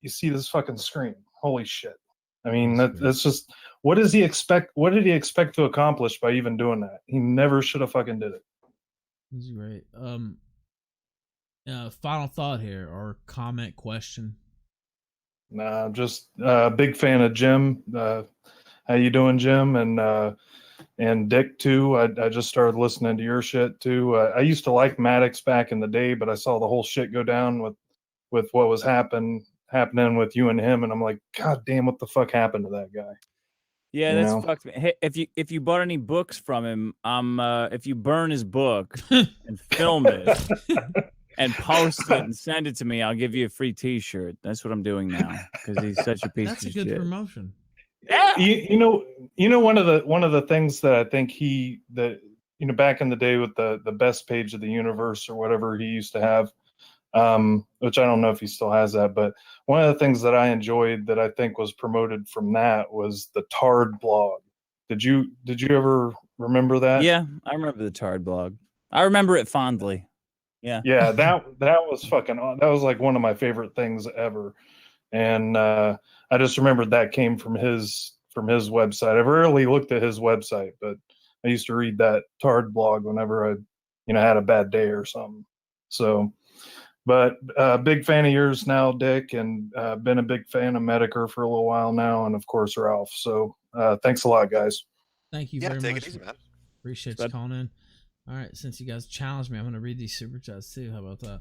see this fucking screen. Holy shit! I mean, that's just what does he expect? What did he expect to accomplish by even doing that? He never should have fucking did it. This is great. Final thought here, or comment, question. Nah, I'm just a big fan of Jim. How you doing, Jim? And Dick too. I just started listening to your shit too. I used to like Maddox back in the day, but I saw the whole shit go down with what was happening with you and him, and I'm like, God damn, what the fuck happened to that guy? Yeah, You that's know? fucked. Hey, if you bought any books from him, if you burn his book and film it and post it and send it to me, I'll give you a free T-shirt. That's what I'm doing now because he's such a piece That's of a good shit. promotion. Yeah. You know one of the things that I think back in the day with the best page of the universe or whatever he used to have, which I don't know if he still has that, but one of the things that I enjoyed that I think was promoted from that was the Tard blog. Did you ever remember that? Yeah, I remember the Tard blog. I remember it fondly. Yeah. Yeah, that was that was like one of my favorite things ever. And I just remembered that came from his website. I've rarely looked at his website, but I used to read that Tard blog whenever I had a bad day or something. So, but big fan of yours now, Dick, and been a big fan of Metokur for a little while now, and of course Ralph. So thanks a lot, guys. Thank you Yeah, very take much. it easy, man. Appreciate you calling in. All right, since you guys challenged me, I'm going to read these super chats too. How about that?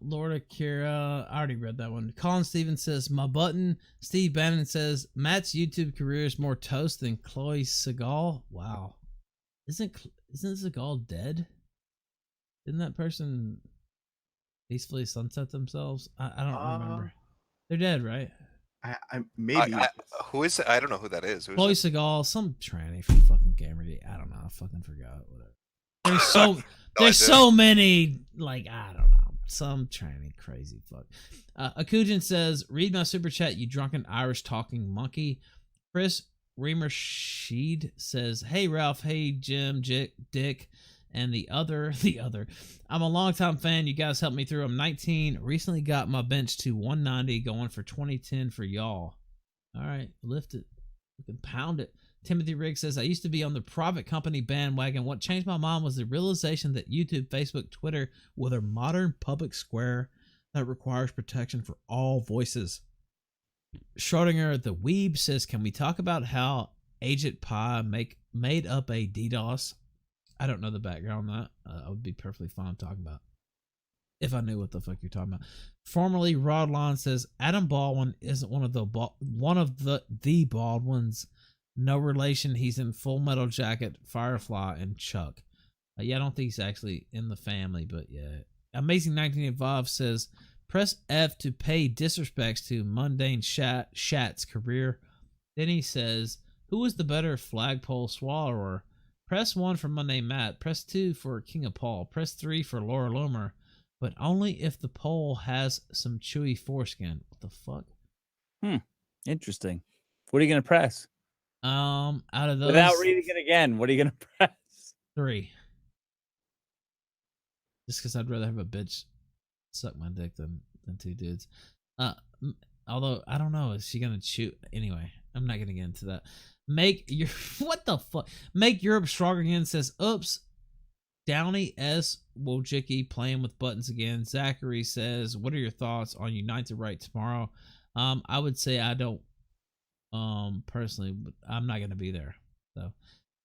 Lord Akira, I already read that one. Colin Stevens says, my button. Steve Bannon says, Matt's YouTube career is more toast than Chloe Segal. Wow. Isn't Segal dead? Didn't that person peacefully sunset themselves? I don't remember. They're dead, right? I maybe. Who is it? I don't know who that is. Who is Chloe it? Segal, some tranny from fucking Gamergate. I don't know. I fucking forgot. Whatever. There's so many, like, I don't know. Some tranny crazy fuck. Akujin says, read my super chat, you drunken Irish talking monkey. Chris Reamer says, hey Ralph, hey Jim, Dick, and the other. I'm a longtime fan. You guys helped me through. I'm 19. Recently got my bench to 190, going for 2010 for y'all. All right, lift it. You can pound it. Timothy Riggs says, I used to be on the private company bandwagon. What changed my mind was the realization that YouTube, Facebook, Twitter were a modern public square that requires protection for all voices. Schrodinger the Weeb says, can we talk about how Agent Pi made up a DDoS? I don't know the background on that. I would be perfectly fine talking about if I knew what the fuck you're talking about. Formerly, Rodlon says, Adam Baldwin isn't one of the Baldwins. No relation. He's in Full Metal Jacket, Firefly, and Chuck. Yeah, I don't think he's actually in the family, but yeah. Amazing 1985 says, press F to pay disrespects to mundane Shat's career. Then he says, who is the better flagpole swallower? Press 1 for Monday Matt. Press 2 for King of Paul. Press 3 for Laura Loomer. But only if the pole has some chewy foreskin. What the fuck? Interesting. What are you going to press? Out of those, Without reading it again, what are you gonna press? 3. Just because I'd rather have a bitch suck my dick than 2 dudes. Although I don't know, is she gonna shoot? Anyway, I'm not gonna get into that. Make your what the fuck? Make Europe stronger again. Says oops. Downey S. Wojcicki playing with buttons again. Zachary says, what are your thoughts on Unite to Right tomorrow? I would say I don't personally, but I'm not gonna be there. So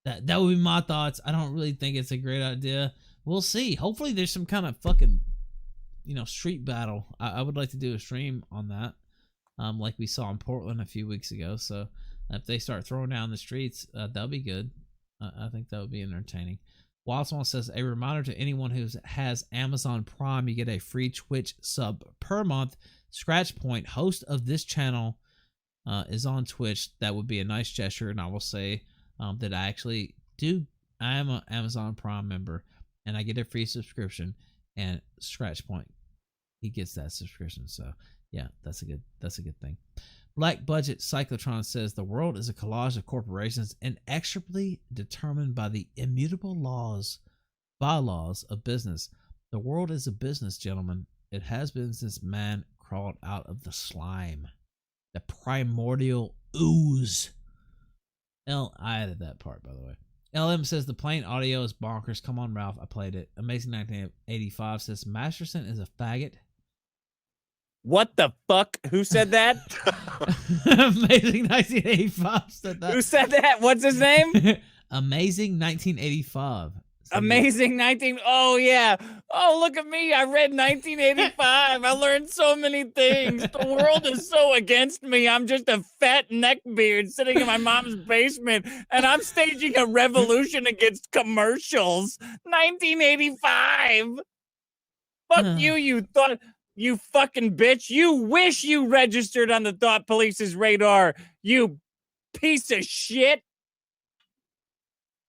that would be my thoughts. I don't really think it's a great idea. We'll see. Hopefully there's some kind of fucking street battle. I would like to do a stream on that. Like we saw in Portland a few weeks ago. So if they start throwing down the streets, that'll be good. I think that would be entertaining. Wildswan says, a reminder to anyone who has Amazon Prime, you get a free Twitch sub per month. Scratch Point, host of this channel, is on Twitch. That would be a nice gesture, and I will say that I actually do. I am an Amazon Prime member, and I get a free subscription. And Scratch Point, he gets that subscription. So yeah, that's a good thing. Black Budget Cyclotron says the world is a collage of corporations inexorably determined by the immutable bylaws of business. The world is a business, gentlemen. It has been since man crawled out of the slime, the primordial ooze. I added that part, by the way. LM says the plain audio is bonkers. Come on, Ralph. I played it. Amazing 1985 says Masterson is a faggot. What the fuck? Who said that? Amazing 1985 said that. Who said that? What's his name? Amazing 1985. Amazing 19. Oh yeah. Oh, look at me. I read 1985. I learned so many things. The world is so against me. I'm just a fat neckbeard sitting in my mom's basement, and I'm staging a revolution against commercials. 1985. Fuck you, you fucking bitch. You wish you registered on the Thought Police's radar, you piece of shit.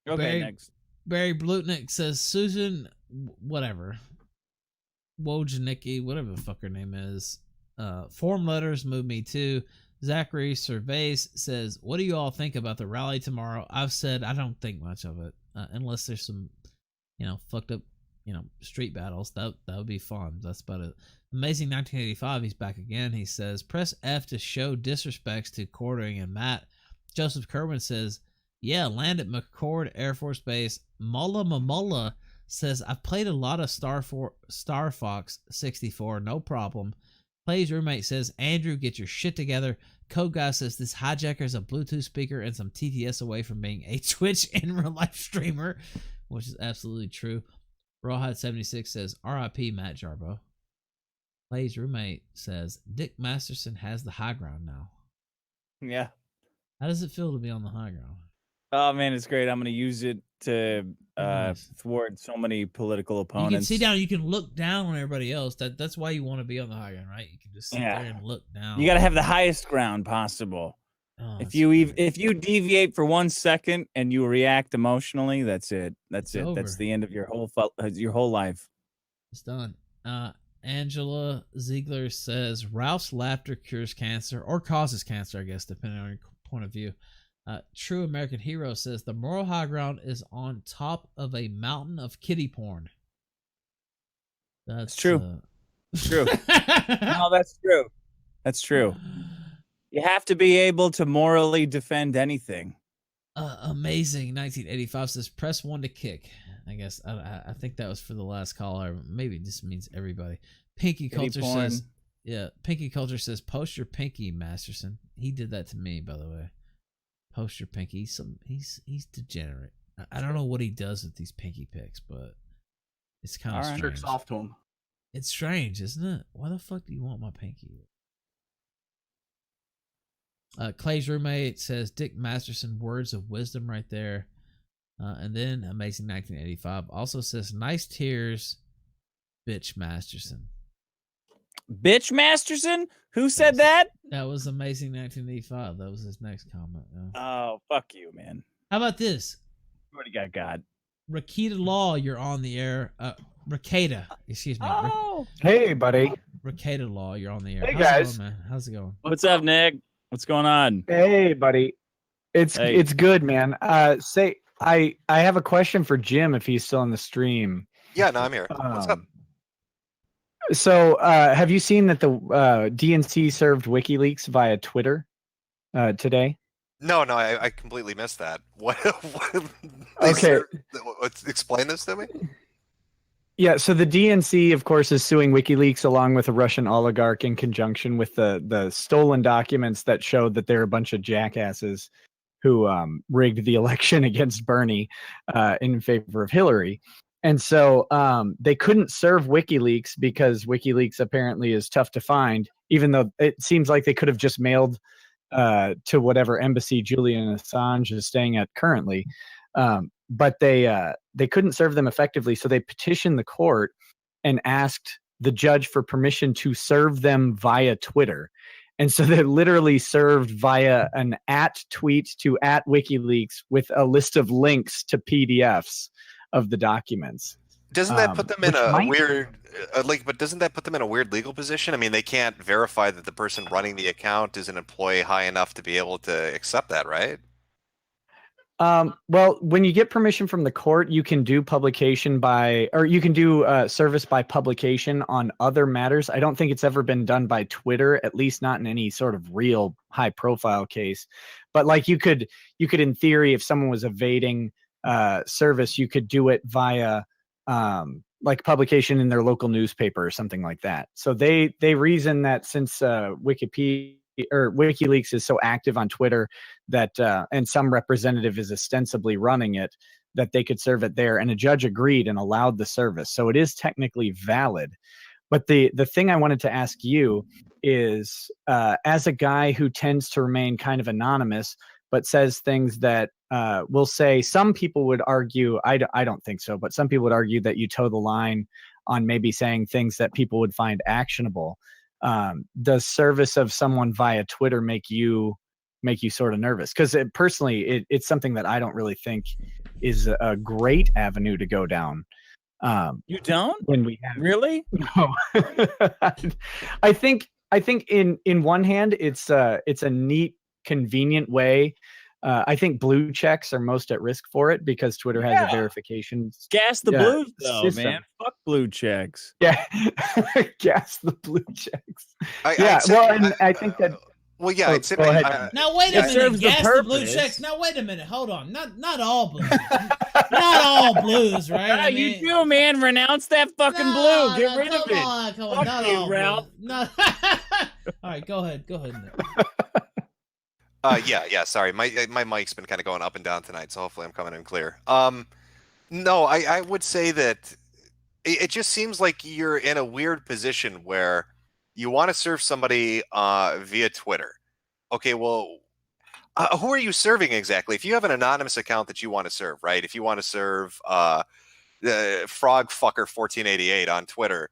Okay, next. Barry Blutnick says Susan, whatever. Wojnicki, whatever the fuck her name is. Form letters move me too. Zachary Cervais says, what do you all think about the rally tomorrow? I've said I don't think much of it. Unless there's some, fucked up, street battles. That would be fun. That's about it. Amazing 1985, he's back again. He says, press F to show disrespects to Quartering and Matt. Joseph Kerwin says, yeah, land at McCord Air Force Base. Mulla says, I've played a lot of Star Fox 64, no problem. Play's roommate says, Andrew, get your shit together. Code Guy says, this hijacker is a Bluetooth speaker and some TTS away from being a Twitch in real life streamer, which is absolutely true. Rawhide 76 says, RIP Matt Jarbo. Play's roommate says, Dick Masterson has the high ground now. Yeah. How does it feel to be on the high ground? Oh man, it's great. I'm gonna use it to thwart so many political opponents. You can see down. You can look down on everybody else. That's why you want to be on the high ground, right? You can just sit there and look down. You got to have the highest ground possible. Oh, if you deviate for 1 second and you react emotionally, that's it. That's it. That's the end of your whole life. It's done. Angela Ziegler says Ralph's laughter cures cancer or causes cancer, I guess, depending on your point of view. True American Hero says the moral high ground is on top of a mountain of kitty porn. That's true. True. No, that's true. That's true. You have to be able to morally defend anything. Amazing 1985 says press 1 to kick. I guess I think that was for the last caller. Maybe it just means everybody. Pinky Culture says, yeah. Pinky Culture says post your pinky, Masterson. He did that to me, by the way. Post your pinky. He's degenerate. I don't know what he does with these pinky pics, but it's kind of strange. Tricks off to him. It's strange, isn't it? Why the fuck do you want my pinky? Clay's roommate says Dick Masterson, words of wisdom right there. And then Amazing 1985 also says nice tears, bitch Masterson. Bitch Masterson? Who said that? That was Amazing 1985. That was his next comment. Oh, fuck you, man. How about this? What do you got, God? Rekieta Law, you're on the air. Rekieta, excuse me. Oh. Hey, buddy. Rekieta Law, you're on the air. Hey, How's guys. it going, man? How's it going? What's up, Nick? What's going on? Hey, buddy. It's good, man. Say I have a question for Jim if he's still in the stream. Yeah, no, I'm here. What's up? So, have you seen that the DNC served WikiLeaks via Twitter today? No, I completely missed that. What? Okay. Explain this to me. Yeah, so the DNC, of course, is suing WikiLeaks along with a Russian oligarch in conjunction with the stolen documents that showed that they're a bunch of jackasses who rigged the election against Bernie in favor of Hillary. And so they couldn't serve WikiLeaks because WikiLeaks apparently is tough to find, even though it seems like they could have just mailed to whatever embassy Julian Assange is staying at currently. But they couldn't serve them effectively, so they petitioned the court and asked the judge for permission to serve them via Twitter. And so they literally served via an @tweet to @WikiLeaks with a list of links to PDFs of the documents. Doesn't that put them in a weird, but doesn't that put them in a weird legal position? I mean, they can't verify that the person running the account is an employee high enough to be able to accept that, right? Well, when you get permission from the court, you can do publication you can do service by publication on other matters. I don't think it's ever been done by Twitter, at least not in any sort of real high profile case. But like you could in theory, if someone was evading service, you could do it via like publication in their local newspaper or something like that. So they reason that since WikiLeaks is so active on Twitter that and some representative is ostensibly running it, that they could serve it there, and a judge agreed and allowed the service. So it is technically valid. But the thing I wanted to ask you is, as a guy who tends to remain kind of anonymous but says things that will say, some people would argue, I don't think so, but some people would argue that you toe the line on maybe saying things that people would find actionable. Does service of someone via Twitter make you sort of nervous? Because personally, it's something that I don't really think is a great avenue to go down. You don't? When we have really? No. I think in one hand, it's a neat, convenient way. I think blue checks are most at risk for it because Twitter has a verification. Gas the blues, though, system. man. Fuck blue checks. Yeah, gas the blue checks. I think that. Well, yeah, go ahead. Now wait a minute. Gas the blue checks. Now wait a minute. Hold on. Not all blues. Not all blues, right? Yeah, you do, man. Renounce that fucking blue. Get rid of it. Come on. Not you, all Ralph. blues. No. All right, go ahead. Yeah. Sorry, my mic's been kind of going up and down tonight, so hopefully I'm coming in clear. No, I would say that it just seems like you're in a weird position where you want to serve somebody via Twitter. Okay, well, who are you serving exactly? If you have an anonymous account that you want to serve, right? If you want to serve the Frog Fucker 1488 on Twitter,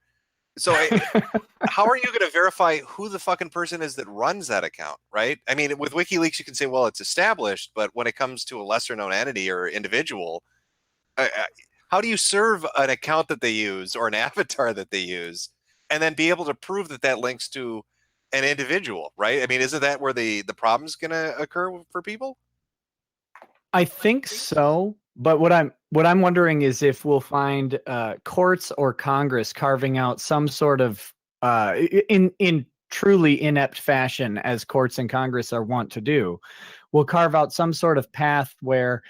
so how are you going to verify who the fucking person is that runs that account, right? I mean, with WikiLeaks, you can say, well, it's established, but when it comes to a lesser known entity or individual, how do you serve an account that they use or an avatar that they use and then be able to prove that that links to an individual, right? I mean, isn't that where the problem's going to occur for people? I think so, but what I'm wondering is if we'll find courts or Congress carving out some sort of in truly inept fashion, as courts and Congress are wont to do, will carve out some sort of path where,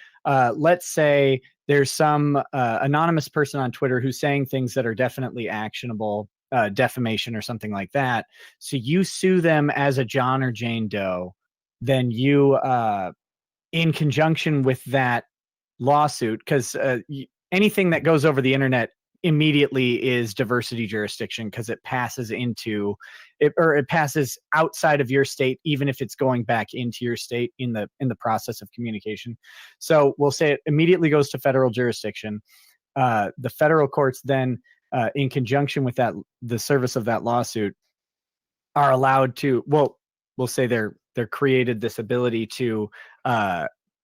let's say, there's some anonymous person on Twitter who's saying things that are definitely actionable, defamation or something like that. So you sue them as a John or Jane Doe, then you, in conjunction with that lawsuit, because anything that goes over the internet immediately is diversity jurisdiction because it passes into it, or it passes outside of your state, even if it's going back into your state in the process of communication. So we'll say it immediately goes to federal jurisdiction. The federal courts then, in conjunction with that, the service of that lawsuit, are allowed to, well, we'll say they're created this ability to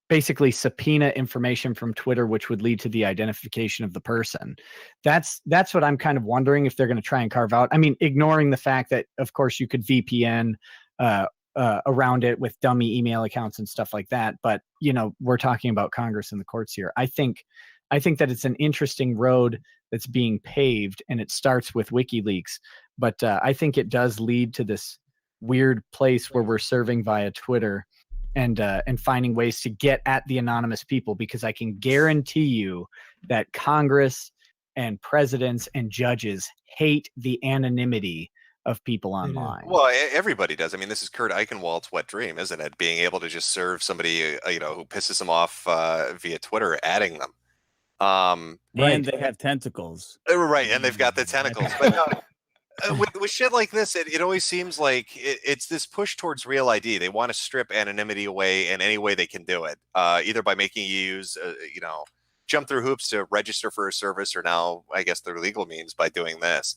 basically subpoena information from Twitter, which would lead to the identification of the person. That's what I'm kind of wondering if they're going to try and carve out. I mean, ignoring the fact that, of course, you could VPN around it with dummy email accounts and stuff like that. But we're talking about Congress and the courts here. I think that it's an interesting road that's being paved, and it starts with WikiLeaks. But I think it does lead to this weird place where we're serving via Twitter and finding ways to get at the anonymous people, because I can guarantee you that Congress and presidents and judges hate the anonymity of people online. Well, everybody does. I mean, this is Kurt Eichenwald's wet dream, isn't it? Being able to just serve somebody, who pisses him off via Twitter, adding them. And they have tentacles. Right, and they've got the tentacles. But with shit like this, it always seems like it's this push towards real ID. They want to strip anonymity away in any way they can do it, either by making you use, jump through hoops to register for a service, or now, I guess, their legal means by doing this.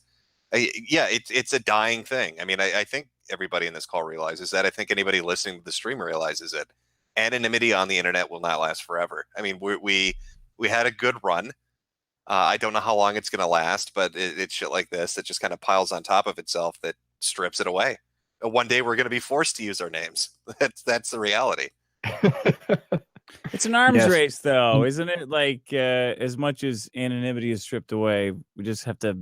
It's a dying thing. I mean, I think everybody in this call realizes that. I think anybody listening to the stream realizes it. Anonymity on the internet will not last forever. I mean, we had a good run. I don't know how long it's going to last, but it's shit like this that just kind of piles on top of itself that strips it away. One day we're going to be forced to use our names. That's the reality. It's an arms race, though, isn't it? Like, as much as anonymity is stripped away, we just have to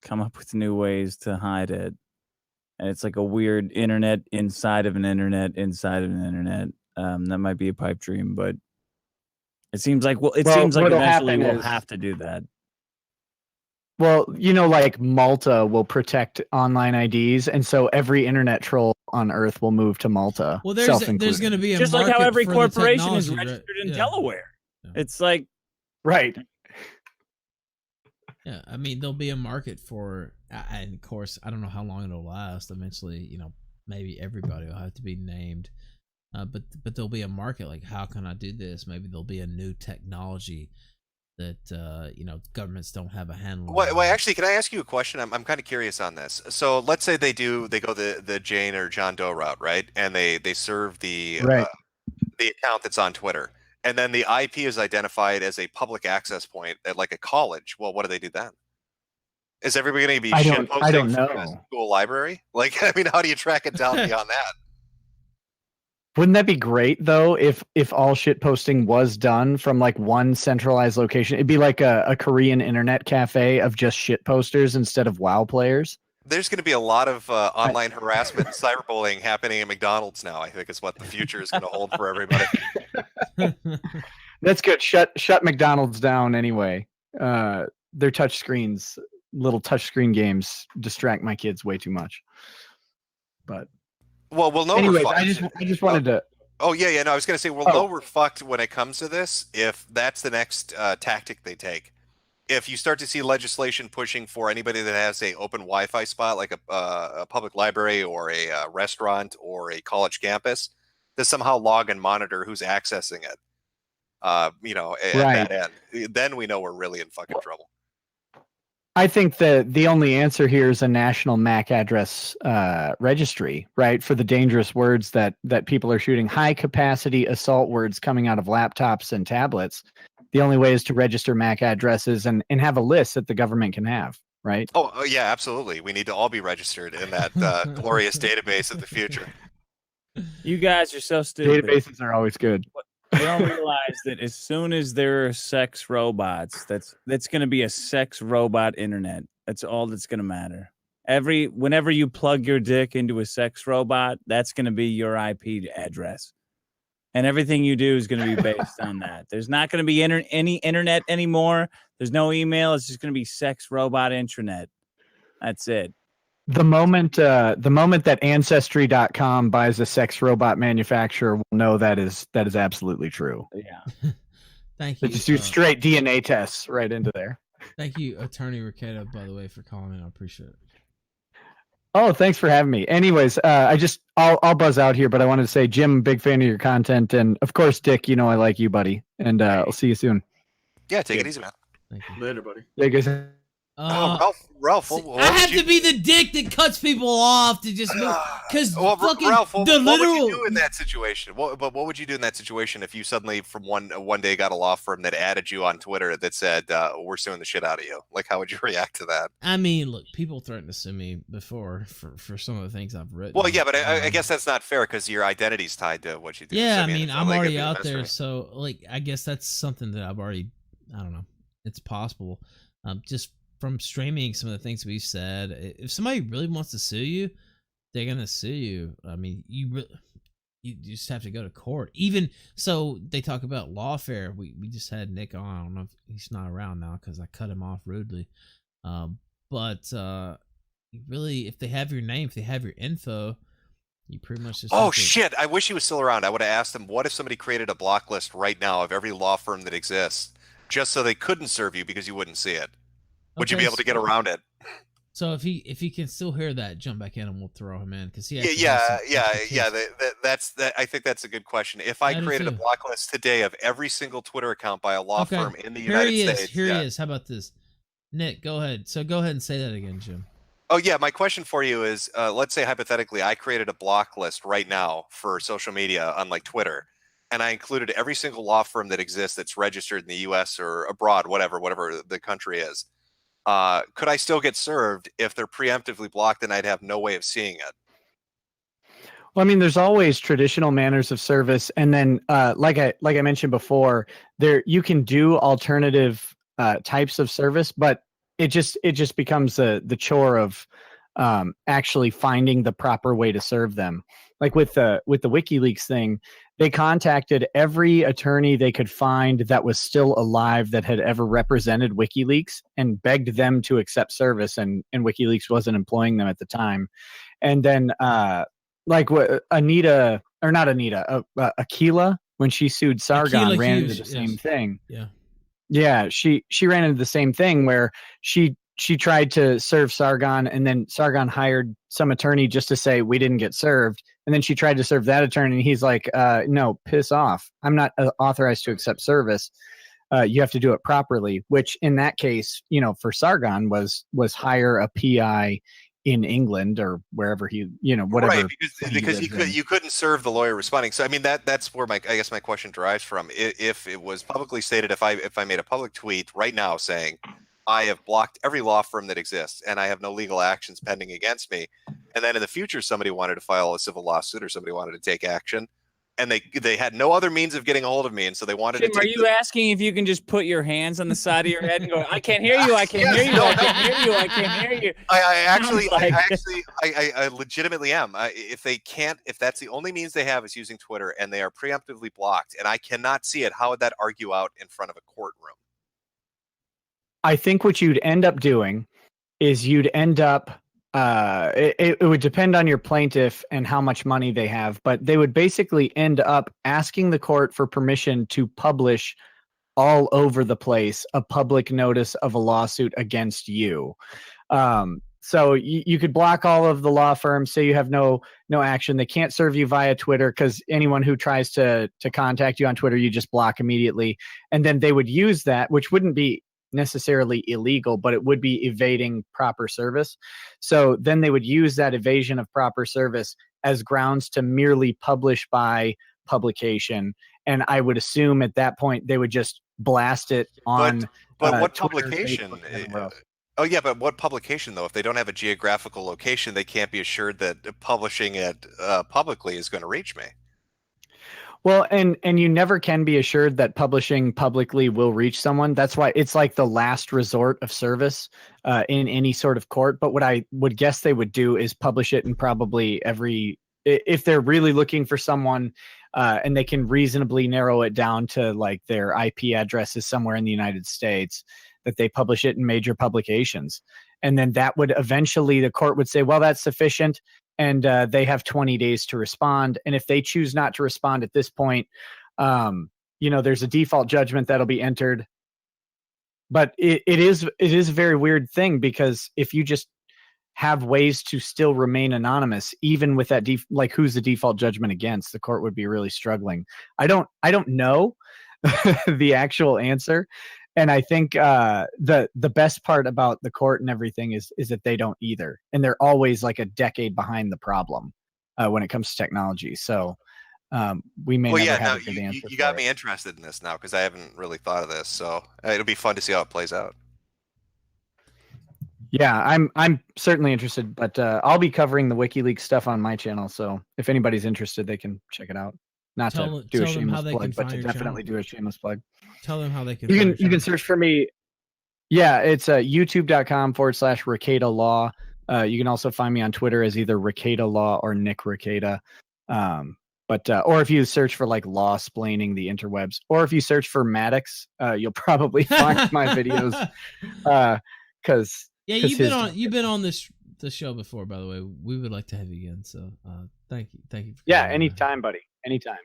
come up with new ways to hide it. And it's like a weird internet inside of an internet inside of an internet. That might be a pipe dream, but it seems like eventually we'll have to do that. Well, like Malta will protect online IDs, and so every internet troll on Earth will move to Malta. Well, there's going to be a just like how market every for the corporation is technology, registered right? in Delaware. It's like right. Yeah, I mean, there'll be a market for, and of course, I don't know how long it'll last. Eventually, maybe everybody will have to be named. But there'll be a market. Like, how can I do this? Maybe there'll be a new technology that governments don't have a handle on. Well, actually, can I ask you a question? I'm kind of curious on this. So let's say they go the Jane or John Doe route, right? And they serve the account that's on Twitter, and then the IP is identified as a public access point at like a college. Well, what do they do then? Is everybody going to be shit posting from a school library? Like, I mean, how do you track it down beyond that? Wouldn't that be great though if all shit posting was done from like one centralized location? It'd be like a Korean internet cafe of just shit posters instead of WoW players. There's going to be a lot of online harassment and cyberbullying happening at McDonald's now. I think is what the future is going to hold for everybody. That's good. Shut McDonald's down anyway. Their touch screens, little touch screen games distract my kids way too much. But well, we'll know. Anyways, we're I just wanted to. Oh yeah. No, I was going to say we'll know we're fucked when it comes to this if that's the next tactic they take. If you start to see legislation pushing for anybody that has a open Wi-Fi spot, like a public library or a restaurant or a college campus, to somehow log and monitor who's accessing it, at that end, then we know we're really in fucking trouble. I think the only answer here is a national MAC address registry, right? For the dangerous words that people are shooting, high capacity assault words coming out of laptops and tablets. The only way is to register MAC addresses and have a list that the government can have, right? Oh yeah, absolutely. We need to all be registered in that glorious database of the future. You guys are so stupid. Databases are always good. They don't realize that as soon as there are sex robots, that's going to be a sex robot internet. That's all that's going to matter. Whenever you plug your dick into a sex robot, that's going to be your IP address. And everything you do is going to be based on that. There's not going to be any internet anymore. There's no email. It's just going to be sex robot intranet. That's it. The moment that Ancestry.com buys a sex robot manufacturer, we'll know that is absolutely true. Yeah. Thank you. They just do straight DNA tests right into there. Thank you, Attorney Rekieta, by the way, for calling in. I appreciate it. Oh, thanks for having me. Anyways, I'll buzz out here, but I wanted to say, Jim, big fan of your content, and of course, Dick, I like you, buddy, and I'll see you soon. Yeah, take it easy, man. Thank you. Later, buddy. Yeah, guys. Ralph, see, what I would have you to be the dick that cuts people off to just because fucking Ralph, the what literal. would you do in that situation? What would you do in that situation if you suddenly from one day got a law firm that added you on Twitter that said we're suing the shit out of you? Like, how would you react to that? I mean, look, people threatened to sue me before for some of the things I've written. Well, yeah, but I guess that's not fair because your identity's tied to what you do. Yeah, So, I mean, it's I'm not like already it'd be a out there, mystery. so like, I guess that's something that I've already. I don't know. It's possible. Just from streaming some of the things we've said, if somebody really wants to sue you, they're gonna sue you. I mean, you just have to go to court. Even so, they talk about lawfare. We just had Nick on. I don't know if he's not around now because I cut him off rudely. But really, if they have your name, if they have your info, you pretty much just. Oh have to- shit! I wish he was still around. I would have asked him, what if somebody created a block list right now of every law firm that exists, just so they couldn't serve you because you wouldn't see it? Would you Okay, be able to get around it? So if he can still hear that, jump back in and we'll throw him in because he. Yeah. I think that's a good question. If I I do created a too. block list today of every single Twitter account by a law Okay, firm in the here United he is. States, Here yeah. he is. How about this, Nick? Go ahead. So go ahead and say that again, Jim. Oh yeah, my question for you is, let's say hypothetically, I created a block list right now for social media, unlike Twitter, and I included every single law firm that exists that's registered in the U.S. or abroad, whatever the country is. Could I still get served if they're preemptively blocked and I'd have no way of seeing it? Well, I mean, there's always traditional manners of service, and then, like I mentioned before, there you can do alternative types of service, but it just becomes the chore of actually finding the proper way to serve them. Like with the WikiLeaks thing, they contacted every attorney they could find that was still alive that had ever represented WikiLeaks and begged them to accept service, and WikiLeaks wasn't employing them at the time. And then like what Anita, or not Anita, Akila, when she sued Sargon, Akila ran Hughes, into the same yes. thing. Yeah. Yeah, she ran into the same thing where she tried to serve Sargon, and then Sargon hired some attorney just to say we didn't get served, and then she tried to serve that attorney, and he's like, no, piss off. I'm not authorized to accept service. You have to do it properly, which in that case, for Sargon was hire a PI in England or wherever he, whatever. Right, because you couldn't serve the lawyer responding. So I mean that's where I guess my question derives from. If it was publicly stated, if I made a public tweet right now saying I have blocked every law firm that exists and I have no legal actions pending against me, and then in the future somebody wanted to file a civil lawsuit or somebody wanted to take action, and they had no other means of getting a hold of me, and so they wanted Jim, to are take you asking if you can just put your hands on the side of your head and go, I can't hear you, I can't hear you, I can't hear you, I can't hear you? I legitimately am. If that's the only means they have is using Twitter and they are preemptively blocked and I cannot see it, how would that argue out in front of a courtroom? I think what you'd end up doing is you'd end up it would depend on your plaintiff and how much money they have, but they would basically end up asking the court for permission to publish all over the place a public notice of a lawsuit against you. So you could block all of the law firms, say you have no action. They can't serve you via Twitter because anyone who tries to contact you on Twitter, you just block immediately. And then they would use that, which wouldn't be necessarily illegal, but it would be evading proper service. So then they would use that evasion of proper service as grounds to merely publish by publication. And I would assume at that point they would just blast it on. But what Twitter, publication? Facebook, and everywhere else. Oh yeah, but what publication though? If they don't have a geographical location, they can't be assured that publishing it publicly is going to reach me. Well, and you never can be assured that publishing publicly will reach someone. That's why it's like the last resort of service in any sort of court. But what I would guess they would do is publish it in probably every, if they're really looking for someone and they can reasonably narrow it down to like their IP addresses somewhere in the United States, that they publish it in major publications. And then that would eventually, the court would say, well, that's sufficient. And they have 20 days to respond. And if they choose not to respond at this point, there's a default judgment that'll be entered. But it is a very weird thing, because if you just have ways to still remain anonymous, even with that, like who's the default judgment against, the court would be really struggling. I don't know the actual answer. And I think the best part about the court and everything is that they don't either, and they're always like a decade behind the problem when it comes to technology. So we may never have a good answer. You got me interested in this now because I haven't really thought of this. So it'll be fun to see how it plays out. Yeah, I'm certainly interested, but I'll be covering the WikiLeaks stuff on my channel. So if anybody's interested, they can check it out. Not to do a shameless plug, but to definitely do a shameless plug. Tell them how they can. You can search for me. Yeah, it's youtube.com/Rekieta Law. You can also find me on Twitter as either Rekieta Law or Nick Rekieta. Or if you search for like law splaining the interwebs, or if you search for Maddox, you'll probably find my videos. Because you've been on the show before, by the way. We would like to have you again. So thank you for anytime, buddy, anytime.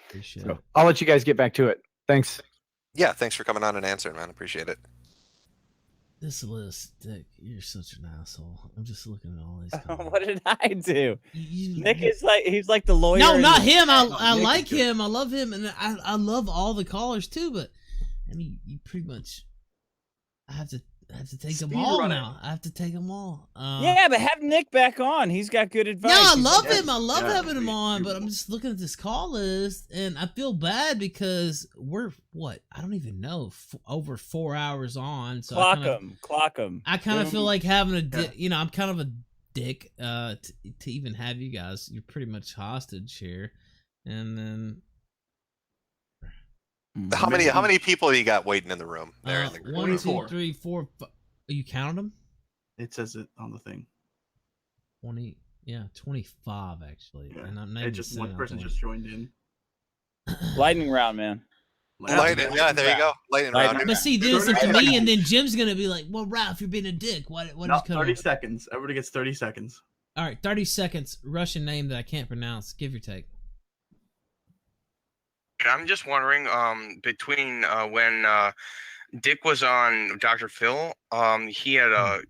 Appreciate it. I'll let you guys get back to it. Thanks. Yeah, thanks for coming on and answering, man. Appreciate it. This list, Dick, you're such an asshole. I'm just looking at all these. What did I do? Nick is he's like the lawyer. No, not him. I like him. I love him, and I love all the callers too. But I mean, you pretty much. I have to take them all now. I have to take them all. Yeah, but have Nick back on. He's got good advice. No, I love him. I love having him on. But I'm just looking at this call list, and I feel bad because we're I don't even know, over 4 hours on. So clock him. I kind of feel like having I'm kind of a dick to even have you guys. You're pretty much hostage here, and then. How many people do you got waiting in the room? There, in the group? 1, 2, 3, 4. You counted them? It says it on the thing. 20. Yeah, 25 actually. Yeah. And I'm just one person just joined in. Lightning round, man. Lightning, yeah, there you go. Lightning round. But see, this is to me, and then Jim's gonna be like, "Well, Ralph, you're being a dick. What No, is coming?" 30 seconds. Everybody gets 30 seconds. All right, 30 seconds. Russian name that I can't pronounce. Give your take. I'm just wondering, between when Dick was on Dr. Phil, he had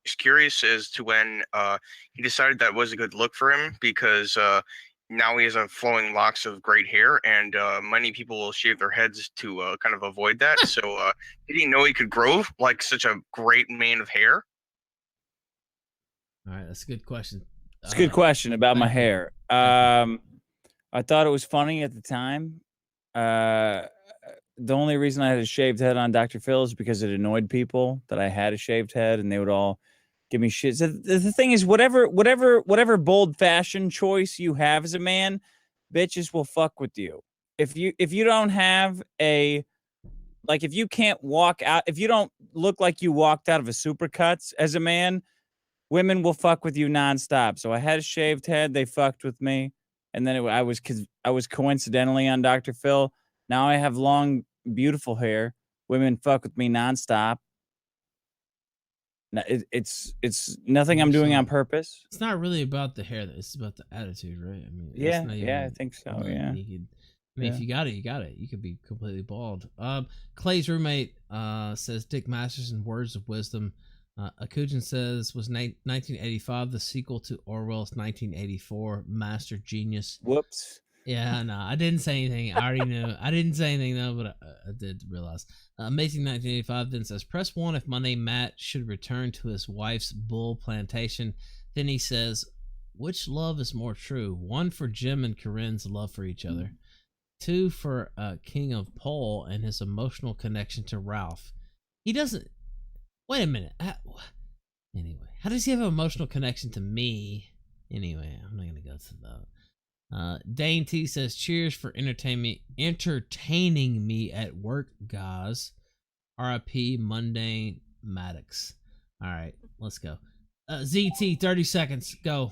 just curious as to when he decided that was a good look for him, because now he has a flowing locks of great hair, and many people will shave their heads to kind of avoid that. So did he know he could grow like such a great mane of hair? All right, that's a good question. It's a good question about my hair. I thought it was funny at the time. The only reason I had a shaved head on Dr. Phil is because it annoyed people that I had a shaved head, and they would all give me shit. So the thing is, whatever bold fashion choice you have as a man, bitches will fuck with you. If you don't have if you can't walk out, if you don't look like you walked out of a Supercuts as a man, women will fuck with you nonstop. So I had a shaved head. They fucked with me. And then I was coincidentally on Dr. Phil. Now I have long, beautiful hair. Women fuck with me nonstop. It's nothing I'm doing on purpose. It's not really about the hair. It's about the attitude, right? I mean, I think so. Yeah. If you got it, you got it. You could be completely bald. Clay's roommate says Dick Masterson, words of wisdom. Akujin says, was 1985 the sequel to Orwell's 1984 Master Genius? Whoops. Yeah, no, I didn't say anything. I already knew. I didn't say anything though, but I did realize. Amazing 1985 then says, press 1 if my name Matt should return to his wife's bull plantation. Then he says, which love is more true? 1 for Jim and Corinne's love for each other. 2 for King of Pole and his emotional connection to Ralph. He doesn't. Wait a minute. Anyway, how does he have an emotional connection to me? Anyway, I'm not gonna go to that. Dane T says, cheers for entertaining me at work, guys. RIP Mundane Maddox. All right, let's go. ZT, 30 seconds. Go.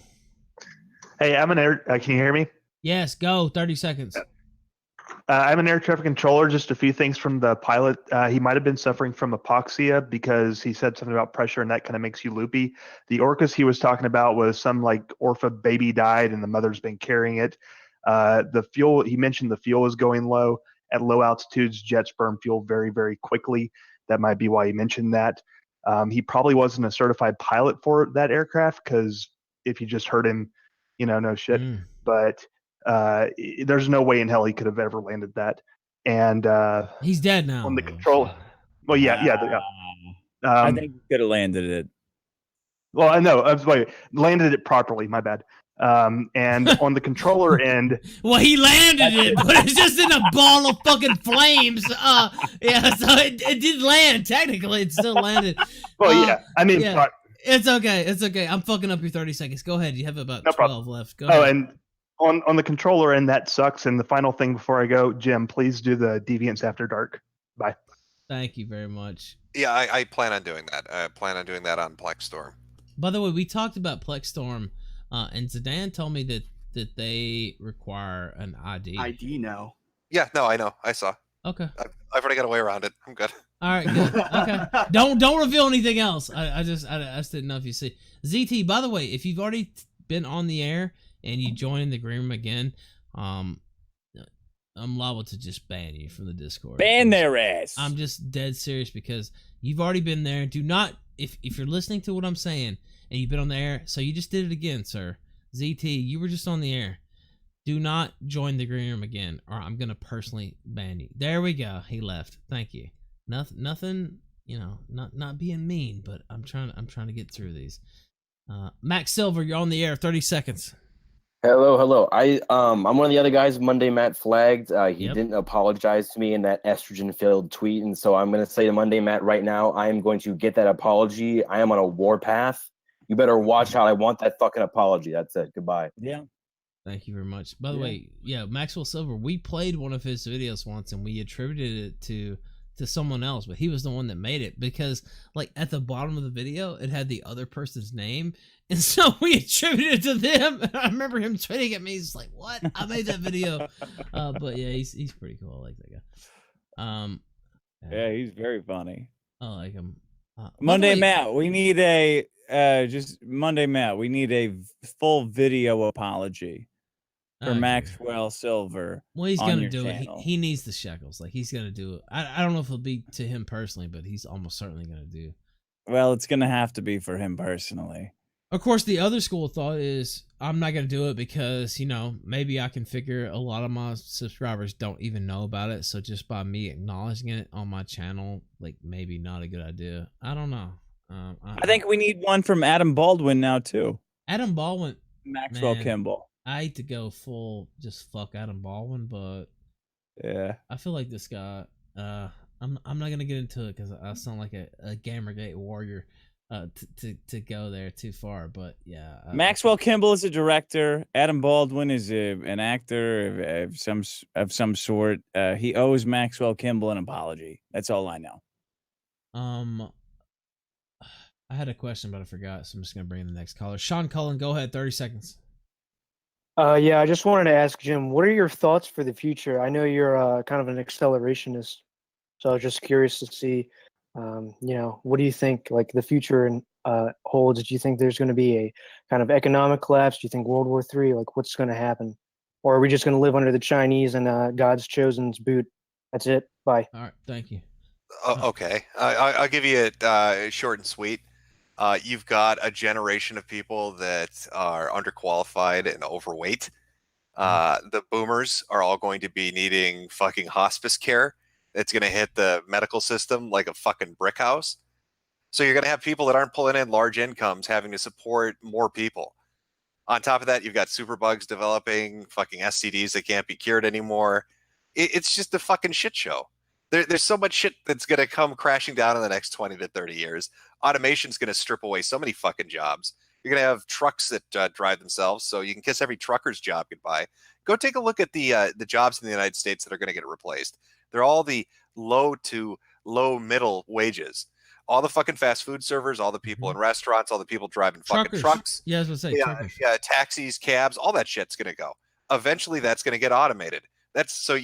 Hey, I'm an air. Can you hear me? Yes, go. 30 seconds. I'm an air traffic controller. Just a few things from the pilot. He might have been suffering from hypoxia because he said something about pressure, and that kind of makes you loopy. The orcas he was talking about was some like Orpha baby died, and the mother's been carrying it. The fuel, he mentioned the fuel is going low. At low altitudes, jets burn fuel very, very quickly. That might be why he mentioned that. He probably wasn't a certified pilot for that aircraft, because if you just heard him, no shit. But there's no way in hell he could have ever landed that. and he's dead now. on the control. Well, yeah. I think you could have landed it. Well, I know. I was like, landed it properly. My bad. And on the controller end, Well, he landed it, but it's just in a ball of fucking flames. Yeah, so it did land. Technically, it still landed. well, yeah. I mean, yeah. It's okay. It's okay. I'm fucking up your 30 seconds. Go ahead. You have about 12 left. Go ahead. and on the controller end, that sucks. And the final thing before I go, Jim, please do the Deviants After Dark. Bye. Thank you very much. Yeah, I plan on doing that. I plan on doing that on Plexstorm. By the way, we talked about Plexstorm, and Zidan told me that they require an ID. ID now. Yeah, no, I know. I saw. Okay. I've already got a way around it. I'm good. All right, good. Okay. Don't reveal anything else. I just didn't know if you see. ZT, by the way, if you've already been on the air and you join the green room again, I'm liable to just ban you from the Discord. Ban their ass. I'm just dead serious because you've already been there. Do not, if you're listening to what I'm saying and you've been on the air, so you just did it again, sir. ZT, you were just on the air. Do not join the green room again, or I'm gonna personally ban you. There we go. He left. Thank you. Nothing. You know, not being mean, but I'm trying to get through these. Max Silver, you're on the air. 30 seconds. Hello. I'm one of the other guys Monday Matt flagged. He didn't apologize to me in that estrogen-filled tweet, and so I'm going to say to Monday Matt right now, I am going to get that apology. I am on a warpath. You better watch out. I want that fucking apology. That's it. Goodbye. Yeah. Thank you very much. By the way, Maxwell Silver, we played one of his videos once, and we attributed it to someone else, but he was the one that made it because, like, at the bottom of the video, it had the other person's name, and so we attributed it to them. I remember him tweeting at me. He's like, "What? I made that video." But yeah, he's pretty cool. I like that guy. Yeah, he's very funny. I like him. Monday Matt, we need a Monday Matt. We need a full video apology for Maxwell Silver. Well, he's on gonna your do channel. it. He needs the shekels. Like, he's gonna do it. I don't know if it'll be to him personally, but he's almost certainly gonna do. Well, it's gonna have to be for him personally. Of course, the other school of thought is I'm not going to do it because, you know, maybe I can figure a lot of my subscribers don't even know about it. So just by me acknowledging it on my channel, like, maybe not a good idea. I don't know. I think we need one from Adam Baldwin now, too. Adam Baldwin. Maxwell man, Kimball. I hate to go full just fuck Adam Baldwin, but yeah, I feel like this guy, I'm not going to get into it because I sound like a Gamergate warrior. To go there too far, but yeah. Maxwell Kimball is a director. Adam Baldwin is an actor of some sort. He owes Maxwell Kimball an apology. That's all I know. I had a question, but I forgot, so I'm just gonna bring in the next caller. Sean Cullen, go ahead. 30 seconds. Yeah, I just wanted to ask Jim, what are your thoughts for the future? I know you're kind of an accelerationist, so I was just curious to see. You know, what do you think, like, the future holds? Do you think there's going to be a kind of economic collapse? Do you think World War III? Like, what's going to happen? Or are we just going to live under the Chinese and God's chosen's boot? That's it. Bye. All right. Thank you. Okay. I'll give you it short and sweet. You've got a generation of people that are underqualified and overweight. The boomers are all going to be needing fucking hospice care. It's going to hit the medical system like a fucking brick house. So you're going to have people that aren't pulling in large incomes having to support more people. On top of that, you've got superbugs developing, fucking STDs that can't be cured anymore. It's just a fucking shit show. There's so much shit that's going to come crashing down in the next 20 to 30 years. Automation's going to strip away so many fucking jobs. You're going to have trucks that drive themselves, so you can kiss every trucker's job goodbye. Go take a look at the jobs in the United States that are going to get replaced. They're all the low to low middle wages. All the fucking fast food servers, all the people in restaurants, all the people driving fucking trucks. Yeah, I was gonna say truckers. Yeah, taxis, cabs, all that shit's gonna go. Eventually, that's gonna get automated. That's so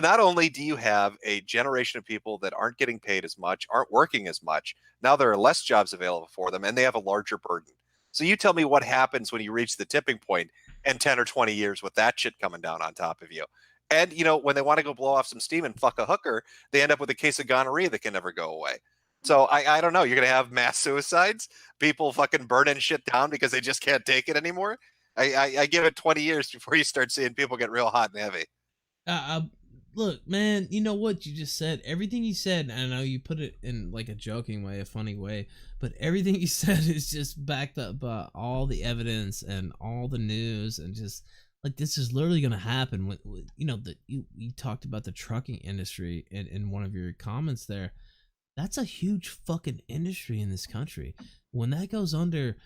not only do you have a generation of people that aren't getting paid as much, aren't working as much. Now there are less jobs available for them, and they have a larger burden. So you tell me what happens when you reach the tipping point in 10 or 20 years with that shit coming down on top of you. And, you know, when they want to go blow off some steam and fuck a hooker, they end up with a case of gonorrhea that can never go away. So I don't know. You're going to have mass suicides, people fucking burning shit down because they just can't take it anymore. I give it 20 years before you start seeing people get real hot and heavy. look, man, you know what you just said? Everything you said, and I know you put it in like a joking way, a funny way, but everything you said is just backed up by all the evidence and all the news, and just like this is literally going to happen. You know, you talked about the trucking industry in one of your comments there. That's a huge fucking industry in this country. When that goes under,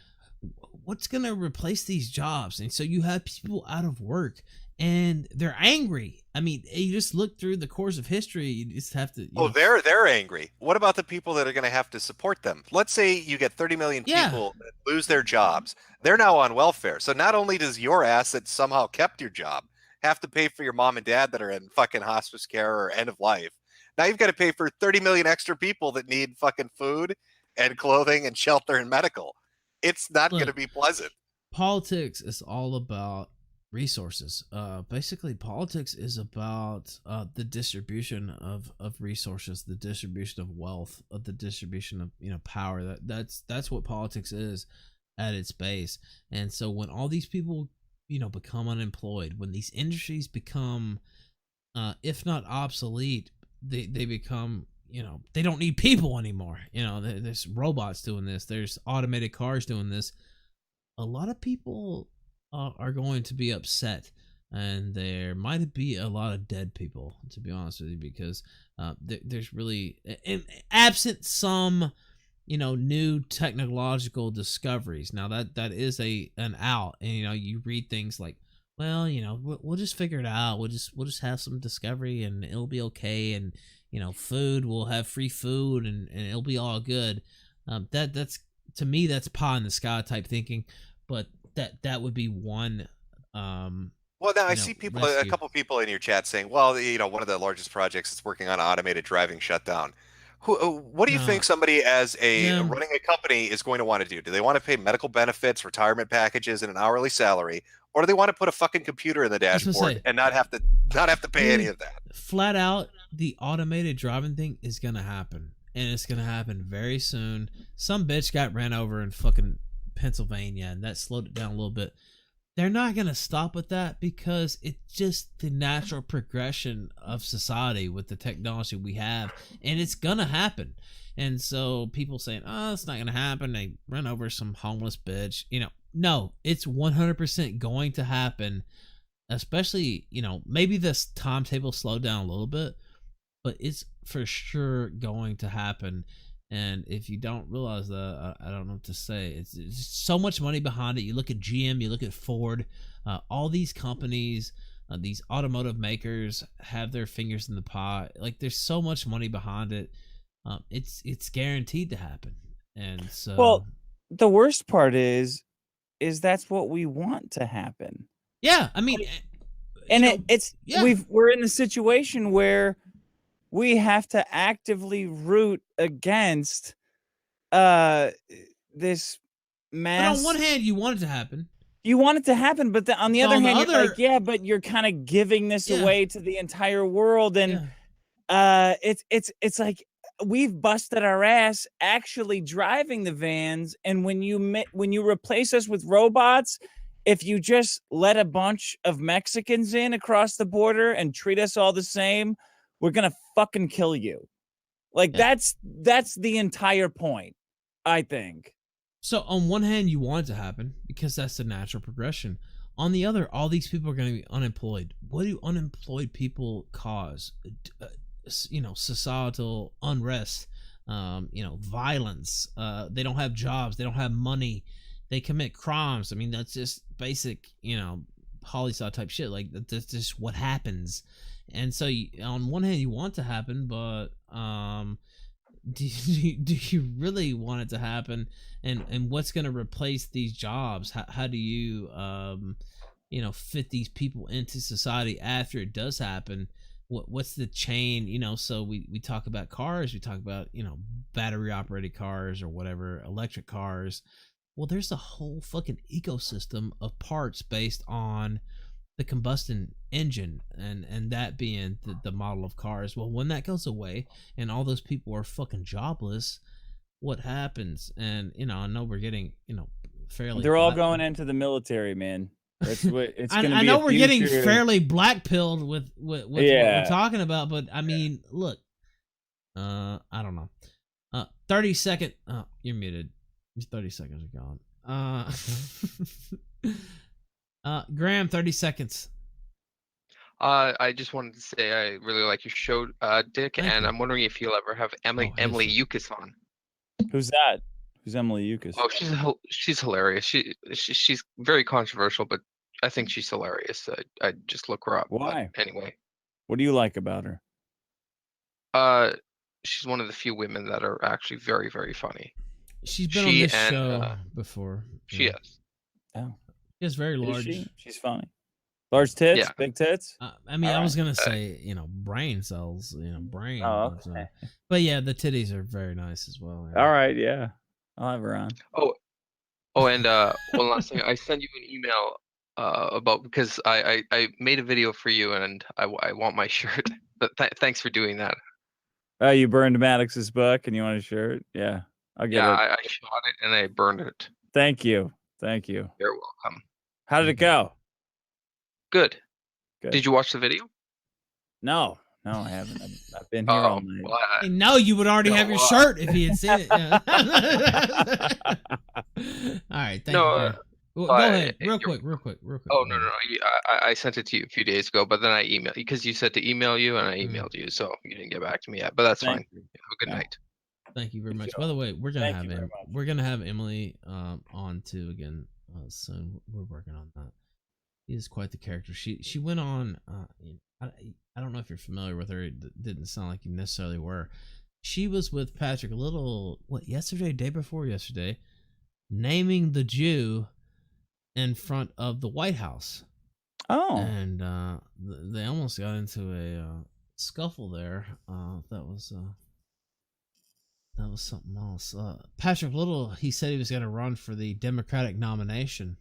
what's going to replace these jobs? And so you have people out of work and they're angry. I mean, you just look through the course of history, you just have to... They're angry. What about the people that are going to have to support them? Let's say you get 30 million people that lose their jobs. They're now on welfare. So not only does your ass that somehow kept your job have to pay for your mom and dad that are in fucking hospice care or end of life, now you've got to pay for 30 million extra people that need fucking food and clothing and shelter and medical. It's not going to be pleasant. Politics is all about resources. Basically, politics is about the distribution of resources, the distribution of wealth, the distribution of power. That's what politics is at its base. And so when all these people become unemployed, when these industries become if not obsolete, they become they don't need people anymore. There's robots doing this, there's automated cars doing this. A lot of people are going to be upset, and there might be a lot of dead people, to be honest with you, because there's really, absent some new technological discoveries. Now that is an out, and you read things like, well, we'll just figure it out, we'll just have some discovery and it'll be okay, and food, we'll have free food and it'll be all good. That's, to me, that's pie in the sky type thinking, but that would be one. Well, now I see people, a couple people in your chat saying, well, one of the largest projects is working on automated driving shutdown. What do you think somebody as running a company is going to want to do? Do they want to pay medical benefits, retirement packages, and an hourly salary, or do they want to put a fucking computer in the dashboard and not have to pay any of that? Flat out, the automated driving thing is gonna happen, and it's gonna happen very soon. Some bitch got ran over in fucking Pennsylvania, and that slowed it down a little bit. They're not gonna stop with that because it's just the natural progression of society with the technology we have, and it's gonna happen. And so people saying, "Oh, it's not gonna happen," they run over some homeless bitch. No, it's 100% going to happen. Especially, maybe this timetable slowed down a little bit, but it's for sure going to happen. And if you don't realize that, I don't know what to say. It's so much money behind it. You look at GM, you look at Ford, all these companies, these automotive makers have their fingers in the pie. Like, there's so much money behind it. It's guaranteed to happen. And so, well, the worst part is that's what we want to happen. Yeah, I mean, and we're in a situation where we have to actively root against this mass. But on one hand, you want it to happen. You want it to happen, but on the other hand, you're like, yeah, but you're kind of giving this away to the entire world, and it's like we've busted our ass actually driving the vans, and when you replace us with robots, if you just let a bunch of Mexicans in across the border and treat us all the same, we're gonna fucking kill you. Like, that's the entire point, I think. So on one hand, you want it to happen because that's the natural progression. On the other, all these people are going to be unemployed. What do unemployed people cause? Societal unrest, violence. They don't have jobs. They don't have money. They commit crimes. I mean, that's just basic, poli-sci type shit. Like, that's just what happens. And so on one hand, you want it to happen, but do you really want it to happen? And what's going to replace these jobs? How do you fit these people into society after it does happen? What's the chain? So we talk about cars, we talk about battery operated cars or whatever, electric cars. Well, there's a whole fucking ecosystem of parts based on the combustion engine, and that being the model of cars. Well, when that goes away and all those people are fucking jobless, what happens? And I know we're getting fairly, they're all going into the military, man. It's what it's I going to be. know a we're getting future- fairly black-pilled with what Yeah. we're talking about, but I mean, look, I don't know. 30 second. Oh, you're muted. Your 30 seconds are gone. Graham, 30 seconds. I just wanted to say I really like your show, Dick, Thank and you. I'm wondering if you'll ever have Emily Yukis on. Who's that? Who's Emily Yukis? Oh, she's hilarious. She's very controversial, but I think she's hilarious. I just look her up. but Why? anyway, What do you like about her? she's one of the few women that are actually very, very funny. She's been on She this and, show before. She Yeah. is. Oh, She has very is large. she? She's funny. Large tits, Yeah. big tits. I mean, I All was right. gonna say, brain cells, brain. Oh, but, okay. but yeah, the titties are very nice as well. All right, yeah, I'll have her on. And one last thing, I sent you an email about because I made a video for you and I want my shirt. But thanks for doing that. Oh, you burned Maddox's book and you want a shirt? Yeah, I'll get Yeah, it. I shot it and I burned it. Thank you. You're welcome. How did it go? Good. Good. Did you watch the video? No, I haven't. I've been here all night. Well, No, you would already have your shirt if he had seen it. Yeah. All right, thank you. Graham. Well, go ahead, real quick. Oh no. I sent it to you a few days ago, but then I emailed because you said to email you, and I emailed you, so you didn't get back to me yet. But that's fine. Have a good night. Thank you very much. By the way, we're gonna have Emily on too again soon. We're working on that. She is quite the character. She went on. I don't know if you're familiar with her. It didn't sound like you necessarily were. She was with Patrick Little. Yesterday, day before yesterday, naming the Jew in front of the White House. Oh, and they almost got into a scuffle there. That was something else. Patrick Little, he said he was going to run for the Democratic nomination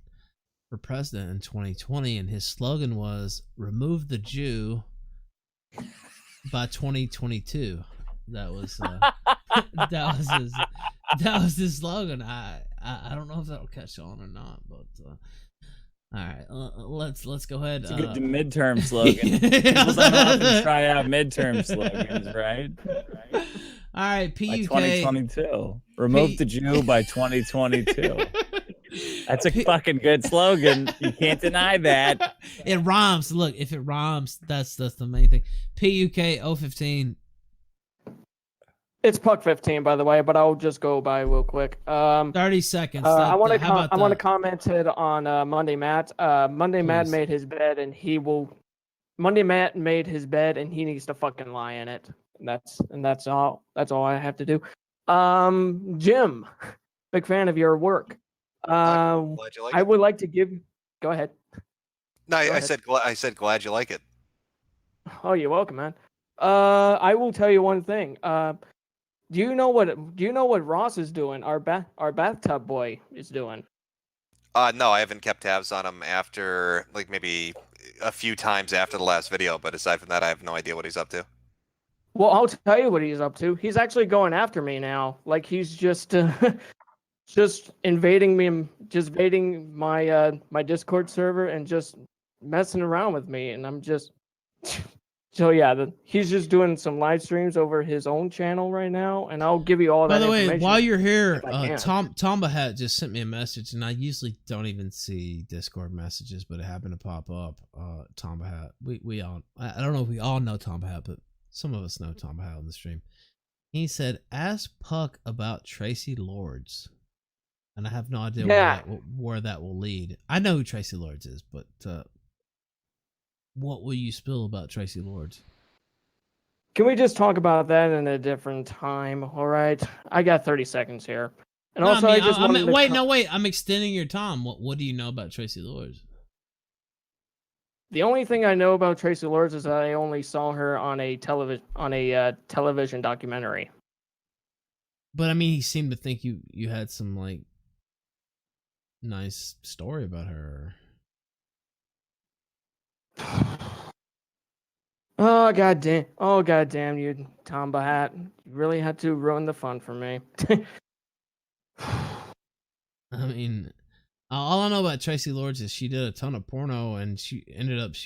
for president in 2020, and his slogan was "Remove the Jew by 2022." That was that was his slogan. I don't know if that'll catch on or not, but all right, let's go ahead. It's a good midterm slogan. People don't often try out midterm slogans, right? All right, PUK. By 2022. Remove the Jew by 2022. That's a fucking good slogan. You can't deny that. It rhymes. Look, if it rhymes, that's the main thing. PUK 015. It's Puck 15, by the way, but I'll just go by real quick. 30 seconds. I want to comment it on Monday Matt. Monday Matt made his bed, and he will. Monday Matt made his bed, and he needs to fucking lie in it. That's all. That's all I have to do. Jim, big fan of your work. Glad you like I it. would like to give. Go ahead. No, Go I ahead. said glad you like it. Oh, you're welcome, man. I will tell you one thing. Do you know what Ross is doing? Our bathtub boy is doing. No, I haven't kept tabs on him after maybe a few times after the last video, but aside from that, I have no idea what he's up to. Well, I'll tell you what he's up to. He's actually going after me now. Like he's just invading me, just invading my my Discord server and just messing around with me, and I'm just so yeah. He's just doing some live streams over his own channel right now, and I'll give you all that. By the way, information while you're here, if I can. Tomba Hat just sent me a message, and I usually don't even see Discord messages, but it happened to pop up. Tomba Hat, we all, I don't know if we all know Tomba Hat, but some of us know Tomba Hat on the stream. He said, "Ask Puck about Tracy Lords," and I have no idea where that will lead. I know who Tracy Lords is, but what will you spill about Tracy Lords? Can we just talk about that in a different time? All right, I got 30 seconds here, and No, also I just wanted to wait. I'm extending your time. What do you know about Tracy Lords? The only thing I know about Tracy Lords is that I only saw her on a television documentary. But I mean, he seemed to think you had some nice story about her. Oh goddamn you, Tomba Hat! You really had to ruin the fun for me. I mean, All I know about Tracy Lords is she did a ton of porno, and she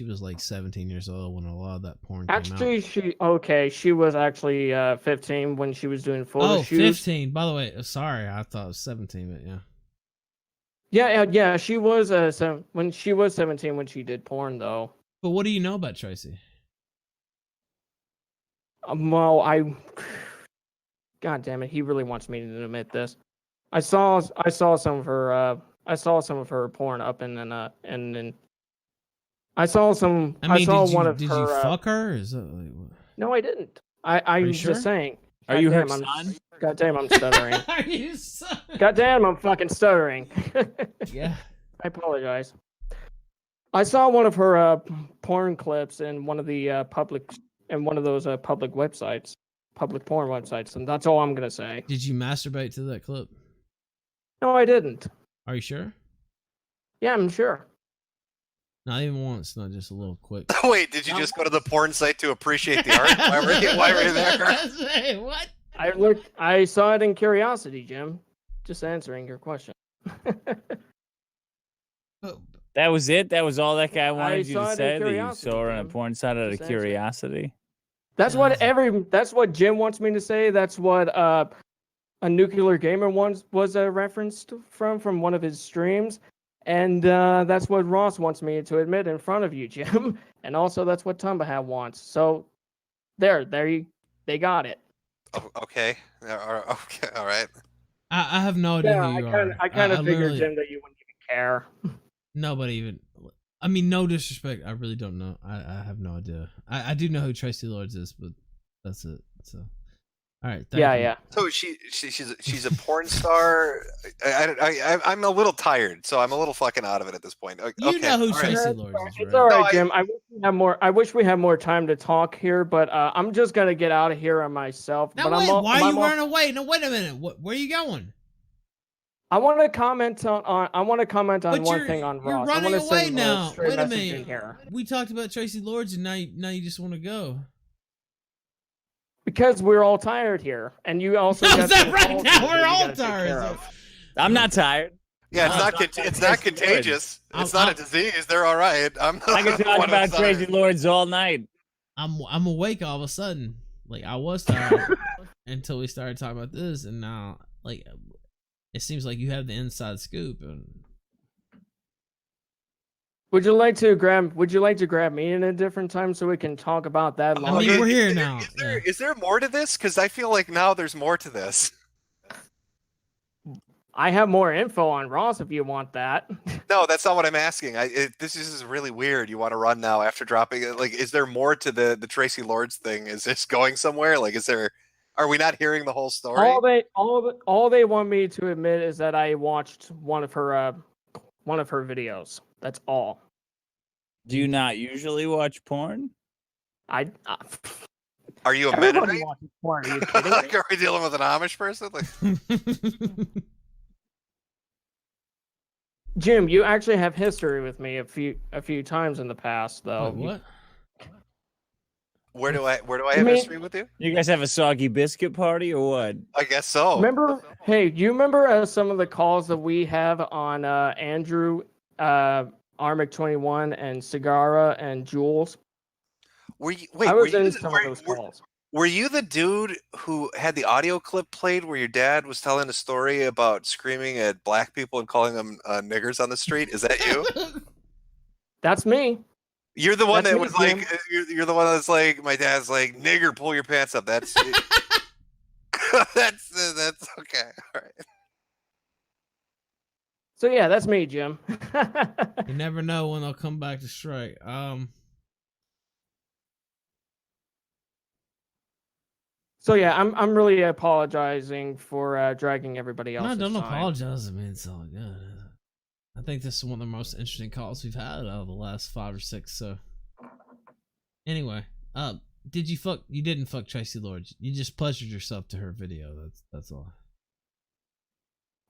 was like 17 years old when a lot of that porn came out. Actually, she was actually 15 when she was doing photo shoots. 15. By the way, sorry, I thought it was 17, but yeah. Yeah, she was when she was 17 when she did porn though. But what do you know about Tracy? Well, God damn it, he really wants me to admit this. I saw some of her porn up and then I saw some. I saw one of her. Did you fuck her? Is that like, what? No, I didn't. I'm sure? just saying. Are you her Goddamn, son? Goddamn, I'm stuttering. Are you son? Goddamn, I'm fucking stuttering. Yeah. I apologize. I saw one of her porn clips in one of the those public websites, public porn websites, and that's all I'm gonna say. Did you masturbate to that clip? No, I didn't. Are you sure? Yeah, I'm sure. Not even once, not just a little quick. Wait, did you just go to the porn site to appreciate the art? Why were you there? Hey, what? I saw it in curiosity, Jim. Just answering your question. That was it? That was all that guy wanted you saw to it in say? That you curiosity, saw her on a Jim. porn site out of Just answer. curiosity? That's what Jim wants me to say. That's what a nuclear gamer once was referenced from one of his streams. And that's what Ross wants me to admit in front of you, Jim. And also that's what Tumbahat wants. So they got it. Oh, okay. Okay. All right. I have no idea who you are. I kind of figured, literally- Jim, that you wouldn't even care. Nobody even. I mean, no disrespect. I really don't know. I have no idea. I do know who Tracy Lords is, but that's it. So, all right. Thank you. So she's a porn star. I'm a little tired, so I'm a little fucking out of it at this point. Okay. You know who all right. Tracy Lords is, It's right? all right, Jim. I wish we had more time to talk here, but I'm just gonna get out of here on myself. Now but wait, why are you I'm running away? No, wait a minute. Where are you going? I want to comment on But one thing on You're Ross. I running wanna away send now. straight Wait a message in minute. here. We talked about Tracy Lords, and now you just want to go. Because we're all tired here, and you also. No, got is that some right calls now? that We're you all gotta take tired. care of. I'm not tired. Yeah, it's not contagious. It's not a disease. They're all right. I can talk about Tracy Lords all night. I'm awake all of a sudden. Like I was tired until we started talking about this, and now like it seems like you have the inside scoop. And Would you like to grab me in a different time so we can talk about that longer? I mean, we're here now. Is there more to this? Because I feel like now there's more to this. I have more info on Ross if you want that. No, that's not what I'm asking. This is really weird. You want to run now after dropping it? Like, is there more to the Tracy Lords thing? Is this going somewhere? Like, are we not hearing the whole story? All they want me to admit is that I watched one of her videos. That's all. Do you not usually watch porn? Are you a Everybody Mennonite? watches porn. Are you kidding me? Like, are we dealing with an Amish person? Like, Jim, you actually have history with me a few times in the past, though. Wait, what? where do I have mean- history with you? You guys have a soggy biscuit party or what? I guess so. Do you remember some of the calls that we have on Andrew, Armic 21, and Sagara and Jules? I was in some of those calls. Were you the dude who had the audio clip played where your dad was telling a story about screaming at black people and calling them niggers on the street? Is that you? That's me. You're the one That's that me, was like, you're the one that's like, my dad's like, nigger, pull your pants up. That's that's okay. All right. So yeah, that's me, Jim. You never know when they'll come back to strike. So yeah, I'm really apologizing for dragging everybody else. No, don't apologize. I mean, it's all good. I think this is one of the most interesting calls we've had out of the last 5 or 6. So, anyway, did you fuck? You didn't fuck Tracy Lords. You just pleasured yourself to her video. That's all.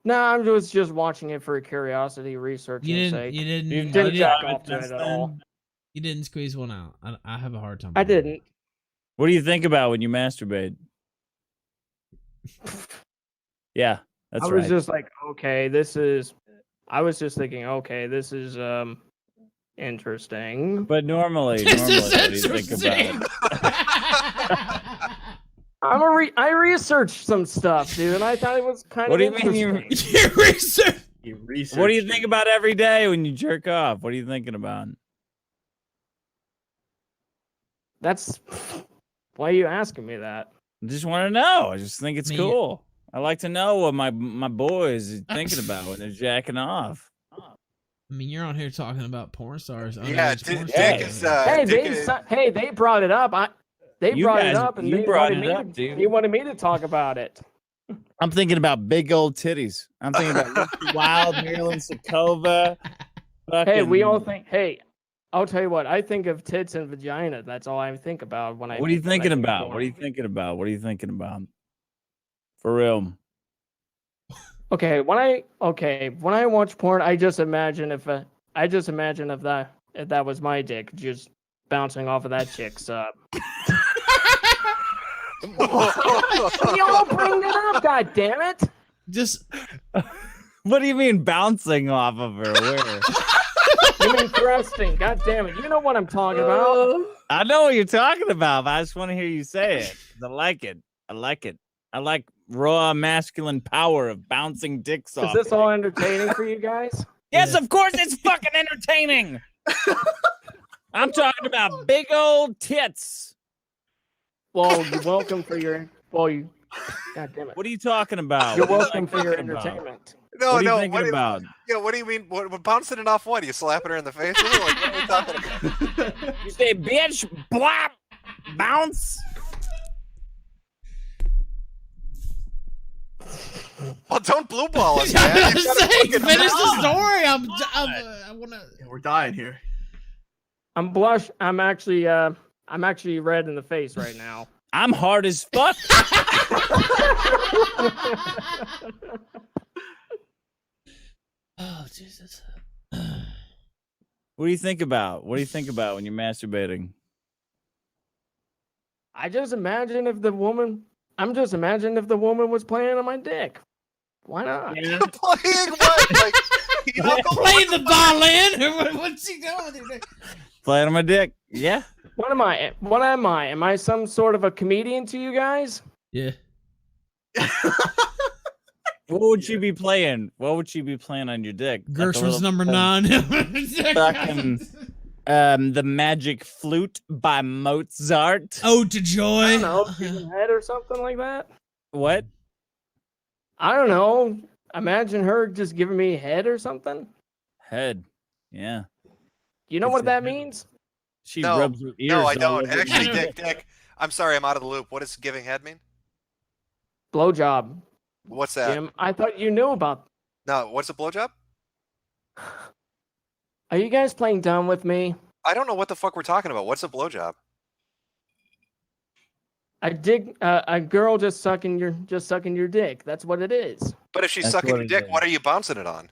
No, I was just watching it for curiosity, research. You sake. didn't jack off to it at all. You didn't squeeze one out. I have a hard time. I didn't. What do you think about when you masturbate? Yeah, that's I right. was just like, okay, this is. I was just thinking, okay, this is interesting. But normally, This is what do you think about? I researched some stuff, dude, and I thought it was kind What of do you mean interesting. you research? What do you think about every day when you jerk off? What are you thinking about? That's why are you asking me that? I just want to know. I just think it's Me- cool. I like to know what my boys are thinking about when they're jacking off. I mean, you're on here talking about porn stars. Yeah, underage porn Dick stars. is. Hey, they brought it up. They You brought guys- it up, and you they brought wanted it me up, to, dude. He wanted me to talk about it. I'm thinking about big old titties. I'm thinking about Lucy Wild, Marilyn Sakova. Hey, we all think. Hey, I'll tell you what. I think of tits and vagina. That's all I think about when I. What are you when I thinking think of about? porn. What are you thinking about? What are you thinking about? For real. Okay, when I watch porn, I just imagine if that was my dick just bouncing off of that chick's. Y'all bring it up, god damn it! Just what do you mean bouncing off of her? Where? You mean thrusting? God damn it! You know what I'm talking about. I know what you're talking about, but I just want to hear you say it. I like it. I like it. I like raw masculine power of bouncing dicks Is off. this all entertaining for you guys? Yes, of course it's fucking entertaining. I'm talking about big old tits. Well, you're welcome for your. Well, you. God damn it! What are you talking about? You're What are you welcome for your talking about? entertainment. No, What are you no. thinking about? Yeah, what do you mean? What bouncing it off? What? Are you slapping her in the face? With it? Like, what are we talking about? You say, bitch, blap, bounce. Well, don't blue ball us, I man. was You gotta saying, fucking finish the move. story. I want to. We're dying here. I'm blush. I'm actually red in the face right now. I'm hard as fuck. Oh Jesus! What do you think about? What do you think about when you're masturbating? I just imagine if the woman. I'm just imagining if the woman was playing on my dick. Why not? Playing what? Like, you know, Playing the violin, or what's he doing with your dick? Playing on my dick. Yeah. What am I? What am I? Am I some sort of a comedian to you guys? Yeah. What would you be playing? What would you be playing on your dick? Like a Gershwin's little, number 9. fucking, the Magic Flute by Mozart. Ode to I Joy. don't know, giving head or something like that. What? I don't know. Imagine her just giving me head or something. Head. Yeah. You know what that means? She no, rubs her ears. no, I all don't. over Actually, me. Dick, I'm sorry, I'm out of the loop. What does giving head mean? Blowjob. What's that? Jim, I thought you knew about. No, what's a blowjob? Are you guys playing dumb with me? I don't know what the fuck we're talking about. What's a blowjob? A girl just sucking your dick. That's what it is. But if she's That's sucking what your it dick, is. what are you bouncing it on?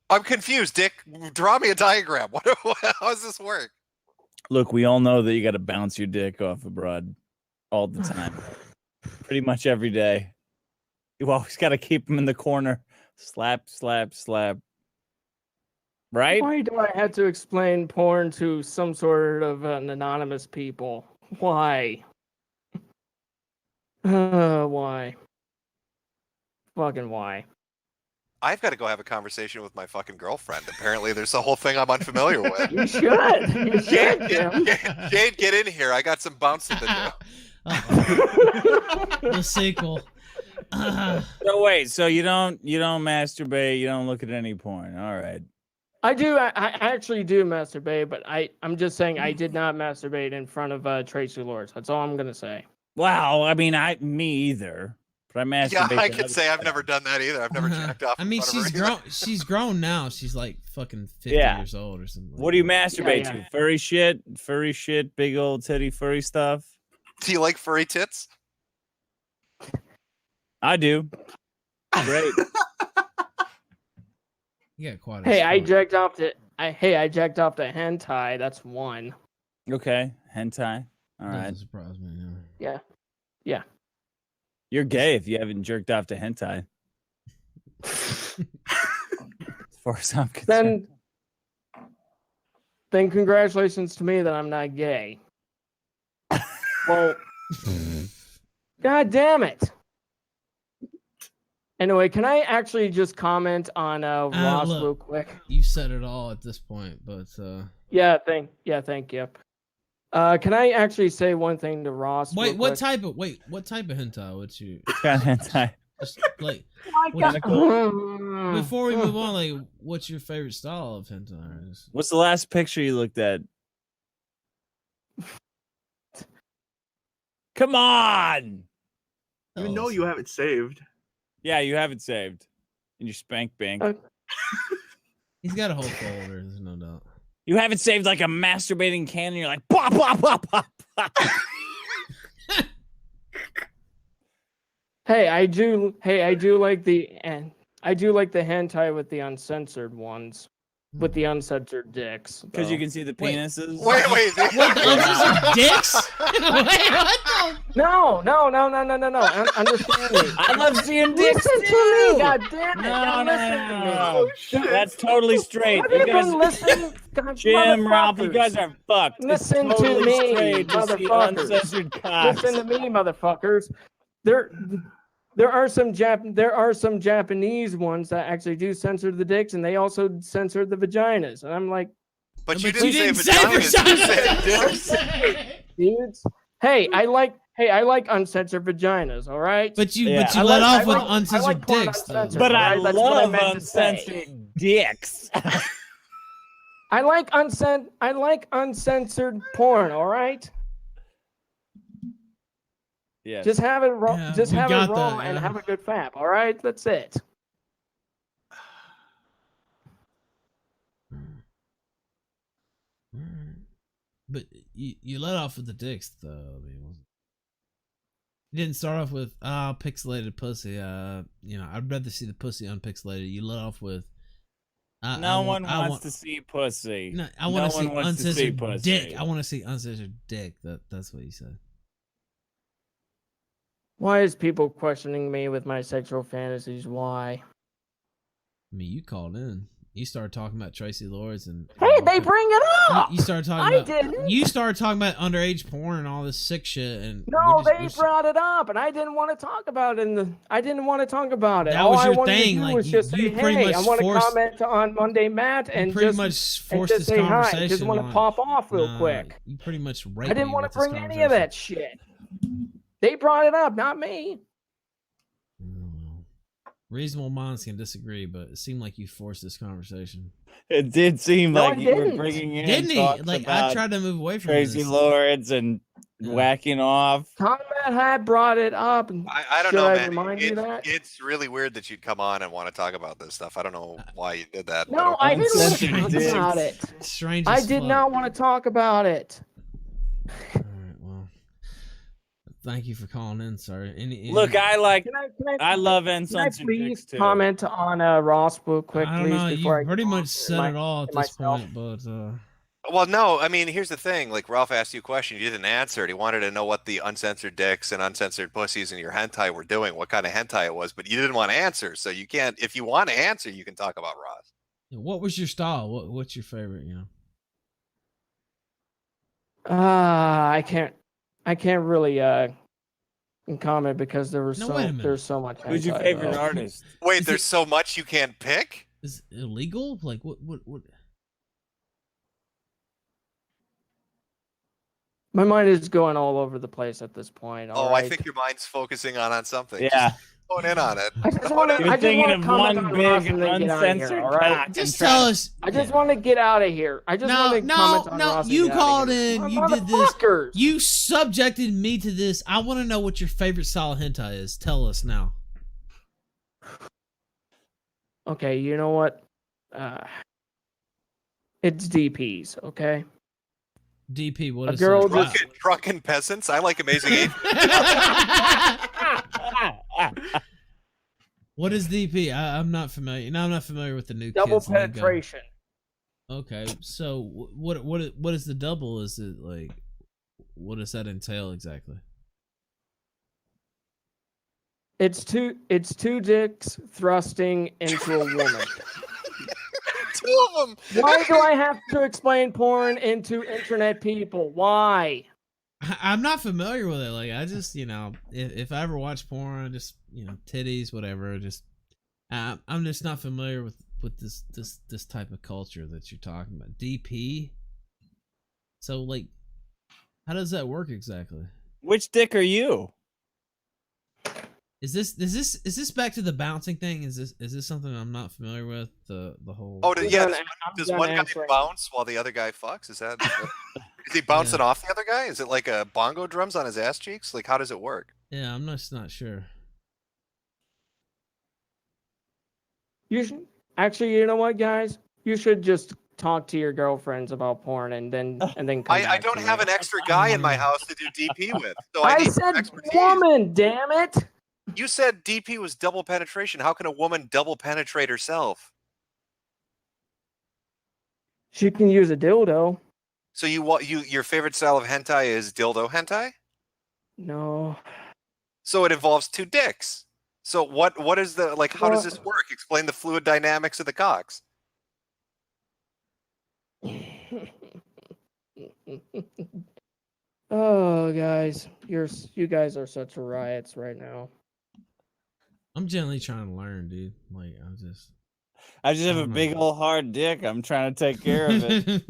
I'm confused, Dick. Draw me a diagram. How does this work? Look, we all know that you got to bounce your dick off a broad all the time. Pretty much every day. You always got to keep them in the corner. Slap, slap, slap. Right? Why do I have to explain porn to some sort of an anonymous people? Why? Why? Fucking why? I've got to go have a conversation with my fucking girlfriend. Apparently, there's a whole thing I'm unfamiliar with. You should. You should, Jim. Jade, get in here. I got some bouncing to do. The sequel. So wait, so you don't masturbate, you don't look at any porn. All right. I do. I actually do masturbate, but I'm just saying I did not masturbate in front of Tracy Lords. That's all I'm gonna say. Wow, I mean, me either. But I masturbate. Yeah, I to could other say I've stuff. never done that either. I've never jacked off. I mean, in front of she's her either. grown. She's grown now. She's like fucking 50 Yeah. years old or something. What do you masturbate Yeah. to? Furry shit, big old titty furry stuff. Do you like furry tits? I do. Great. You got quite a Hey, I story. jacked off to. I jacked off to hentai. That's one. Okay, hentai. All right. Doesn't surprise me. Yeah. Yeah. You're gay if you haven't jerked off to hentai. For some concern. Then congratulations to me that I'm not gay. Well, God damn it. Anyway, can I actually just comment on Ross look, real quick? You said it all at this point, but Yeah, thank you. Can I actually say one thing to Ross? wait, real what quick? type of hentai would you? Kind of hentai. Just, like, God. before we move on, like, what's your favorite style of hentai? What's the last picture you looked at? Come on! You know you have it saved. Yeah, you have it saved in your spank bank. He's got a whole folder. There's no doubt. You have it saved like a masturbating can, and you're like, pop, pop, pop, pop, pop. Hey, I do like the hentai with the uncensored ones, with the uncensored dicks. Because you can see the penises. Wait, the uncensored dicks? Wait, what the? No. Understand me. I love seeing dicks Listen to too. me, God damn it. No, Listen to me. That's totally straight. Have You you guys, been listening? God, Jim, Ralph, you motherfuckers. guys are fucked. It's Listen to totally me, straight to see motherfuckers. uncensored cocks. Listen to me, motherfuckers. There are some Japanese ones that actually do censor the dicks, and they also censor the vaginas. And I'm like, but you didn't say vaginas. You said dicks. Dudes. Hey, I like uncensored vaginas. All right. But you let off with uncensored dicks, though. But I That's what love meant to say. uncensored dicks. I like uncensored porn. All right. Yeah. Just have it raw. Yeah, just we have it got raw that, and yeah. have a good fap. All right. That's it. But you let off with the dicks, though. I mean, you didn't start off with pixelated pussy. I'd rather see the pussy unpixelated. You let off with No one wants to see pussy. No, I want to see wants to see uncensored pussy. dick. I want to see uncensored dick. That's what you said. Why is people questioning me with my sexual fantasies? Why? I mean, you called in. You started talking about Tracy Lords and Hey, they bring it up. you started talking I about didn't. you started talking about underage porn and all this sick shit and No, we they brought it up, and I didn't want to talk about it. I didn't want to talk about it. That All was I your wanted thing, to do like, was just say, you pretty "Hey, much I want to forced- comment on Monday, Matt," and pretty just much and forced just this say hi. I conversation just want to on- pop off real Nah, quick. You pretty much I raped didn't me want with to this bring any of conversation. that shit. They brought it up, not me. Reasonable minds can disagree, but it seemed like you forced this conversation. It did seem No, like I you were didn't. bringing in Didn't he? talks Like, I about tried to move away from Crazy this. Lords and whacking off. Combat had brought it up. I don't Should know, I man. remind you that? It's really weird that you'd come on and want to talk about this stuff. I don't know why you did that. No, but I didn't want to Uncensored talk dicks. about it. Strange I as did fuck. not want to talk about it. Thank you for calling in, sir. Look, I like. Can I love Can I uncensored please dicks too. comment on Ross real quick, I don't please? know. Before You pretty much said my- it all at to this myself? point, but Well, no, I mean, here's the thing. Like, Ralph asked you a question, you didn't answer it. He wanted to know what the uncensored dicks and uncensored pussies in your hentai were doing, what kind of hentai it was, but you didn't want to answer. So you can't. If you want to answer, you can talk about Ross. what was your style? What's your favorite? You know. I can't really comment because there's so much. Who's your hentai, favorite though. artist? Wait, there's so much you can't pick? Is it illegal? Like what? My mind is going all over the place at this point. Oh, all I right? think your mind's focusing on something. Yeah. Just phone in on it. I just want to. You're I just thinking want of to comment one on big Ross and then get out of here. uncensored All right. cock. Just tell us. I just want to get out of here. I just want to comment on Ross. and You get out of called here. in. You did this. Motherfuckers. You subjected me to this. I want to know what your favorite style of hentai is. Tell us now. Okay, you know what? It's DPs. Okay. DP, what A is girl that? Drunken peasants? I like Amazing Age. What is DP? I'm not familiar. No, I'm not familiar with the new Double kids lingo. penetration. Okay, so what is the double? Is it like what does that entail exactly? It's two dicks thrusting into a woman. Two of them. Why do I have to explain porn into internet people? Why? I'm not familiar with it. Like, I just, if I ever watch porn, just, titties, whatever, just, I'm just not familiar with this type of culture that you're talking about. DP? So, like, how does that work exactly? Which dick are you? Is this back to the bouncing thing? Is this something I'm not familiar with? The whole. Oh, does one guy bounce while the other guy fucks? Is he bouncing off the other guy? Is it like a bongo drums on his ass cheeks? Like, how does it work? Yeah, I'm just not sure. You should actually, you know what, guys? You should just talk to your girlfriends about porn and then come I don't have an extra guy in my house to do DP with. So I need said expertise. woman, damn it! You said DP was double penetration. How can a woman double penetrate herself? She can use a dildo. So your favorite style of hentai is dildo hentai? No. So it involves two dicks. So what is the how does this work? Explain the fluid dynamics of the cocks. Oh, guys, you guys are such riots right now. I'm generally trying to learn, dude. Like, I just have a big old hard dick. I'm trying to take care of it.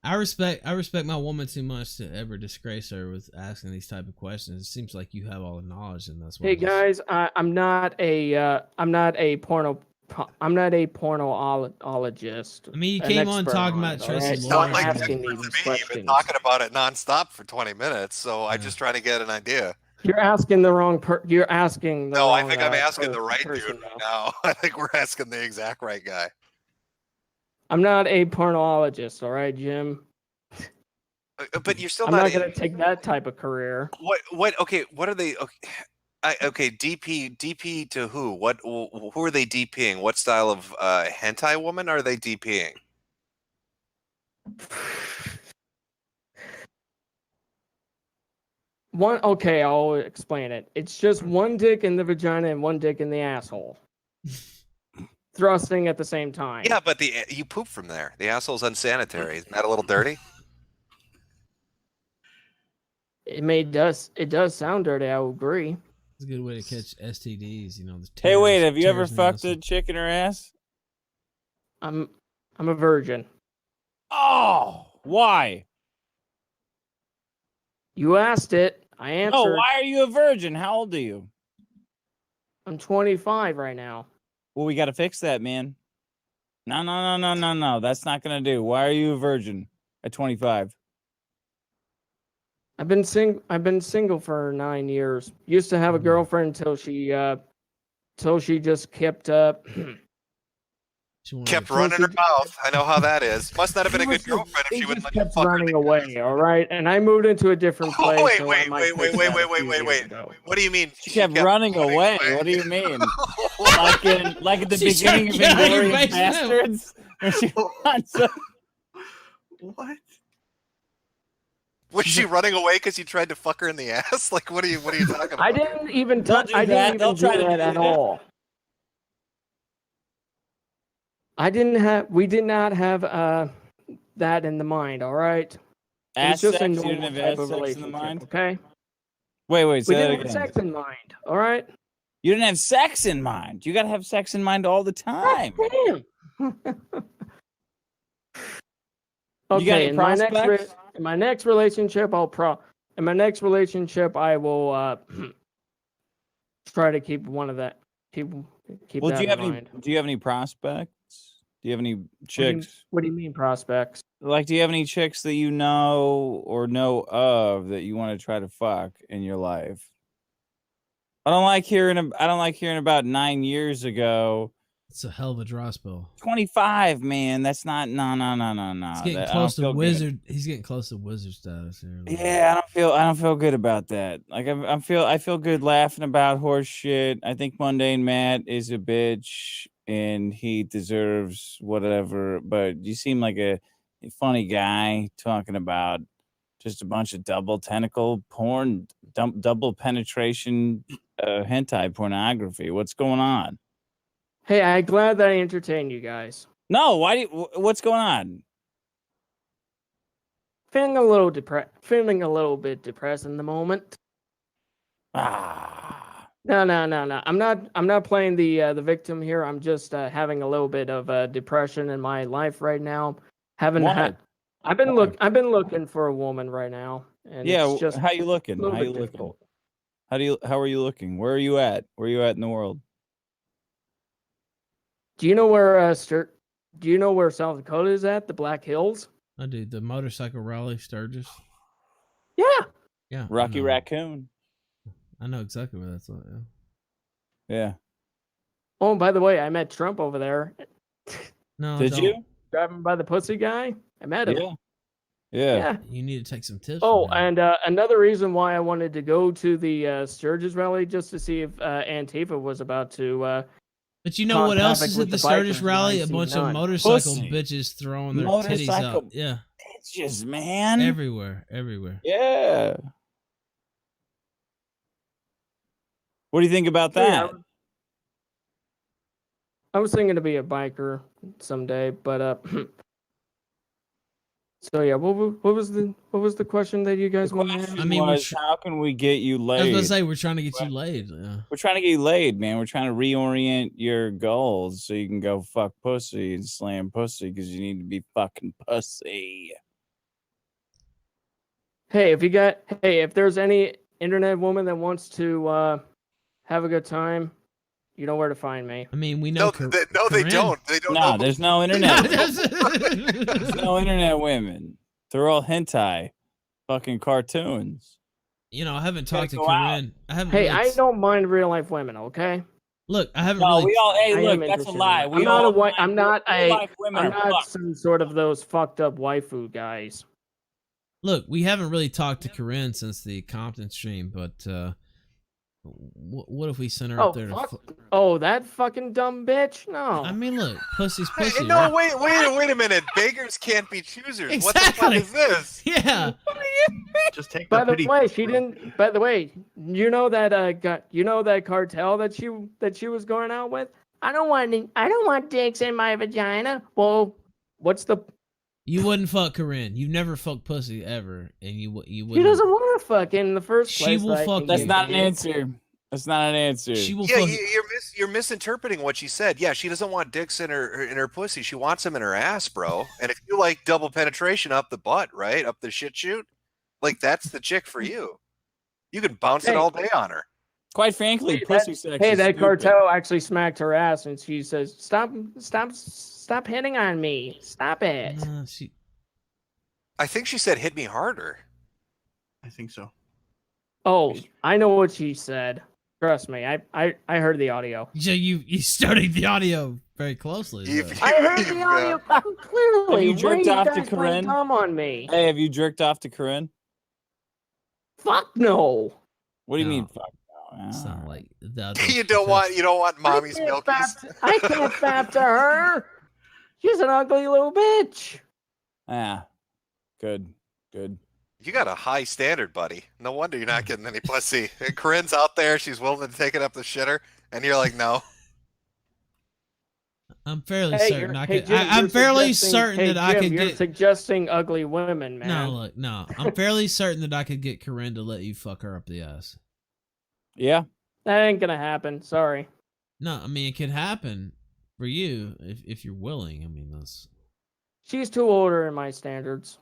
I respect my woman too much to ever disgrace her with asking these type of questions. It seems like you have all the knowledge, and that's why. Hey guys, I'm not a pornoologist. I mean, you came on talking about Tracy Lawrence. Like Asking me these You've questions. been talking about it nonstop for 20 minutes, so I just try to get an idea. You're asking the wrong you're asking the No, wrong, I think I'm asking the right person dude right now. I think we're asking the exact right guy. I'm not a pornologist, all right, Jim. But you're still I'm not. not going to take that type of career. What? Okay, what are they? Okay, DP to who? Who are they DPing? What style of hentai woman are they DPing? Okay, I'll explain it. It's just one dick in the vagina and one dick in the asshole. Thrusting at the same time. Yeah, but you poop from there. The asshole's unsanitary. Isn't that a little dirty? It does sound dirty, I will agree. It's a good way to catch STDs, Hey, wait, have you ever fucked a chick in her ass? I'm a virgin. Oh, why? You asked it. I answered. No, why are you a virgin? How old are you? I'm 25 right now. Well, we got to fix that, man. No. That's not going to do. Why are you a virgin at 25? I've been single for 9 years. Used to have a girlfriend until she just kept kept running her mouth. I know how that is. Must not have been a good girlfriend if she wouldn't let you kept fuck her. running away. All right, and I moved into a different place. Oh, wait. so What do you mean? She kept running away. What do you mean? like at the beginning of Inglourious Bastards? When she wants to... What? Was she running away because you tried to fuck her in the ass? Like, what are you talking about? I didn't even do that at all. We did not have that in the mind, all right? It's just a normal type of relationship, okay? Wait, We say that didn't again. have sex in mind, all right? You didn't have sex in mind. You got to have sex in mind all the time. Damn. You got any Okay, in prospects? my next relationship, I will try to keep one of that. Keep Well, that do you have in any? mind. Do you have any prospects? Do you have any chicks? What do you mean prospects? Like, do you have any chicks that you know or know of that you want to try to fuck in your life? I don't like hearing about 9 years ago. It's a hell of a draw spell. 25, man. That's not no. He's getting close to wizard. He's getting close to wizard status here. Yeah, I don't feel good about that. Like I feel good laughing about horse shit. I think Mundane Matt is a bitch and he deserves whatever. But you seem like a funny guy talking about just a bunch of double tentacle porn, double penetration hentai pornography. What's going on? Hey, I'm glad that I entertained you guys. No, what's going on? Feeling a little bit depressed in the moment. No. I'm not playing the victim here. I'm just having a little bit of depression in my life right now. I've been looking for a woman right now, and it's just how you looking? a little How bit you difficult. looking? How are you looking? Where are you at? Where are you at in the world? Do you know where South Dakota is at? The Black Hills? I do. The motorcycle rally Sturgis. Yeah. Yeah. Rocky Raccoon. I know exactly where that's at. Yeah. Oh, and by the way, I met Trump over there. No, Did don't. you? Driving by the pussy guy? I met him. Yeah. You need to take some tips. Oh, and another reason why I wanted to go to the Sturgis rally just to see if Antifa was about to. But you know what else is at the Sturgis rally? A bikers, bunch none. of motorcycle Pussy. bitches throwing their titties Motorcycle out. Yeah. Bitches, man. Everywhere. Yeah. What do you think about Yeah, that? I was thinking to be a biker someday, but so yeah, what was the question that you guys wanted to ask? I mean, how can we get you laid? I was gonna say we're trying to get you laid. Yeah. We're trying to get you laid, man. We're trying to reorient your goals so you can go fuck pussy and slam pussy because you need to be fucking pussy. Hey, if there's any internet woman that wants to have a good time, you know where to find me. I mean, we know. They don't. They don't. No, know. there's no internet. There's no internet women. They're all hentai, fucking cartoons. You know, I haven't talked to go out. Corinne. I haven't. Hey, really I don't mind real life women, okay? Look, I haven't No, really. we all. Hey, I look, am that's a interested in lie. that. We all. I'm not real-life women I'm are not fucked. some sort of those fucked up waifu guys. Look, we haven't really talked to Corinne since the Compton stream, but what if we sent her Oh, up there to? oh, that fucking dumb bitch? No. I mean, look, pussy's Hey, pussy. no, right? wait a minute. Beggars can't be choosers. What the fuck Exactly. is this? Yeah. Just take By the the pity. way, she didn't. By the way, you know that that cartel that she was going out with. I don't want dicks in my vagina. Well, what's the? You wouldn't fuck Corinne. You've never fucked pussy ever, and you wouldn't. She doesn't want to fuck in the first She place. will fuck. That's not an answer. That's not an answer. She will Yeah, fuck. you're misinterpreting what she said. Yeah, she doesn't want dicks in her pussy. She wants them in her ass, bro. And if you like double penetration up the butt, right, up the shit chute, like that's the chick for you. You can bounce it all day on her. Quite frankly, pussy sex. Hey, is that stupid. cartel actually smacked her ass, and she says, "Stop hitting on me. Stop it." I think she said, "Hit me harder." I think so. Oh, I know what she said. Trust me, I heard the audio. So you studied the audio very closely. I heard the audio clearly. Have you jerked Why off you to guys playing Corinne? dumb on me? Hey, have you jerked off to Corinne? Fuck no. What do you mean, fuck? It's not like that. You don't want mommy's milkies. I can't fap to her. She's an ugly little bitch. Ah, good. You got a high standard, buddy. No wonder you're not getting any pussy. And Corinne's out there. She's willing to take it up the shitter. And you're like, no. I'm fairly Hey, certain I hey, could. Jim, I'm you're fairly suggesting- certain hey, that I Jim, could you're get. suggesting ugly women, man. No, look, no. I'm fairly certain that I could get Corinne to let you fuck her up the ass. Yeah. That ain't gonna happen. Sorry. No, I mean it could happen for you if you're willing. I mean that's. She's too older in my standards.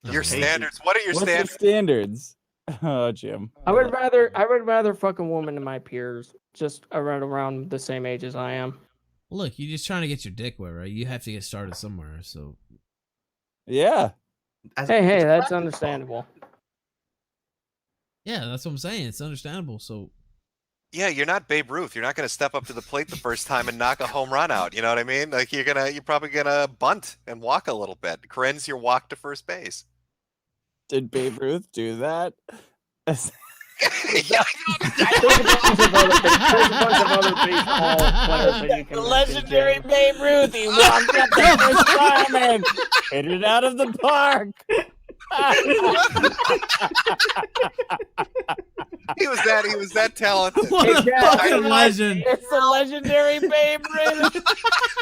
Your standards. What are your What's standards? your standards? Oh, Jim. I would rather fuck a woman than my peers, just around the same age as I am. Look, you're just trying to get your dick wet, right? You have to get started somewhere. So Yeah. Hey, that's understandable. yeah, that's what I'm saying. It's understandable. So Yeah, you're not Babe Ruth. You're not going to step up to the plate the first time and knock a home run out. You know what I mean? Like you're probably gonna bunt and walk a little bit. Corinne's your walk to first base. Did Babe Ruth do that? There's a bunch of other baseball players that you can The mention, legendary Jim. Babe Ruth. He walked up the first time and hit it out of the park. He was that talented. What a fucking legend. It's a legendary Babe Ruth.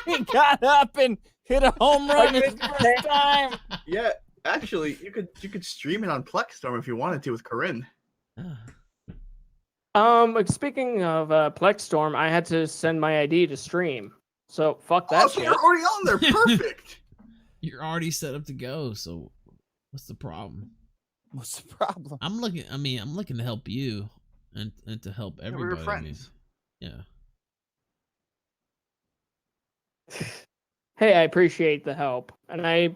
He got up and hit a home run his first time. Yeah, actually, you could stream it on Plexstorm if you wanted to with Corinne. Speaking of Plexstorm, I had to send my ID to stream. So fuck that So shit. you're already on there. Perfect. You're already set up to go. So what's the problem? What's the problem? I'm looking to help you and to help everybody. We're friends. Yeah. Hey, I appreciate the help, and I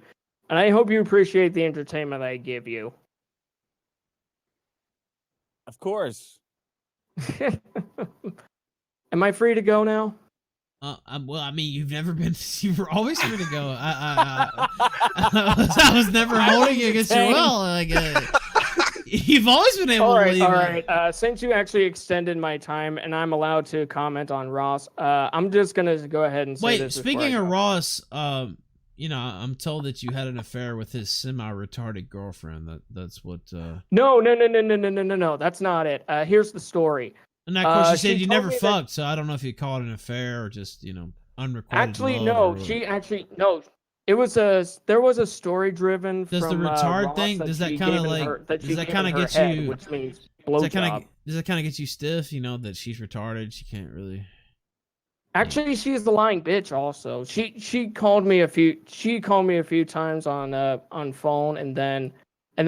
hope you appreciate the entertainment I give you. Of course. Am I free to go now? Well, I mean, you've never been. You were always free to go. I was never holding you against your will. Like, you've always been able to leave. All right. Since you actually extended my time, and I'm allowed to comment on Ross, I'm just gonna go ahead and say Wait, this. speaking of Ross, you know, I'm told that you had an affair with his semi-retarded girlfriend. That's what. No. That's not it. Here's the story. And of course, you said you told never me fucked, so I don't know if you call it an affair or just, you know, unrequited. Actually, love no. or what. It was there was a story driven. Does from, the retard Ross thing? Does that kind of like? Does that kind of get you? Which means Does that blowjob. kind of get you stiff? You know that she's retarded. She can't really. Actually, she's the lying bitch. Also, she called me a few times on phone, and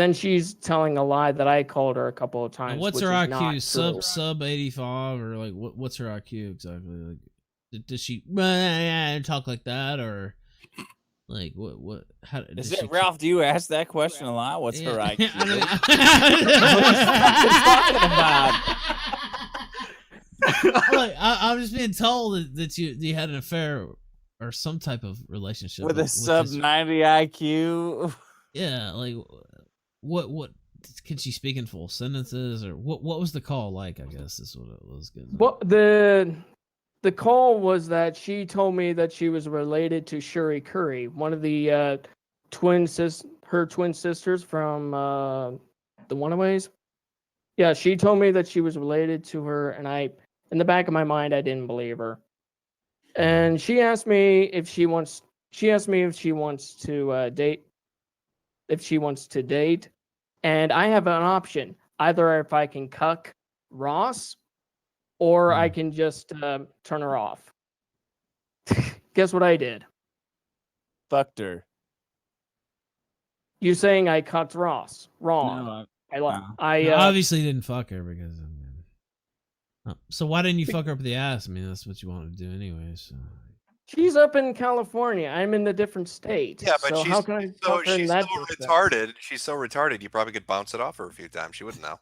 then she's telling a lie that I called her a couple of times. And what's which her is not IQ? true. Sub 85 or like what's her IQ exactly? Like, does she talk like that or like what? How Is does it she- Ralph? Do you ask that question a lot? What's her Yeah. IQ? I mean- What are you talking about? Look, I'm just being told that you had an affair or some type of relationship With a this- sub 90 IQ. Yeah, like what can she speak in full sentences or what was the call like? I guess is what it was good. Well, the call was that she told me that she was related to Shuri Curry, one of the her twin sisters from the Oneaways. Yeah, she told me that she was related to her, and in the back of my mind, I didn't believe her. And she asked me if she wants to date. If she wants to date, and I have an option. Either if I can cuck Ross, or I can just turn her off. Guess what I did? Fucked her. You saying I cucked Ross? Wrong. No, I You obviously didn't fuck her because. So why didn't you fuck her up the ass? I mean, that's what you wanted to do anyway. So. She's up in California. I'm in a different state. Yeah, but so how can I fuck her in she's that so distance? retarded. She's so retarded. You probably could bounce it off her a few times. She wouldn't know.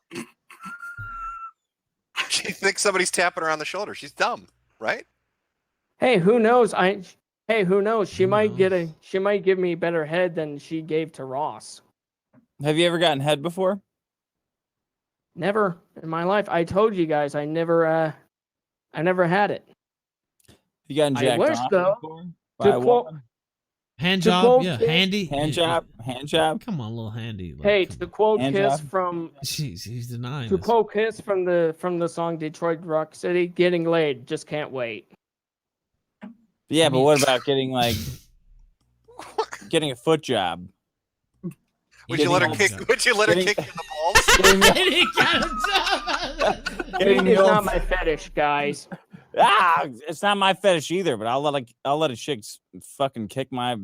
She thinks somebody's tapping her on the shoulder. She's dumb, right? Hey, who knows? Who knows? She might give me better head than she gave to Ross. Have you ever gotten head before? Never in my life. I told you guys I never had it. You gotten I jacked wish off though. before? To By a quote- woman? Hand To job, quote yeah, Kiss- handy. Hand job? Hand job? Come on, little handy. Like, Hey, come to on. quote Hand Kiss job? from He's denying to this. quote Kiss from the song Detroit Rock City, getting laid, just can't wait. Yeah, but what about getting getting a foot job? Would you let her kick? Would you let her kick you in the balls? Getting It's the old- not my fetish, guys. It's not my fetish either. But I'll let a chick fucking kick my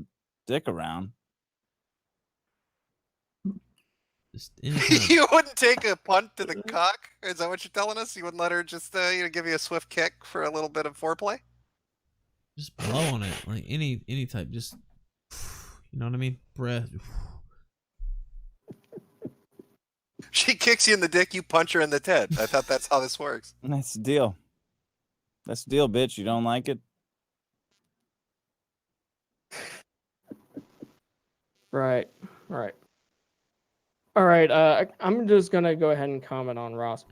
dick around. You wouldn't take a punt to the cock? Is that what you're telling us? You wouldn't let her just give you a swift kick for a little bit of foreplay? Just blow on it, like any type. Just you know what I mean? Breath. She kicks you in the dick, you punch her in the head. I thought that's how this works. That's the deal. That's the deal, bitch. You don't like it? Right. All right. I'm just gonna go ahead and comment on Ross.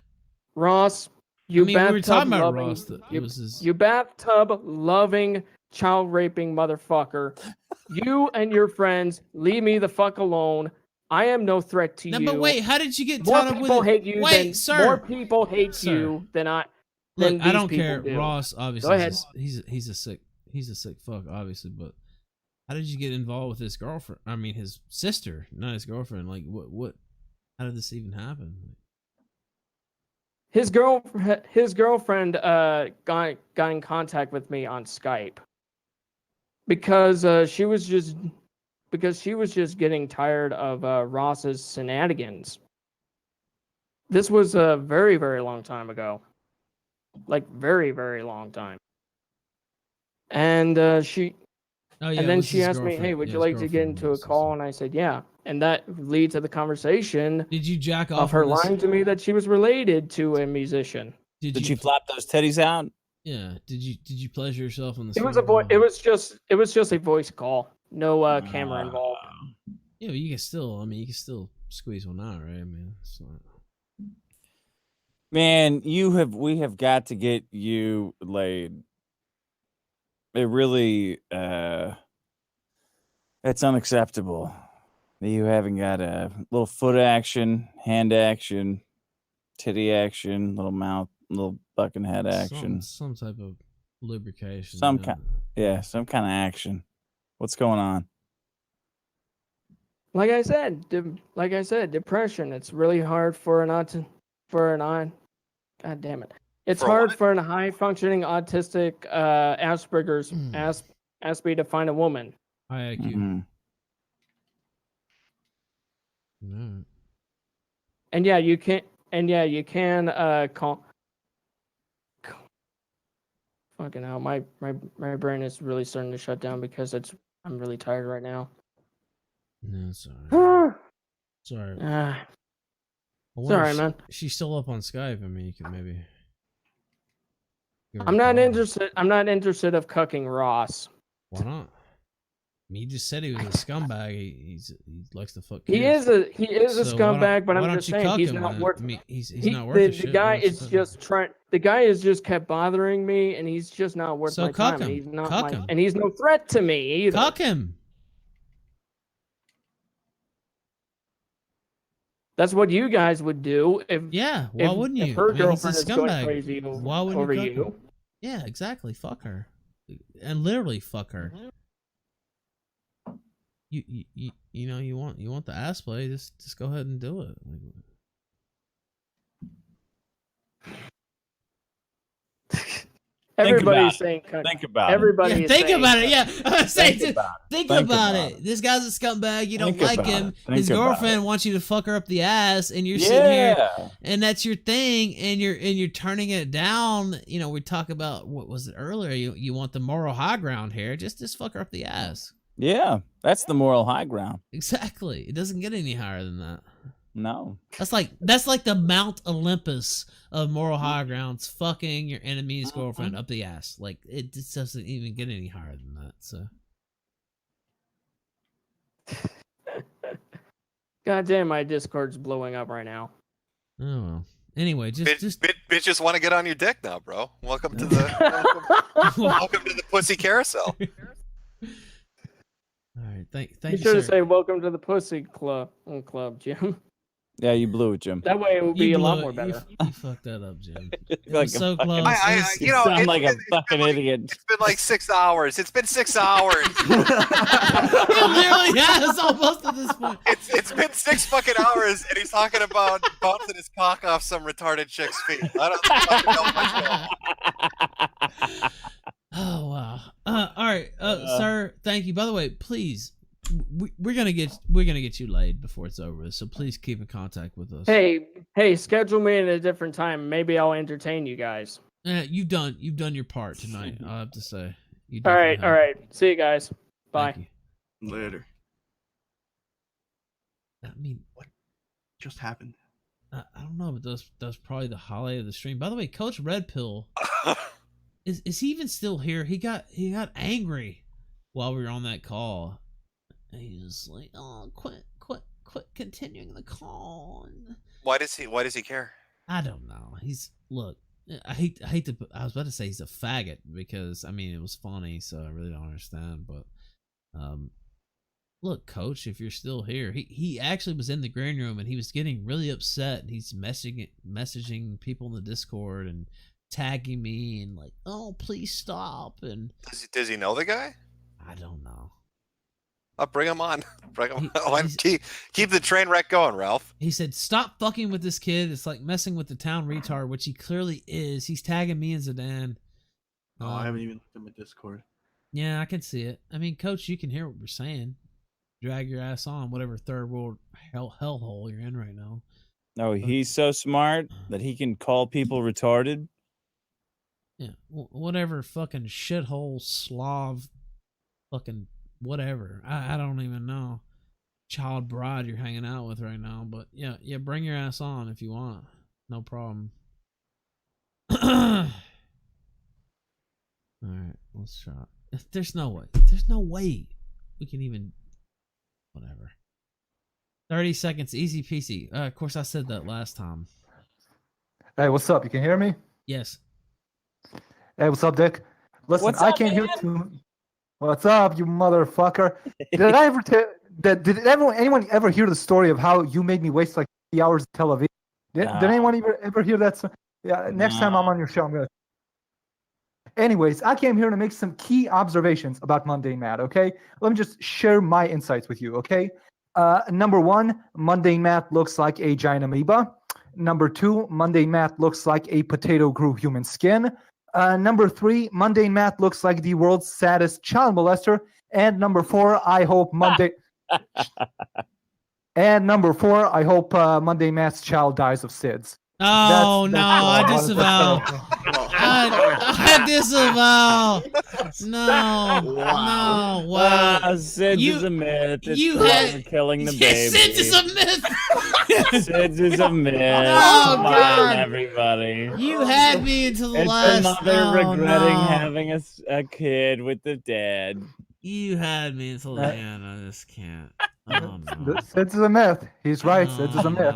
Ross, you I mean, we were bathtub talking about loving, Ross. That it was his. you bathtub loving, child raping motherfucker. You and your friends leave me the fuck alone. I am no threat to No, you. but wait, how did you get more tied up with people it? hate you Wait, than sir. more people hate Sir. you than Look, these I don't people care. do. Ross, obviously, Go ahead. he's a sick fuck, obviously. But how did you get involved with his girlfriend? I mean, his sister, not his girlfriend. Like, what? How did this even happen? His girlfriend got in contact with me on Skype because she was just getting tired of Ross's shenanigans. This was a very, very long time ago, like very, very long time. And she yeah, and then she asked me, "Hey, would Yeah, you his like to get girlfriend into a call?" And I said, "Yeah." And that leads to the conversation. Did you jack off of her on this- lying to me that she was related to a musician? Did you flap those teddies out? Yeah. Did you pleasure yourself on the? It was a voice. It was just a voice call. No camera involved. Yeah, but you can still. I mean, you can still squeeze one out, right? I mean, it's not... Man, we have got to get you laid. It really it's unacceptable that you haven't got a little foot action, hand action, titty action, little mouth, little fucking head action. Some type of lubrication. Some you know? kind some kind of action. What's going on? Like I said, depression. It's really hard for God damn it! It's hard for a high functioning autistic Asperger's Aspie to find a woman. High IQ. Mm-hmm. Mm. And yeah, you can. Call. Fucking hell, my brain is really starting to shut down because I'm really tired right now. No, sorry. Sorry. Sorry, man. She's still up on Skype. I mean, you could maybe. I'm not interested. I'm not interested of cucking Ross. Why not? I mean, he just said he was a scumbag. He likes to fuck. He kids. is a So scumbag, but why I'm don't just you saying cuck he's him, not then? worth. I mean, he's not worth a the shit. guy What's is the- just trying. The guy is just kept bothering me, and he's just not worth So my cuck time. And him. he's not Cuck him. and he's no threat to me either. Cuck him. That's what you guys would do if Why wouldn't you? If her I mean, he's a girlfriend is going scumbag. crazy Why wouldn't over you? Cuck you. him? Yeah, exactly. Fuck her, and literally fuck her. You know you want the ass play, just go ahead and do it. Everybody's saying cuck. Think about Everybody Yeah, is think saying about it. cuck. Yeah, I was saying, Think about it. think Think about about it. This guy's a scumbag. You don't Think like about him. it. Think His about girlfriend wants you to fuck her up the ass, and you're sitting here, Yeah. and that's your thing, and you're turning it down. You know, we talk about what was it earlier? You want the moral high ground here. Just fuck her up the ass. Yeah, that's the moral high ground. Exactly. It doesn't get any higher than that. No. That's like the Mount Olympus of moral high grounds. Fucking your enemy's girlfriend up the ass. Like it just doesn't even get any higher than that. So. God damn, my Discord's blowing up right now. Oh well. Anyway, Bitches want to get on your dick now, bro. Welcome to the welcome to the pussy carousel. All right, thank You you, should have sir. said welcome to the pussy club, Jim. Yeah, you blew it, Jim. That way it would be You a lot blew more it. better. You fucked that up, Jim. It Like was a so fucking- close. You know, sound it's like a been- fucking idiot. It's been like 6 hours. It's been 6 hours. It literally has almost at this point. It's been 6 fucking hours, and he's talking about bouncing his cock off some retarded chick's feet. I don't fucking know what's going on. Oh wow! All right, sir. Thank you. By the way, please, we're gonna get you laid before it's over. So please keep in contact with us. Hey, schedule me at a different time. Maybe I'll entertain you guys. You've done your part tonight. I have to say. You All definitely right. have. See you guys. Bye. Thank Later. I mean, what just happened? I don't know, but that's probably the highlight of the stream. By the way, Coach Red Pill, is he even still here? He got angry while we were on that call. And he was like, "Oh, quit continuing the call." And Why does he care? I don't know. Look. I hate to. I was about to say he's a faggot because I mean it was funny, so I really don't understand. But Look, Coach, if you're still here, he actually was in the green room and he was getting really upset. And he's messaging people in the Discord and tagging me and like, oh, please stop. And Does he know the guy? I don't know. I'll bring him on. Bring him on. Keep the train wreck going, Ralph. He said, stop fucking with this kid. It's like messing with the town retard, which he clearly is. He's tagging me and Zidan. Oh, I haven't even looked at my Discord. Yeah, I can see it. I mean, Coach, you can hear what we're saying. Drag your ass on, whatever third world hellhole you're in right now. No, he's so smart that he can call people retarded. Yeah, whatever fucking shithole Slav fucking whatever. I don't even know. Child bride you're hanging out with right now. But yeah, bring your ass on if you want. No problem. Alright, let's try. There's no way. There's no way we can even... Whatever. 30 seconds, easy peasy. Of course, I said that last time. Hey, what's up? You can hear me? Yes. Hey, what's up, Dick? Listen, What's I up, came here man? to. What's up, you motherfucker? Did I ever did anyone ever hear the story of how you made me waste like 3 hours of television? Did anyone ever hear that? Yeah. Next time I'm on your show, I'm gonna. Anyways, I came here to make some key observations about Mundane Matt, okay? Let me just share my insights with you, okay? Number one, Mundane Matt looks like a giant amoeba. Number two, Mundane Matt looks like a potato grew human skin. Number three, Mundane Matt looks like the world's saddest child molester. And number four, I hope Mundane... And number four, I hope Mundane Matt's child dies of SIDS. Oh, no, I disavow. I disavow. No, no, wow. Sids is a myth. It's you had killing the baby. Sids is a myth. Sids is a myth. Oh, Come God. on, everybody. You had me until the it's last. It's a mother regretting no. having a kid with the dad. You had me until the end. I just can't. Oh, no. SIDS is a myth. He's right. SIDS is a myth.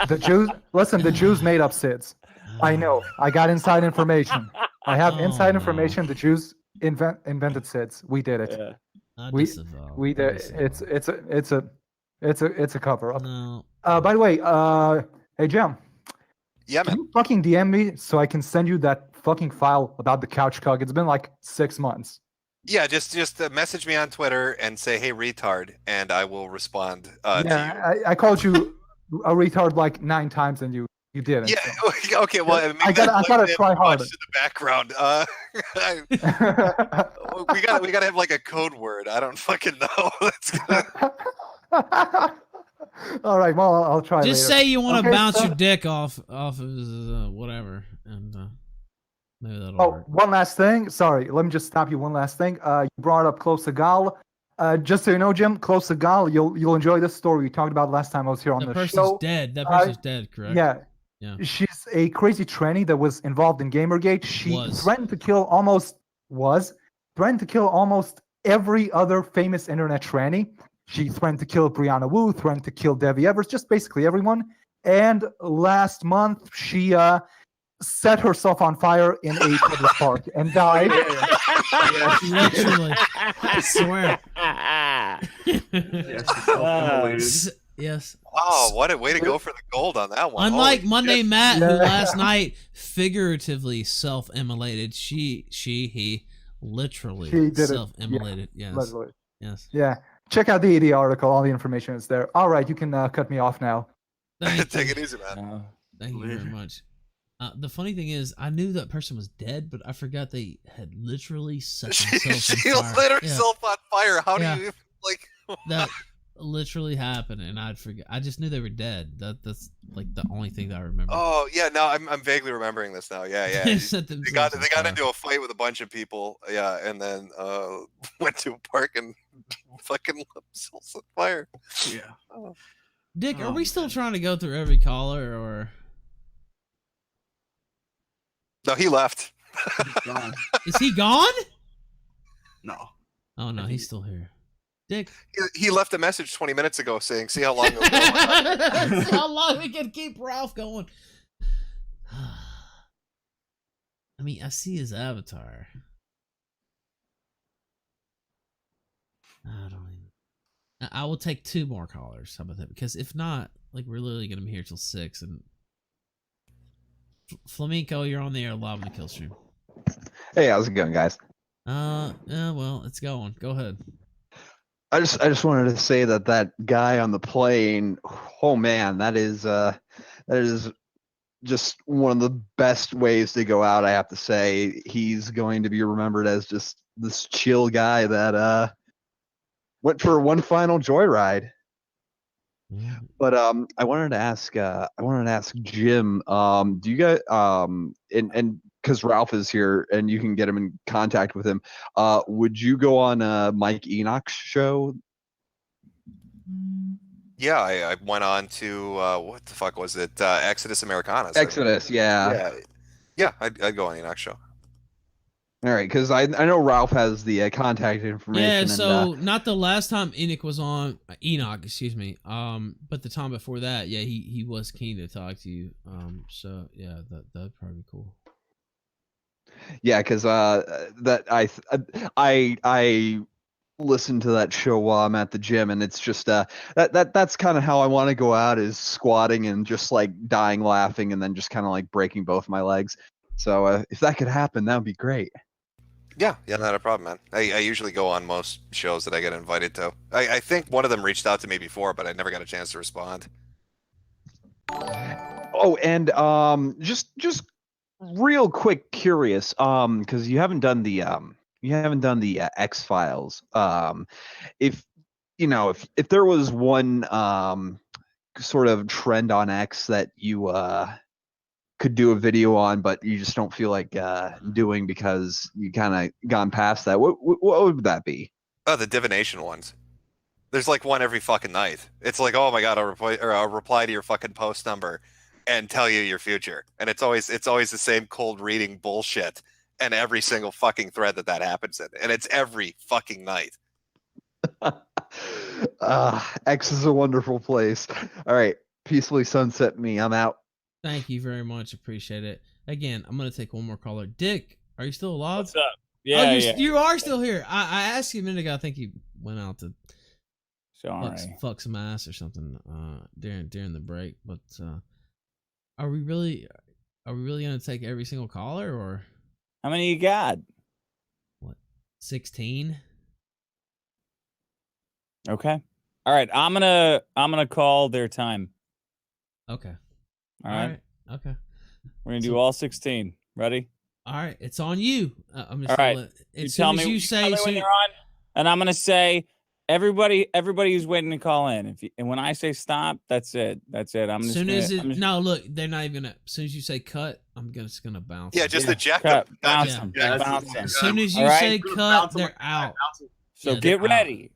The Jews, listen, the Jews made up SIDS. I know. I got inside information. I have inside information. The Jews invented SIDS. We did it. Yeah. We did. It's a cover up. No. By the way, hey Jim. Yeah, man. Can you fucking DM me so I can send you that fucking file about the couch cug? It's been like 6 months. Yeah, just message me on Twitter and say, "Hey, retard," and I will respond to you. I called you a retard like 9 times and you didn't. Yeah. So. Okay. Well, maybe I gotta try harder. In the background. We gotta have like a code word. I don't fucking know. All right. Well, I'll try. Just later. say you want to Okay, bounce so- your dick off of his whatever, and maybe that'll Oh, work. one last thing. Sorry, let me just stop you. One last thing. You brought up Close Segal. Just so you know, Jim, Close Segal, you'll enjoy this story we talked about last time I was here on That the person's show. dead. That person's dead, correct? Yeah. Yeah. She's a crazy tranny that was involved in Gamergate. She threatened to kill almost every other famous internet tranny. She threatened to kill Brianna Wu, threatened to kill Debbie Evers, just basically everyone. And last month, she set herself on fire in a public park and died. Literally. I swear. Yes. Wow, what a way to go for the gold on that one. Unlike Holy Monday shit. Matt, who last night figuratively self-immolated, he literally She did it. self-immolated. Yeah, Yes. literally. Yes. Yeah. Check out the ED article. All the information is there. All right, you can cut me off now. Take it easy, man. Thank you very much. The funny thing is, I knew that person was dead, but I forgot they had literally set themselves She on fire. lit Yeah. herself on fire. How Yeah. do you even like? That literally happened, and I'd forget. I just knew they were dead. That's like the only thing that I remember. Oh yeah, no, I'm vaguely remembering this now. Yeah. They They set got themselves on fire. into a fight with a bunch of people. Yeah, and then went to a park and fucking lit themselves on fire. Yeah. Oh. Dick, are we still trying to go through every caller, or No, he left. is he gone? No. Oh no, he's still here. Dick. He left a message 20 minutes ago saying, "See how long it'll go." See how long we can keep Ralph going. I mean, I see his avatar. I don't even. I will take 2 more callers. How about that? Because if not, like, we're literally gonna be here till 6. And Flamenco, you're on the air live on the kill stream. Hey, how's it going, guys? Yeah, well, it's going. Go ahead. I just wanted to say that guy on the plane, oh man, that is just one of the best ways to go out. I have to say, he's going to be remembered as just this chill guy that went for one final joyride. But I wanted to ask Jim, do you guys and because Ralph is here and you can get him in contact with him, would you go on Mike Enoch's show? Yeah, I went on to what the fuck was it? Exodus Americana. Exodus, yeah. Yeah, I'd go on Enoch's show. All right, because I know Ralph has the contact information. Yeah, and, so not the last time Enoch, excuse me. But the time before that, yeah, he was keen to talk to you. So yeah, that'd probably be cool. Yeah, because that I listen to that show while I'm at the gym, and it's just that's kind of how I want to go out, is squatting and just like dying laughing, and then just kind of like breaking both my legs. So if that could happen, that would be great. Yeah, not a problem, man. I usually go on most shows that I get invited to. I think one of them reached out to me before, but I never got a chance to respond. Oh, and just real quick, curious, because you haven't done the X-Files. If there was one sort of trend on X that you could do a video on, but you just don't feel like doing because you kind of gone past that, what would that be? Oh, the divination ones. There's like one every fucking night. It's like, oh my god, I'll reply to your fucking post number and tell you your future. And it's always the same cold reading bullshit. And every single fucking thread that happens in. And it's every fucking night. X is a wonderful place. All right. Peacefully sunset me. I'm out. Thank you very much. Appreciate it. Again, I'm going to take one more caller. Dick, are you still alive? What's up? Yeah, you are still here. I asked you a minute ago. I think you went out to fuck some ass or something during the break. But are we really going to take every single caller, or how many you got? What, 16? Okay. All right. I'm gonna call their time. Okay. All right. Okay. We're gonna do all 16. Ready? All right. It's on you. I'm just all right. As soon as you say when you're on, and I'm gonna say everybody who's waiting to call in. And when I say stop, that's it. That's it. I'm just no, look, they're not even gonna. As soon as you say cut, I'm just gonna bounce. Yeah, just eject them. Bounce them. Bounce them. As soon as you say cut, they're out. So get ready.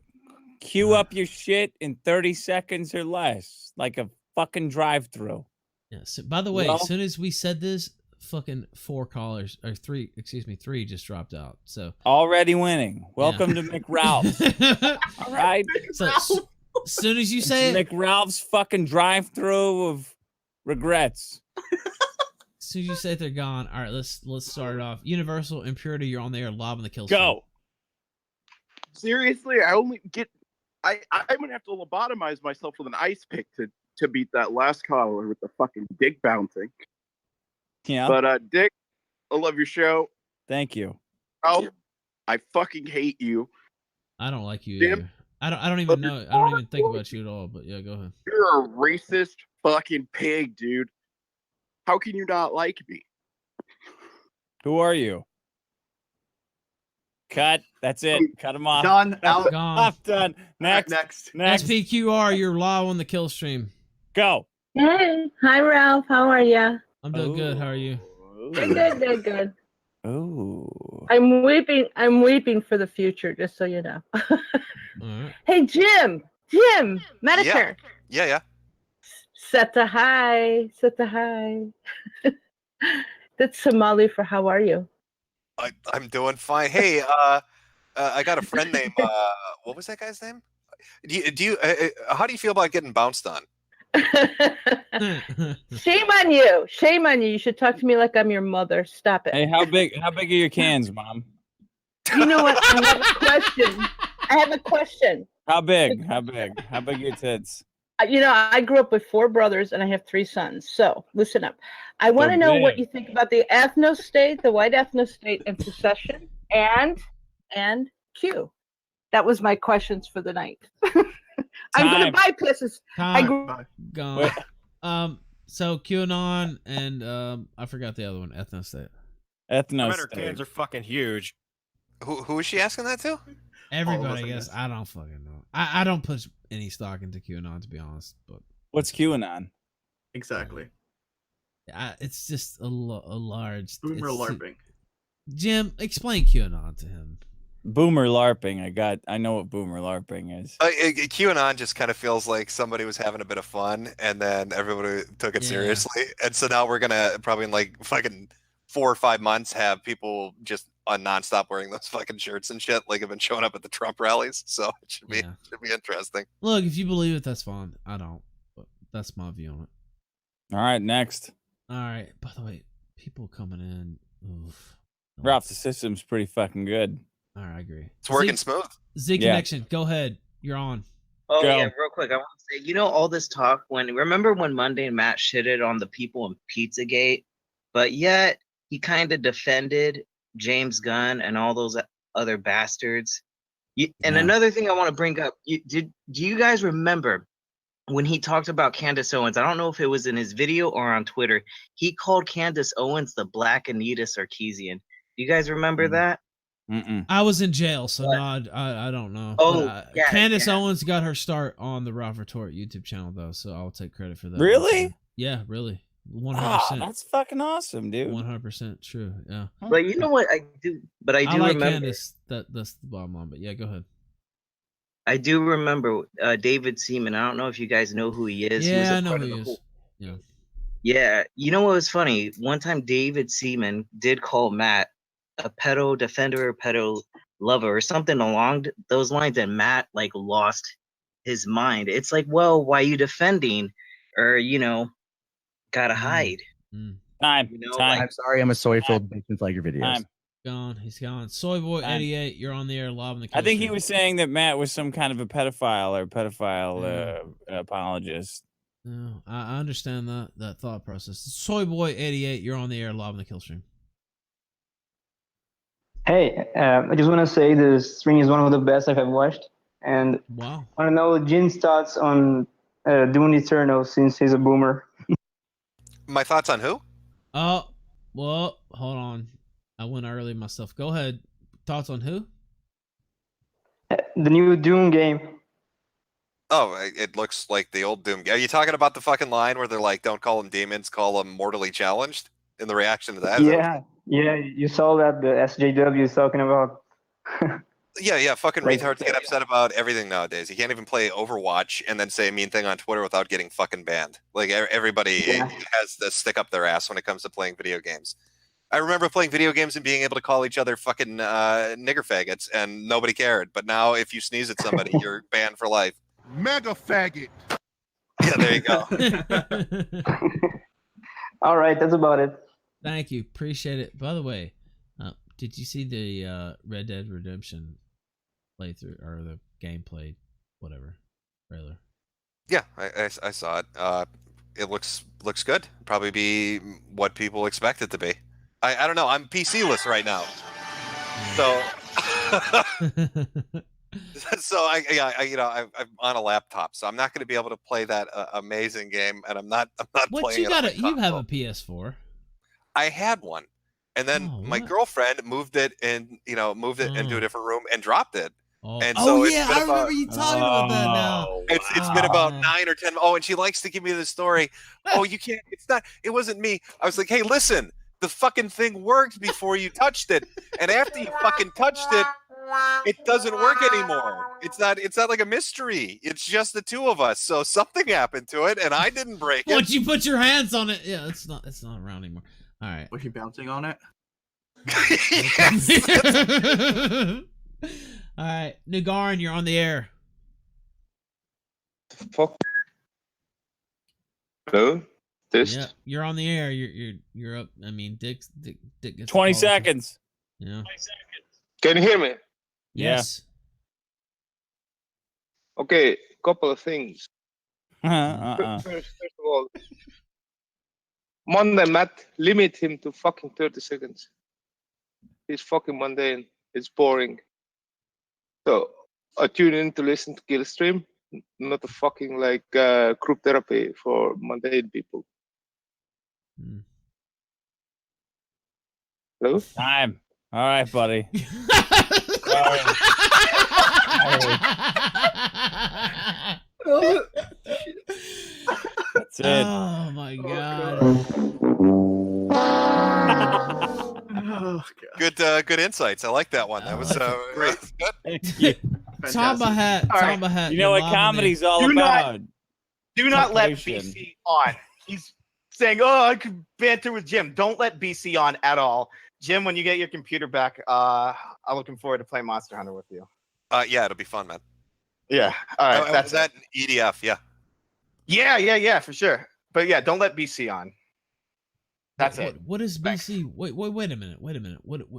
Queue up your shit in 30 seconds or less, like a fucking drive-through. Yeah. So, by the way, as soon as we said this, fucking 4 callers or 3 just dropped out. So already winning. Welcome to McRalph's. All right. So as soon as you say it, McRalph's fucking drive-through of regrets. As soon as you say they're gone. All right, let's start it off. Universal Impurity, you're on the air live on the kill stream. Go. Seriously, I'm gonna have to lobotomize myself with an ice pick to beat that last caller with the fucking dick bouncing. Yeah. But Dick, I love your show. Thank you. Oh, I fucking hate you. I don't like you Jim? either. I don't even know. I don't even think about you at all. But yeah, go ahead. You're a racist fucking pig, dude. How can you not like me? Who are you? Cut. That's it. Cut him off. Done. Out. Gone. Off. Done. Next. SPQR, you're live on the kill stream. Go. Hey. Hi, Ralph. How are you? I'm doing good. How are you? Good. Oh. I'm weeping for the future, just so you know. All right. Hey, Jim, Metokur. Yeah. Set the high. That's Somali for how are you? I'm doing fine. Hey, I got a friend named what was that guy's name? Do you how do you feel about getting bounced on? Shame on you. You should talk to me like I'm your mother. Stop it. Hey, how big are your cans, Mom? You know what? I have a question. I have a question. How big? How big? How big are your tits? I grew up with 4 brothers and I have 3 sons. So listen up. I want to know what you think about the ethno state, the white ethno state, and secession, and Q. That was my questions for the night. I'm gonna buy pisses. I grew. Gone. So QAnon and I forgot the other one, ethno state. Ethno Her kids are fucking huge. Who is she asking that to? Everybody, I guess. I don't fucking know. I don't put any stock into QAnon, to be honest. But what's QAnon? Exactly. It's just a large Boomer LARPing. Jim, explain QAnon to him. Boomer LARPing. I know what Boomer LARPing is. QAnon just kind of feels like somebody was having a bit of fun, and then everybody took it seriously. And so now we're gonna probably in like fucking 4 or 5 months have people just nonstop wearing those fucking shirts and shit, like have been showing up at the Trump rallies. So it should be interesting. Look, if you believe it, that's fine. I don't, but that's my view on it. All right, next. All right. By the way, people coming in. Oof. Ralph, the system's pretty fucking good. All right, I agree. It's working smooth. Z Connection, go ahead. You're on. Oh yeah, real quick, I want to say, all this talk remember when Monday and Matt shitted on the people in Pizzagate, but yet he kind of defended James Gunn and all those other bastards. And another thing I want to bring up, do you guys remember when he talked about Candace Owens? I don't know if it was in his video or on Twitter. He called Candace Owens the Black Anita Sarkeesian. Do you guys remember that? I was in jail, so no, I don't know. Oh, but, Candace Owens got her start on the Raw Retort YouTube channel, though, so I'll take credit for that. Really? Yeah, really. 100%. Oh, that's fucking awesome, dude. 100% true. Yeah. But you know what I do? But I do like remember. Candace. That's the bottom line. But yeah, go ahead. I do remember David Seaman. I don't know if you guys know who he is. Yeah, I know who he is. Yeah. Yeah. You know what was funny? One time David Seaman did call Matt a pedo defender or pedo lover or something along those lines, and Matt lost his mind. It's like, well, why are you defending? Or gotta hide. Time. I'm sorry, I'm a soy-filled bitch and like your videos. Time. Gone. He's gone. Soyboy88, you're on the air live in the. I think he was saying that Matt was some kind of a pedophile or apologist. No, I understand that thought process. Soyboy88, you're on the air live in the kill stream. Hey, I just want to say the stream is one of the best I've ever watched, and wow. I want to know Jin's thoughts on Doom Eternal since he's a boomer. My thoughts on who? Oh, well, hold on. I went early myself. Go ahead. Thoughts on who? The new Doom game. Oh, it looks like the old Doom. Are you talking about the fucking line where they're like, "Don't call them demons, call them mortally challenged"? In the reaction to that? Yeah, you saw that the SJW is talking about. Yeah, fucking Like, retards get upset about everything nowadays. You can't even play Overwatch and then say a mean thing on Twitter without getting fucking banned. Like everybody has to stick up their ass when it comes to playing video games. I remember playing video games and being able to call each other fucking nigger faggots and nobody cared. But now if you sneeze at somebody, you're banned for life. Mega faggot. Yeah, there you go. All right, that's about it. Thank you. Appreciate it. By the way, did you see the Red Dead Redemption playthrough or the gameplay, whatever, trailer? Yeah, I saw it. It looks good. Probably be what people expect it to be. I don't know. I'm PC-less right now, so I'm on a laptop, so I'm not going to be able to play that amazing game, and I'm not playing. You have a PS4. I had one, and then my girlfriend moved it into a different room and dropped it. And so I remember you talking about that now. It's been about 9 or 10. Oh, and she likes to give me the story. Oh, you can't. It wasn't me. I was like, hey, listen, the fucking thing worked before you touched it, and after you fucking touched it, it doesn't work anymore. It's not like a mystery. It's just the two of us. So something happened to it, and I didn't break it. Once you put your hands on it, yeah, it's not around anymore. All right. Was she bouncing on it? All right, Nagarin, you're on the air. Fuck. Hello. Yeah, you're on the air. You're up. I mean, Dick gets 20 seconds. Yeah. Can you hear me? Yes. Okay, couple of things. Uh-uh. First of all, Monday Matt, limit him to fucking 30 seconds. He's fucking mundane. It's boring. So I tune in to listen to Kill Stream, not a fucking like group therapy for mundane people. Hello? Time. All right, buddy. That's it. Oh my god. Good insights. I like that one. That was great. Yeah. Top of hat. All right. Top of hat. You know you're what live on comedy's there. all Do about? Do not let Preparation. BC on. He's saying, "Oh, I could banter with Jim." Don't let BC on at all. Jim, when you get your computer back, I'm looking forward to playing Monster Hunter with you. Yeah, it'll be fun, man. Yeah. All right. That's that EDF. Yeah. Yeah, for sure. But yeah, don't let BC on. That's it. What is BC? Wait a minute. What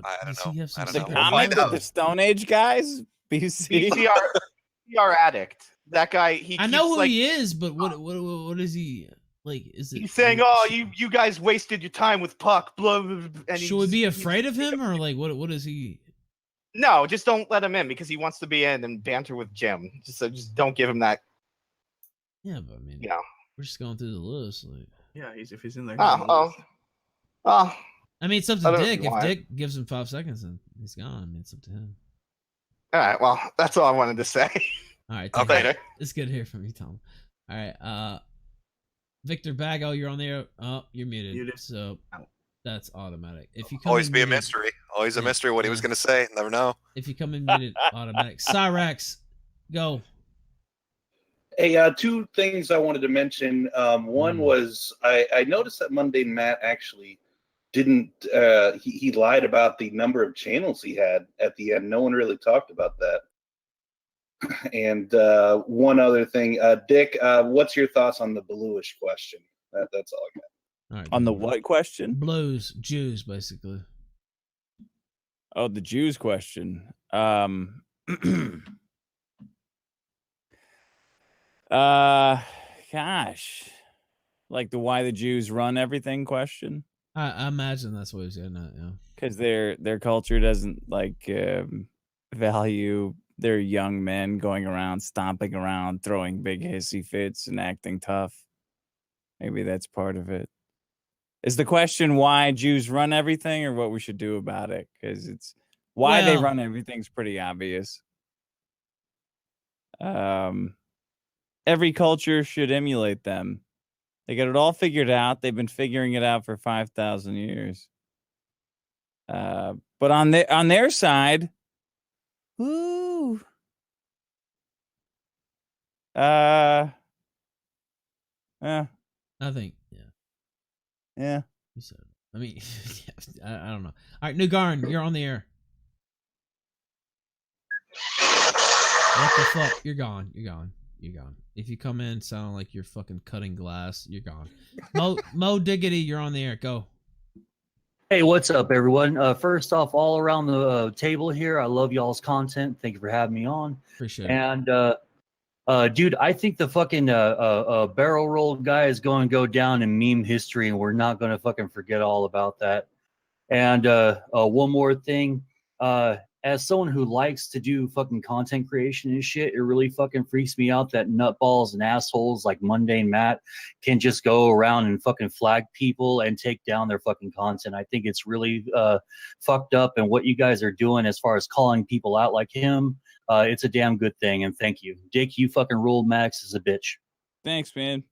I does don't he know. have some I don't The know. secret We'll comic find with out. the Stone Age guys? BC? BCR addict. That guy. I know who he is, but what is he like? Is it? He's saying, "Oh, you guys wasted your time with Puck." Blah, blah, blah, and Should we be afraid of him, or like what is he? No, just don't let him in because he wants to be in and banter with Jim. Just don't give him that. Yeah, but I mean, You know. we're just going through the list. Like, Yeah, if he's in there. Oh. I mean, it's up I to don't know Dick. if you If want. Dick gives him 5 seconds, then he's gone. I mean, it's up to him. All right. Well, that's all I wanted to say. All right. Okay. Later. It's good to hear from you, Tom. All right. Victor Bago, you're on there. Oh, you're muted. So that's automatic. If you come Always in be a muted- mystery. Always a Yeah, mystery what he was going to say. Never know. If you come in muted, automatic. Cyrax, go. Hey, two things I wanted to mention. One was I noticed that Monday Matt actually didn't. He lied about the number of channels he had at the end. No one really talked about that. And one other thing, Dick, what's your thoughts on the bluish question? That's all I got. All right. On the what question? Blues, Jews, basically. Oh, the Jews question. Gosh, like the why the Jews run everything question. I imagine that's what he's getting at. Yeah. Because their culture doesn't like value their young men going around stomping around, throwing big hissy fits, and acting tough. Maybe that's part of it. Is the question why Jews run everything, or what we should do about it? Because it's why they Well- run everything's pretty obvious. Every culture should emulate them. They got it all figured out. They've been figuring it out for 5,000 years. But on their side, woo. Yeah. I think, Yeah. You said. I mean, I don't know. All right, Nugarn, you're on the air. What the fuck? You're gone. You're gone. You're gone. If you come in sounding like you're fucking cutting glass, you're gone. Mo Diggity, you're on the air. Go. Hey, what's up, everyone? First off, all around the table here, I love y'all's content. Thank you for having me on. Appreciate it. And, dude, I think the fucking barrel roll guy is going to go down in meme history, and we're not going to fucking forget all about that. And one more thing. As someone who likes to do fucking content creation and shit, it really fucking freaks me out that nutballs and assholes like Mundane Matt can just go around and fucking flag people and take down their fucking content. I think it's really fucked up, and what you guys are doing as far as calling people out like him, it's a damn good thing, and thank you. Dick, you fucking ruled. Max is a bitch. Thanks, man.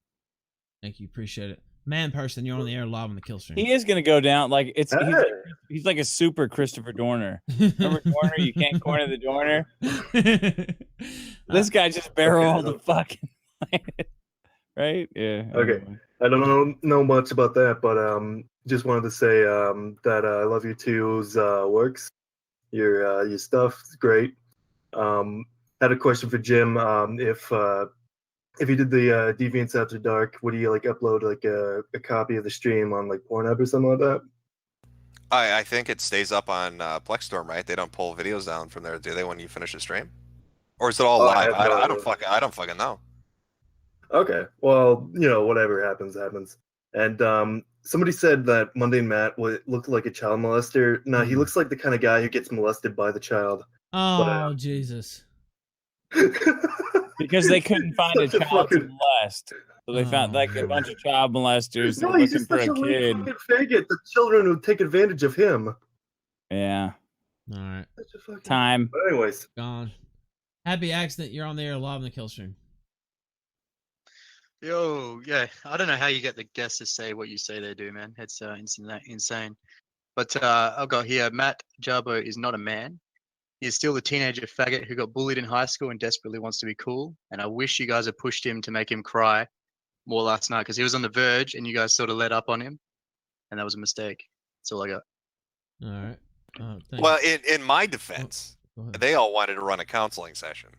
Thank you. Appreciate it. Man person, you're on the air live on the kill stream. He is gonna go down like he's like a super Christopher Dorner. Remember Dorner? You can't corner the Dorner. This guy just barreled the fucking planet, right? Yeah. Okay. I don't know much about that, but just wanted to say that I love your two's works. Your stuff is great. Had a question for Jim. If you did the Deviants After Dark, would you like upload like a copy of the stream on like Pornhub or something like that? I think it stays up on Plexstorm, right? They don't pull videos down from there, do they, when you finish a stream? Or is it all Oh, live? have no I idea. I don't fucking know. Okay, well, whatever happens, happens. And somebody said that Mundane Matt looked like a child molester. No, he looks like the kind of guy who gets molested by the child. Oh, Jesus. Because they couldn't find a Such a child to fucking- molest. So they found like a bunch of child molesters No, he's looking just for such a a weak kid. fucking faggot. The children would take advantage of him. Yeah. All right. Time. But anyways. Gone. Happy accident. You're on the air live in the kill stream. Yo, yeah. I don't know how you get the guests to say what you say they do, man. It's insane. But I've got here, Matt Jarbo is not a man. He's still the teenager faggot who got bullied in high school and desperately wants to be cool. And I wish you guys had pushed him to make him cry more last night because he was on the verge and you guys sort of let up on him. And that was a mistake. That's all I got. All right. Well, in my defense, they all wanted to run a counseling session.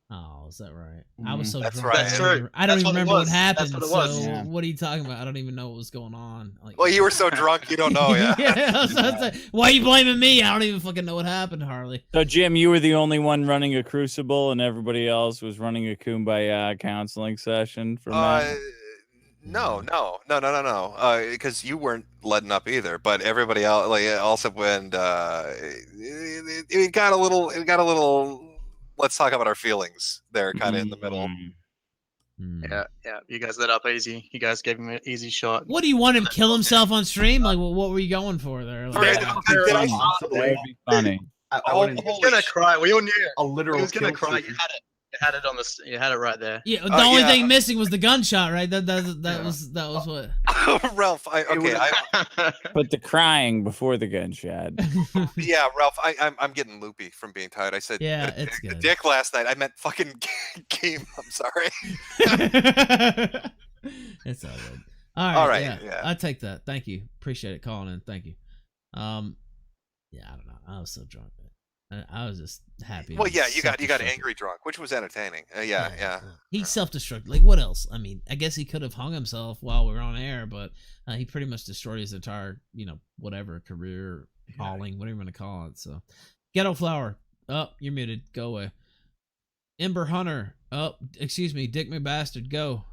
Oh, is that right? I was so That's drunk. right. That's true. I don't That's even what it remember what was. happened. That's what it was. So Yeah. what are you talking about? I don't even know what was going on. Like, Well, you were so drunk, you don't know, yeah. yeah. So it's like, why are you blaming me? I don't even fucking know what happened, Harley. So Jim, you were the only one running a crucible, and everybody else was running a Kumbaya counseling session for Matt. No. Because you weren't letting up either. But everybody else, like, also when it got a little. Let's talk about our feelings there, kind of in the middle. Yeah. You guys let up easy. You guys gave him an easy shot. What do you want him to kill himself on stream? Like, what were you going for there? Like, That would be funny. He was gonna cry. We all knew it. A literal He was gonna kill cry. scene. You had it. You had it on the. You had it right there. yeah, the only thing missing was the gunshot, right? That was what. Ralph, Put the crying before the gunshot. Yeah, Ralph, I'm getting loopy from being tired. I said Yeah, it's the good. dick last night. I meant fucking game. I'm sorry. It's all good. All right. All right, Yeah, yeah. I take that. Thank you. Appreciate it calling in. Thank you. Yeah, I don't know. I was so drunk. I was just happy. Well, It was yeah, you got self-destructive. angry drunk, which was entertaining. Yeah. He self-destructed. Like, what else? I mean, I guess he could have hung himself while we were on air, but he pretty much destroyed his entire, whatever, career, calling, whatever you want to call it. So, Ghetto Flower. Oh, you're muted. Go away. Ember Hunter. Oh, excuse me. Dick McBastard. Go.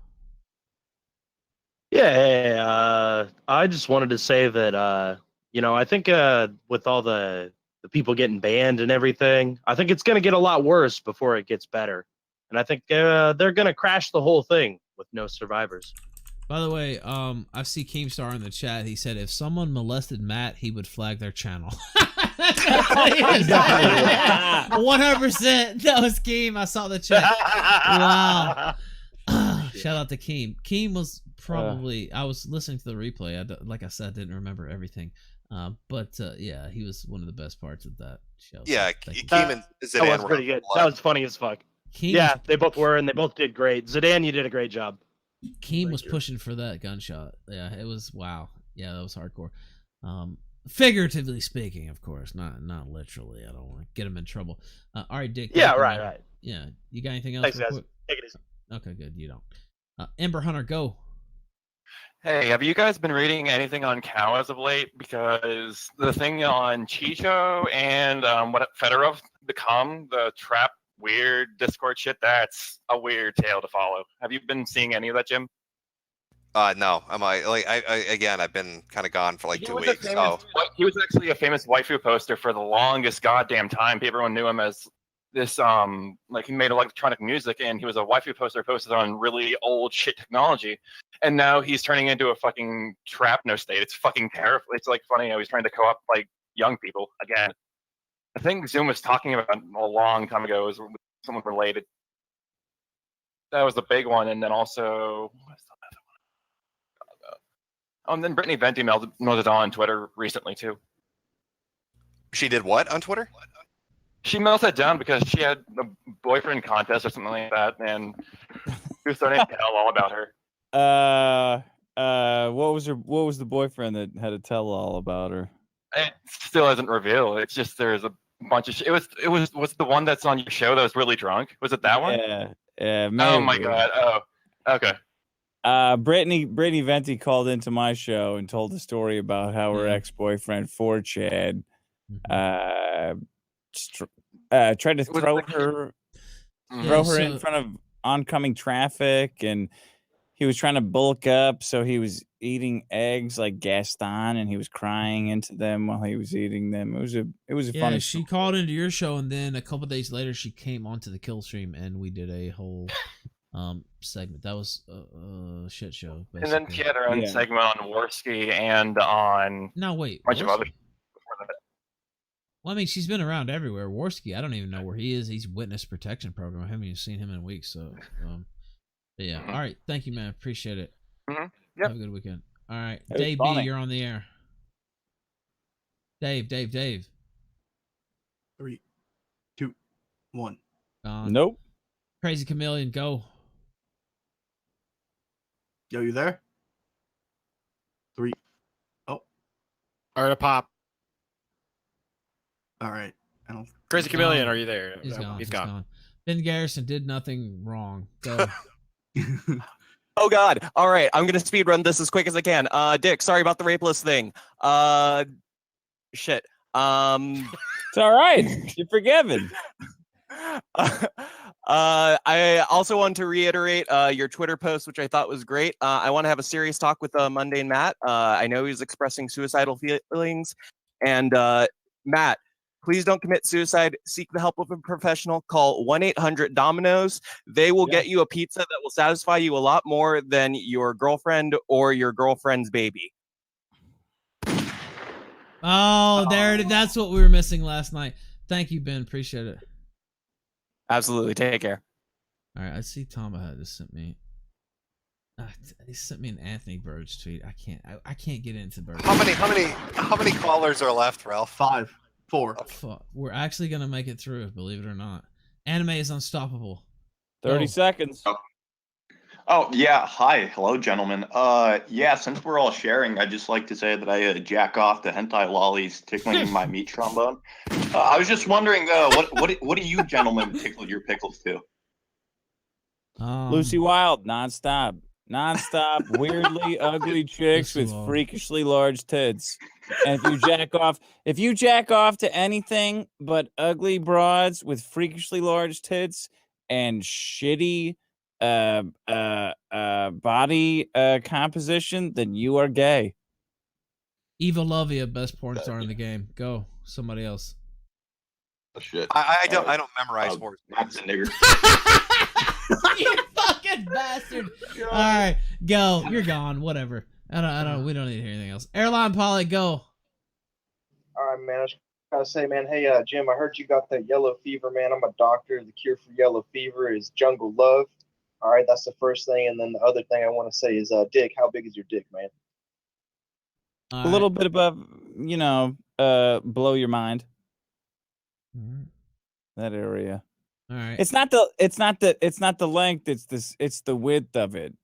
Yeah, hey, I just wanted to say that, I think with all the people getting banned and everything, I think it's going to get a lot worse before it gets better. And I think they're going to crash the whole thing with no survivors. By the way, I see Keemstar in the chat. He said if someone molested Matt, he would flag their channel. 100%. That was Keem. I saw the chat. Wow. Shout out to Keem. Keem was probably. I was listening to the replay. Like I said, I didn't remember everything. But yeah, he was one of the best parts of that show. Yeah, Thank you. Keem and Zidan That was were pretty having good. a lot. That was funny as fuck. Keem Yeah, was- they both were, and they both did great. Zidan, you did a great job. Keem was pushing for that gunshot. Yeah, it was wow. Yeah, that was hardcore. Figuratively speaking, of course, not literally. I don't want to get him in trouble. All right, Dick. Yeah, thank you, right, man. right. Yeah, you got anything else? Thanks, real guys. quick? Take it easy. Okay, good. You don't. Ember Hunter, go. Hey, have you guys been reading anything on Cow as of late? Because the thing on Chicho and what Fedorov become, the trap weird Discord shit, that's a weird tale to follow. Have you been seeing any of that, Jim? No, I've been kind of gone for like He 2 was a weeks. famous- He was actually a famous waifu poster for the longest goddamn time. Everyone knew him as this, like he made electronic music, and he was a waifu poster posted on really old shit technology. And now he's turning into a fucking trapno state. It's fucking terrible. It's like funny how he's trying to co-opt like young people again. I think Zoom was talking about a long time ago was someone related. That was the big one, and then also. And then Brittany Venti melted it on Twitter recently too. She did what on Twitter? She melted down because she had a boyfriend contest or something like that, and she was starting to tell all about her. What was the boyfriend that had to tell all about her? It still hasn't revealed. It's just there's a bunch of. It was the one that's on your show that was really drunk. Was it that one? Yeah. Oh my god. Oh, okay. Brittany Venti called into my show and told a story about how her ex-boyfriend 4Chad tried to throw her. throw her in front of oncoming traffic, and he was trying to bulk up, so he was eating eggs like Gaston, and he was crying into them while he was eating them. It was a funny. She called into your show, and then a couple days later, she came onto the kill stream, and we did a whole segment. That was a shit show. Basically. And then she had her own segment on Warski and on a bunch of other. Well, I mean, she's been around everywhere. Warski, I don't even know where he is. He's witness protection program. I haven't even seen him in weeks. So, but yeah. All right. Thank you, man. Appreciate it. Yep. Have a good weekend. All right. It was Dave B, funny. you're on the air. Dave. 3, 2, 1. Nope. Crazy Chameleon, go. Yo, you there? 3. Oh. All right, pop. All right. I don't. Crazy Chameleon, are you there? He's gone. He's gone. Ben Garrison did nothing wrong. Go. Oh God! All right, I'm gonna speed run this as quick as I can. Dick, sorry about the rapeless thing. Shit. It's all right. You're forgiven. I also want to reiterate your Twitter post, which I thought was great. I want to have a serious talk with Mundane Matt. I know he's expressing suicidal feelings, and Matt, please don't commit suicide. Seek the help of a professional. Call 1-800-DOMINOS. They will get you a pizza that will satisfy you a lot more than your girlfriend or your girlfriend's baby. Oh, there it is. That's what we were missing last night. Thank you, Ben. Appreciate it. Absolutely. Take care. All right. I see Tom had just sent me. He sent me an Anthony Burge tweet. I can't get into Burge. How many callers are left, Ralph? 5, 4. Fuck. We're actually gonna make it through, believe it or not. Anime is unstoppable. 30 seconds. Oh yeah, hi, hello, gentlemen. Yeah, since we're all sharing, I'd just like to say that I jack off the hentai lollies tickling my meat trombone. I was just wondering, what do you gentlemen tickle your pickles to? Lucy Wilde, nonstop, weirdly ugly chicks with freakishly large tits. And if you jack off to anything but ugly broads with freakishly large tits and shitty body composition, then you are gay. Eva Lovia, best porn star in the game. Go. Somebody else. Oh, shit. I don't memorize words. That's a nigger. You fucking bastard. All right, go. You're gone. Whatever. We don't need to hear anything else. Airline Polly, go. All right, man. I just gotta say, man. Hey, Jim, I heard you got that yellow fever, man. I'm a doctor. The cure for yellow fever is jungle love. All right, that's the first thing, and then the other thing I want to say is, Dick, how big is your dick, man? A little bit above, below your mind. That area. All right. It's not the length. It's the width of it.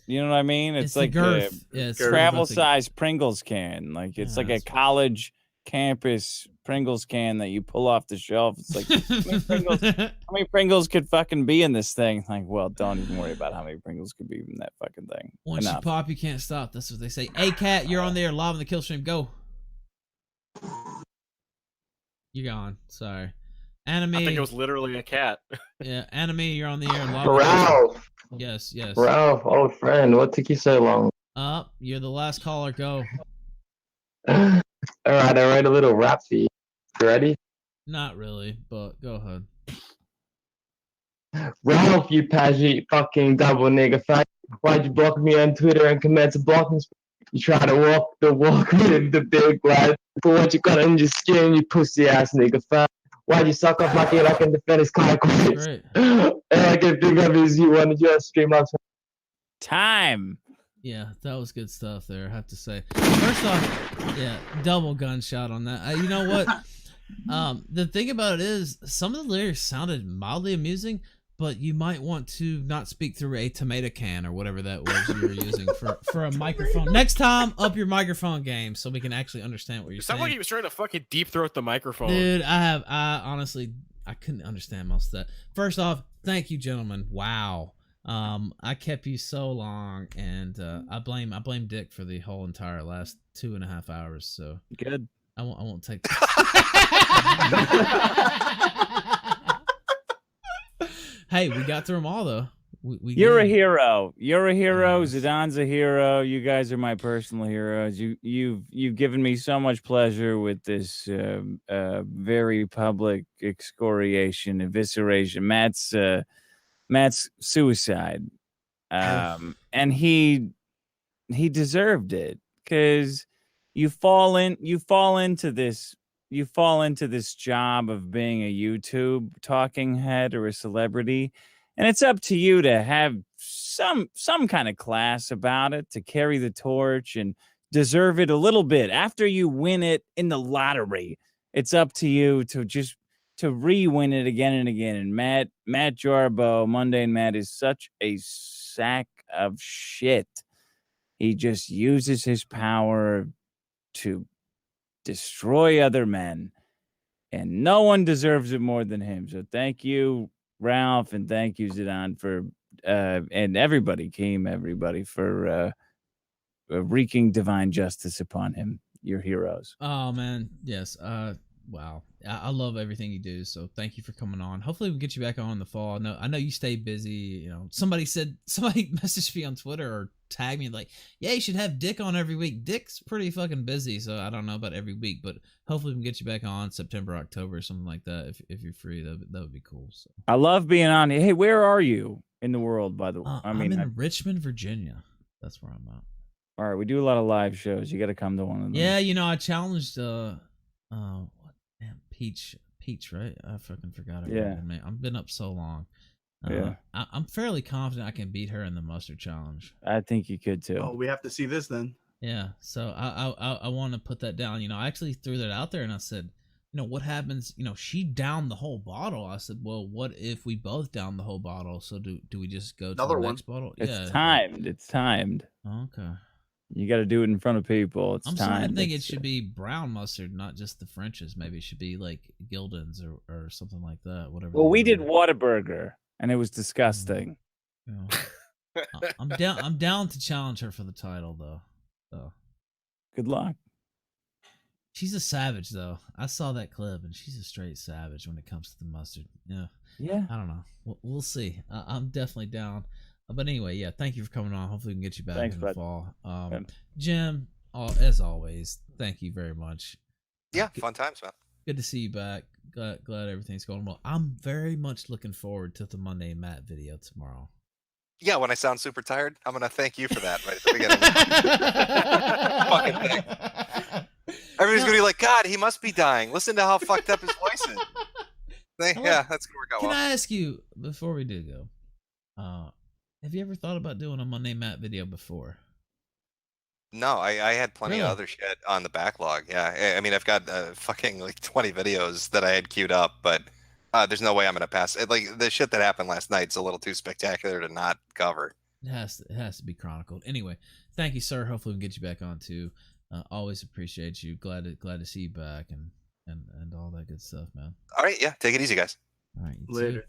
You know what I mean? It's like the girth. a travel size Pringles can. Like it's like a college campus Pringles can that you pull off the shelf. It's like how many Pringles could fucking be in this thing? Like, well, don't even worry about how many Pringles could be in that fucking thing. Once you pop, you can't stop. That's what they say. Hey, Cat, you're on there live on the kill stream. Go. You're gone. Sorry. Anime. I think it was literally a cat. Yeah, Anime, you're on the air live. Ralph. Yes. Ralph, old friend, what took you so long? You're the last caller. Go. All right, I write a little rap for you. You ready? Not really, but go ahead. Ralph, you passionate fucking double nigga fag. Why'd you block me on Twitter and commence a blocking? You try to walk the walk with the big lad. But what you got in your skin, you pussy ass nigga fag. Why'd you suck off my kid like in the fetish conquest? And I can think of is you wanted your stream up. Time. Yeah, that was good stuff there, I have to say. First off, yeah, double gunshot on that. You know what? The thing about it is, some of the lyrics sounded mildly amusing, but you might want to not speak through a tomato can or whatever that was you were using for a microphone. Next time, up your microphone game so we can actually understand what you're It saying. sounded like he was trying to fucking deep throat the microphone. Dude, I honestly, I couldn't understand most of that. First off, thank you, gentlemen. Wow. I kept you so long, and I blame Dick for the whole entire last 2.5 hours. So good. I won't take. Hey, we got through them all though. You're a did. hero. You're a hero. Zidan's a hero. You guys are my personal heroes. You've given me so much pleasure with this very public excoriation, evisceration. Matt's suicide, and he deserved it because you fall into this job of being a YouTube talking head or a celebrity. And it's up to you to have some kind of class about it, to carry the torch and deserve it a little bit. After you win it in the lottery, it's up to you to re-win it again and again. And Matt Jarbo, Mundane Matt, is such a sack of shit. He just uses his power to destroy other men. And no one deserves it more than him. So thank you, Ralph, and thank you, Zidan, for and everybody for wreaking divine justice upon him. You're heroes. Oh man, yes. Wow, I love everything you do. So thank you for coming on. Hopefully we can get you back on in the fall. I know you stay busy. You know, somebody messaged me on Twitter or tagged me like, yeah, you should have Dick on every week. Dick's pretty fucking busy, so I don't know about every week, but hopefully we can get you back on September, October, or something like that. If you're free, that would be cool. So I love being on. Hey, where are you in the world, by the way? I'm in Richmond, Virginia. That's where I'm at. All right, we do a lot of live shows. You got to come to one of them. Yeah, I challenged Peach, right? I fucking forgot her name, man. I've been up so long. Yeah. I'm fairly confident I can beat her in the mustard challenge. I think you could too. Oh, we have to see this then. Yeah, so I want to put that down. I actually threw that out there and I said, what happens? She downed the whole bottle. I said, well, what if we both down the whole bottle? So do we just go to the next bottle? It's timed. It's timed. Okay. You got to do it in front of people. It's I'm timed. starting to think it should be brown mustard, not just the French's. Maybe it should be like Gildan's or something like that. Whatever. Well, we did Whataburger, and it was disgusting. I'm down to challenge her for the title, though. So, good luck. She's a savage, though. I saw that clip, and she's a straight savage when it comes to the mustard. Yeah. I don't know. We'll see. I'm definitely down. But anyway, yeah, thank you for coming on. Hopefully we can get you back in the fall. Jim, as always, thank you very much. Yeah, fun times, man. Good to see you back. Glad everything's going well. I'm very much looking forward to the Monday Matt video tomorrow. Yeah, when I sound super tired, I'm going to thank you for that right at the beginning. Fucking thing. Everybody's going to be like, God, he must be dying. Listen to how fucked up his voice is. Yeah, that's going to work out well. Can I ask you, before we do go, have you ever thought about doing a Monday Matt video before? No, I had plenty of other shit on the backlog. Yeah, I mean, I've got fucking like 20 videos that I had queued up, but there's no way I'm gonna pass it. Like the shit that happened last night's a little too spectacular to not cover. It has to be chronicled. Anyway, thank you, sir. Hopefully we can get you back on too. Always appreciate you. Glad to see you back and all that good stuff, man. All right, yeah, take it easy, guys. All right, Later.